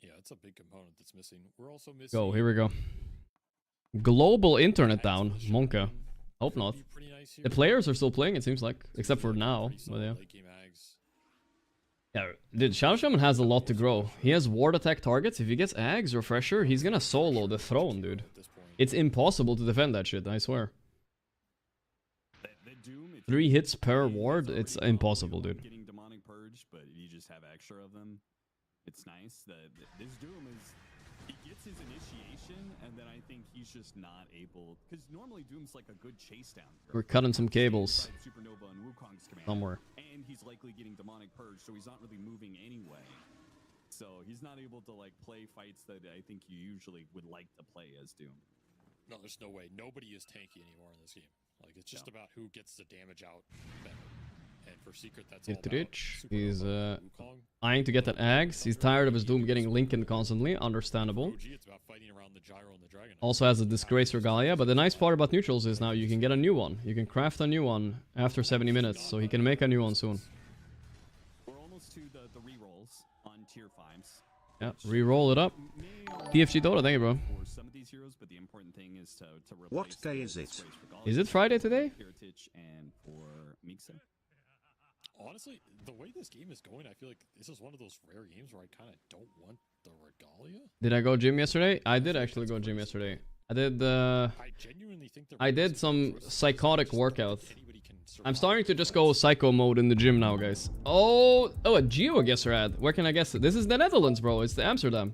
Speaker 2: Yeah, it's a big component that's missing. We're also missing.
Speaker 1: Go, here we go. Global internet down, Monka. Hope not. The players are still playing, it seems like, except for now. But yeah. Yeah, dude, Shadow Shaman has a lot to grow. He has ward attack targets. If he gets Ags or Fresher, he's gonna solo the throne, dude. It's impossible to defend that shit, I swear. 3 hits per ward, it's impossible, dude.
Speaker 4: Getting demonic purge, but you just have extra of them. It's nice that this Doom is. He gets his initiation, and then I think he's just not able. Because normally Doom's like a good chase down.
Speaker 1: We're cutting some cables.
Speaker 4: Supernova and Wukong's command,
Speaker 1: somewhere.
Speaker 4: And he's likely getting demonic purge, so he's not really moving anyway. So he's not able to like play fights that I think you usually would like to play as Doom.
Speaker 2: No, there's no way. Nobody is tanky anymore in this game. Like it's just about who gets the damage out better. And for Secret, that's all
Speaker 1: Rich. He's eyeing to get that Ags. He's tired of his Doom getting Lincoln constantly. Understandable. Also has a Disgrace Regalia, but the nice part about neutrals is now you can get a new one. You can craft a new one after 70 minutes, so he can make a new one soon.
Speaker 4: We're almost to the rerolls on tier 5s.
Speaker 1: Yeah, re-roll it up. TFG Dota, thank you, bro.
Speaker 4: For some of these heroes, but the important thing is to
Speaker 3: what day is it?
Speaker 1: Is it Friday today?
Speaker 4: And for Mixa.
Speaker 2: Honestly, the way this game is going, I feel like this is one of those rare games where I kind of don't want the Regalia.
Speaker 1: Did I go gym yesterday? I did actually go gym yesterday. I did I did some psychotic workout. I'm starting to just go psycho mode in the gym now, guys. Oh, a Geo guesser ad. Where can I guess it? This is the Netherlands, bro. It's the Amsterdam.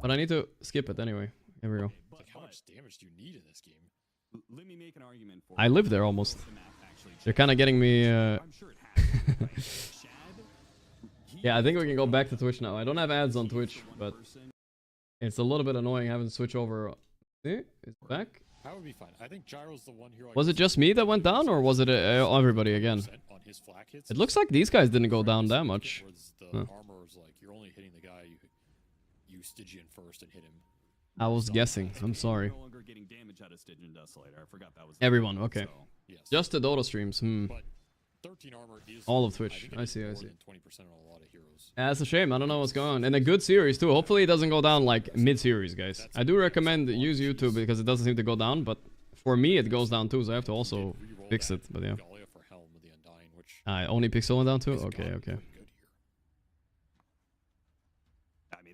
Speaker 1: But I need to skip it anyway. Here we go.
Speaker 2: Like, how much damage do you need in this game?
Speaker 4: Let me make an argument for
Speaker 1: I live there almost. They're kind of getting me. Yeah, I think we can go back to Twitch now. I don't have ads on Twitch, but it's a little bit annoying having to switch over. See? It's back.
Speaker 2: That would be fine. I think Gyro's the one here.
Speaker 1: Was it just me that went down, or was it everybody again? It looks like these guys didn't go down that much.
Speaker 2: The armor is like you're only hitting the guy you Stygian first and hit him.
Speaker 1: I was guessing. I'm sorry.
Speaker 4: no longer getting damage out of Stygian Desolator. I forgot that was
Speaker 1: Everyone, okay.
Speaker 2: So, yes.
Speaker 1: Just the Dota streams.
Speaker 2: But 13 armor is
Speaker 1: all of Twitch. I see.
Speaker 2: More than 20% on a lot of heroes.
Speaker 1: That's a shame. I don't know what's going on. And a good series too. Hopefully it doesn't go down like mid-series, guys. I do recommend use YouTube because it doesn't seem to go down, but for me it goes down too, so I have to also fix it. But yeah. Only Pixel went down too? Okay.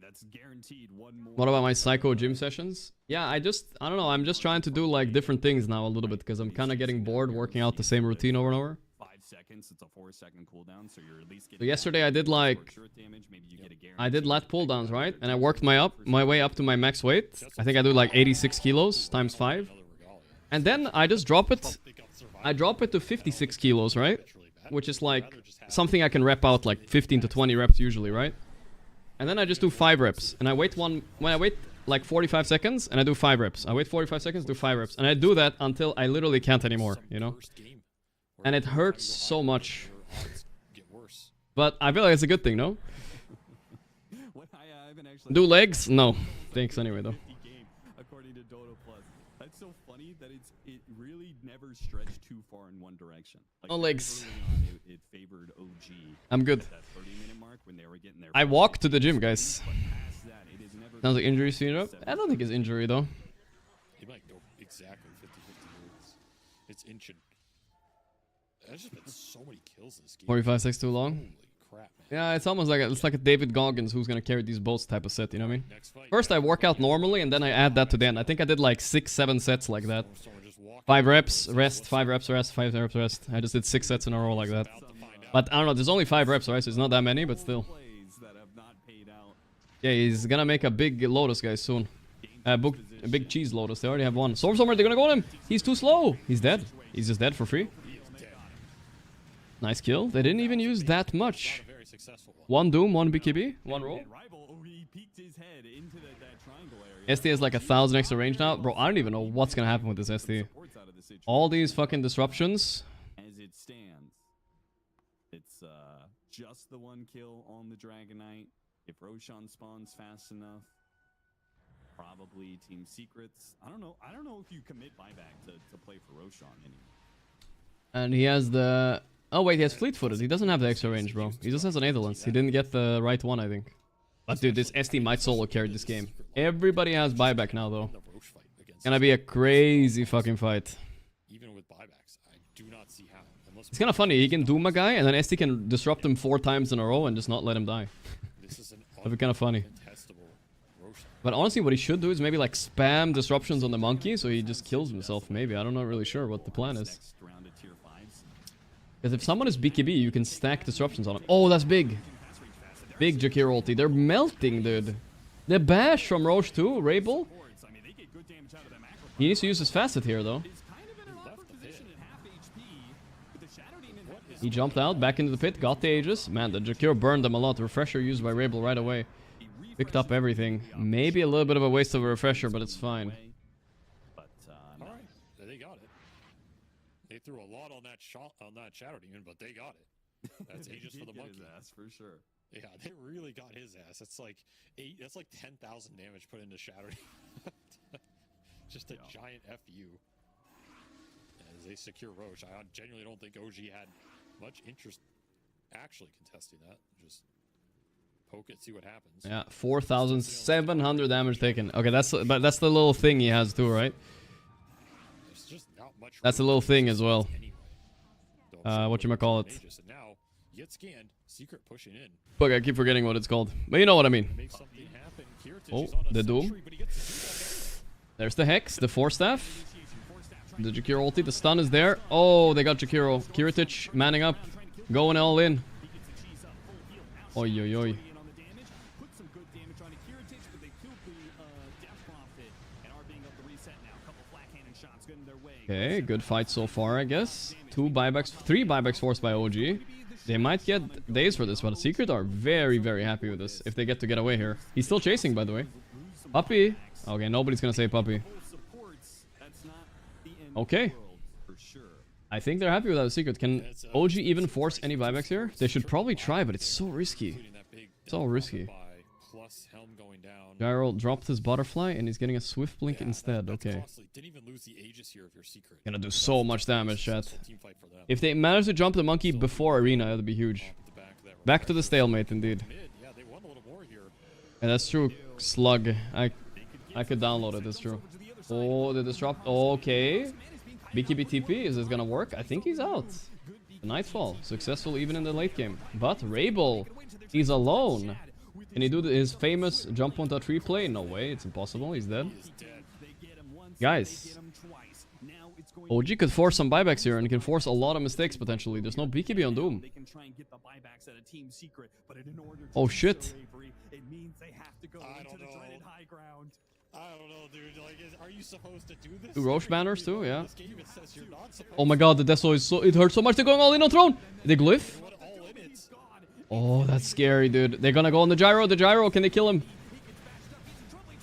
Speaker 4: That's guaranteed one more.
Speaker 1: What about my psycho gym sessions? Yeah, I don't know, I'm just trying to do like different things now a little bit because I'm kind of getting bored working out the same routine over and over.
Speaker 4: 5 seconds, it's a 4-second cooldown, so you're at least getting.
Speaker 1: So yesterday I did like lat pull downs, right? And I worked my way up to my max weight. I think I do like 86 kilos times 5. And then I just drop it. I drop it to 56 kilos, right? Which is like something I can rep out like 15 to 20 reps usually, right? And then I just do 5 reps. And I wait like 45 seconds and I do 5 reps. I wait 45 seconds, do 5 reps. And I do that until I literally can't anymore, you know? And it hurts so much. But I feel like it's a good thing, no? Do legs? No. Thanks anyway, though.
Speaker 4: According to Dota Plus. That's so funny that it really never stretched too far in one direction. Like,
Speaker 1: no legs.
Speaker 4: It favored OG.
Speaker 1: I'm good. I walk to the gym, guys. Sounds like injury soon up. I don't think it's injury though.
Speaker 2: He might go exactly 50-50 moves. It's inching. There's just been so many kills this game.
Speaker 1: 45 seconds too long.
Speaker 2: Holy crap, man.
Speaker 1: Yeah, it's almost like a David Goggins who's gonna carry these boats type of set. You know what I mean? First I work out normally and then I add that to the end. I think I did like 6-7 sets like that. 5 reps, rest, 5 reps, rest, 5 reps, rest. I just did 6 sets in a row like that. But I don't know, there's only 5 reps, right? So it's not that many, but still. Yeah, he's gonna make a big Lotus, guys, soon. A big cheese Lotus. They already have one. Stormstormer, they're gonna go on him. He's too slow. He's dead. He's just dead for free. Nice kill. They didn't even use that much.
Speaker 2: successful one.
Speaker 1: One Doom, one BKB, one roll. SD has like 1,000 extra range now. Bro, I don't even know what's gonna happen with this SD. All these fucking disruptions.
Speaker 4: As it stands, it's just the one kill on the Dragon Knight. If Roshan spawns fast enough, probably Team Secrets. I don't know if you commit buyback to play for Roshan anymore.
Speaker 1: And he has the... Oh wait, he has fleet-footed. He doesn't have the extra range, bro. He just has an Netherlands. He didn't get the right one, I think. But dude, this SD might solo carry this game. Everybody has buyback now, though. Gonna be a crazy fucking fight.
Speaker 2: Even with buybacks, I do not see how.
Speaker 1: It's kind of funny. He can Doom a guy, and then SD can disrupt him 4 times in a row and just not let him die. That'd be kind of funny. But honestly, what he should do is maybe like spam disruptions on the monkey, so he just kills himself. Maybe. I'm not really sure what the plan is. Because if someone is BKB, you can stack disruptions on him. Oh, that's big. Big Jakir ulti. They're melting, dude. The bash from Roche too, Rabel. He needs to use his facet here, though. He jumped out, back into the pit, got the Aegis. Man, the Jakir burned them a lot. Refresher used by Rabel right away. Picked up everything. Maybe a little bit of a waste of a refresher, but it's fine.
Speaker 2: Alright, they got it. They threw a lot on that shot on that Shadow Demon, but they got it. That's Aegis for the monkey.
Speaker 4: Ass for sure.
Speaker 2: Yeah, they really got his ass. That's like 10,000 damage put into Shadow Demon. Just a giant FU. As they secure Roche, I genuinely don't think OG had much interest actually contesting that. Just poke it, see what happens.
Speaker 1: Yeah, 4,700 damage taken. Okay, that's the little thing he has too, right?
Speaker 2: There's just not much.
Speaker 1: That's a little thing as well. Whatchamacallit.
Speaker 2: And now, get scanned, Secret pushing in.
Speaker 1: Fuck, I keep forgetting what it's called. But you know what I mean. Oh, the Doom. There's the Hex, the 4-staff. The Jakiro ulti, the stun is there. Oh, they got Jakiro. Kiritich manning up, going all in. Oi, oi, oi. Okay, good fight so far, I guess. 2 buybacks, 3 buybacks forced by OG. They might get days for this, but Secret are very, very happy with this if they get to get away here. He's still chasing, by the way. Puppy. Okay, nobody's gonna say puppy. Okay. I think they're happy with that Secret. Can OG even force any buybacks here? They should probably try, but it's so risky. It's all risky. Gyro dropped his butterfly and he's getting a swift blink instead. Okay. Gonna do so much damage, chat. If they manage to jump the monkey before arena, that'd be huge. Back to the stalemate, indeed. And that's true. Slug. I could download it. That's true. Oh, the disrupt. Okay. BKB TP. Is this gonna work? I think he's out. The Nightfall. Successful even in the late game. But Rabel. He's alone. Can he do his famous jump onto a tree play? No way. It's impossible. He's dead. Guys. OG could force some buybacks here and can force a lot of mistakes potentially. There's no BKB on Doom. Oh shit.
Speaker 2: I don't know, dude. Like, are you supposed to do this?
Speaker 1: 2 Roche banners too, yeah. Oh my god, the Deso is so... It hurts so much. They're going all in on Throne. They glyph? Oh, that's scary, dude. They're gonna go on the Gyro. The Gyro, can they kill him?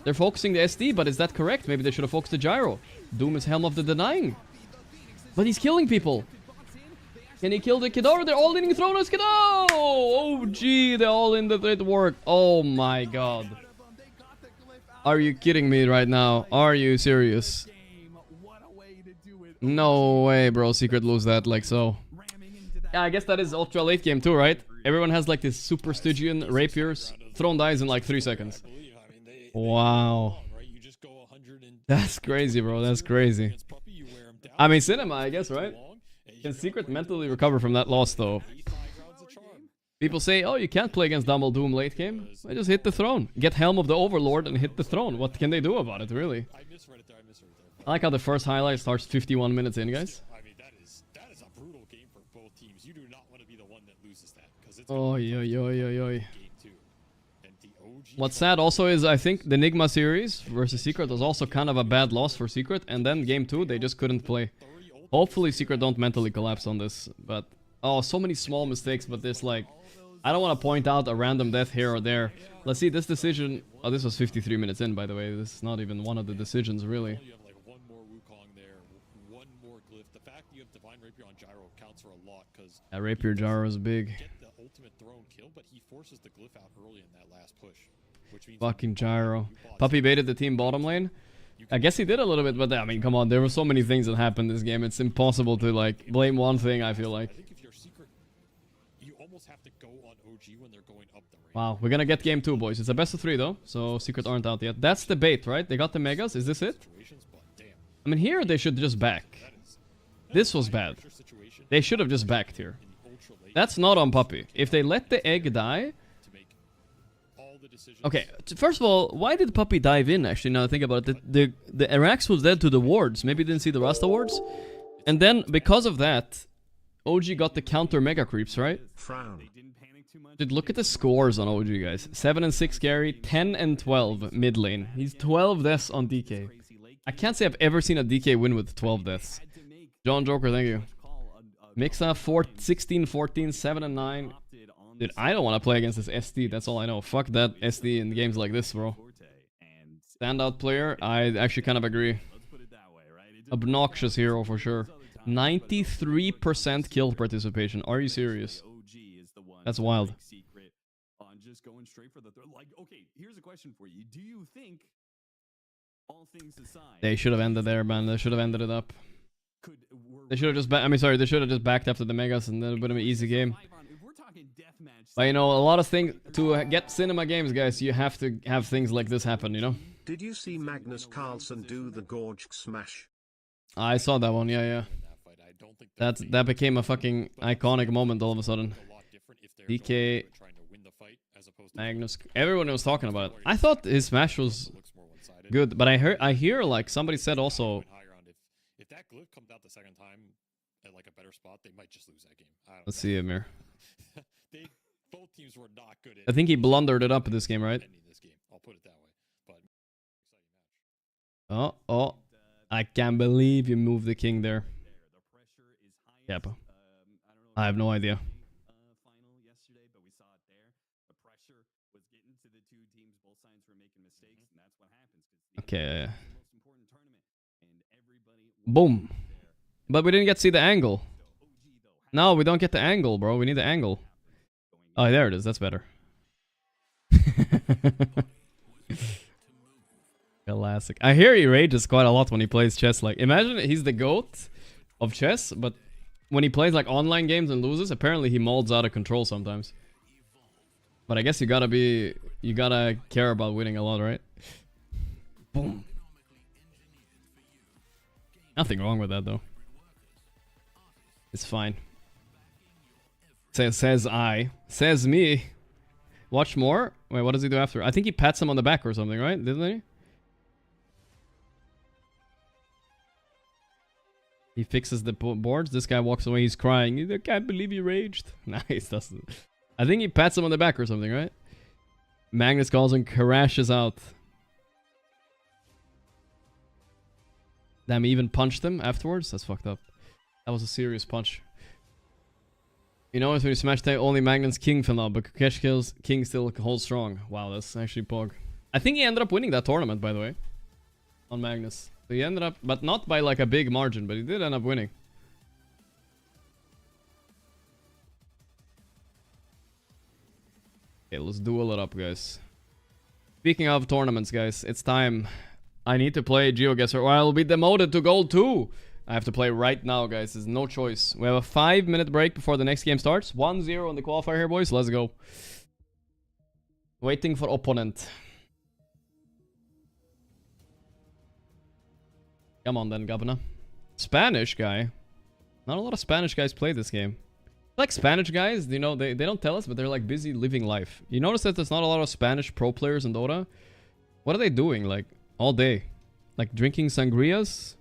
Speaker 1: They're focusing the SD, but is that correct? Maybe they should have focused the Gyro. Doom is Helm of the Denying. But he's killing people. Can he kill the Kidor? They're all in Throne as Kidor! Oh, gee, they're all in the threat work. Oh my god. Are you kidding me right now? Are you serious? No way, bro. Secret lose that like so. Yeah, I guess that is ultra late game too, right? Everyone has like this super Stygian rapiers. Throne dies in like 3 seconds. Wow. That's crazy, bro. That's crazy. I mean, cinema, I guess, right? Can Secret mentally recover from that loss, though? People say, oh, you can't play against Dumble Doom late game. I just hit the throne. Get Helm of the Overlord and hit the throne. What can they do about it, really? I like how the first highlight starts 51 minutes in, guys.
Speaker 2: That is a brutal game for both teams. You do not want to be the one that loses that.
Speaker 1: Oi, oi, oi, oi, oi. What's sad also is I think the Enigma series versus Secret was also kind of a bad loss for Secret. And then game 2, they just couldn't play. Hopefully Secret don't mentally collapse on this. But, oh, so many small mistakes. But there's like... I don't want to point out a random death here or there. Let's see, this decision... Oh, this was 53 minutes in, by the way. This is not even one of the decisions, really.
Speaker 2: You have like one more Wukong there, one more glyph. The fact that you have Divine Rapier on Gyro counts for a lot, because...
Speaker 1: That Rapier Gyro is big.
Speaker 2: Get the ultimate throw and kill, but he forces the glyph out early in that last push. Which means
Speaker 1: Fucking Gyro. Puppy baited the team bottom lane. I guess he did a little bit, but I mean, come on. There were so many things that happened this game. It's impossible to, like, blame one thing, I feel like.
Speaker 2: I think if you're secret, you almost have to go on OG when they're going up the range.
Speaker 1: Wow, we're gonna get game 2, boys. It's a best of 3, though, so secret aren't out yet. That's the bait, right? They got the megas. Is this it? I mean, here they should just back. This was bad. They should have just backed here. That's not on Puppy. If they let the egg die... Okay, first of all, why did Puppy dive in, actually, now I think about it? The Arax was dead to the wards. Maybe he didn't see the Rasta wards. And then, because of that, OG got the counter mega creeps, right? Dude, look at the scores on OG, guys. 7 and 6 carry, 10 and 12 mid lane. He's 12 deaths on DK. I can't say I've ever seen a DK win with 12 deaths. John Joker, thank you. Mixa, 16, 14, 7 and 9. Dude, I don't want to play against this SD, that's all I know. Fuck that SD in games like this, bro. Standout player, I actually kind of agree. Obnoxious hero for sure. 93% kill participation. Are you serious? That's wild.
Speaker 4: Okay, here's a question for you. Do you think, all things aside,
Speaker 1: they should have ended there, man. They should have ended it up. They should have just they should have just backed after the megas, and then it would have been an easy game. But you know, a lot of things to get cinema games, guys. You have to have things like this happen, you know.
Speaker 3: Did you see Magnus Carlsen do the Gorgc smash?
Speaker 1: I saw that one, yeah. That became a fucking iconic moment all of a sudden. DK, Magnus, everyone was talking about it. I thought his smash was good, but I hear like somebody said also.
Speaker 2: If that glyph comes out the second time at like a better spot, they might just lose that game.
Speaker 1: Let's see him here.
Speaker 2: Both teams were not good.
Speaker 1: I think he blundered it up in this game, right?
Speaker 2: I'll put it that way. But
Speaker 1: oh, I can't believe you moved the king there. Yep. I have no idea. Okay. Boom. But we didn't get to see the angle. No, we don't get the angle, bro. We need the angle. Oh, there it is. That's better. Classic. I hear he rages quite a lot when he plays chess. Like, imagine he's the GOAT of chess, but when he plays like online games and loses, apparently he molds out of control sometimes. But I guess you gotta care about winning a lot, right? Boom. Nothing wrong with that, though. It's fine. Says I. Says me. Watch more? Wait, what does he do after? I think he pats him on the back or something, right? Didn't he? He fixes the boards. This guy walks away. He's crying. I can't believe he raged. Nice. Doesn't. I think he pats him on the back or something, right? Magnus calls and crashes out. Damn, he even punched him afterwards? That's fucked up. That was a serious punch. You know, when you smash tag, only Magnus King fell out, but Gorgc kills King still holds strong. Wow, that's actually pog. I think he ended up winning that tournament, by the way. On Magnus. So he ended up, but not by like a big margin, but he did end up winning. Okay, let's duel it up, guys. Speaking of tournaments, guys, it's time. I need to play GeoGuessr or I'll be demoted to Gold 2. I have to play right now, guys. There's no choice. We have a 5-minute break before the next game starts. 1-0 in the qualifier here, boys. Let's go. Waiting for opponent. Come on then, Governor. Spanish guy. Not a lot of Spanish guys play this game. Like Spanish guys, you know, they don't tell us, but they're like busy living life. You notice that there's not a lot of Spanish pro players in Dota? What are they doing, like, all day? Like drinking sangrias?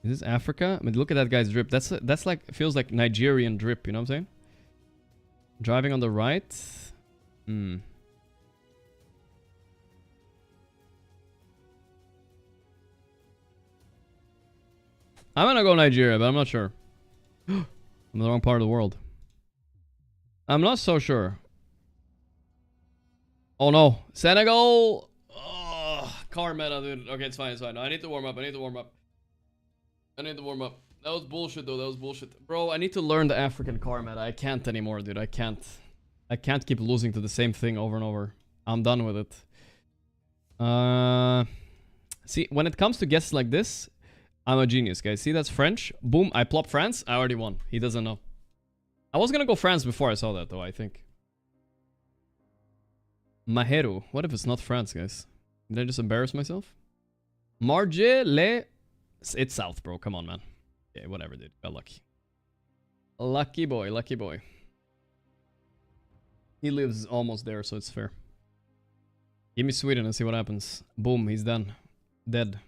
Speaker 1: Is this Africa? I mean, look at that guy's drip. That's like, feels like Nigerian drip, you know what I'm saying? Driving on the right. I'm gonna go Nigeria, but I'm not sure. I'm in the wrong part of the world. I'm not so sure. Oh no. Senegal! Oh, car meta, dude. Okay, it's fine, it's fine. No, I need to warm up. I need to warm up. I need to warm up. That was bullshit, though. That was bullshit. Bro, I need to learn the African car meta. I can't anymore, dude. I can't. I can't keep losing to the same thing over and over. I'm done with it. See, when it comes to guesses like this, I'm a genius, guys. See, that's French. Boom, I plop France. I already won. He doesn't know. I was gonna go France before I saw that, though, I think. Maheru. What if it's not France, guys? Did I just embarrass myself? Marge le... It's south, bro. Come on, man. Okay, whatever, dude. Got lucky. Lucky boy, lucky boy. He lives almost there, so it's fair. Give me Sweden and see what happens. Boom, he's done. Dead.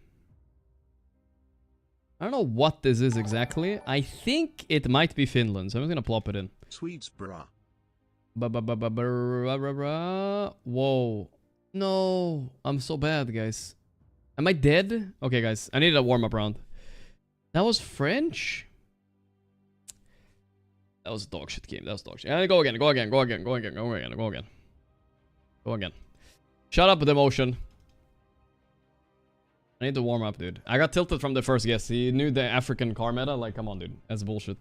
Speaker 1: I don't know what this is exactly. I think it might be Finland, so I'm just gonna plop it in.
Speaker 3: Swedes, brah.
Speaker 1: Whoa. No. I'm so bad, guys. Am I dead? Okay, guys. I needed a warm-up round. That was French? That was a dog shit game. That was dog shit. Go again. Go again. Go again. Go again. Go again. Go again. Go again. Shut up with emotion. I need to warm up, dude. I got tilted from the first guess. He knew the African car meta. Like, come on, dude. That's bullshit.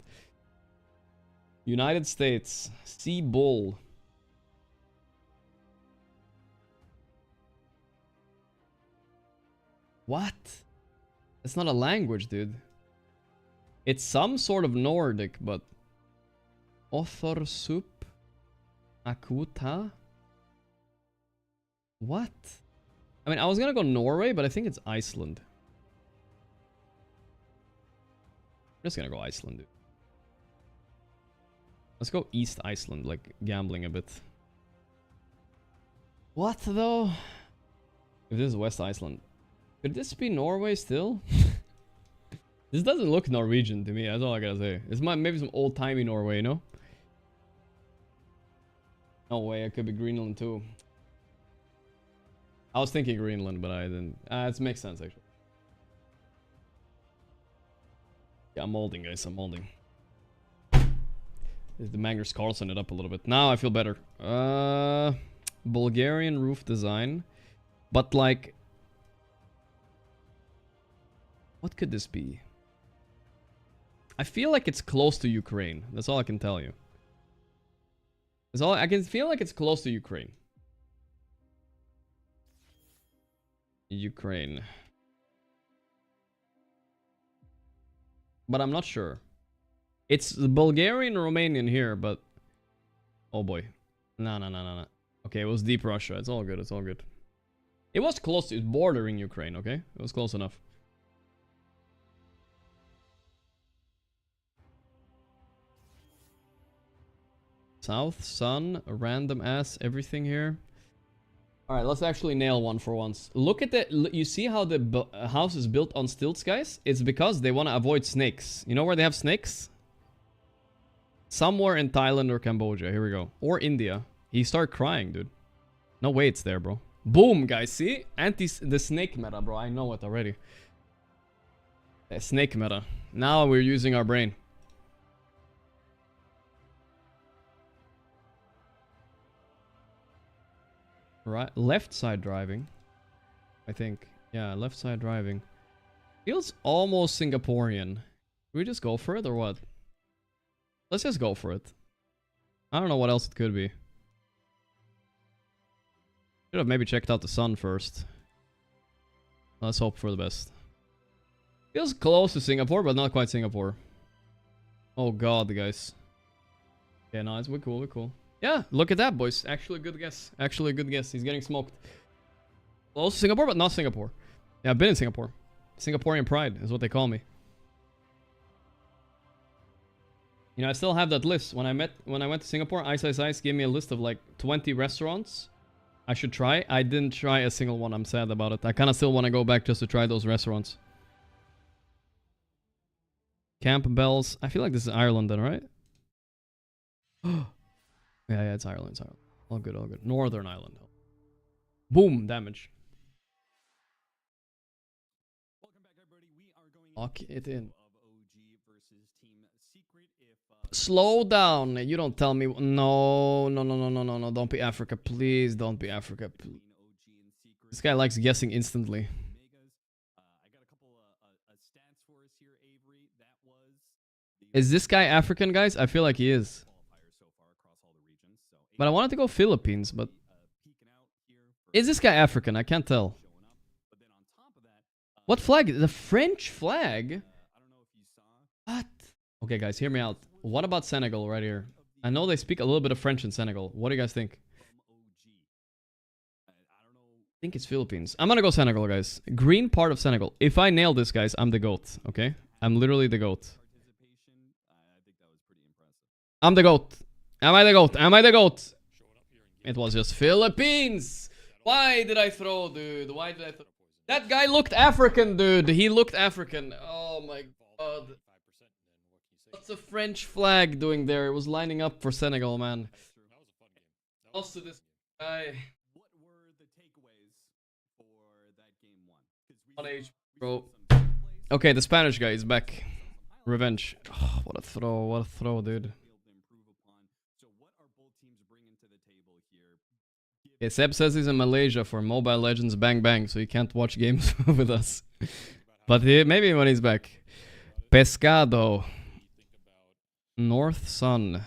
Speaker 1: United States. Sea Bull. What? It's not a language, dude. It's some sort of Nordic, but... Othersup? Akuta? What? I mean, I was gonna go Norway, but I think it's Iceland. I'm just gonna go Iceland, dude. Let's go East Iceland, like gambling a bit. What, though? If this is West Iceland. Could this be Norway still? This doesn't look Norwegian to me, that's all I gotta say. It's maybe some old-timey Norway, you know? No way, it could be Greenland too. I was thinking Greenland, but I didn't. It makes sense, actually. Yeah, I'm molding, guys, I'm molding. The Magnus Carlsen it up a little bit. Now I feel better. Bulgarian roof design. But like... What could this be? I feel like it's close to Ukraine. That's all I can tell you. That's all I can feel like it's close to Ukraine. Ukraine. But I'm not sure. It's the Bulgarian and Romanian here, but... Oh boy. No. Okay, it was deep Russia. It's all good, it's all good. It was close to... It's bordering Ukraine, okay? It was close enough. South, sun, random ass, everything here. Alright, let's actually nail one for once. Look at the... You see how the house is built on stilts, guys? It's because they want to avoid snakes. You know where they have snakes? Somewhere in Thailand or Cambodia. Here we go. Or India. He started crying, dude. No way it's there, bro. Boom, guys. See? The snake meta, bro. I know it already. The snake meta. Now we're using our brain. Right, left side driving. I think. Yeah, left side driving. Feels almost Singaporean. Should we just go for it or what? Let's just go for it. I don't know what else it could be. Should have maybe checked out the sun first. Let's hope for the best. Feels close to Singapore, but not quite Singapore. Oh god, guys. Yeah, no, we're cool, we're cool. Yeah, look at that, boys. Actually a good guess. Actually a good guess. He's getting smoked. Close to Singapore, but not Singapore. Yeah, I've been in Singapore. Singaporean pride is what they call me. You know, I still have that list. When I went to Singapore, Ice gave me a list of like 20 restaurants I should try. I didn't try a single one. I'm sad about it. I kind of still want to go back just to try those restaurants. Campbell's. I feel like this is Ireland then, right? Yeah, it's Ireland, it's Ireland. All good, all good. Northern Ireland. Boom, damage.
Speaker 4: Welcome back, everybody. We are going
Speaker 1: lock it in.
Speaker 4: of OG versus Team Secret. If
Speaker 1: Slow down. You don't tell me. No, no, no, no, no, no, no. Don't be Africa. Please don't be Africa. This guy likes guessing instantly. Is this guy African, guys? I feel like he is. But I wanted to go Philippines, but... Is this guy African? I can't tell. What flag? The French flag? What? Okay, guys, hear me out. What about Senegal right here? I know they speak a little bit of French in Senegal. What do you guys think? I think it's Philippines. I'm gonna go Senegal, guys. Green part of Senegal. If I nail this, guys, I'm the GOAT, okay? I'm literally the GOAT. I'm the GOAT. Am I the GOAT? Am I the GOAT? It was just Philippines. Why did I throw, dude? Why did I throw? That guy looked African, dude. He looked African. Oh my god. What's a French flag doing there? It was lining up for Senegal, man. Also, this guy. On age, bro. Okay, the Spanish guy is back. Revenge. Oh, what a throw. What a throw, dude. Yeah, Seb says he's in Malaysia for Mobile Legends Bang Bang, so he can't watch games with us. But maybe when he's back. Pescado. North Sun.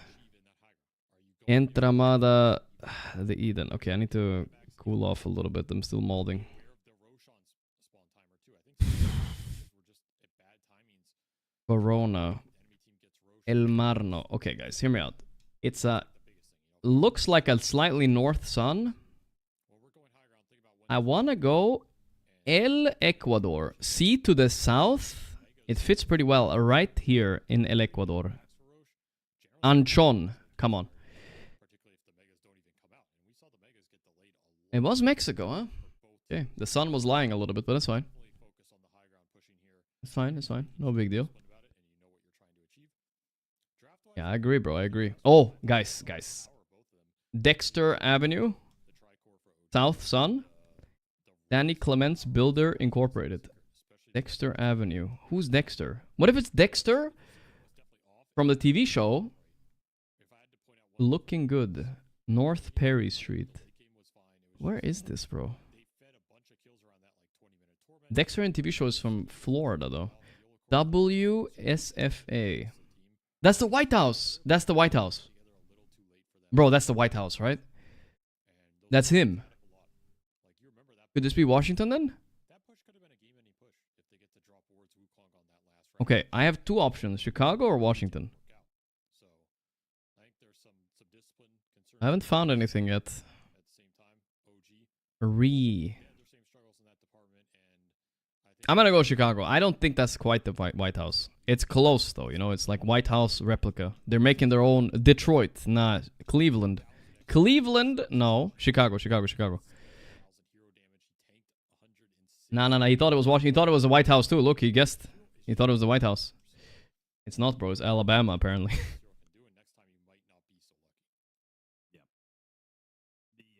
Speaker 1: Entramada de Eden. Okay, I need to cool off a little bit. I'm still molding. Corona. El Marno. Okay, guys, hear me out. It's a... Looks like a slightly north sun. I want to go El Ecuador. See to the south? It fits pretty well right here in El Ecuador. Anchon. Come on. It was Mexico, huh? Okay, the sun was lying a little bit, but that's fine. It's fine, it's fine. No big deal. Yeah, I agree, bro. I agree. Oh, guys. Dexter Avenue. South Sun. Danny Clements Builder Incorporated. Dexter Avenue. Who's Dexter? What if it's Dexter from the TV show? Looking good. North Perry Street. Where is this, bro? Dexter in TV show is from Florida, though. WSFA. That's the White House. That's the White House. Bro, that's the White House, right? That's him. Could this be Washington then? Okay, I have two options. Chicago or Washington? I haven't found anything yet. I'm gonna go Chicago. I don't think that's quite the White House. It's close though, you know, it's like White House replica. They're making their own. Detroit, nah. Cleveland. Cleveland, no. Chicago. Nah. He thought it was Washington. He thought it was the White House too. Look, he guessed. He thought it was the White House. It's not, bro. It's Alabama, apparently.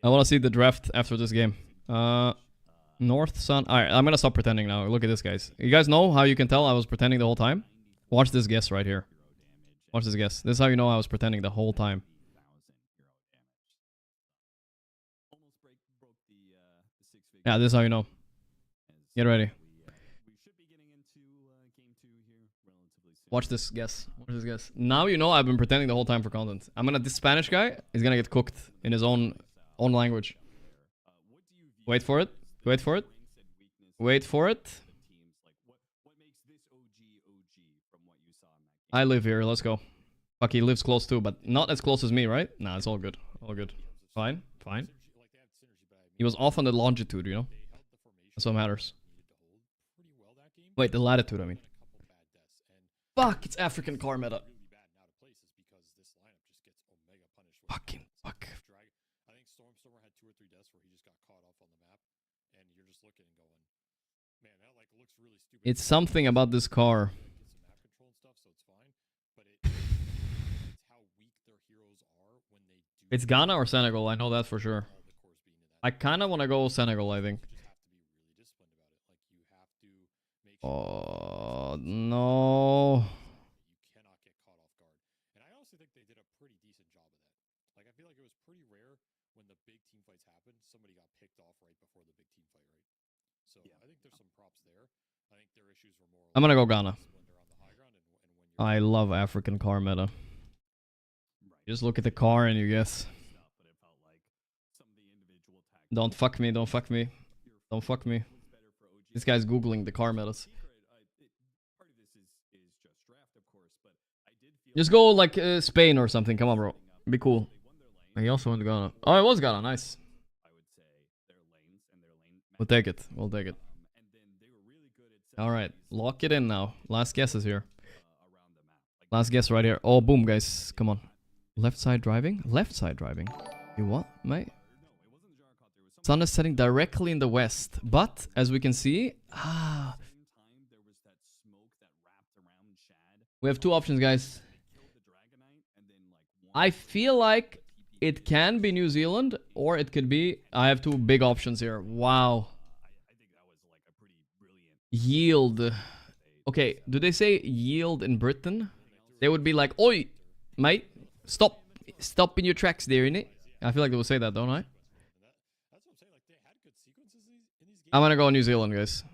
Speaker 1: I want to see the draft after this game. North Sun. Alright, I'm gonna stop pretending now. Look at this, guys. You guys know how you can tell I was pretending the whole time? Watch this guess right here. Watch this guess. This is how you know I was pretending the whole time. Yeah, this is how you know. Get ready. Watch this guess. Watch this guess. Now you know I've been pretending the whole time for content. This Spanish guy is gonna get cooked in his own language. Wait for it. Wait for it. Wait for it. I live here. Let's go. Fuck, he lives close too, but not as close as me, right? Nah, it's all good. All good. Fine. Fine. He was off on the longitude, you know? That's what matters. Wait, the latitude, I mean. Fuck, it's African car meta. Fucking fuck. It's something about this car. It's Ghana or Senegal, I know that for sure. I kind of want to go Senegal, I think. Oh, no.
Speaker 2: pretty rare when the big team fights happen, somebody got picked off right before the big team fight, right? So I think there's some props there. I think their issues were more.
Speaker 1: I'm gonna go Ghana. I love African car meta. You just look at the car and you guess. Don't fuck me, don't fuck me. Don't fuck me. This guy's googling the car metas. Just go like Spain or something, come on bro. Be cool. He also went to Ghana. Oh, it was Ghana, nice. We'll take it, we'll take it. Alright, lock it in now. Last guess is here. Last guess right here. Oh, boom, guys. Come on. Left side driving? Left side driving. You what, mate? Sun is setting directly in the west. But, as we can see... we have two options, guys. I feel like it can be New Zealand, or it could be... I have two big options here. Wow. Yield. Okay, do they say yield in Britain? They would be like, oi, mate, stop in your tracks there, innit? I feel like they will say that, don't I? I'm gonna go New Zealand, guys.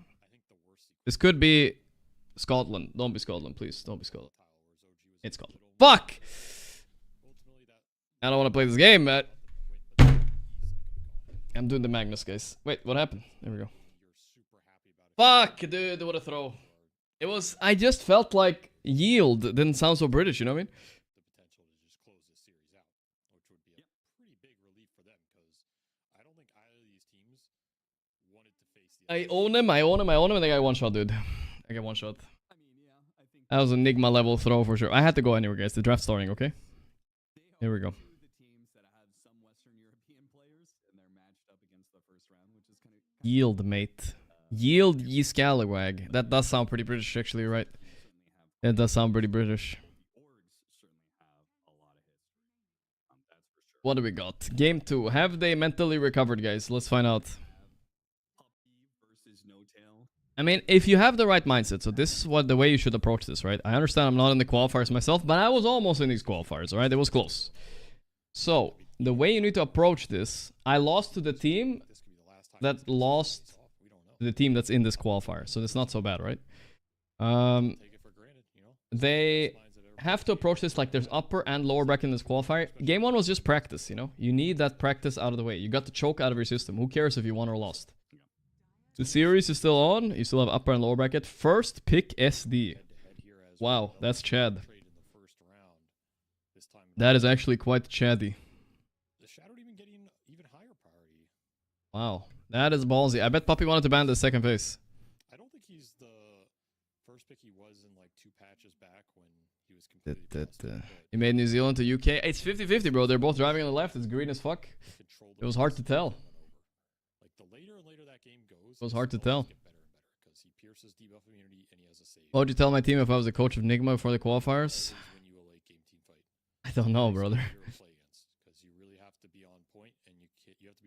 Speaker 1: This could be Scotland. Don't be Scotland, please. Don't be Scotland. It's Scotland. Fuck! I don't want to play this game, man. I'm doing the Magnus, guys. Wait, what happened? There we go. Fuck, dude, what a throw. It was, I just felt like yield didn't sound so British, you know what I mean? I own him, and they got one shot, dude. I got one shot. That was an Enigma level throw for sure. I had to go anyway, guys. The draft starting, okay? Here we go. Yield, mate. Yield ye scallywag. That does sound pretty British, actually, right? It does sound pretty British. What do we got? Game 2. Have they mentally recovered, guys? Let's find out. I mean, if you have the right mindset, so this is the way you should approach this, right? I understand I'm not in the qualifiers myself, but I was almost in these qualifiers, alright? It was close. So, the way you need to approach this, I lost to the team that lost to the team that's in this qualifier, so it's not so bad, right? They have to approach this like there's upper and lower bracket in this qualifier. Game 1 was just practice, you know? You need that practice out of the way. You got the choke out of your system. Who cares if you won or lost? The series is still on. You still have upper and lower bracket. First pick SD. Wow, that's Chad. That is actually quite Chaddy. Wow, that is ballsy. I bet Puppy wanted to ban the second phase.
Speaker 2: I don't think he's the first pick he was in like 2 patches back when he was completely
Speaker 1: He made New Zealand to UK. It's 50-50, bro. They're both driving on the left. It's green as fuck. It was hard to tell. It was hard to tell. What would you tell my team if I was the coach of Nigma before the qualifiers? I don't know, brother.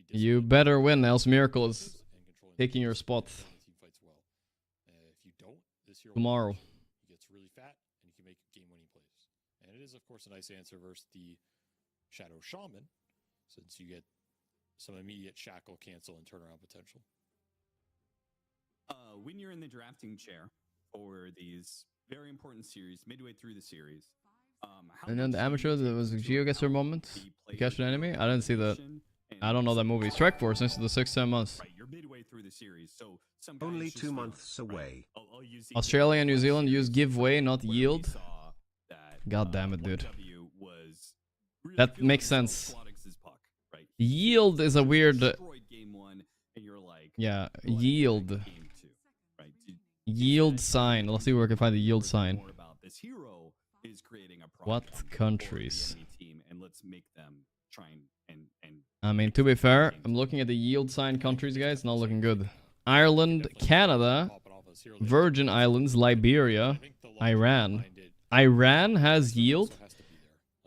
Speaker 1: You better win, else Miracle is taking your spot tomorrow.
Speaker 2: He gets really fat and he can make game-winning plays. And it is, of course, a nice answer versus the Shadow Shaman, since you get some immediate shackle, cancel, and turnaround potential.
Speaker 4: When you're in the drafting chair for these very important series, midway through the series,
Speaker 1: and then the amateur, there was a GeoGuessr moment. You catch an enemy? I didn't see that. I don't know that movie. Strike Force since the 6-7 months.
Speaker 4: You're midway through the series, so
Speaker 3: only 2 months away.
Speaker 1: Australia and New Zealand use give way, not yield. God damn it, dude. That makes sense. Yield is a weird. Yeah, yield. Yield sign. Let's see where I can find the yield sign. What countries? I mean, to be fair, I'm looking at the yield sign countries, guys. Not looking good. Ireland, Canada, Virgin Islands, Liberia, Iran. Iran has yield?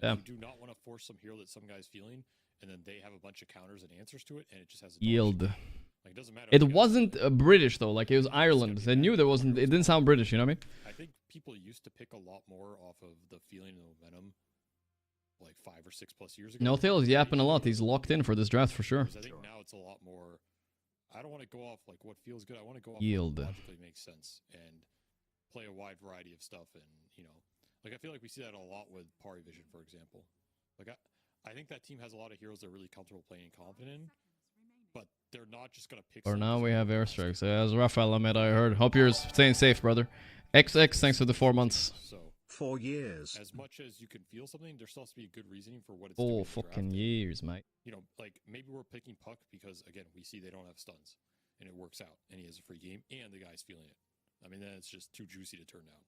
Speaker 1: Damn.
Speaker 2: You do not want to force some hero that some guy's feeling, and then they have a bunch of counters and answers to it, and it just has a
Speaker 1: yield.
Speaker 2: Like, it doesn't matter.
Speaker 1: It wasn't British though. Like it was Ireland. They knew there wasn't. It didn't sound British. You know what I mean?
Speaker 2: I think people used to pick a lot more off of the feeling and the momentum like 5 or 6 plus years ago.
Speaker 1: No Tail is yapping a lot. He's locked in for this draft for sure.
Speaker 2: I think now it's a lot more. I don't want to go off like what feels good. I want to go off
Speaker 1: Yield.
Speaker 2: what logically makes sense and play a wide variety of stuff. And like I feel like we see that a lot with Pari Vision, for example. Like I think that team has a lot of heroes they're really comfortable playing and confident in, but they're not just gonna pick.
Speaker 1: For now, we have airstrikes. As Rafael Ahmed, I heard. Hope you're staying safe, brother. XX, thanks for the 4 months.
Speaker 2: So
Speaker 3: 4 years.
Speaker 2: As much as you can feel something, there still has to be a good reasoning for what it's
Speaker 1: 4
Speaker 2: doing in the
Speaker 1: fucking
Speaker 2: draft.
Speaker 1: years, mate.
Speaker 2: Like maybe we're picking Puck because again we see they don't have stuns, and it works out, and he has a free game, and the guy's feeling it. I mean, then it's just too juicy to turn down.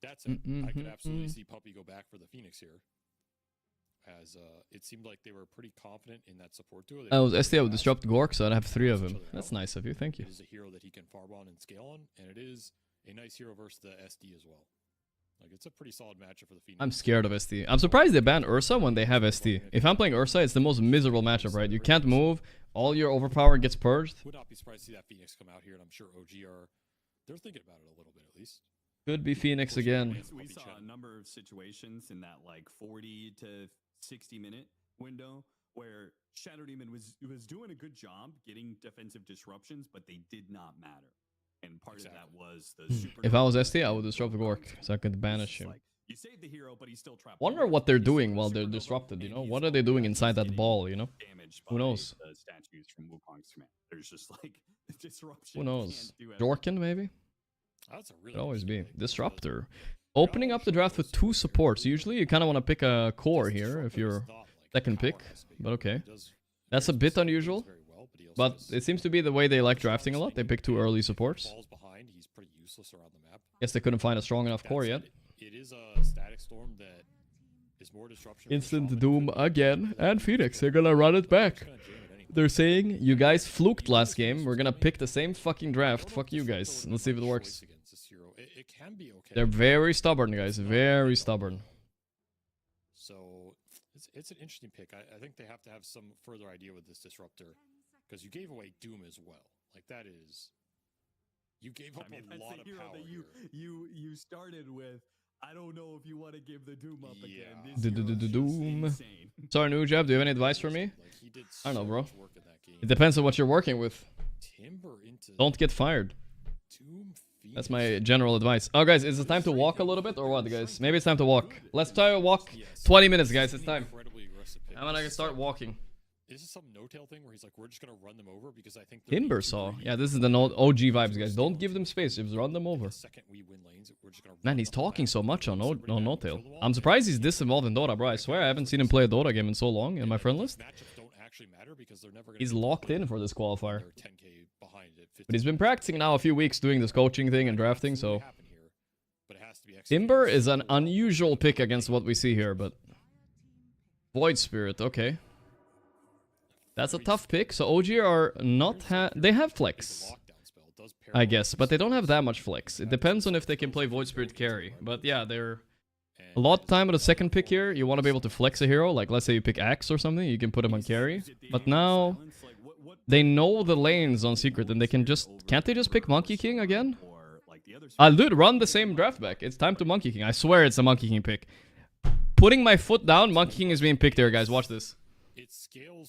Speaker 2: That's it. I could absolutely see Puppy go back for the Phoenix here. As it seemed like they were pretty confident in that support duo.
Speaker 1: I was ST, I would disrupt Gorgc, so I'd have 3 of him. That's nice of you, thank you.
Speaker 2: It is a hero that he can farbomb and scale on, and it is a nice hero versus the SD as well. Like, it's a pretty solid matchup for the Phoenix.
Speaker 1: I'm scared of ST. I'm surprised they banned Ursa when they have ST. If I'm playing Ursa, it's the most miserable matchup, right? You can't move, all your overpower gets purged.
Speaker 2: Would not be surprised to see that Phoenix come out here, and I'm sure OG they're thinking about it a little bit at least.
Speaker 1: Could be Phoenix again.
Speaker 4: We saw a number of situations in that like 40 to 60 minute window where Shadow Demon was doing a good job getting defensive disruptions, but they did not matter. And part of that was the super.
Speaker 1: If I was ST, I would disrupt Gorgc, so I could banish him.
Speaker 4: You save the hero, but he's still trapped.
Speaker 1: Wonder what they're doing while they're disrupted, What are they doing inside that ball, Who knows?
Speaker 4: The statues from Wukong's command. There's just like disruption.
Speaker 1: Who knows? Jorkin, maybe?
Speaker 2: That's a really
Speaker 1: Could always be. Disruptor. Opening up the draft with 2 supports. Usually you kind of want to pick a core here if you're second pick, but okay. That's a bit unusual, but it seems to be the way they like drafting a lot. They pick 2 early supports. Guess they couldn't find a strong enough core yet.
Speaker 2: It is a static storm that is more disruption.
Speaker 1: Instant Doom again, and Phoenix. They're gonna run it back. They're saying, you guys fluked last game. We're gonna pick the same fucking draft. Fuck you guys. Let's see if it works.
Speaker 2: It can be okay.
Speaker 1: They're very stubborn, guys. Very stubborn.
Speaker 2: So it's an interesting pick. I think they have to have some further idea with this disruptor, because you gave away Doom as well. Like that is, you gave up a lot of power.
Speaker 4: That you started with. I don't know if you want to give the Doom up again.
Speaker 1: Doom. Sorry, Nujab, do you have any advice for me? I don't know, bro. It depends on what you're working with. Don't get fired. That's my general advice. Oh, guys, is it time to walk a little bit or what, guys? Maybe it's time to walk. Let's try to walk 20 minutes, guys. It's time. I'm gonna start walking.
Speaker 2: Is this some no-tail thing where he's like, we're just gonna run them over because I think
Speaker 1: Timber saw. Yeah, this is the OG vibes, guys. Don't give them space. Just run them over. Man, he's talking so much on no tail. I'm surprised he's this involved in Dota, bro. I swear I haven't seen him play a Dota game in so long in my friend list. He's locked in for this qualifier. But he's been practicing now a few weeks doing this coaching thing and drafting, so... Timber is an unusual pick against what we see here, but... Void Spirit, okay. That's a tough pick. So OG are not they have flex, I guess, but they don't have that much flex. It depends on if they can play Void Spirit carry. But yeah, they're a lot of time at the second pick here. You want to be able to flex a hero, like let's say you pick Axe or something, you can put him on carry. But now they know the lanes on secret, and they can can't they just pick Monkey King again? Dude, run the same draft back. It's time to Monkey King. I swear it's a Monkey King pick. Putting my foot down, Monkey King is being picked there, guys. Watch this.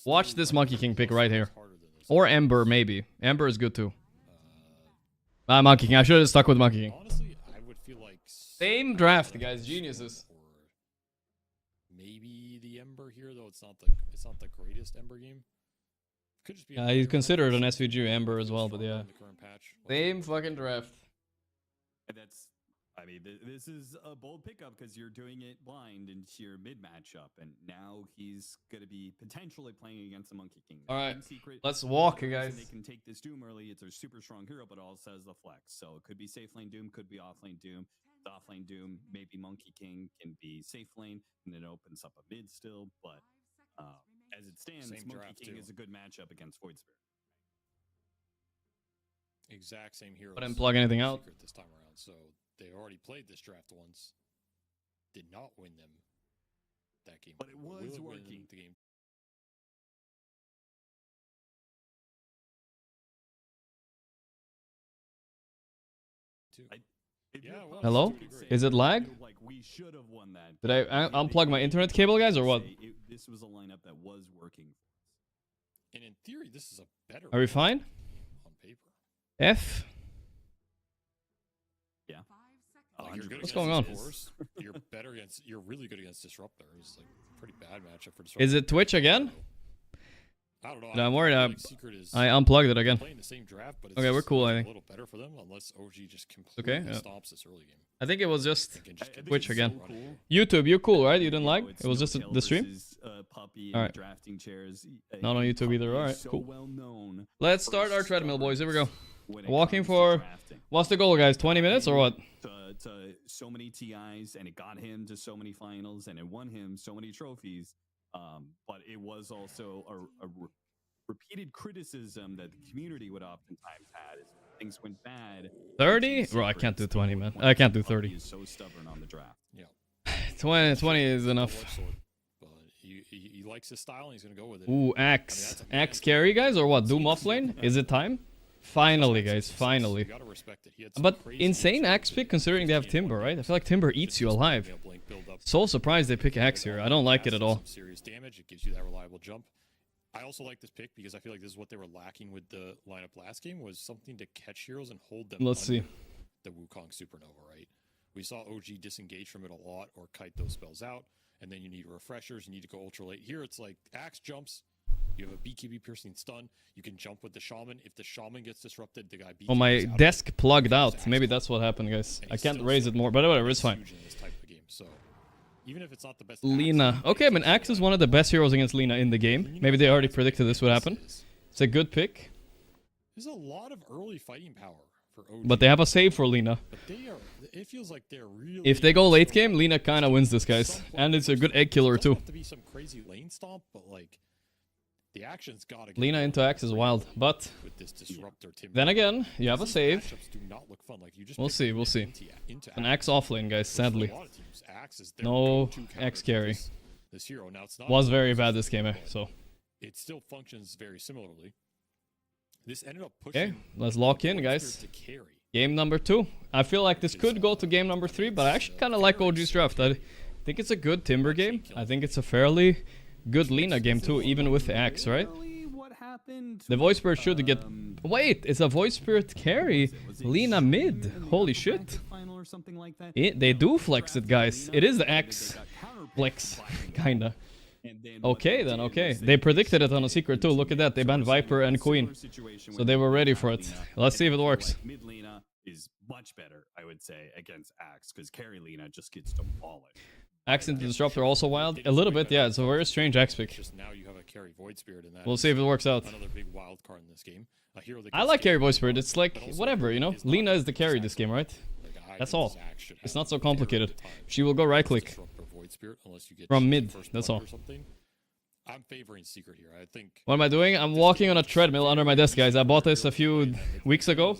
Speaker 1: Watch this Monkey King pick right here. Or Ember, maybe. Ember is good too. Monkey King. I should have stuck with Monkey King.
Speaker 2: Honestly, I would feel like
Speaker 1: same draft, guys. Geniuses.
Speaker 2: Maybe the Ember here, though it's not the greatest Ember game. Could just be.
Speaker 1: He's considered an SVG Ember as well, but yeah. Same fucking draft.
Speaker 4: And I mean, this is a bold pickup because you're doing it blind into your mid matchup, and now he's going to be potentially playing against a Monkey King.
Speaker 1: All right, let's walk, guys.
Speaker 4: They can take this Doom early. It's a super strong hero, but also has the flex. So it could be safe lane Doom, could be off lane Doom. The off lane Doom, maybe Monkey King can be safe lane, and it opens up a mid still. But as it stands, Monkey King is a good matchup against Void Spirit.
Speaker 2: Exact same hero.
Speaker 1: But I didn't plug anything out
Speaker 2: this time around, so. They already played this draft once. Did not win them that game.
Speaker 4: But it was working.
Speaker 2: The game. Yeah, well,
Speaker 1: Hello? Is it lag?
Speaker 4: Like we should have won that.
Speaker 1: Did I unplug my internet cable, guys, or what?
Speaker 4: This was a lineup that was working.
Speaker 2: And in theory, this is a better.
Speaker 1: Are we fine?
Speaker 2: On paper.
Speaker 1: F?
Speaker 4: Yeah.
Speaker 2: You're good
Speaker 1: What's
Speaker 2: against
Speaker 1: going on?
Speaker 2: Disruptors. You're better against. You're really good against Disruptor. It's like a pretty bad matchup for Disruptor.
Speaker 1: Is it Twitch again?
Speaker 2: I don't know.
Speaker 1: No, I'm worried.
Speaker 2: Like Secret is
Speaker 1: I unplugged it again.
Speaker 2: playing the same draft, but it's
Speaker 1: Okay, we're
Speaker 2: just
Speaker 1: cool, I
Speaker 2: a
Speaker 1: think.
Speaker 2: little better for them, unless OG just completely stomps this early game.
Speaker 1: I think it was just
Speaker 2: Just
Speaker 1: Twitch again.
Speaker 4: So cool.
Speaker 1: YouTube, you're cool, right? You didn't like?
Speaker 4: It's
Speaker 1: It was just
Speaker 4: no-kill
Speaker 1: the stream?
Speaker 4: versus, Puppy
Speaker 1: All
Speaker 4: and
Speaker 1: right.
Speaker 4: drafting chairs.
Speaker 1: Not on YouTube either.
Speaker 4: Puppy
Speaker 1: All
Speaker 4: is
Speaker 1: right,
Speaker 4: so
Speaker 1: cool.
Speaker 4: well known
Speaker 1: Let's
Speaker 4: for
Speaker 1: start our treadmill, boys. Here we go.
Speaker 4: when it
Speaker 1: Walking
Speaker 4: comes to
Speaker 1: for...
Speaker 4: drafting.
Speaker 1: What's the goal, guys? 20 minutes or what?
Speaker 4: To so many TIs, and it got him to so many finals, and it won him so many trophies. But it was also a repeated criticism that the community would oftentimes had is when things went bad.
Speaker 1: 30? Bro, I can't do 20, man. I can't do 30.
Speaker 4: He's so stubborn on the draft.
Speaker 2: Yeah.
Speaker 1: 20 is enough.
Speaker 2: But he likes his style, and he's gonna go with it.
Speaker 1: Ooh, Axe. Axe carry, guys, or what? Doom offlane? Is it time? Finally, guys, finally.
Speaker 2: You gotta respect it. He had some
Speaker 1: But
Speaker 2: crazy
Speaker 1: insane Axe pick considering they have Timber, right? I feel like Timber eats you alive. So surprised they pick Axe here. I don't like it at all.
Speaker 2: Some serious damage. It gives you that reliable jump. I also like this pick because I feel like this is what they were lacking with the lineup last game, was something to catch heroes and hold them.
Speaker 1: Let's see.
Speaker 2: under the Wukong Supernova, right? We saw OG disengage from it a lot or kite those spells out, and then you need refreshers. You need to go ultra late. Here it's like Axe jumps. You have a BKB piercing stun. You can jump with the Shaman. If the Shaman gets disrupted, the guy beats
Speaker 1: Oh, my desk plugged out. Maybe that's what happened, guys. I can't raise it more, but whatever, it's fine.
Speaker 2: So even if it's not the best
Speaker 1: Lina. Okay, I mean, Axe is one of the best heroes against Lina in the game. Maybe they already predicted this would happen. It's a good pick.
Speaker 2: There's a lot of early fighting power for OG.
Speaker 1: But they have a save for Lina.
Speaker 2: But they are. It feels like they're really.
Speaker 1: If they go late game, Lina kind of wins this, guys. And it's a good egg killer, too.
Speaker 2: Have to be some crazy lane stomp, but like the action's gotta.
Speaker 1: Lina into Axe is wild, but
Speaker 2: with this disruptor,
Speaker 1: then again, you have a save.
Speaker 2: Matchups do not look fun. Like you just
Speaker 1: We'll
Speaker 2: pick
Speaker 1: see, we'll see.
Speaker 2: into
Speaker 1: An Axe offlane, guys, sadly.
Speaker 2: A lot of teams, Axe is their
Speaker 1: No
Speaker 2: go-to counter
Speaker 1: Axe
Speaker 2: to
Speaker 1: carry.
Speaker 2: this hero. Now it's not
Speaker 1: Was very bad this game, so.
Speaker 2: it still functions very similarly. This ended up pushing.
Speaker 1: Okay, let's lock in, guys. Game number 2. I feel like this could go to game number 3, but I actually kind of like OG's draft. I think it's a good Timber game. I think it's a fairly good Lina game too, even with the Axe, right? The Voice Spirit should get... Wait, it's a Voice Spirit carry. Lina mid. Holy shit. They do flex it, guys. It is the Axe flex, kinda. Okay then, okay. They predicted it on a secret too. Look at that. They banned Viper and Queen. So they were ready for it. Let's see if it works.
Speaker 4: Mid Lina is much better, I would say, against Axe, because carry Lina just gets demolished.
Speaker 1: Axe into Disruptor also wild. A little bit, yeah. It's a very strange Axe pick.
Speaker 2: Just now you have a carry Void Spirit in that.
Speaker 1: We'll see if it works out.
Speaker 2: Another big wild card in this game. A hero that
Speaker 1: I like carry Voice Spirit. It's like, whatever, you know? Lina is the carry this game, right? That's all. It's not so complicated. She will go right click. From mid, that's all.
Speaker 2: I'm favoring Secret here. I think.
Speaker 1: What am I doing? I'm walking on a treadmill under my desk, guys. I bought this a few weeks ago.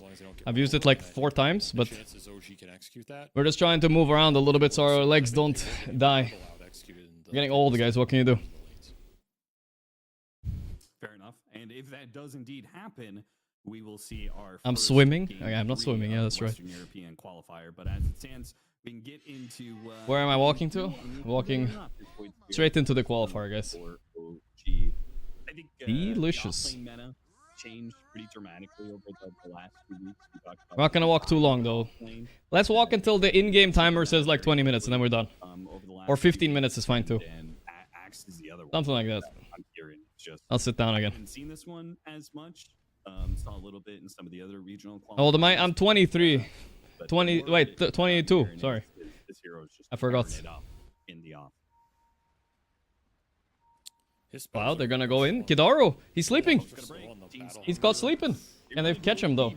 Speaker 1: I've used it like 4 times, but we're just trying to move around a little bit so our legs don't die. We're getting old, guys. What can you do?
Speaker 4: Fair enough. And if that does indeed happen, we will see our.
Speaker 1: I'm swimming. Okay, I'm not swimming. Yeah, that's right.
Speaker 4: Western European qualifier, but as it stands, we can get into.
Speaker 1: Where am I walking to? Walking straight into the qualifier, guys.
Speaker 4: I think,
Speaker 1: Delicious.
Speaker 4: meta changed pretty dramatically over the last few weeks.
Speaker 1: We're not gonna walk too long though. Let's walk until the in-game timer says like 20 minutes and then we're done. Or 15 minutes is fine too. Something like that. I'll sit down again.
Speaker 4: I haven't seen this one as much. Saw a little bit in some of the other regional.
Speaker 1: How old am I? I'm 23. 22. Sorry. I forgot. Wow, they're gonna go in. Kidaru, he's sleeping. He's caught sleeping. Can they catch him though?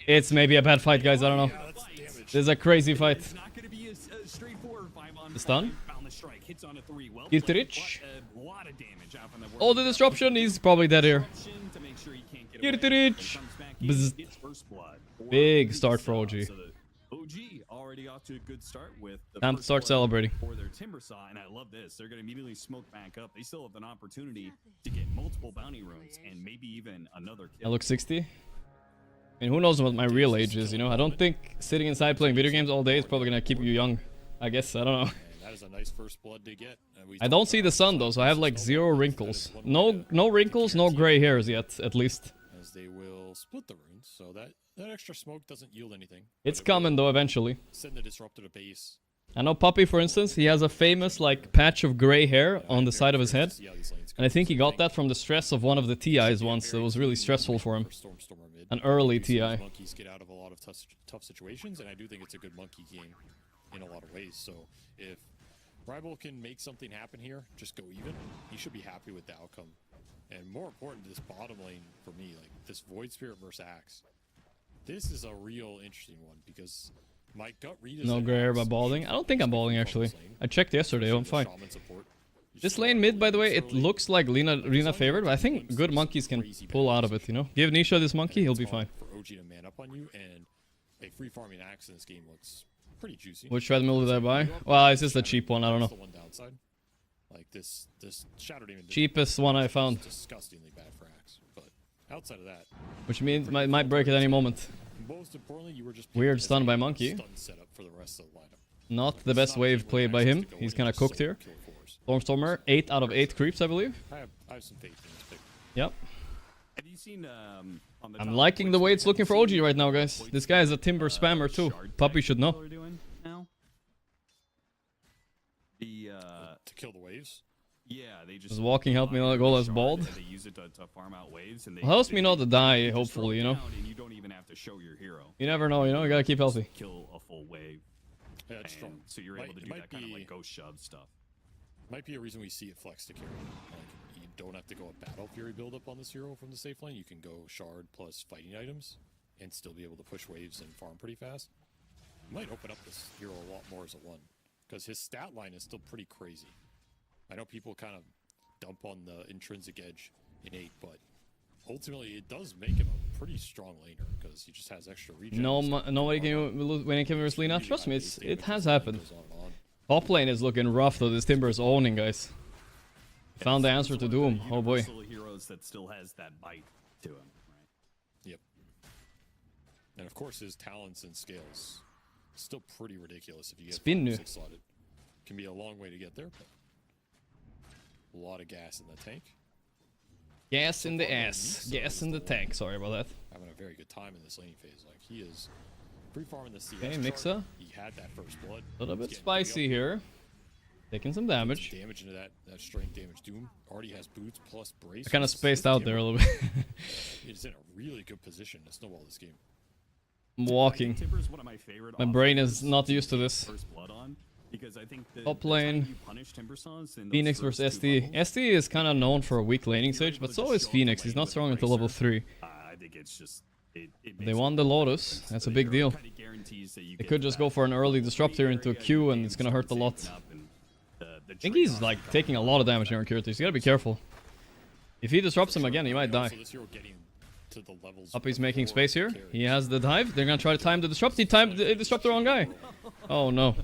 Speaker 1: It's maybe a bad fight, guys. I don't know. This is a crazy fight. The stun. Irtirich. Oh, the disruption. He's probably dead here. Irtirich. Big start for OG.
Speaker 4: OG already off to a good start with the
Speaker 1: Time to start celebrating.
Speaker 4: for their timber saw, and I love this. They're going to immediately smoke back up. They still have an opportunity to get multiple bounty runes and maybe even another kill.
Speaker 1: I look 60. I mean, who knows what my real age is, you know? I don't think sitting inside playing video games all day is probably gonna keep you young. I guess, I don't know.
Speaker 2: And that is a nice first blood to get.
Speaker 1: I don't see the sun though, so I have like 0 wrinkles. No wrinkles, no gray hairs yet, at least.
Speaker 2: As they will split the runes, so that extra smoke doesn't yield anything.
Speaker 1: It's coming though, eventually.
Speaker 2: Send the disruptor to base.
Speaker 1: I know Puppy, for instance, he has a famous like patch of gray hair on the side of his head. And I think he got that from the stress of one of the TIs once. It was really stressful for him. An early TI.
Speaker 2: Monkeys get out of a lot of tough situations, and I do think it's a good monkey game in a lot of ways. So if Rival can make something happen here, just go even, he should be happy with the outcome. And more important, this bottom lane for me, like this Void Spirit versus Axe, this is a real interesting one because my gut read is
Speaker 1: No gray hair by balding. I don't think I'm balding actually. I checked yesterday, I'm fine. This lane mid, by the way, it looks like Rina favored, but I think good monkeys can pull out of it, you know? Give Nisha this monkey, he'll be fine.
Speaker 2: For OG to man up on you, and a free farming Axe in this game looks pretty juicy.
Speaker 1: Which treadmill did I buy? Well, it's just a cheap one, I don't know.
Speaker 2: The one downside. Like this Shadow Demon.
Speaker 1: Cheapest one I found.
Speaker 2: Disgustingly bad for Axe, but outside of that.
Speaker 1: Which means might break at any moment.
Speaker 2: Most importantly, you were just
Speaker 1: weird stun by monkey.
Speaker 2: Stun setup for the rest of the lineup.
Speaker 1: Not the best wave played by him. He's kind of cooked here. Stormstormer, 8 out of 8 creeps, I believe.
Speaker 2: I have some faith in this pick.
Speaker 1: Yep.
Speaker 4: Have you seen on the
Speaker 1: I'm liking the way it's looking for OG right now, guys. This guy is a timber spammer too. Puppy should know.
Speaker 2: To kill the waves.
Speaker 4: Yeah, they just
Speaker 1: Does walking help me not go less bald?
Speaker 4: They use it to farm out waves, and
Speaker 1: Helps me not to die, hopefully, you know.
Speaker 4: And you don't even have to show your hero.
Speaker 1: You never know, you know. You gotta keep healthy.
Speaker 4: Kill a full wave.
Speaker 2: Yeah, it's strong.
Speaker 4: So you're able to do that kind of like ghost shove stuff.
Speaker 2: Might be a reason we see it flex to carry. Like you don't have to go a Battle Fury build up on this hero from the safe lane. You can go shard plus fighting items and still be able to push waves and farm pretty fast. You might open up this hero a lot more as a 1 because his stat line is still pretty crazy. I know people kind of dump on the intrinsic edge in 8, but ultimately it does make him a pretty strong laner because he just has extra regen.
Speaker 1: Nobody can win in versus Lina. Trust me, it has happened. Top lane is looking rough though. This Timber is owning, guys. Found the answer to Doom. Oh boy.
Speaker 4: Heroes that still has that bite to him, right?
Speaker 2: Yep. And of course his talents and scales still pretty ridiculous if you get
Speaker 1: Spin
Speaker 2: 5 or 6 slotted. Can be a long way to get there, but a lot of gas in the tank.
Speaker 1: Gas in the ass. Gas in the tank. Sorry about that.
Speaker 2: Having a very good time in this laning phase. Like he is free farming the CS.
Speaker 1: Okay, Mixa.
Speaker 2: He had that first blood.
Speaker 1: A little bit spicy here. Taking some damage.
Speaker 2: Damage into that strength damage. Doom already has boots plus brace.
Speaker 1: I kind of spaced out there a little bit.
Speaker 2: He's in a really good position to snowball this game.
Speaker 1: I'm walking.
Speaker 4: Timber's one of my favorite.
Speaker 1: My brain is not used to this.
Speaker 4: First blood on. Because I think
Speaker 1: top lane, Phoenix versus SD. SD is kind of known for a weak laning stage, but so is Phoenix. He's not strong until level 3.
Speaker 4: I think it's just
Speaker 1: they won the Lotus. That's a big deal. They could just go for an early disruptor into a Q, and it's gonna hurt a lot. I think he's like taking a lot of damage here on Kyrtis. You gotta be careful. If he disrupts him again, he might die. Puppy's making space here. He has the dive. They're gonna try to time the disrupt. He disrupt the wrong guy. Oh no.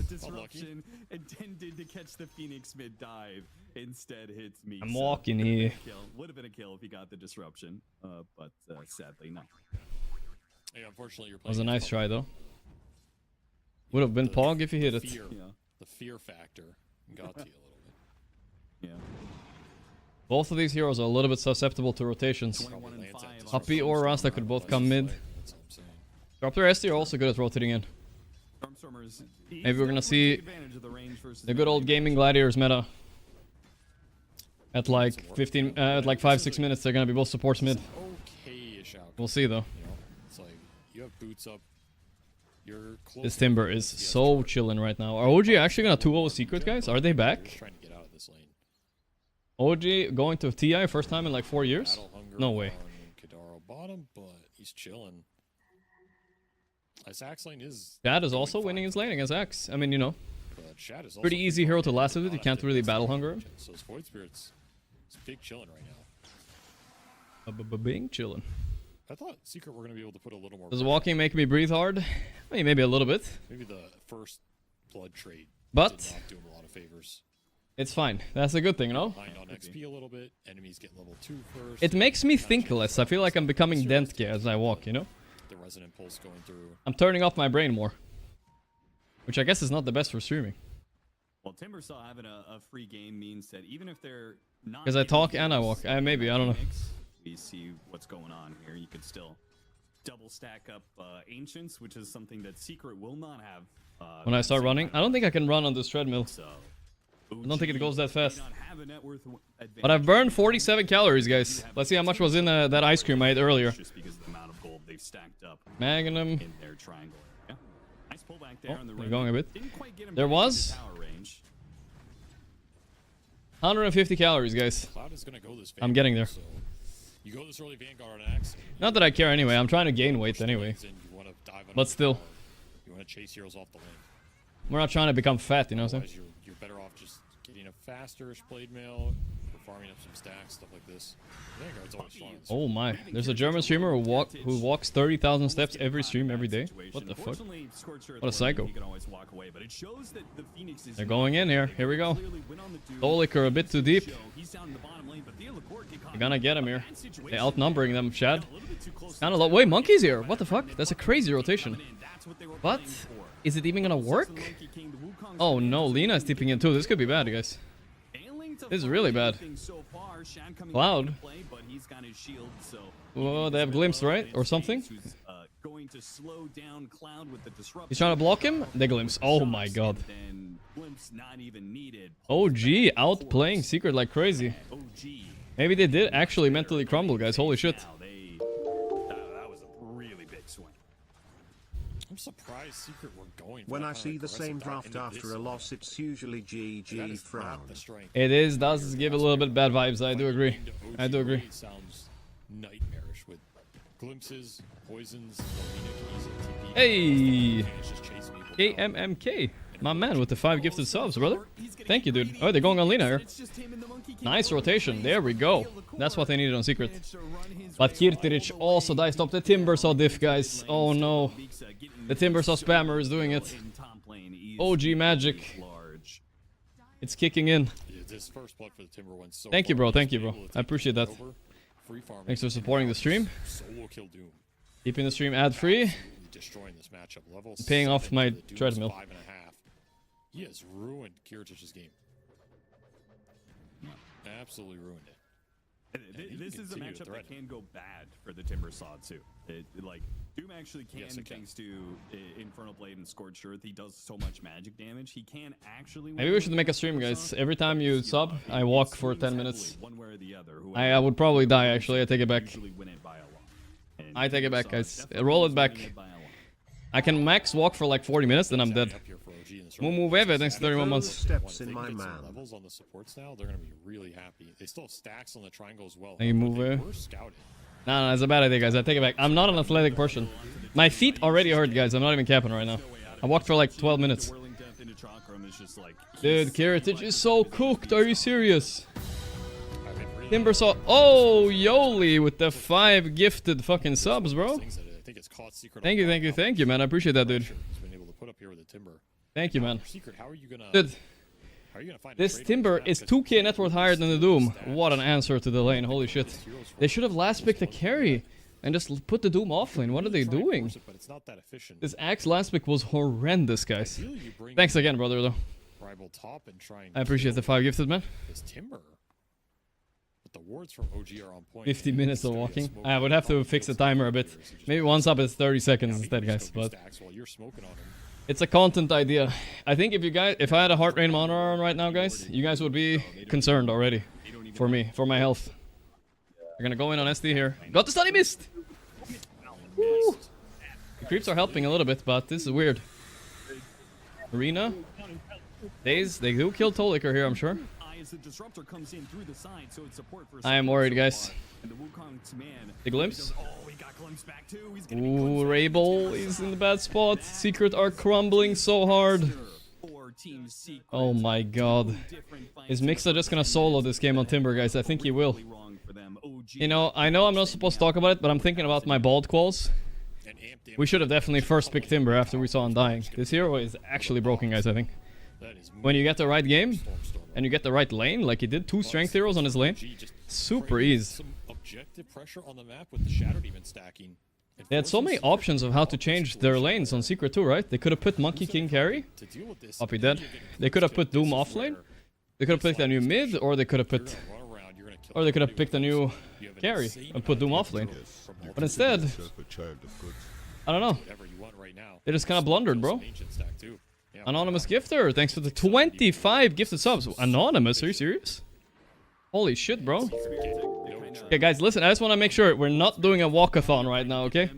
Speaker 4: Disruption intended to catch the Phoenix mid dive instead hits me.
Speaker 1: I'm walking here.
Speaker 4: Would have been a kill if he got the disruption, but sadly not.
Speaker 2: Yeah, unfortunately, you're
Speaker 1: playing. Was a nice try though. Would have been Pog if he hit it.
Speaker 2: The fear factor got to you a little bit.
Speaker 4: Yeah.
Speaker 1: Both of these heroes are a little bit susceptible to rotations. Puppy or Rasta could both come mid. Disruptor SD are also good at rotating in. Maybe we're gonna see the good old gaming gladiators meta. At like 5-6 minutes, they're gonna be both supports mid. We'll see though.
Speaker 2: It's like you have boots up. You're close.
Speaker 1: This Timber is so chilling right now. Are OG actually gonna 2-0 secret, guys? Are they back?
Speaker 2: Trying to get out of this lane.
Speaker 1: OG going to TI first time in like 4 years? No way.
Speaker 2: Kadaro bottom, but he's chilling. Axe lane is.
Speaker 1: Shad is also winning his lane against Axe. I mean, you know,
Speaker 2: Shad is
Speaker 1: pretty easy hero to last with. You can't really battle hunger him.
Speaker 2: So his Void Spirit's big chilling right now.
Speaker 1: Bing chilling.
Speaker 2: I thought Secret were gonna be able to put a little more.
Speaker 1: Does walking make me breathe hard? I mean, maybe a little bit.
Speaker 2: Maybe the first blood trait
Speaker 1: but
Speaker 2: did not do him a lot of favors.
Speaker 1: It's fine. That's a good thing, no?
Speaker 2: Behind on XP a little bit. Enemies get level 2 first.
Speaker 1: It makes me think less. I feel like I'm becoming Dentke as I walk, you know?
Speaker 2: The resonant pulse going through.
Speaker 1: I'm turning off my brain more. Which I guess is not the best for streaming.
Speaker 4: Well, Timbersaw having a free game means that even if they're not...
Speaker 1: Because I talk and I walk. Maybe, I don't know.
Speaker 4: We see what's going on here. You could still double stack up Ancients, which is something that Secret will not have.
Speaker 1: When I start running, I don't think I can run on this treadmill.
Speaker 4: So,
Speaker 1: I don't think it goes that fast. But I've burned 47 calories, guys. Let's see how much was in that ice cream I ate earlier.
Speaker 4: Just because of the amount of gold they've stacked up
Speaker 1: Magnum.
Speaker 4: in their triangle. Yeah. Nice pullback there on the
Speaker 1: We're going a bit.
Speaker 4: Didn't quite get him
Speaker 1: There
Speaker 4: back
Speaker 1: was
Speaker 4: into tower range.
Speaker 1: 150 calories, guys.
Speaker 2: Cloud is gonna go this
Speaker 1: I'm getting there.
Speaker 2: so you go this early Vanguard on Axe.
Speaker 1: Not that I care anyway. I'm trying to gain weight anyway.
Speaker 2: You wanna dive on
Speaker 1: But still.
Speaker 2: You wanna chase heroes off the lane.
Speaker 1: We're not trying to become fat, you know what I'm saying?
Speaker 2: You're better off just getting a faster blade mail, or farming up some stacks, stuff like this. Vanguard's always fun.
Speaker 1: Oh my. There's a German streamer who walks 30,000 steps every stream every day. What the fuck? What a psycho. They're going in here. Here we go. Toliker a bit too deep. You're gonna get him here. They're outnumbering them, Shad. Kinda low. Wait, Monkey's here. What the fuck? That's a crazy rotation. But is it even gonna work? Oh no, Lina is tipping in too. This could be bad, guys. This is really bad. Cloud. Oh, they have glimpse, right? Or something? He's trying to block him? They glimpse. Oh my god. OG outplaying Secret like crazy. Maybe they did actually mentally crumble, guys. Holy shit.
Speaker 4: That was a really big swing.
Speaker 2: I'm surprised Secret were going.
Speaker 3: When I see the same draft after a loss, it's usually GG frown.
Speaker 1: It does give a little bit bad vibes. I do agree. I do agree.
Speaker 2: Sounds nightmarish with glimpses, poisons.
Speaker 1: Hey, KMMK, my man with the 5 gifted subs, brother. Thank you, dude. Oh, they're going on Lina here. Nice rotation. There we go. That's what they needed on Secret. But Kirtirich also diced up the Timbersaw diff, guys. Oh no. The Timbersaw spammer is doing it. OG magic. It's kicking in. Thank you, bro. Thank you, bro. I appreciate that. Thanks for supporting the stream. Keeping the stream ad-free. Paying off my treadmill.
Speaker 2: 5.5. He has ruined Kiritich's game. Absolutely ruined it.
Speaker 4: This is a matchup that can go bad for the Timbersaw too. Like Doom actually can, thanks to Infernal Blade and Scorched Earth. He does so much magic damage. He can actually.
Speaker 1: Maybe we should make a stream, guys. Every time you sub, I walk for 10 minutes. I would probably die. Actually, I take it back. I take it back, guys. Roll it back. I can max walk for like 40 minutes, then I'm dead. Mueve, thanks to 31 months.
Speaker 3: Steps in my man.
Speaker 2: Levels on the supports now, they're gonna be really happy. They still have stacks on the triangle as well.
Speaker 1: Thank you, Move.
Speaker 2: We're scouted.
Speaker 1: Nah, it's a bad idea, guys. I take it back. I'm not an athletic person. My feet already hurt, guys. I'm not even capping right now. I walked for like 12 minutes. Dude, Kiritich is so cooked. Are you serious? Timbersaw. Oh, Yoli with the 5 gifted fucking subs, bro. Thank you, thank you, thank you, man. I appreciate that, dude. Thank you, man. Dude, this Timber is 2k net worth higher than the Doom. What an answer to the lane. Holy shit. They should have last picked a carry and just put the Doom offlane. What are they doing? This Axe last pick was horrendous, guys. Thanks again, brother, though. I appreciate the 5 gifted, man.
Speaker 2: The wards from OG are on point.
Speaker 1: 50 minutes of walking. I would have to fix the timer a bit. Maybe one sub is 30 seconds instead, guys. But it's a content idea. I think if I had a heart rate monitor on right now, guys, you guys would be concerned already for me, for my health. We're gonna go in on SD here. Got the study mist. Woo. The creeps are helping a little bit, but this is weird. Arena. Days, they do kill Toliker here, I'm sure. I am worried, guys. The glimpse. Ooh, Rabel is in the bad spot. Secret are crumbling so hard. Oh my god. Is Mixa just gonna solo this game on Timber, guys? I think he will. You know, I know I'm not supposed to talk about it, but I'm thinking about my bald quals. We should have definitely first picked Timber after we saw him dying. This hero is actually broken, guys, I think. When you get the right game, and you get the right lane, like he did 2 strength heroes on his lane, super easy.
Speaker 2: Some objective pressure on the map with the Shadow Demon stacking.
Speaker 1: They had so many options of how to change their lanes on Secret too, right? They could have put Monkey King carry. Puppy dead. They could have put Doom off lane. They could have picked a new mid, or they could have put... Or they could have picked a new carry and put Doom off lane. But instead... I don't know. They just kind of blundered, bro. Anonymous Gifter, thanks for the 25 gifted subs. Anonymous, are you serious? Holy shit, bro. Okay, guys, listen, I just want to make sure we're not doing a walkathon right now, okay?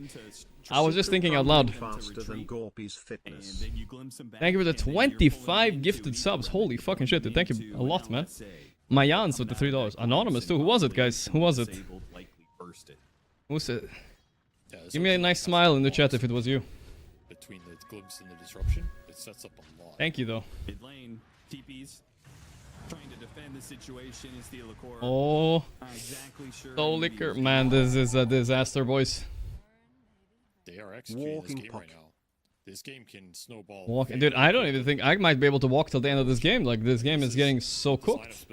Speaker 1: I was just thinking out loud. Thank you for the 25 gifted subs. Holy fucking shit, dude. Thank you a lot, man. Mayans with the $3. Anonymous, too. Who was it, guys? Who was it? Who's it? Give me a nice smile in the chat if it was you.
Speaker 2: Between the glimpse and the disruption, it sets up a lot.
Speaker 1: Thank you, though.
Speaker 4: Mid lane, TP's trying to defend the situation is the Liquor.
Speaker 1: Oh, so liquor. Man, this is a disaster, boys.
Speaker 2: They are executing this game right now. This game can snowball.
Speaker 1: Walking, dude, I don't even think I might be able to walk till the end of this game. Like, this game is getting so cooked.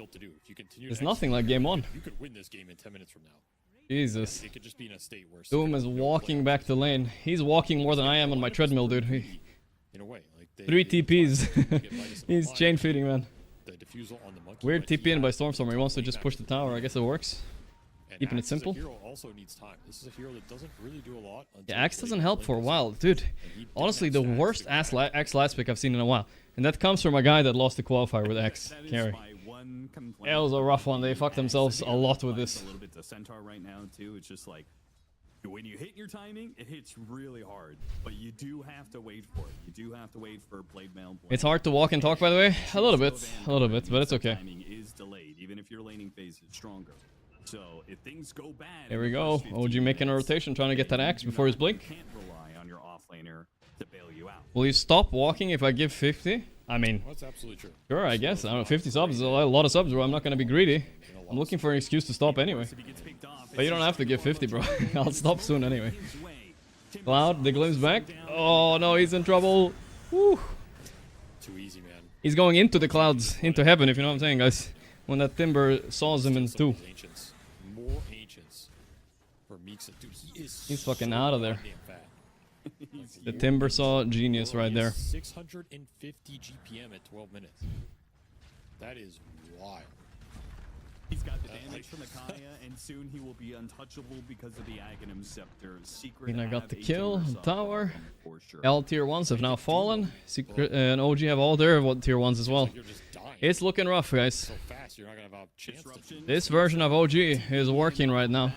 Speaker 1: It's nothing like game 1.
Speaker 2: You could win this game in 10 minutes from now.
Speaker 1: Jesus.
Speaker 2: It could just be in a state where
Speaker 1: Doom is walking back the lane. He's walking more than I am on my treadmill, dude.
Speaker 2: In a way, like
Speaker 1: 3 TPs. He's chain feeding, man. Weird TP in by Stormstormer. He wants to just push the tower. I guess it works. Keeping it simple.
Speaker 2: Also needs time. This is a hero that doesn't really do a lot.
Speaker 1: Yeah, Axe doesn't help for a while, dude. Honestly, the worst Axe last pick I've seen in a while, and that comes from a guy that lost the qualifier with Axe carry. Yeah, it was a rough one. They fucked themselves a lot with this.
Speaker 4: A little bit to Centaur right now too. It's just like when you hit your timing, it hits really hard, but you do have to wait for it. You do have to wait for Blade Mail.
Speaker 1: It's hard to walk and talk, by the way. A little bit, but it's okay.
Speaker 4: Timing is delayed, even if your laning phase is stronger. So if things go bad,
Speaker 1: here we go. OG making a rotation, trying to get that Axe before his blink.
Speaker 4: You can't rely on your offlaner to bail you out.
Speaker 1: Will you stop walking if I give 50? I mean,
Speaker 2: that's absolutely true.
Speaker 1: Sure, I guess. I don't know, 50 subs is a lot of subs, bro. I'm not gonna be greedy. I'm looking for an excuse to stop anyway. But you don't have to give 50, bro. I'll stop soon anyway. Cloud, the glimpse back. Oh no, he's in trouble. Woo.
Speaker 2: Too easy, man.
Speaker 1: He's going into the clouds, into heaven, if you know what I'm saying, guys. When that Timber saws him in 2.
Speaker 2: More ancients for Meeksa. Dude,
Speaker 1: he's fucking out of there. The Timber Saw genius right there.
Speaker 2: 650 GPM at 12 minutes. That is wild.
Speaker 4: He's got the damage from the Kaya, and soon he will be untouchable because of the Aghanim Scepter. Secret.
Speaker 1: And I got the kill on tower. L tier 1s have now fallen. Secret and OG have all their tier 1s as well. It's looking rough, guys. This version of OG is working right now.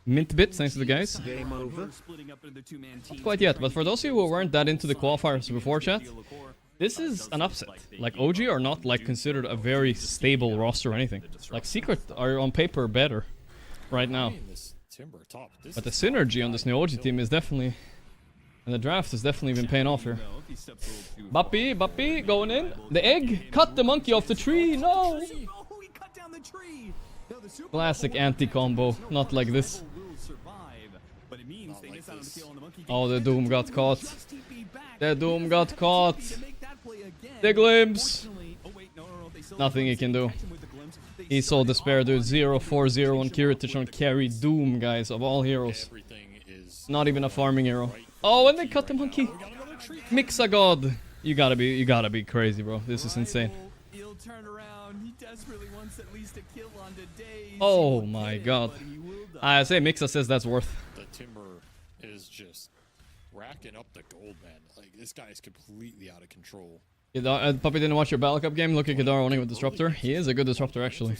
Speaker 1: Mint bit, thanks to the guys.
Speaker 3: Game over.
Speaker 1: Not quite yet, but for those of you who weren't that into the qualifiers before, chat, this is an upset. Like, OG are not like considered a very stable roster or anything. Like, Secret are on paper better right now. But the synergy on this new OG team is definitely... And the draft has definitely been paying off here. Bappy, going in. The egg, cut the monkey off the tree, no! Classic anti-combo, not like this. Oh, the Doom got caught. The Doom got caught. The glimpse. Nothing he can do. He saw despair, dude. 0-4-0 on Kiritich on carry Doom, guys, of all heroes. Not even a farming hero. Oh, and they cut the monkey. Mixa God. You gotta be crazy, bro. This is insane. Oh my god. I say Mixa says that's worth.
Speaker 2: The Timber is just racking up the gold, man. Like, this guy is completely out of control.
Speaker 1: Puppy didn't watch your Battle Cup game. Look at Kadar owning with Disruptor. He is a good Disruptor, actually.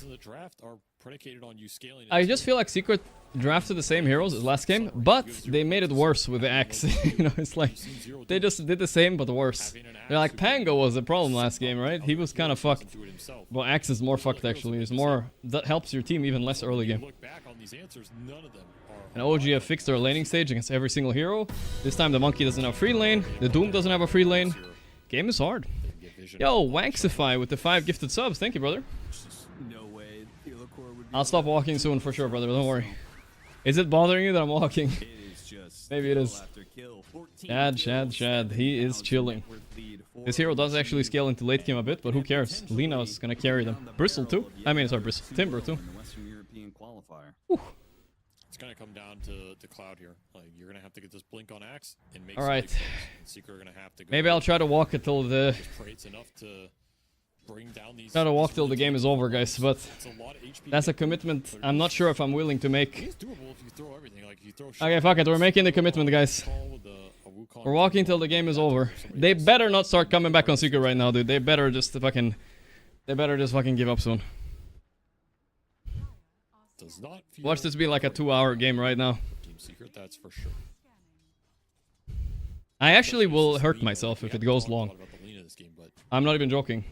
Speaker 1: I just feel like Secret drafted the same heroes as last game, but they made it worse with the Axe. You know, it's like they just did the same but worse. They're like, Pango was the problem last game, right? He was kind of fucked. Well, Axe is more fucked, actually. It's more that helps your team even less early game. And OG have fixed their laning stage against every single hero. This time the Monkey doesn't have free lane. The Doom doesn't have a free lane. Game is hard. Yo, Wanksify with the 5 gifted subs. Thank you, brother. I'll stop walking soon for sure, brother. Don't worry. Is it bothering you that I'm walking? Maybe it is. Shad. He is chilling. This hero does actually scale into late game a bit, but who cares? Lina is gonna carry them. Bristle too. I mean, sorry, Bristle. Timber too.
Speaker 2: It's gonna come down to Cloud here. Like, you're gonna have to get this blink on Axe and make.
Speaker 1: All right.
Speaker 2: Secret are gonna have to go.
Speaker 1: Maybe I'll try to walk until the.
Speaker 2: It's enough to bring down these.
Speaker 1: Try to walk till the game is over, guys. But that's a commitment I'm not sure if I'm willing to make.
Speaker 2: It's doable if you throw everything. Like, if you throw.
Speaker 1: Okay, fuck it. We're making the commitment, guys. We're walking till the game is over. They better not start coming back on Secret right now, dude. They better just fucking. They better just fucking give up soon.
Speaker 2: Does not
Speaker 1: Watch this be like a 2-hour game right now.
Speaker 2: Team Secret, that's for sure.
Speaker 1: I actually will hurt myself if it goes long. I'm not even joking.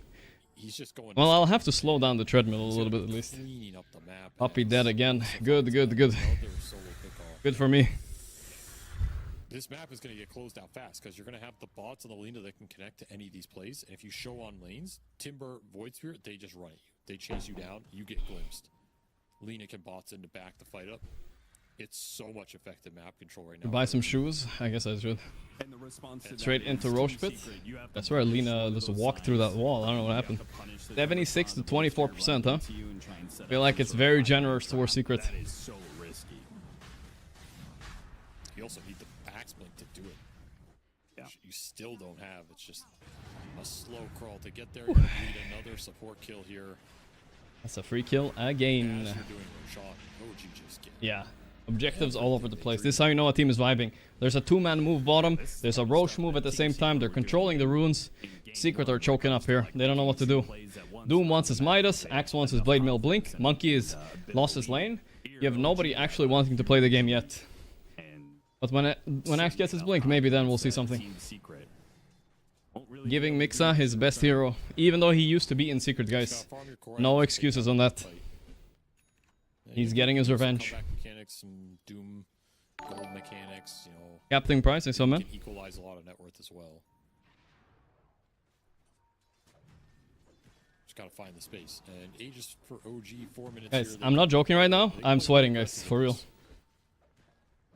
Speaker 1: Well, I'll have to slow down the treadmill a little bit at least. Puppy dead again. Good, good, good. Good for me.
Speaker 2: This map is going to get closed out fast because you're going to have the bots on the Lina that can connect to any of these plays. And if you show on lanes, Timber, Void Spirit, they just run at you. They chase you down, you get glimpsed. Lina can bots in to back the fight up. It's so much effective map control right now.
Speaker 1: Buy some shoes? I guess I should. Straight into Roche Pit? That's where Lina just walked through that wall. I don't know what happened. 76 to 24%, huh? I feel like it's very generous towards Secret.
Speaker 2: You also need the Axe Blink to do it. Yeah. You still don't have. It's just a slow crawl to get there. You need another support kill here.
Speaker 1: That's a free kill again. Yeah. Objectives all over the place. This is how you know a team is vibing. There's a 2-man move bottom. There's a Roche move at the same time. They're controlling the runes. Secret are choking up here. They don't know what to do. Doom wants his Midas. Axe wants his Blade Mill Blink. Monkey is lost his lane. You have nobody actually wanting to play the game yet. But when Axe gets his Blink, maybe then we'll see something. Giving Mixa his best hero, even though he used to be in Secret, guys. No excuses on that. He's getting his revenge.
Speaker 2: Mechanics, some Doom, gold mechanics, you know.
Speaker 1: Captain Price, I saw, man.
Speaker 2: Can equalize a lot of net worth as well. Just gotta find the space. And Aegis for OG 4 minutes.
Speaker 1: Guys, I'm not joking right now. I'm sweating, guys, for real.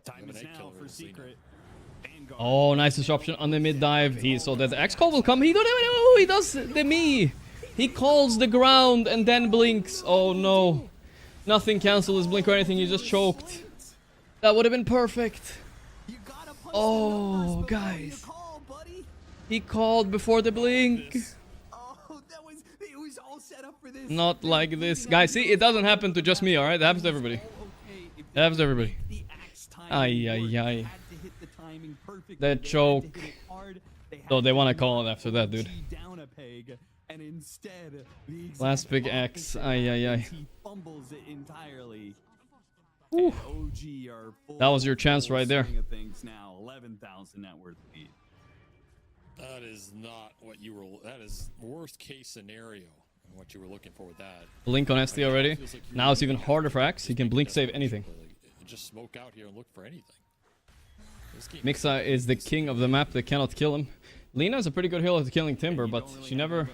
Speaker 4: Time is now for Secret.
Speaker 1: Oh, nice disruption on the mid dive. He saw that the X call will come. He don't know. He does the me. He calls the ground and then blinks. Oh no. Nothing canceled his blink or anything. He just choked. That would have been perfect. Oh, guys. He called before the blink. Not like this. Guys, see, it doesn't happen to just me, alright? It happens to everybody. It happens to everybody. Ay, ay, ay. That choke. Oh, they want to call it after that, dude. Last big X. Ay, ay, ay. That was your chance right there.
Speaker 2: That is not what you were. That is worst case scenario. What you were looking for with that.
Speaker 1: Blink on ST already. Now it's even harder for Axe. He can blink save anything.
Speaker 2: Just smoke out here and look for anything.
Speaker 1: Mixa is the king of the map. They cannot kill him. Lina is a pretty good healer to killing Timber, but she never...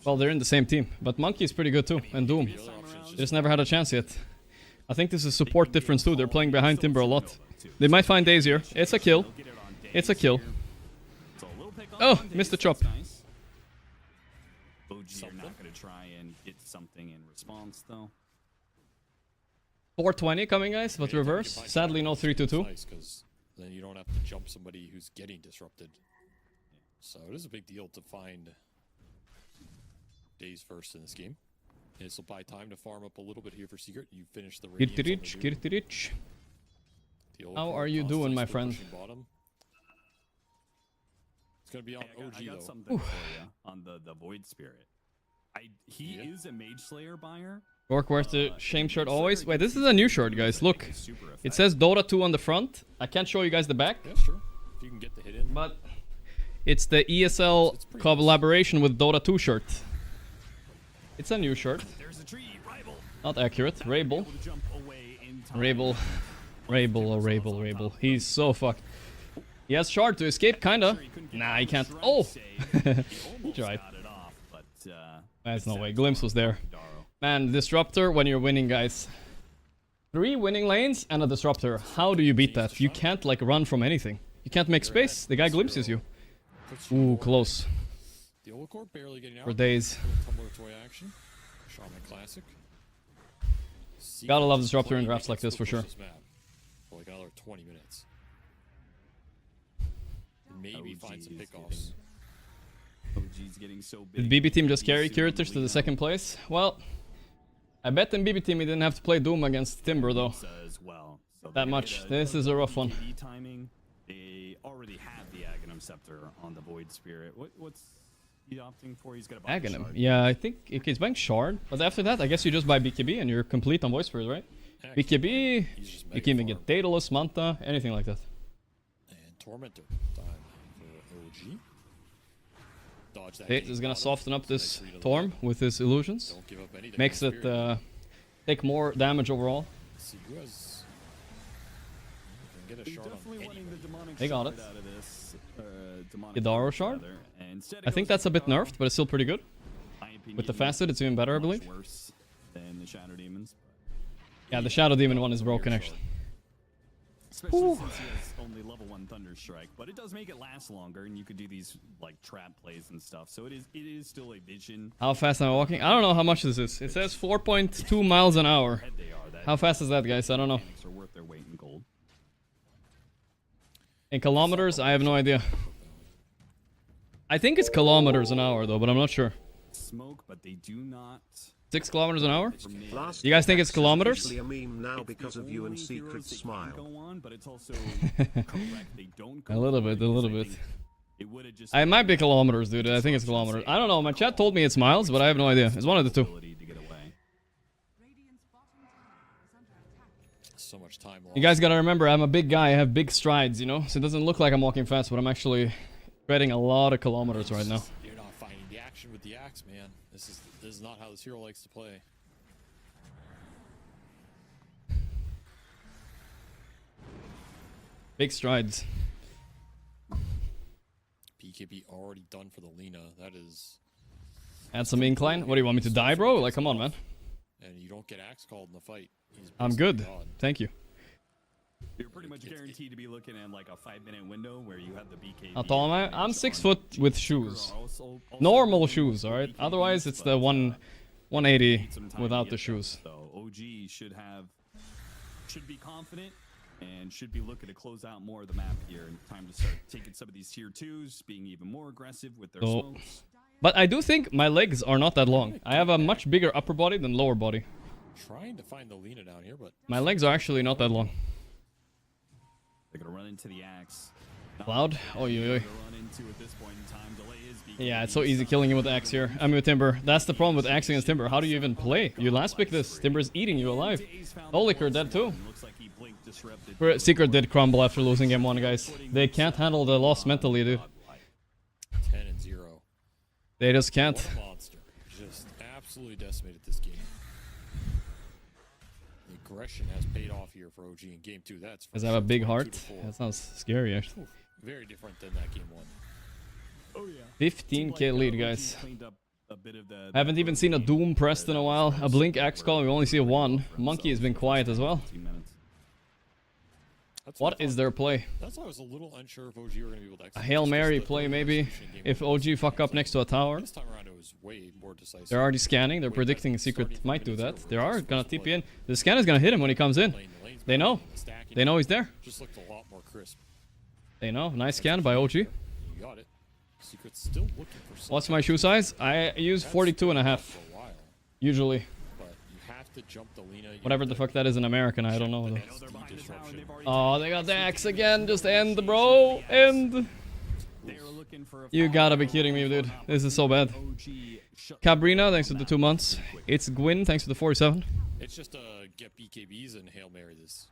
Speaker 1: Well, they're in the same team. But Monkey is pretty good too, and Doom. They just never had a chance yet. I think this is support difference too. They're playing behind Timber a lot. They might find Daze here. It's a kill. It's a kill. Oh, missed the chop.
Speaker 4: OG are not going to try and get something in response though.
Speaker 1: 420 coming, guys, but reverse. Sadly, no 322.
Speaker 2: Because then you don't have to jump somebody who's getting disrupted. So it is a big deal to find Daze first in this game. And this will buy time to farm up a little bit here for Secret. You finish the
Speaker 1: Kirtirich, Kirtirich. How are you doing, my friend?
Speaker 2: It's gonna be on OG
Speaker 4: I got
Speaker 2: though.
Speaker 4: something for you on the Void Spirit. He is a Mage Slayer buyer.
Speaker 1: Gorgc wears the shame shirt always. Wait, this is a new shirt, guys. Look. It says Dota 2 on the front. I can't show you guys the back.
Speaker 2: Yeah, sure. If you can get the hit in.
Speaker 1: But it's the ESL collaboration with Dota 2 shirt. It's a new shirt. Not accurate. Rabel. Rabel. Rabel. He's so fucked. He has shard to escape, kinda. Nah, he can't. Oh! He tried. There's no way. Glimpse was there. Man, Disruptor when you're winning, guys. 3 winning lanes and a Disruptor. How do you beat that? You can't, like, run from anything. You can't make space. The guy glimpses you. Ooh, close.
Speaker 2: The Overcore barely getting out.
Speaker 1: For days.
Speaker 2: Tumbler toy action. Shaman Classic.
Speaker 1: Gotta love disruptor in drafts like this for sure.
Speaker 2: For like another 20 minutes. Maybe find some pickoffs.
Speaker 4: OG's getting so big.
Speaker 1: Did BB team just carry Curators to the second place? Well, I bet in BB team he didn't have to play Doom against Timber though. That much. This is a rough one.
Speaker 4: Timing. They already have the Aghanim Scepter on the Void Spirit. What's he opting for? He's got a
Speaker 1: Aghanim. Yeah, I think he's buying Shard. But after that, I guess you just buy BKB and you're complete on Void Spirit, right? BKB, you can even get Daedalus, Manta, anything like that.
Speaker 2: And Tormentor time for OG. Dodge that.
Speaker 1: Hey, is gonna soften up this Torm with his illusions. Makes it take more damage overall.
Speaker 2: See who has. Get a shard on
Speaker 1: They got it. Yadaro Shard? I think that's a bit nerfed, but it's still pretty good. With the Facet, it's even better, I believe. Yeah, the Shadow Demon one is broken, actually.
Speaker 4: Especially since he has only level 1 Thunder Strike, but it does make it last longer, and you could do these like trap plays and stuff. So it is still a vision.
Speaker 1: How fast am I walking? I don't know how much this is. It says 4.2 miles an hour. How fast is that, guys? I don't know. In kilometers, I have no idea. I think it's kilometers an hour though, but I'm not sure.
Speaker 4: Smoke, but they do not.
Speaker 1: 6 kilometers an hour? You guys think it's kilometers?
Speaker 3: A meme now because of you and Secret Smile.
Speaker 1: A little bit, a little bit. It might be kilometers, dude. I think it's kilometers. I don't know. My chat told me it's miles, but I have no idea. It's one of the two.
Speaker 2: So much time lost.
Speaker 1: You guys gotta remember, I'm a big guy. I have big strides, you know? So it doesn't look like I'm walking fast, but I'm actually treading a lot of kilometers right now.
Speaker 2: You're not finding the action with the axe, man. This is not how this hero likes to play.
Speaker 1: Big strides.
Speaker 2: BKB already done for the Lina. That is...
Speaker 1: Add some incline? What do you want me to die, bro? Like, come on, man.
Speaker 2: And you don't get axe called in the fight.
Speaker 1: I'm good. Thank you.
Speaker 4: You're pretty much guaranteed to be looking at like a 5-minute window where you have the BKB.
Speaker 1: How tall am I? I'm 6 foot with shoes. Normal shoes, alright? Otherwise, it's the 180 without the shoes.
Speaker 4: So OG should be confident and should be looking to close out more of the map here. And time to start taking some of these tier 2s, being even more aggressive with their smokes.
Speaker 1: But I do think my legs are not that long. I have a much bigger upper body than lower body.
Speaker 2: Trying to find the Lina down here, but
Speaker 1: my legs are actually not that long.
Speaker 4: They're gonna run into the axe.
Speaker 1: Cloud? Oh, yeah. Yeah, it's so easy killing him with axe here. I mean with Timber. That's the problem with axe against Timber. How do you even play? You last pick this. Timber's eating you alive. Holiker dead too. Secret did crumble after losing game 1, guys. They can't handle the loss mentally, dude.
Speaker 2: 10-0.
Speaker 1: They just can't.
Speaker 2: What a monster. Just absolutely decimated this game. The aggression has paid off here for OG in game 2. That's
Speaker 1: Does I have a big heart? That sounds scary, actually.
Speaker 2: Very different than that game 1.
Speaker 4: Oh yeah.
Speaker 1: 15k lead, guys. I haven't even seen a Doom pressed in a while. A Blink Axe Call, we only see a 1. Monkey has been quiet as well. What is their play?
Speaker 2: That's why I was a little unsure if OG were going to be able to execute.
Speaker 1: A Hail Mary play, maybe. If OG fuck up next to a tower.
Speaker 2: This time around it was way more decisive.
Speaker 1: They're already scanning. They're predicting Secret might do that. They are gonna TP in. The scan is gonna hit him when he comes in. They know. They know he's there.
Speaker 2: Just looked a lot more crisp.
Speaker 1: They know. Nice scan by OG.
Speaker 2: You got it. Secret's still looking for.
Speaker 1: What's my shoe size? I use 42.5. Usually.
Speaker 2: But you have to jump the Lina.
Speaker 1: Whatever the fuck that is in American, I don't know. Though. Oh, they got the axe again. Just end, bro. End. You gotta be kidding me, dude. This is so bad. Cabrina, thanks for the 2 months. It's Gwyn, thanks for the 47.
Speaker 2: It's just get BKBs and Hail Mary this.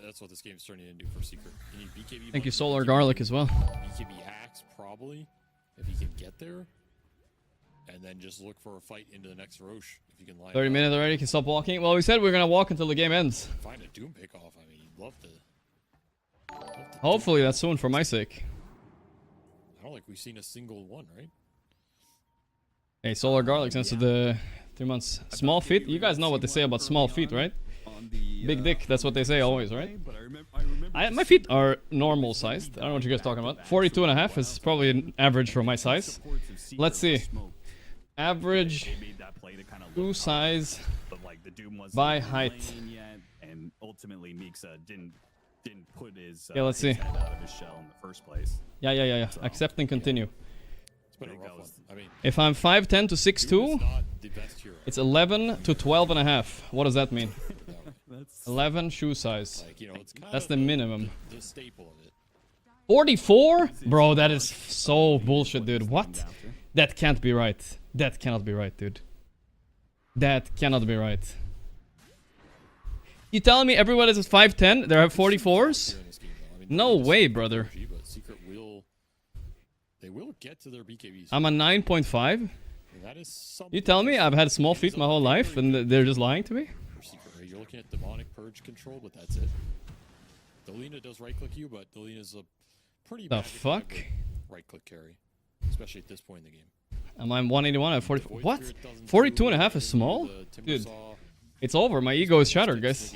Speaker 2: That's what this game's turning into for Secret. You need BKB.
Speaker 1: Thank you, Solar Garlic, as well.
Speaker 2: BKB axe, probably, if he can get there. And then just look for a fight into the next Roche, if you can line
Speaker 1: 30 minutes already, can stop walking. Well, we said we're gonna walk until the game ends.
Speaker 2: Find a Doom pickoff. I mean, you'd love to.
Speaker 1: Hopefully that's soon for my sake.
Speaker 2: I don't think we've seen a single one, right?
Speaker 1: Hey, Solar Garlic, thanks for the 3 months. Small feet? You guys know what they say about small feet, right? Big dick, that's what they say always, right? My feet are normal sized. I don't know what you guys are talking about. 42.5 is probably an average for my size. Let's see. Average shoe size by height.
Speaker 4: And ultimately Mixa didn't put his
Speaker 1: Yeah, let's see.
Speaker 4: head out of his shell in the first place.
Speaker 1: Yeah. Accept and continue.
Speaker 2: It's been a rough one. I mean,
Speaker 1: If I'm 5'10 to 6'2,
Speaker 2: not the best hero.
Speaker 1: it's 11 to 12.5. What does that mean? 11 shoe size.
Speaker 2: Like, you know, it's
Speaker 1: That's the minimum.
Speaker 2: the staple of it.
Speaker 1: 44? Bro, that is so bullshit, dude. What? That can't be right. That cannot be right, dude. That cannot be right. You telling me everyone is 5'10? They have 44s? No way, brother.
Speaker 2: But Secret will, they will get to their BKBs.
Speaker 1: I'm a 9.5?
Speaker 2: And that is something.
Speaker 1: You tell me I've had small feet my whole life and they're just lying to me?
Speaker 2: You're looking at demonic purge control, but that's it. Delina does right click you, but Delina's a pretty
Speaker 1: The fuck?
Speaker 2: right click carry, especially at this point in the game.
Speaker 1: I'm 181 at 44. What? 42.5 is small? Dude, it's over. My ego is shattered, guys.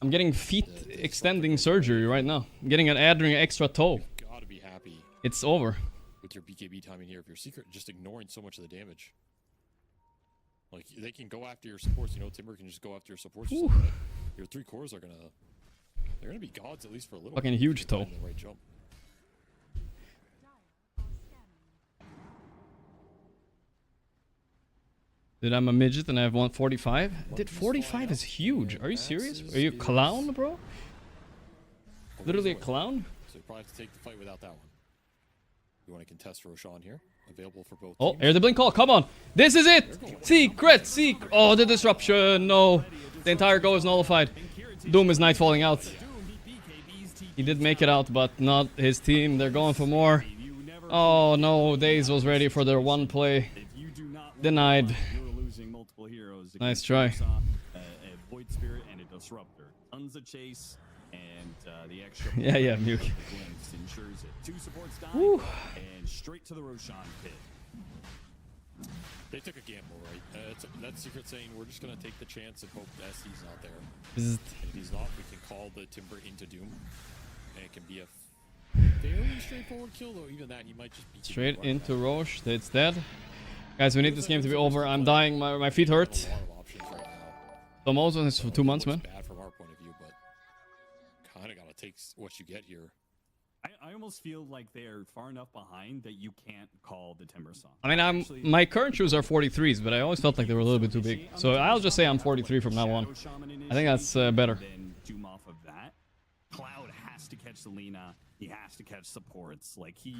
Speaker 1: I'm getting feet extending surgery right now. I'm getting adding an extra toe.
Speaker 2: Gotta be happy
Speaker 1: It's over.
Speaker 2: with your BKB timing here. If you're Secret, just ignoring so much of the damage. Like, they can go after your supports. You know, Timber can just go after your supports. Your 3 cores are they're gonna be gods at least for a little.
Speaker 1: Fucking
Speaker 2: bit
Speaker 1: huge
Speaker 2: if you
Speaker 1: toe.
Speaker 2: find the right jump.
Speaker 1: Dude, I'm a midget and I have 145. Dude, 45 is huge. Are you serious? Are you a clown, bro? Literally a clown?
Speaker 2: So you probably have to take the fight without that one. You want to contest Roshan here? Available for both.
Speaker 1: Oh, here's the blink call. Come on. This is it. Secret. Oh, the disruption. No. The entire go is nullified. Doom is nightfalling out. He did make it out, but not his team. They're going for more. Oh, no. Daze was ready for their one play. Denied. Nice try.
Speaker 4: A Void Spirit and a Disruptor. Tons of chase and the extra.
Speaker 1: Yeah, Muke.
Speaker 4: Ensures it. 2 supports die and straight to the Roshan pit.
Speaker 2: They took a gamble, right? That's Secret saying we're just gonna take the chance and hope that SD's not there.
Speaker 1: Bzzzt.
Speaker 2: And if he's not, we can call the Timber into Doom, and it can be a fairly straightforward kill. Though even that, he might just be
Speaker 1: Straight into Roche. It's dead. Guys, we need this game to be over. I'm dying. My feet hurt. So Mouz is for 2 months, man.
Speaker 2: Bad from our point of view, but kind of gotta take what you get here.
Speaker 4: I almost feel like they're far enough behind that you can't call the Timber song.
Speaker 1: I mean, my current shoes are 43s, but I always felt like they were a little bit too big. So I'll just say I'm 43 from now on. I think that's better.
Speaker 4: Then doom off of that. Cloud has to catch Selena. He has to catch supports. Like he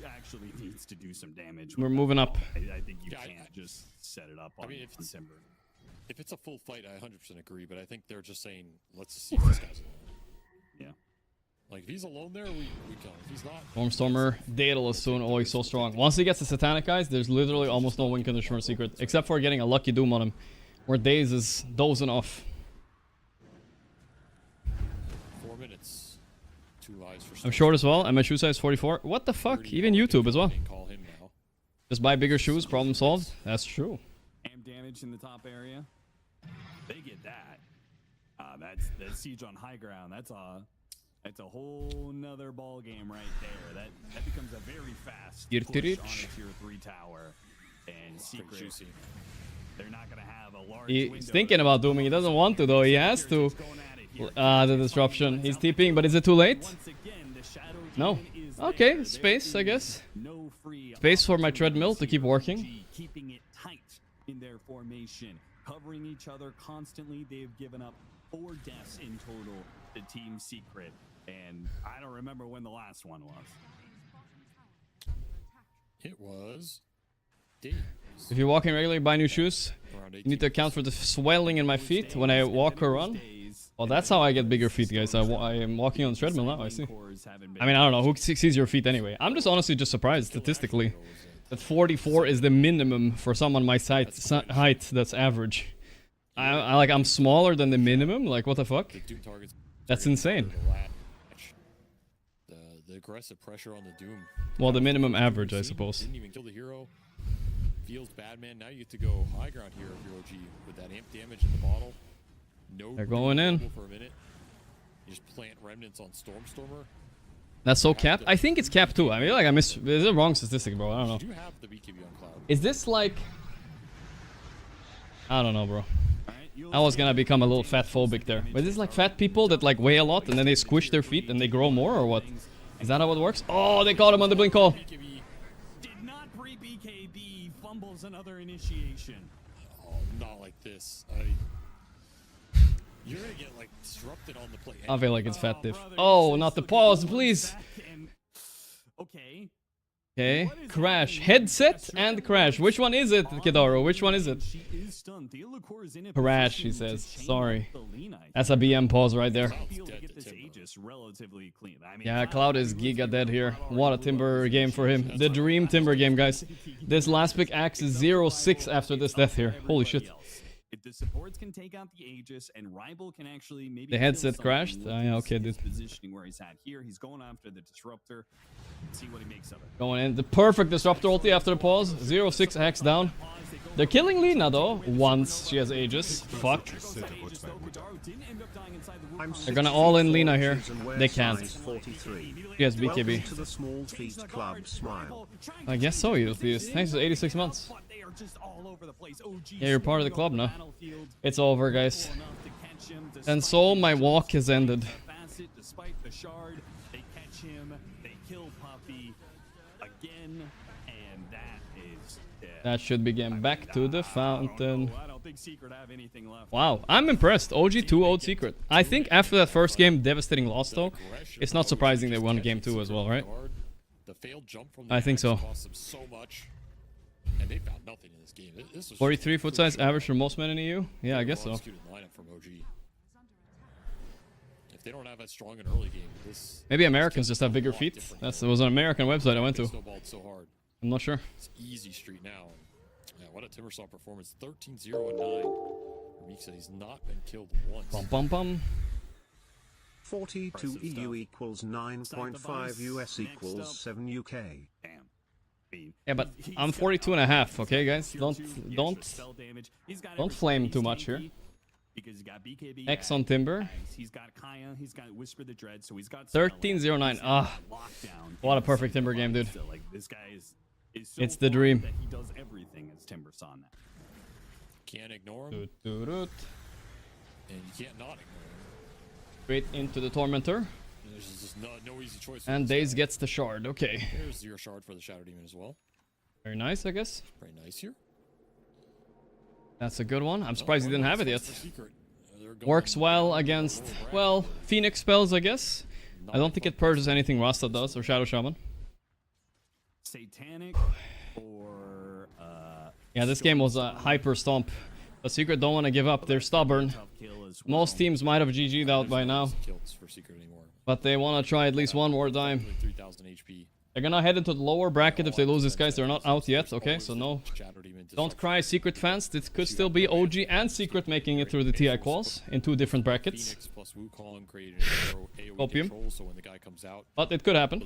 Speaker 4: actually needs to do some damage.
Speaker 1: We're moving up.
Speaker 4: I think you can't just set it up on Timber.
Speaker 2: If it's a full fight, I 100% agree. But I think they're just saying, let's see if this guy's alone.
Speaker 4: Yeah.
Speaker 2: Like, if he's alone there, we kill him. If he's not...
Speaker 1: Stormstormer, Daedalus soon. Oh, he's so strong. Once he gets the Satanic, guys, there's literally almost no win condition for Secret. Except for getting a lucky Doom on him. Where Daze is dozing off.
Speaker 2: 4 minutes. 2 lives for...
Speaker 1: I'm short as well, and my shoe size 44. What the fuck? Even YouTube as well.
Speaker 2: Call him now.
Speaker 1: Just buy bigger shoes, problem solved. That's true.
Speaker 4: Am damage in the top area. They get that. That's siege on high ground. That's a whole nother ball game right there. That becomes a very fast push on a tier 3 tower. And Secret, they're not gonna have a large.
Speaker 1: He's thinking about dooming. He doesn't want to though. He has to. The disruption. He's TPing, but is it too late? No. Okay, space, I guess. Space for my treadmill to keep working.
Speaker 4: Keeping it tight in their formation, covering each other constantly. They've given up 4 deaths in total to Team Secret, and I don't remember when the last one was.
Speaker 2: It was Daze.
Speaker 1: If you're walking regularly, buy new shoes. You need to account for the swelling in my feet when I walk or run. Well, that's how I get bigger feet, guys. I am walking on the treadmill now, I see. I mean, I don't know. Who sees your feet anyway? I'm just honestly just surprised, statistically, that 44 is the minimum for someone my height that's average. I'm smaller than the minimum? Like, what the fuck? That's insane.
Speaker 2: The aggressive pressure on the Doom.
Speaker 1: Well, the minimum average, I suppose.
Speaker 2: Didn't even kill the hero. Feels bad, man. Now you get to go high ground here, Hero G, with that amp damage in the bottle. No,
Speaker 1: they're going in.
Speaker 2: For a minute. You just plant remnants on Stormstormer.
Speaker 1: That's so capped. I think it's capped too. I mean, like I miss. Is it wrong statistic, bro? I don't know.
Speaker 2: You do have the BKB on Cloud.
Speaker 1: Is this like? I don't know, bro. I was gonna become a little fat phobic there. But is this like fat people that like weigh a lot and then they squish their feet and they grow more, or what? Is that how it works? Oh, they caught him on the blink call.
Speaker 4: Did not pre-BKB, fumbles another initiation.
Speaker 2: Oh, not like this. You're gonna get like disrupted on the play.
Speaker 1: I feel like it's fat diff. Oh, not the pause, please.
Speaker 4: Okay.
Speaker 1: Okay, crash. Headset and crash. Which one is it, Kidaru? Which one is it? Crash, he says. Sorry. That's a BM pause right there. Yeah, Cloud is giga dead here. What a Timber game for him. The dream Timber game, guys. This last pick acts is 0-6 after this death here. Holy shit.
Speaker 4: If the supports can take out the Aegis and Rival can actually maybe
Speaker 1: the headset crashed. Yeah, okay, dude.
Speaker 4: Positioning where he's at here, he's going after the disruptor. See what he makes of it.
Speaker 1: Going in the perfect disruptor ulti after the pause. 0-6 hacks down. They're killing Lina though. Once she has Aegis. Fuck. They're gonna all in Lina here. They can't. She has BKB. I guess so, Youth. Thanks for 86 months. Yeah, you're part of the club now. It's over, guys. And so my walk has ended. That should begin. Back to the fountain. Wow, I'm impressed. OG 2-0'd Secret. I think after that first game, devastating loss though, it's not surprising they won game 2 as well, right? I think so.
Speaker 2: And they found nothing in this game. This was
Speaker 1: 43 foot size average for most men in EU? Yeah, I guess so.
Speaker 2: If they don't have that strong an early game,
Speaker 1: maybe Americans just have bigger feet. It was an American website I went to. I'm not sure.
Speaker 2: It's easy street now. Yeah, what a Timbersaw performance. 13-0-9. Meek said he's not been killed once.
Speaker 1: Bum bum bum.
Speaker 3: 42 EU equals 9.5 US equals 7 UK.
Speaker 1: Yeah, but I'm 42 and a half, okay, guys? Don't flame too much here. X on Timber. 13-0-9. Ah, what a perfect Timber game, dude. It's the dream.
Speaker 4: He does everything as Timbersaw now.
Speaker 2: Can't ignore him.
Speaker 1: Doot, doot, doot.
Speaker 2: And you can't not ignore him.
Speaker 1: Straight into the Tormentor.
Speaker 2: There's just no easy choice.
Speaker 1: And Daze gets the shard. Okay.
Speaker 2: There's your shard for the Shadow Demon as well.
Speaker 1: Very nice, I guess.
Speaker 2: Very nice here.
Speaker 1: That's a good one. I'm surprised he didn't have it yet. Works well against, well, Phoenix spells, I guess. I don't think it purges anything Rasta does or Shadow Shaman.
Speaker 4: Satanic or
Speaker 1: yeah, this game was a hyper stomp. But Secret don't want to give up. They're stubborn. Most teams might have GG'd out by now. But they want to try at least one more time. They're gonna head into the lower bracket if they lose this, guys. They're not out yet, okay? So no. Don't cry, Secret fans. This could still be OG and Secret making it through the TI Quals in 2 different brackets. Opium. But it could happen.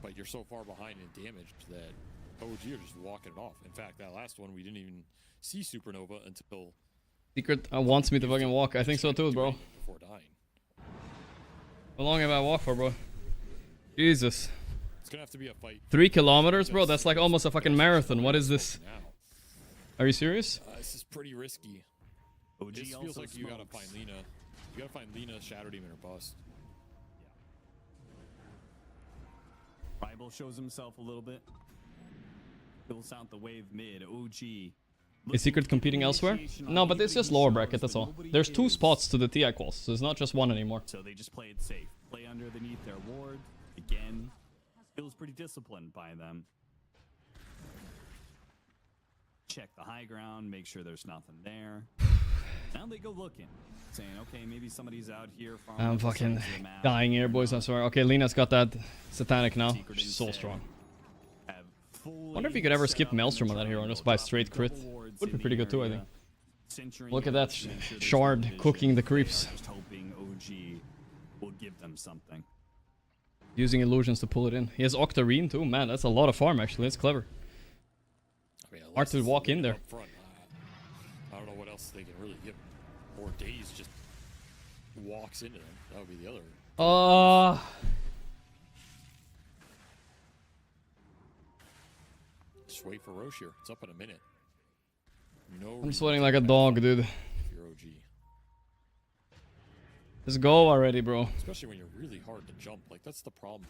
Speaker 2: But you're so far behind in damage that OG are just walking it off. In fact, that last one we didn't even see Supernova until
Speaker 1: Secret wants me to fucking walk. I think so too, bro.
Speaker 2: Before dying.
Speaker 1: How long have I walked for, bro? Jesus.
Speaker 2: It's gonna have to be a fight.
Speaker 1: 3 kilometers, bro? That's like almost a fucking marathon. What is this? Are you serious?
Speaker 2: This is pretty risky. This feels like you gotta find Lina. You gotta find Lina, Shadow Demon, or bust.
Speaker 4: Rival shows himself a little bit. Fills out the wave mid. OG.
Speaker 1: Is Secret competing elsewhere? No, but it's just lower bracket, that's all. There's 2 spots to the TI Quals, so it's not just 1 anymore.
Speaker 4: So they just play it safe. Play underneath their ward. Again, feels pretty disciplined by them. Check the high ground, make sure there's nothing there. Now they go looking. Saying, okay, maybe somebody's out here.
Speaker 1: I'm fucking dying here, boys, I swear. Okay, Lina's got that Satanic now. She's so strong. Wonder if you could ever skip Maelstrom on that hero and just buy straight crit. Would be pretty good too, I think. Look at that shard cooking the creeps.
Speaker 4: Hoping OG will give them something.
Speaker 1: Using illusions to pull it in. He has Octarine too, man. That's a lot of farm actually. That's clever. Hard to walk in there.
Speaker 2: I don't know what else they can really give. Or Daze just walks into them. That would be the other. Just wait for Roche here. It's up in a minute. No.
Speaker 1: I'm sweating like a dog, dude.
Speaker 2: If you're OG.
Speaker 1: Just go already, bro.
Speaker 2: Especially when you're really hard to jump. Like, that's the problem.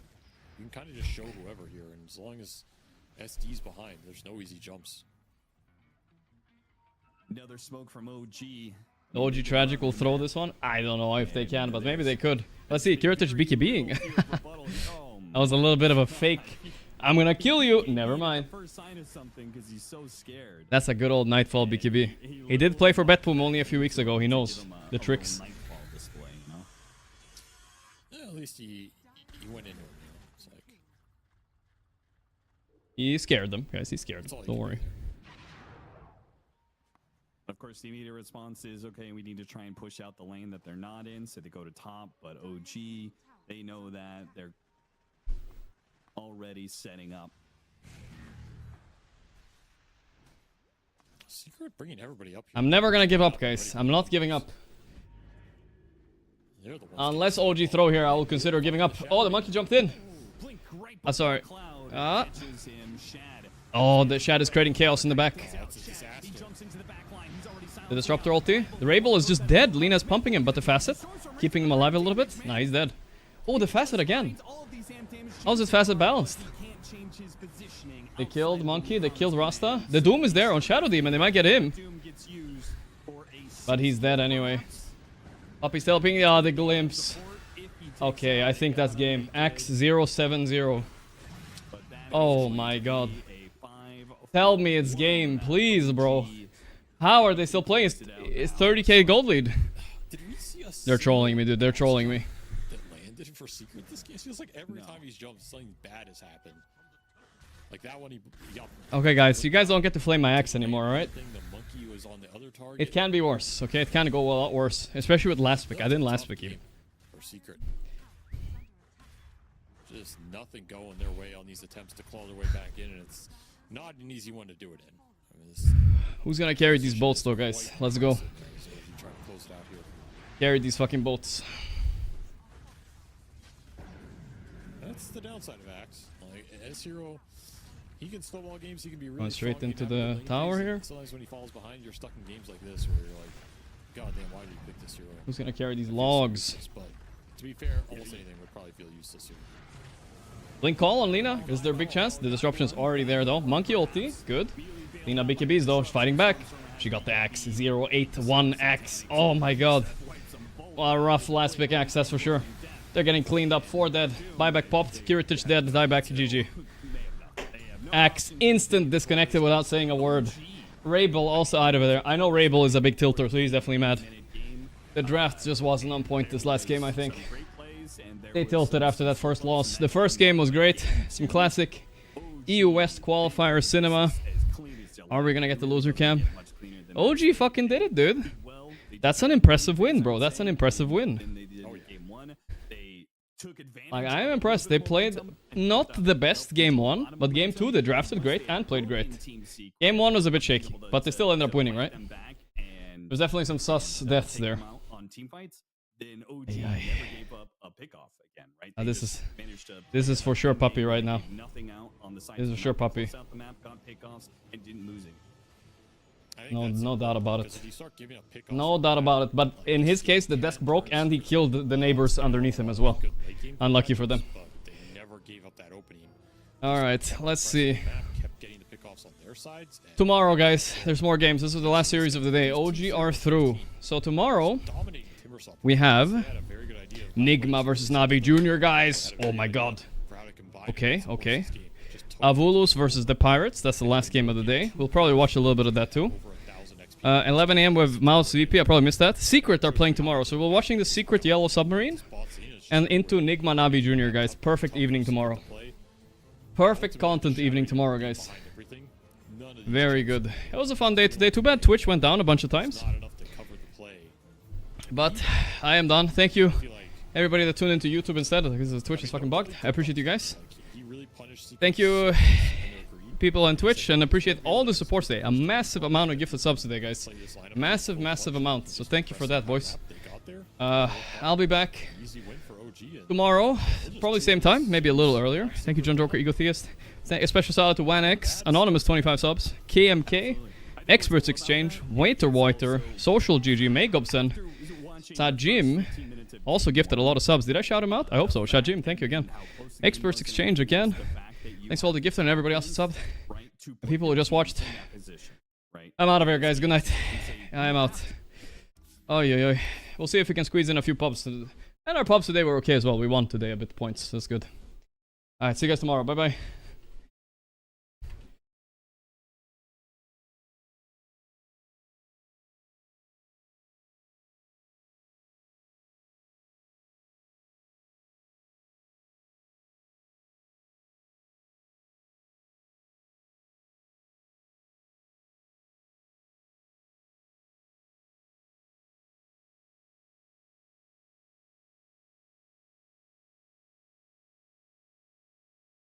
Speaker 2: You can kind of just show whoever here, and as long as SD's behind, there's no easy jumps.
Speaker 4: Another smoke from OG.
Speaker 1: OG Tragic will throw this one. I don't know if they can, but maybe they could. Let's see, Kiritich BKBing. That was a little bit of a fake. I'm gonna kill you. Never mind. That's a good old Nightfall BKB. He did play for Betpoom only a few weeks ago. He knows the tricks.
Speaker 2: Yeah, at least he went into it. It's like...
Speaker 1: He scared them, guys. He scared them. Don't worry.
Speaker 4: Of course, the immediate response is, okay, we need to try and push out the lane that they're not in, so they go to top, but OG, they know that they're already setting up.
Speaker 2: Secret bringing everybody up here.
Speaker 1: I'm never gonna give up, guys. I'm not giving up. Unless OG throw here, I will consider giving up. Oh, the monkey jumped in. Sorry. Oh, the Shad is creating chaos in the back. The Disruptor ulti. The Rabel is just dead. Lina's pumping him, but the Facet keeping him alive a little bit. Nah, he's dead. Oh, the Facet again. How's his Facet balanced? They killed Monkey. They killed Rasta. The Doom is there on Shadow Demon. They might get him. But he's dead anyway. Puppy's helping. Yeah, the glimpse. Okay, I think that's game. Axe 070. Oh my god. Tell me it's game, please, bro. How are they still playing? It's 30k gold lead. They're trolling me, dude. They're trolling me.
Speaker 2: That landed for Secret this game. It feels like every time he's jumped, something bad has happened. Like that one, he yup.
Speaker 1: Okay, guys, you guys don't get to flame my axe anymore, alright?
Speaker 2: The monkey was on the other target.
Speaker 1: It can be worse, okay? It can go a lot worse, especially with last pick. I didn't last pick you.
Speaker 2: For Secret. Just nothing going their way on these attempts to claw their way back in, and it's not an easy one to do it in. I mean,
Speaker 1: who's gonna carry these boats though, guys? Let's go. Carry these fucking boats.
Speaker 2: That's the downside of Axe. Like S0, he can snowball games. He can be really
Speaker 1: Going straight
Speaker 2: strong
Speaker 1: into the tower here.
Speaker 2: Sometimes when he falls behind, you're stuck in games like this where you're like, God damn, why did you pick this hero?
Speaker 1: Who's gonna carry these logs?
Speaker 2: But to be fair, almost anything would probably feel useless here.
Speaker 1: Blink call on Lina. Is there a big chance? The disruption's already there though. Monkey ulti. Good. Lina BKBs though. She's fighting back. She got the axe. 081 axe. Oh my god. Well, a rough last pick axe, that's for sure. They're getting cleaned up. 4 dead. Buyback popped. Kiritich dead. Dieback. GG. Axe instant disconnected without saying a word. Rabel also out of there. I know Rabel is a big tilter, so he's definitely mad. The draft just wasn't on point this last game, I think. They tilted after that first loss. The first game was great. Some classic EU West qualifier cinema. Are we gonna get the loser cam? OG fucking did it, dude. That's an impressive win, bro. That's an impressive win. Like, I am impressed. They played not the best game 1, but game 2 they drafted great and played great. Game 1 was a bit shaky, but they still ended up winning, right? There's definitely some sus deaths there. This is for sure puppy right now. This is for sure puppy. No doubt about it. No doubt about it. But in his case, the desk broke and he killed the neighbors underneath him as well. Unlucky for them. Alright, let's see. Tomorrow, guys, there's more games. This is the last series of the day. OG are through. So tomorrow, we have Nigma versus Navi Jr., guys. Oh my god. Okay, okay. Avulus versus the Pirates. That's the last game of the day. We'll probably watch a little bit of that too. 11 AM with Mouz VP. I probably missed that. Secret are playing tomorrow. So we're watching the Secret Yellow Submarine. And into Nigma Navi Jr., guys. Perfect evening tomorrow. Perfect content evening tomorrow, guys. Very good. It was a fun day today. Too bad Twitch went down a bunch of times. But I am done. Thank you, everybody that tuned into YouTube instead, because Twitch is fucking bugged. I appreciate you guys. Thank you, people on Twitch, and appreciate all the support today. A massive amount of gifted subs today, guys. Massive, massive amount. So thank you for that, boys.
Speaker 2: there.
Speaker 1: I'll be back
Speaker 2: Easy win for OG.
Speaker 1: tomorrow, probably same time, maybe a little earlier. Thank you, John Joker, Ego Theist. A special shout out to WanX, Anonymous 25 subs, KMK, Experts Exchange, Waiter, Social GG, Megobsen, Sajim, also gifted a lot of subs. Did I shout him out? I hope so. Shajim, thank you again. Experts Exchange again. Thanks for all the gifted and everybody else that subbed. The people who just watched. I'm out of here, guys. Good night. I am out. Oh, yeah. We'll see if we can squeeze in a few pubs. And our pubs today were okay as well. We won today a bit points. That's good. Alright, see you guys tomorrow. Bye-bye.